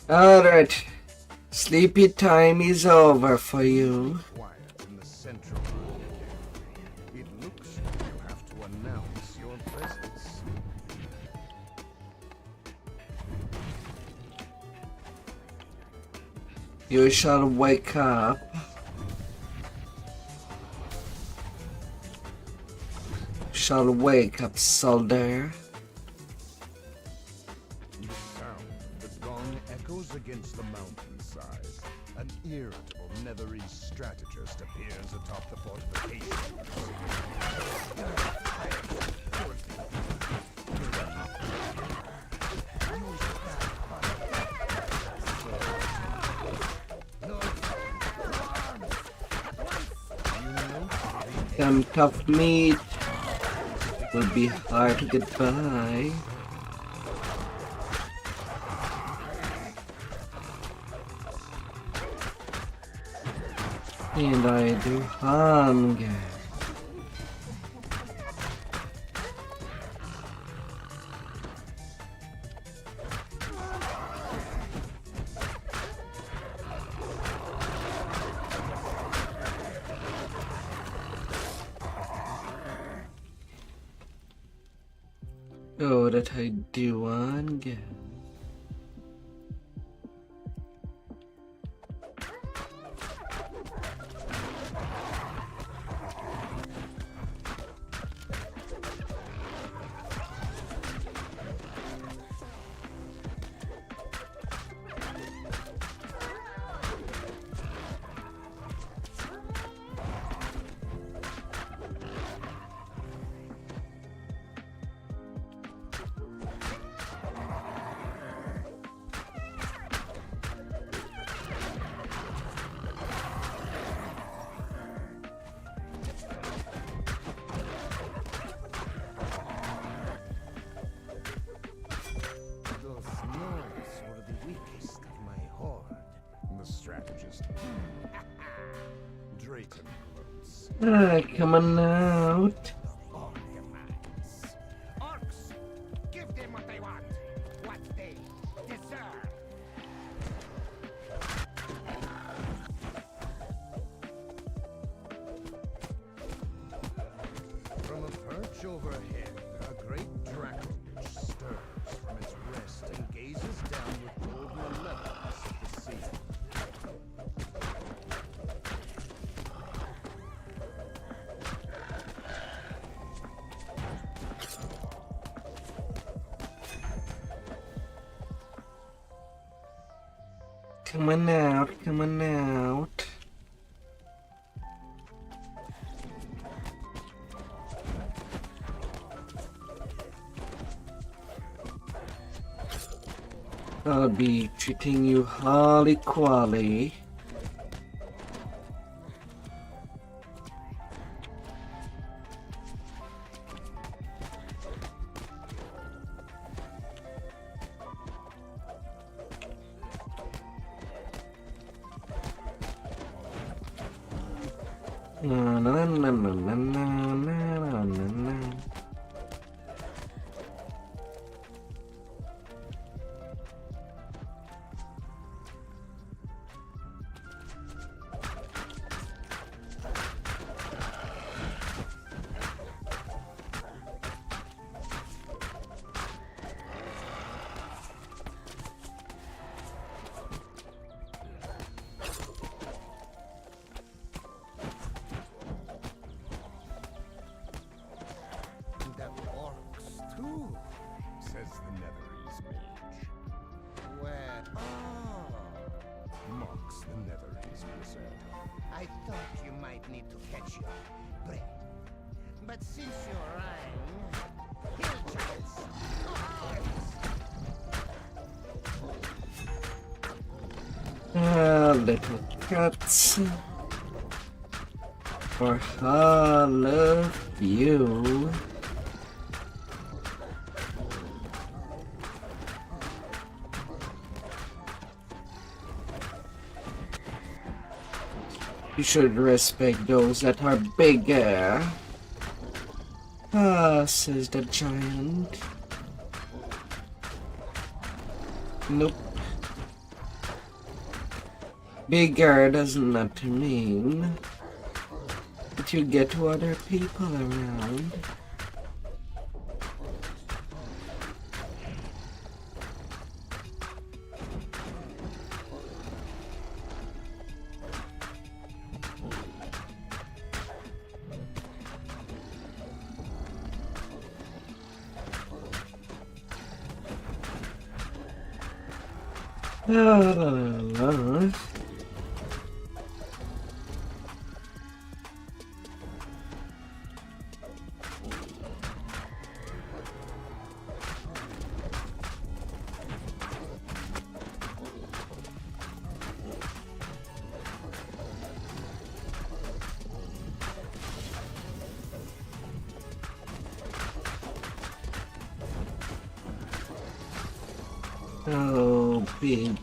Alright. Sleepy time is over for you. Quiet in the central room. It looks like you have to announce your presence. You shall wake up. Shall wake up, soldier. The sound of the gong echoes against the mountainside. An irritable Netherese strategist appears atop the fortifications. Some tough meat will be hard to get by. And I do hunger. Oh, that I do hunger. Coming out. Orcs, give them what they want, what they deserve. From a perch overhead, a great dragon stirs from its rest and gazes down with golden malevolence at the sea. Coming out, coming out. I'll be treating you holly qually. Na na na na na na na na na. Says the Netherese mage. Where? Oh, mocks the Netherese wizard. I thought you might need to catch your breath. But since you're rhyme, Hillchance, Little cats. For all of you. You should respect those that are bigger. Ah, says the giant. Nope. Bigger does not mean that you get to other people around. La, la, la, la. Oh, big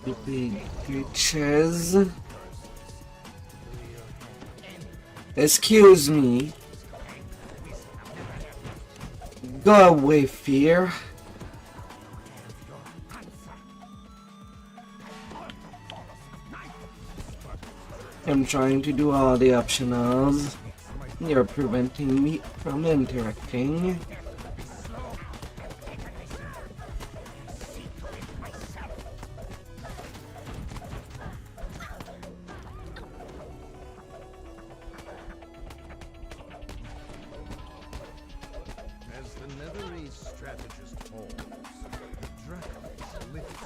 creatures. Excuse me. Go away, fear. I'm trying to do all the optionals. You're preventing me from interacting.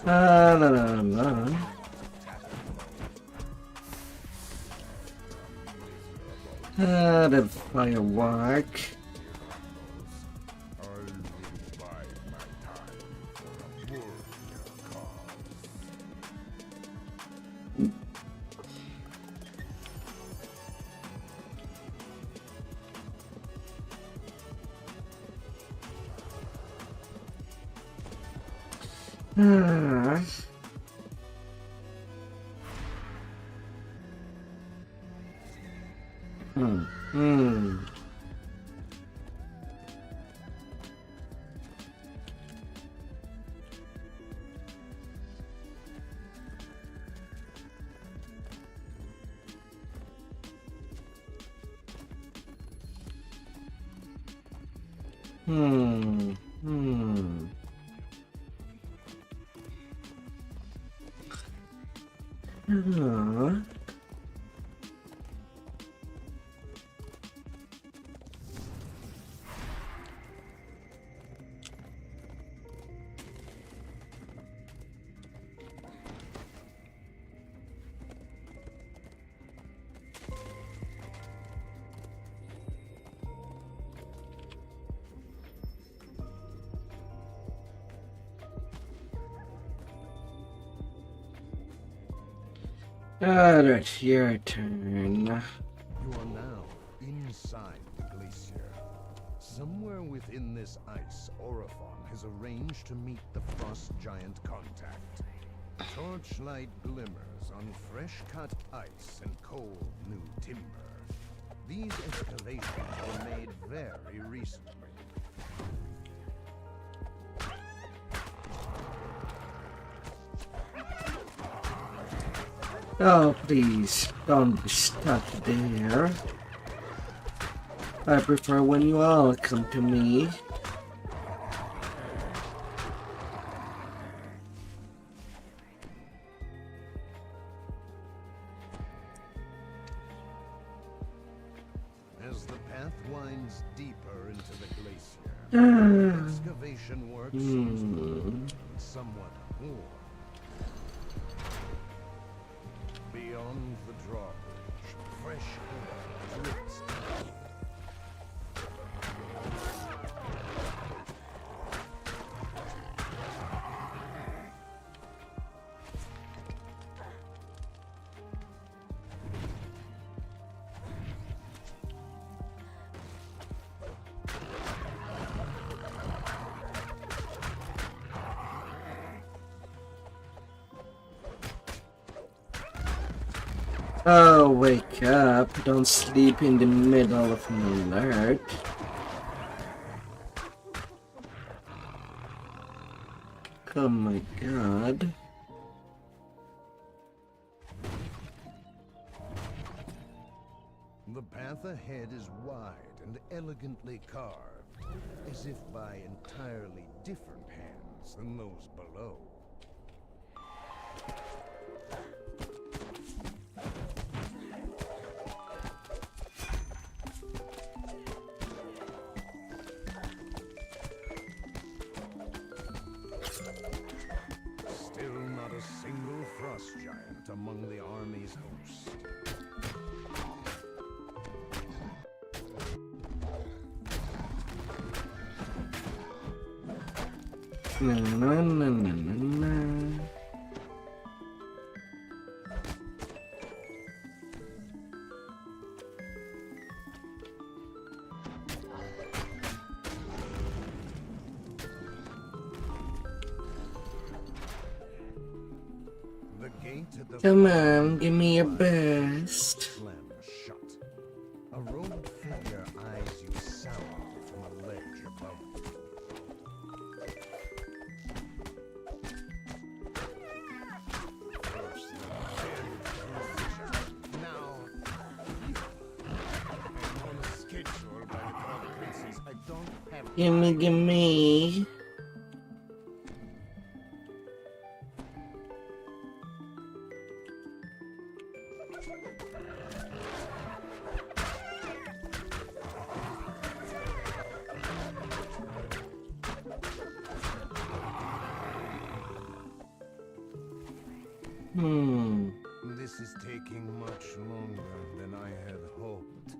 La la la. The firework. Alright, your turn. You are now inside the glacier. Somewhere within this ice, Orophon has arranged to meet the frost giant contact. Torchlight glimmers on fresh-cut ice and cold new timber. These excavations were made very recently. Oh, please, don't be stuck there. I prefer when you all come to me. As the path winds deeper into the glacier, excavation work seems to be somewhat poor. Beyond the drawbridge, fresh air drifts down. Oh, wake up. Don't sleep in the middle of an alert. Oh my god. path ahead is wide and elegantly carved, as if by entirely different hands than those below. Still not a single frost giant among the army's host. Na, na, na, na, na, na. The gate at the Come on, give me your best. slammed shut. A robed figure eyes you sourly from a ledge above you. First the very precision. Now, I'm on a schedule by the Crown Princess. I don't have Gimme. This is taking much longer than I had hoped.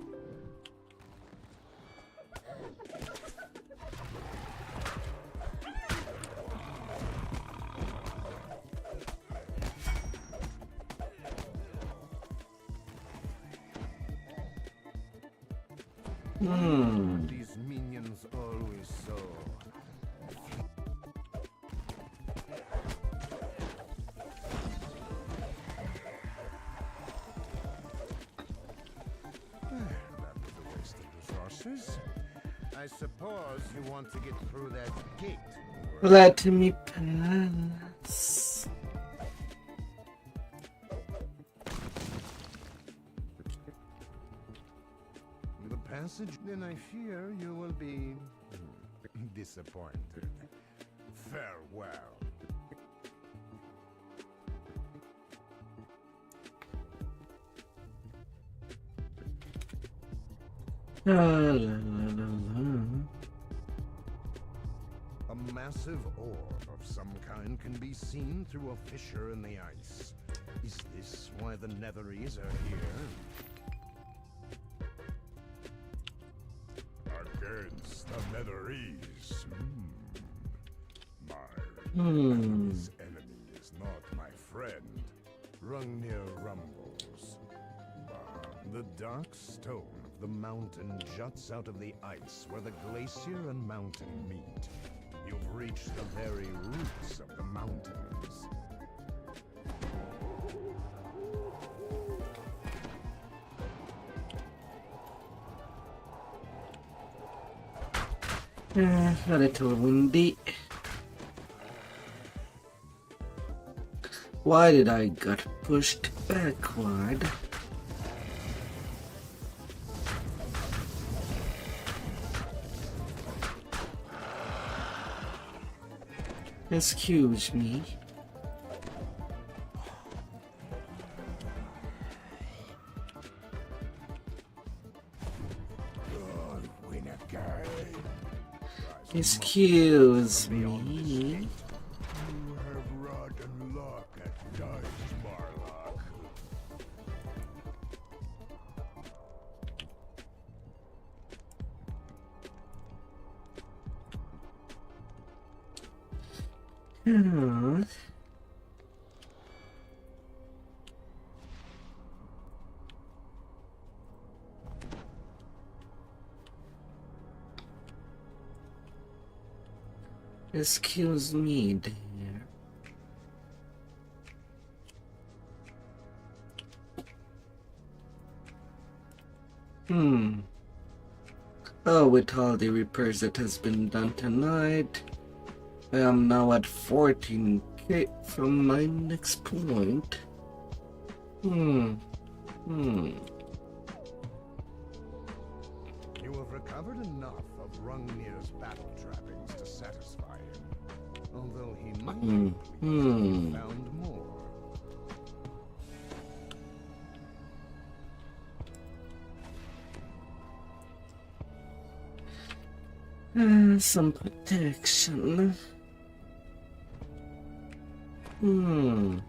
These minions always so. That was a waste of resources. I suppose you want to get through that gate. Let me pass. The passage, then I fear you will be disappointed. Farewell. La, la, la, la, la. A massive orb of some kind can be seen through a fissure in the ice. Is this why the Netheries are here? Against the Netheries. His enemy is not my friend. Rungnir rumbles. The dark stone of the mountain juts out of the ice where the glacier and mountain meet. You've reached the very roots of the mountains. A little windy. Why did I get pushed backward? Excuse me. Excuse me. You have rotten luck at dice, Marlock. Excuse me, dear. Oh, with all the repairs that has been done tonight, I am now at 14k from my next point. recovered enough of Rungnir's battle trappings to satisfy him. Although he might be pleased if he found more. Some protection. Good.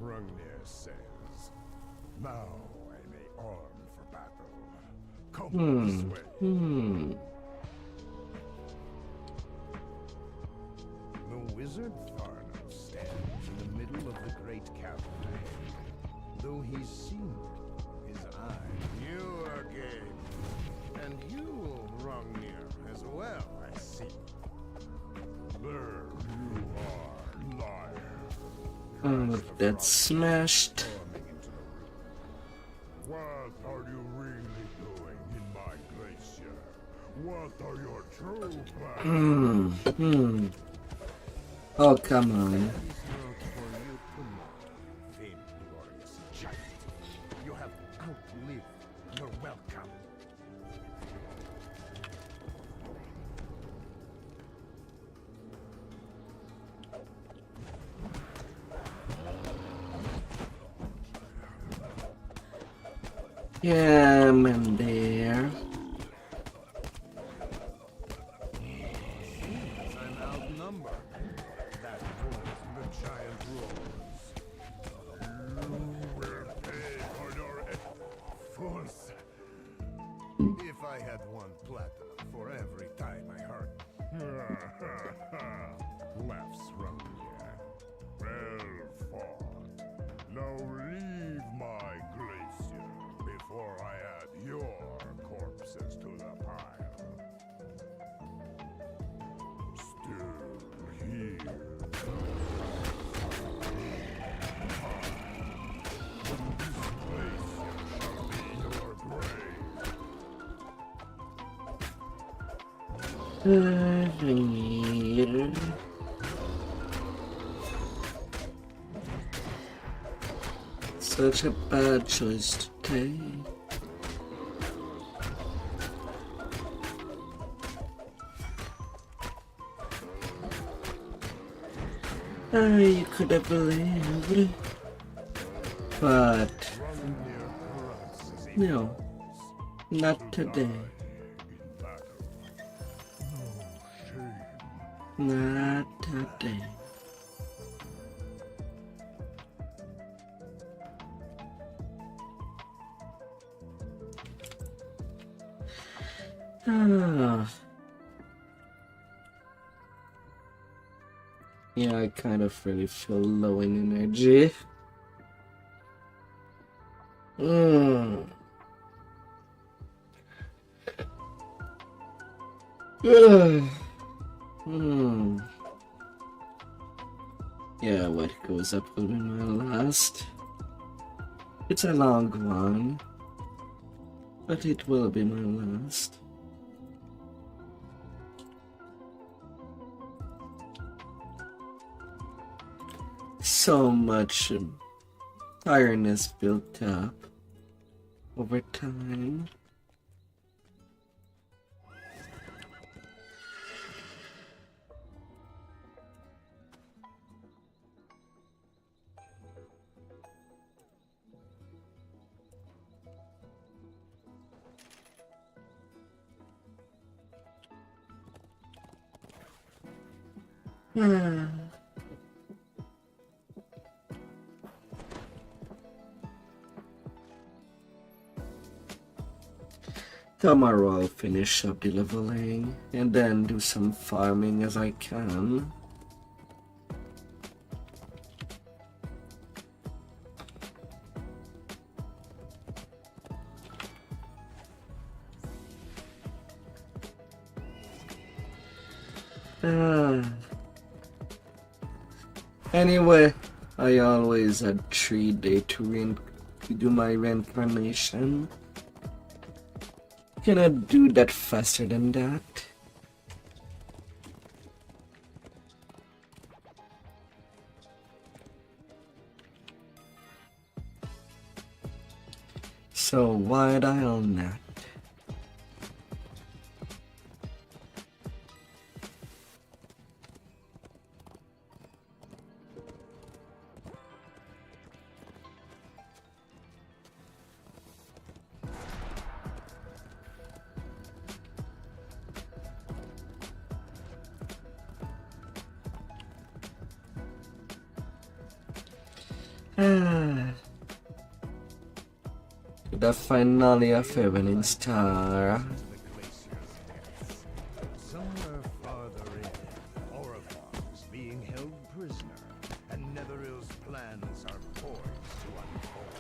Rungnir says, now I may arm for battle. Come this way. The wizard Tharno stands in the middle of the great cavern ahead. Though he's seen it, his eye. You are game. And you, Rungnir, as well, I see. There you are, liar. Oh, that's smashed. What are you really doing in my glacier? What are your true plans? Oh, come on. You have outlived your welcome. Yeah, I'm in there. I'm outnumbered. That voice, the giant roars. You will pay for your fools. If I had 1 platinum for every time I heard. Laughs Rungnir. Well fought. Now leave my glacier before I add your corpses to the pile. Still here. This glacier shall be your grave. Such a bad choice to take. You could have believed, but no, not today. Not today. Yeah, I kind of really feel low in energy. Yeah, what goes up will be my last. It's a long one, but it will be my last. So much tiredness built up over time. Tomorrow I'll finish up the leveling and then do some farming as I can. Anyway, I always had 3 days to do my reincarnation. Can I do that faster than that? So why'd I own that? The finale of Evening Star. Somewhere farther in, Orifar is being held prisoner, and Netherill's plans are poised to unfold.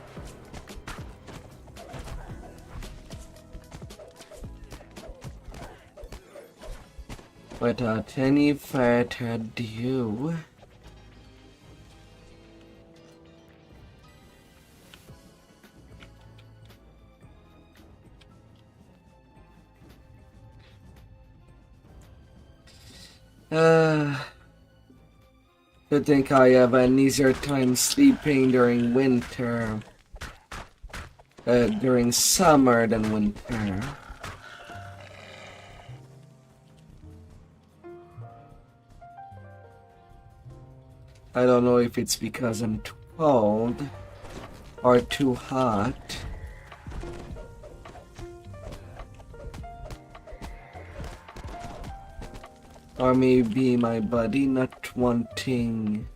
Without any further ado, I think I have an easier time sleeping during winter, during summer than winter. I don't know if it's because I'm too cold or too hot. Or maybe my body not wanting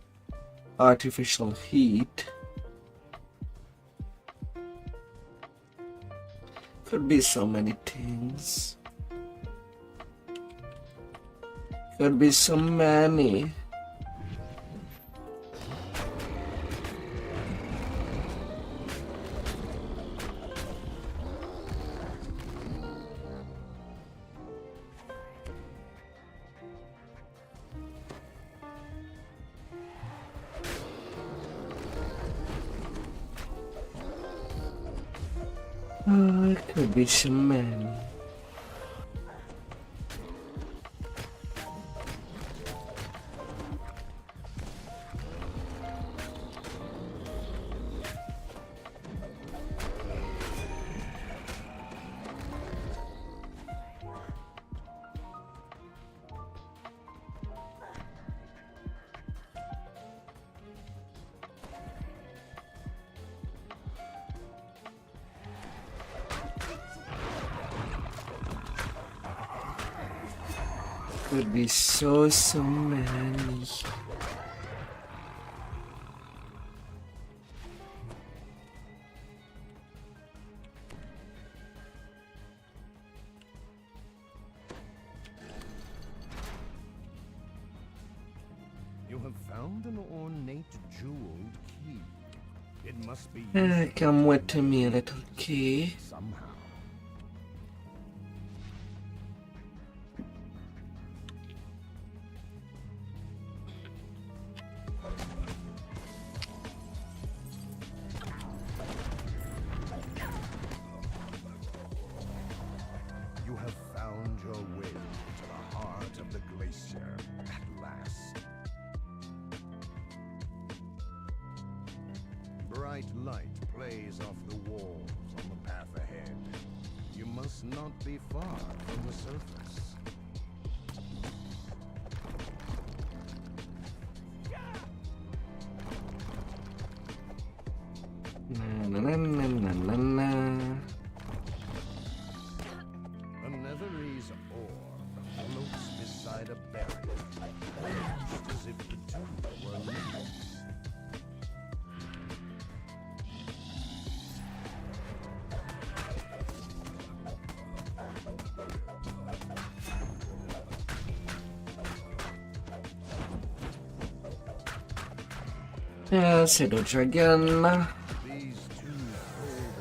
artificial heat. Could be so many things. Could be so many. Oh, it could be so many. Could be so many. You have found an ornate jeweled key. It must be Come with me, little key. somehow. You have found your way to the heart of the glacier at last. Bright light plays off the walls on the path ahead. You must not be far from the surface. Na na na na na na. A netherese orb floats beside a barrier, almost as if the two were linked. Pseudo dragon. These two golden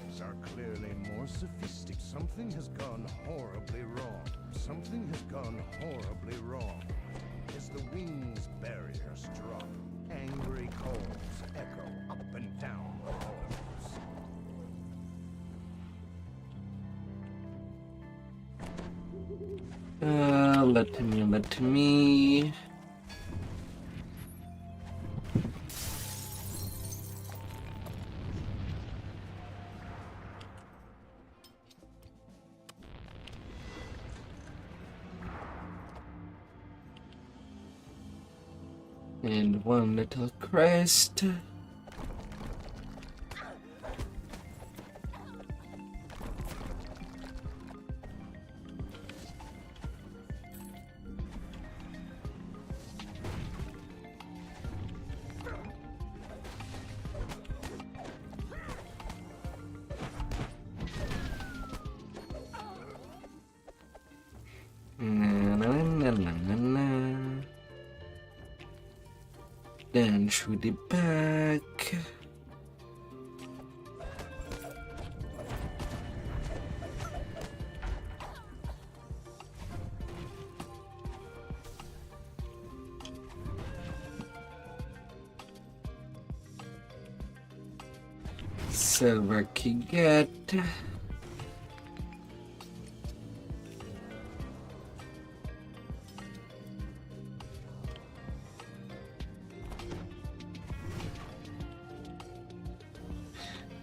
orbs are clearly more sophisticated. Something has gone horribly wrong. Something has gone horribly wrong. As the wings barriers drop, angry Let me. And one little crest. Then through the back. Silver key get.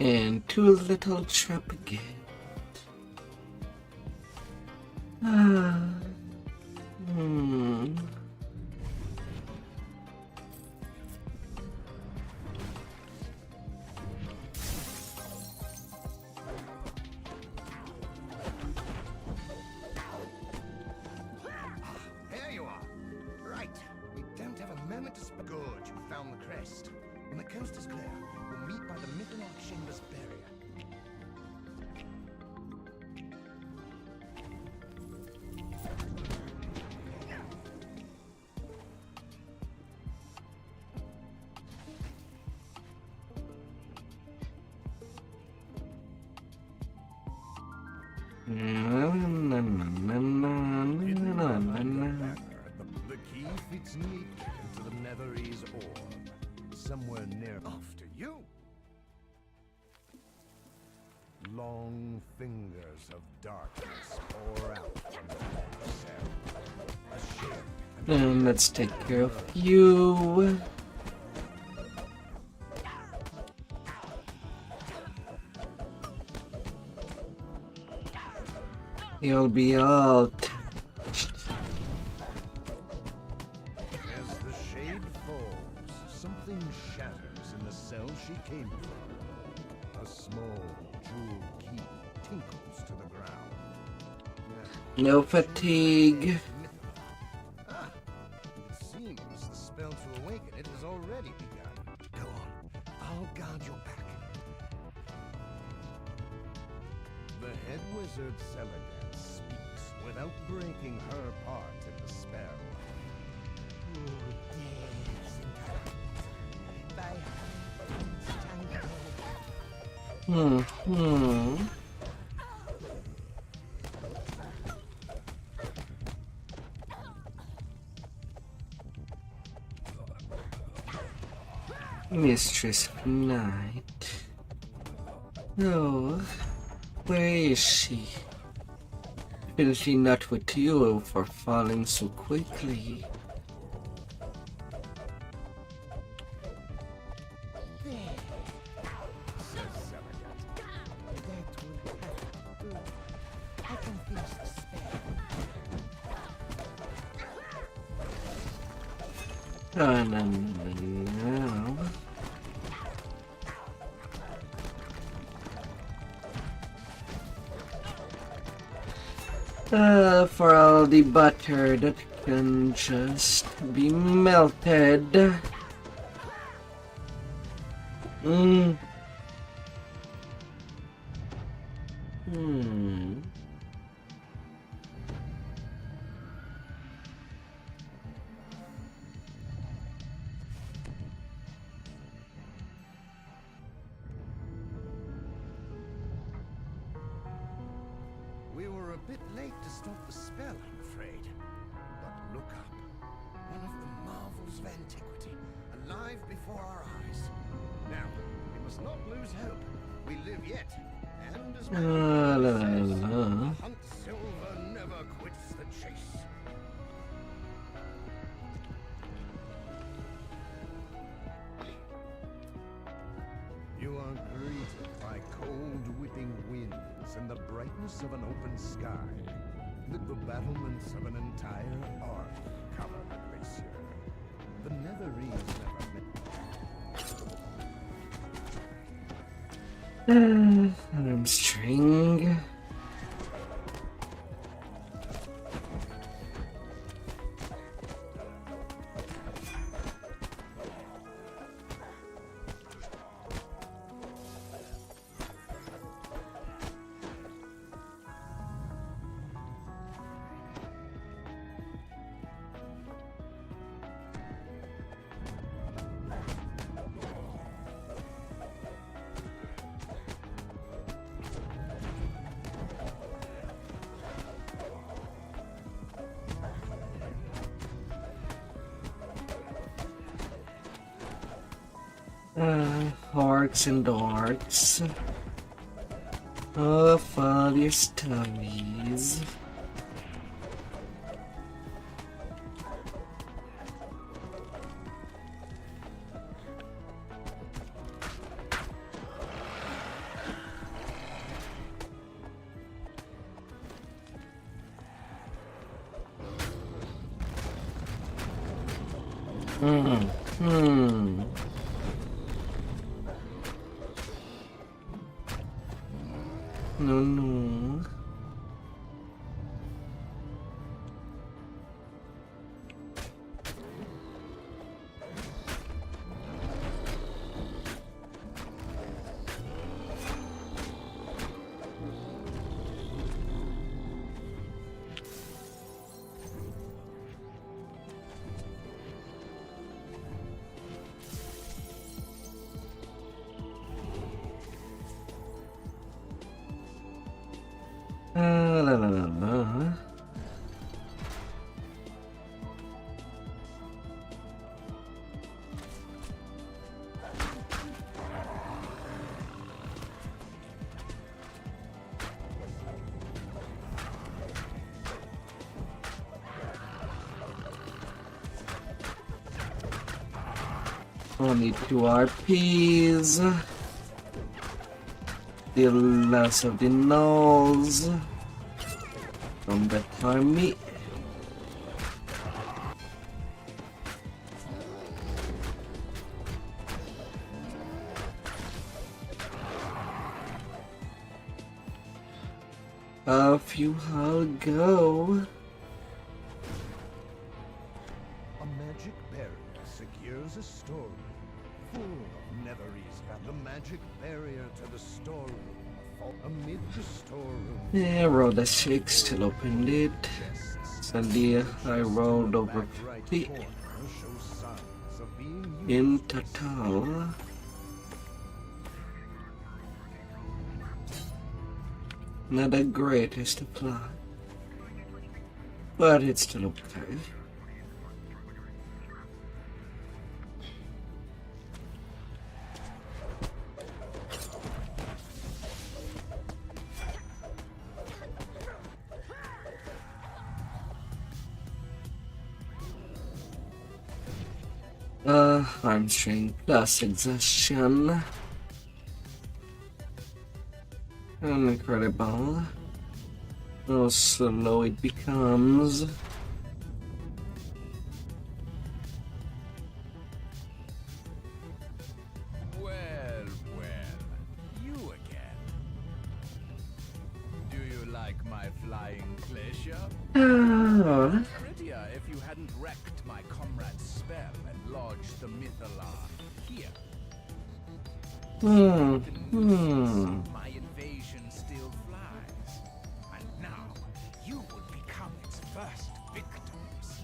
And two little trap again. There you are. Right. We don't have a moment to spare. Good, you found the crest. When the coast is clear, we'll meet by the Mythonoch Chamber's barrier. The key fits neatly into the Netherese orb. Somewhere near after you. Long fingers of darkness pour out from the cell. A shade. And let's take care of you. You'll be all touched. As the shade falls, something shatters in the cell she came from. A small jewel key tinkles to the ground. No fatigue. Ah, it seems the spell to awaken it has already begun. Go on, I'll guard your back. The head wizard Celagan speaks without breaking her part in the spell. Mistress of Night. Oh, where is she? Filthy not with you for falling so quickly. Oh, no. For all the butter that can just be melted. We were a bit late to stop the spell, I'm afraid. But look up. One of the marvels of antiquity, alive before our eyes. Now, we must not lose hope. We live yet. And as La, la, la. hunt silver never quits the chase. You are greeted by cold whipping winds and the brightness of an open sky. The battlements of an entire arc cover the glacier. The Netherese never met. Armstring. Orcs and darks. Oh, father stories. No. La la la la. Only 2 RPs. The last of the nulls. Combat army. A few I'll go. A magic barrier secures a storeroom full of Netherese. The magic barrier to the storeroom. Amid the storeroom. Yeah, rolled a 6, still opened it. Sadly, I rolled over 50 in total. Not the greatest of plot, but it's still okay. Armstring plus exhaustion. Incredible. How slow it becomes. Well, you again. Do you like my flying glacier? Oh. Prettier if you hadn't wrecked my comrade's spell and lodged the Mythalar here. My invasion still flies, and now you will become its first victims.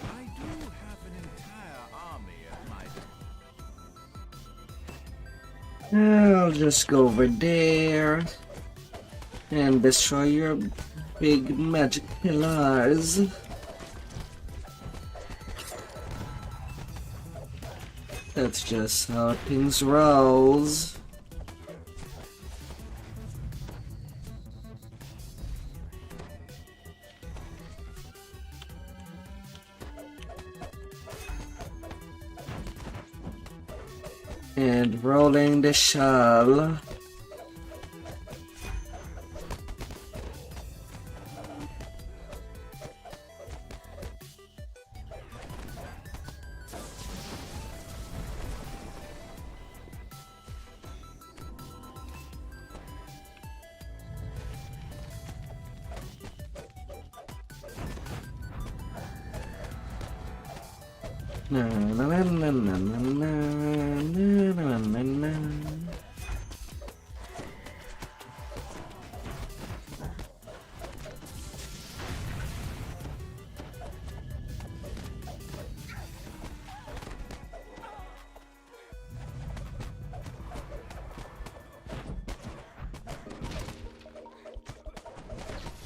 I do have an entire army at my I'll just go over there and destroy your big magic pillars. That's just how things rolls. And rolling the shell. Na na na na na na na na na na.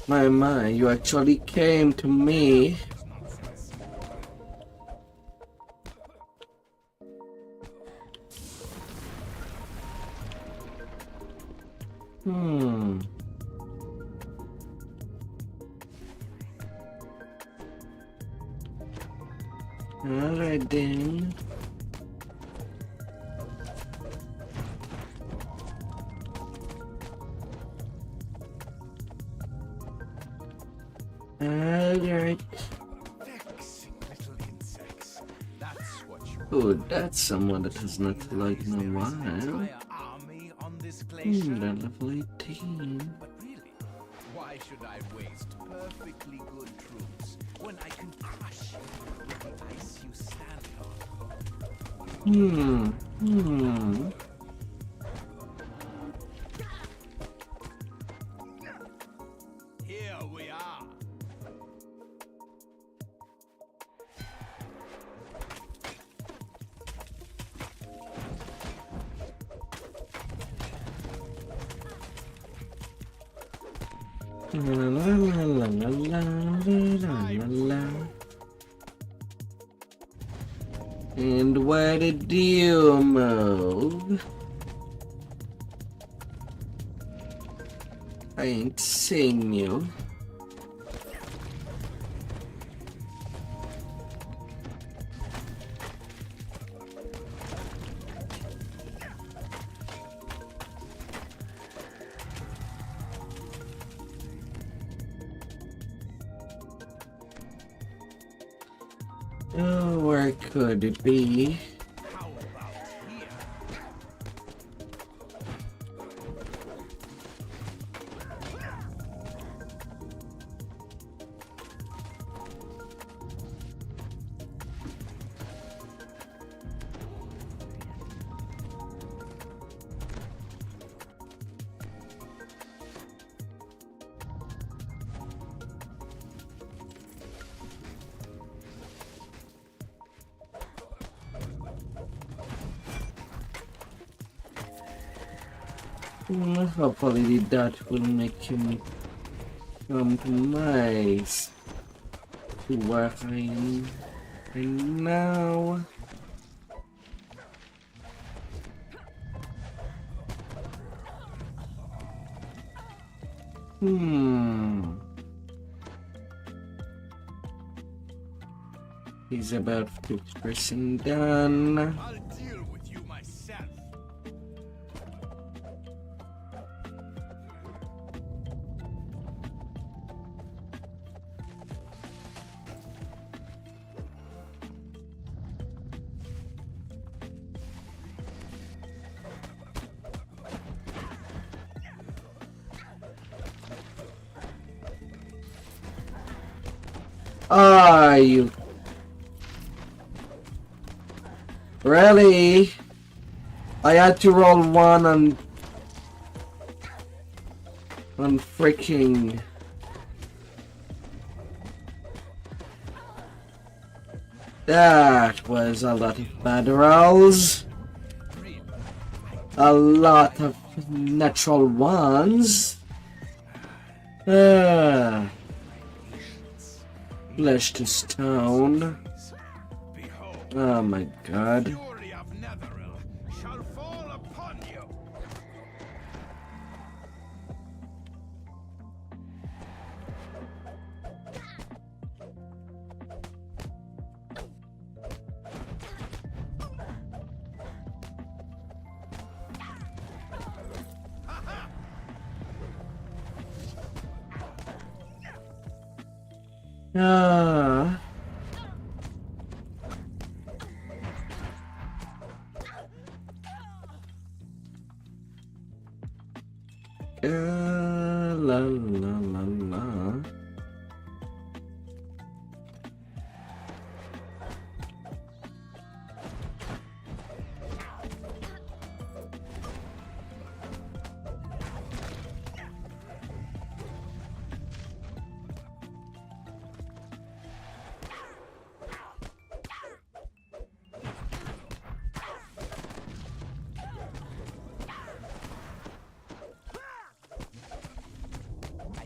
My, you actually came to me. Alright then. Alright. Oh, that's someone that has not liked in a while. They're level 18. But really, why should I waste perfectly good troops when I can crush you with the ice you stand on? Here we are. La la la la la la la. And where did you move? I ain't seen you. Oh, where could it be? How about here? Hopefully that will make him come to nice to where I am right now. He's about 50% done. I'll deal with you myself. Are you really? I had to roll one on freaking that was a lot of bad rolls. A lot of natural ones. Flesh to stone. Oh my god. Ah. La la la la.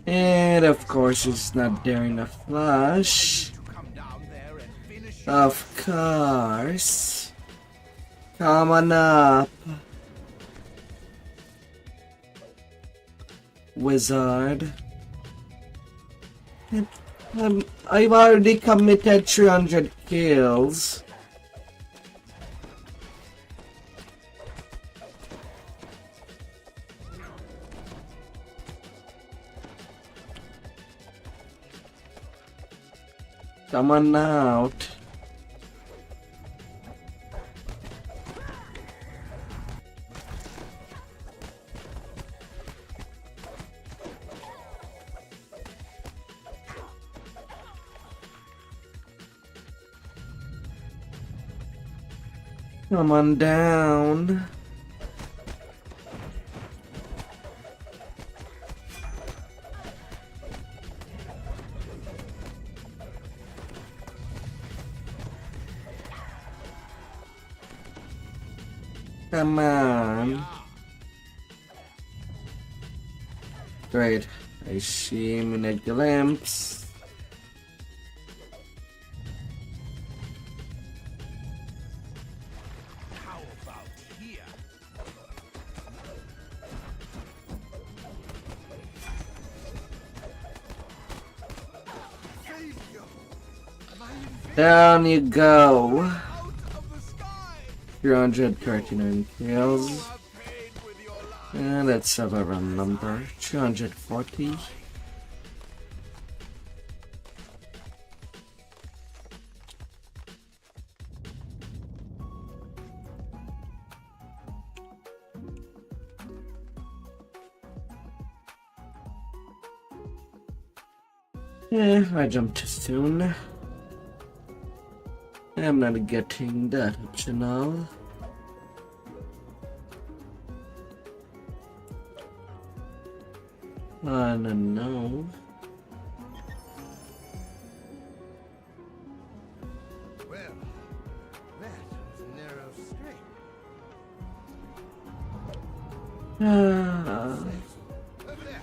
And of course it's not daring to flush. Of course. Come on up. Wizard. I've already committed 300 kills. Come on out. Come on down. Come on. Great. I see him in a glimpse. How about here? Down you go. 339 kills. And let's have a run number. 240. I jumped too soon. I'm not getting that optional. I don't know. Well, that was a narrow escape. Over there.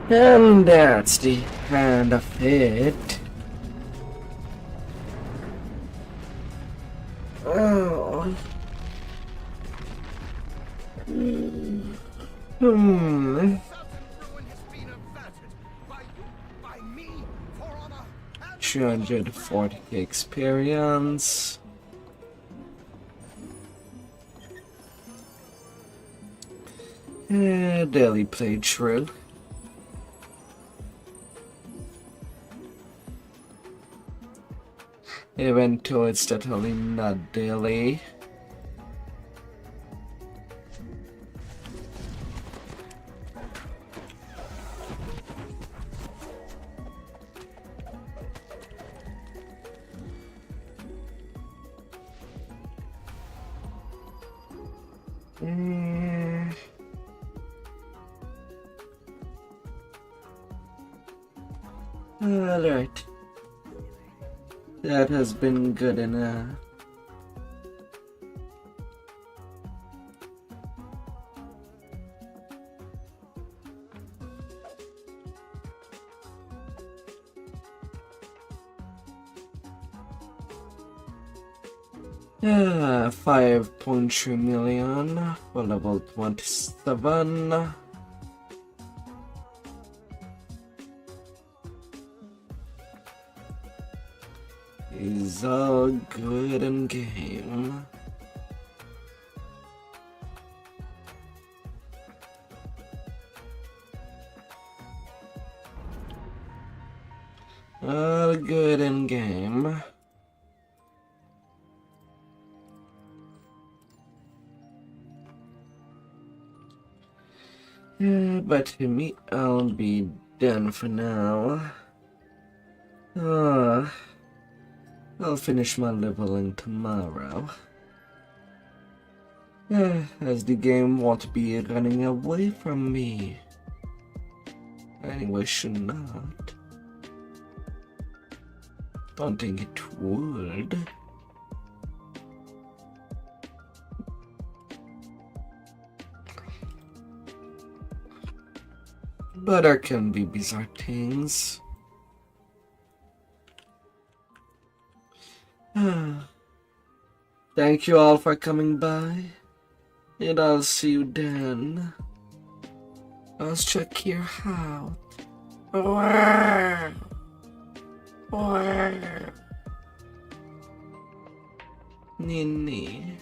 And that's the end of it. Oh. Hmm. 240 experience. Daily playthrough. Even though it's totally not daily. Alright. That has been good enough. Yeah, 5.3 million for level 27. Is all good in game. All good in game. But to me, I'll be done for now. I'll finish my leveling tomorrow. As the game won't be running away from me. Anyway, should not. Don't think it would. But there can be bizarre things. Thank you all for coming by, and I'll see you then. Let's check your out. Nini.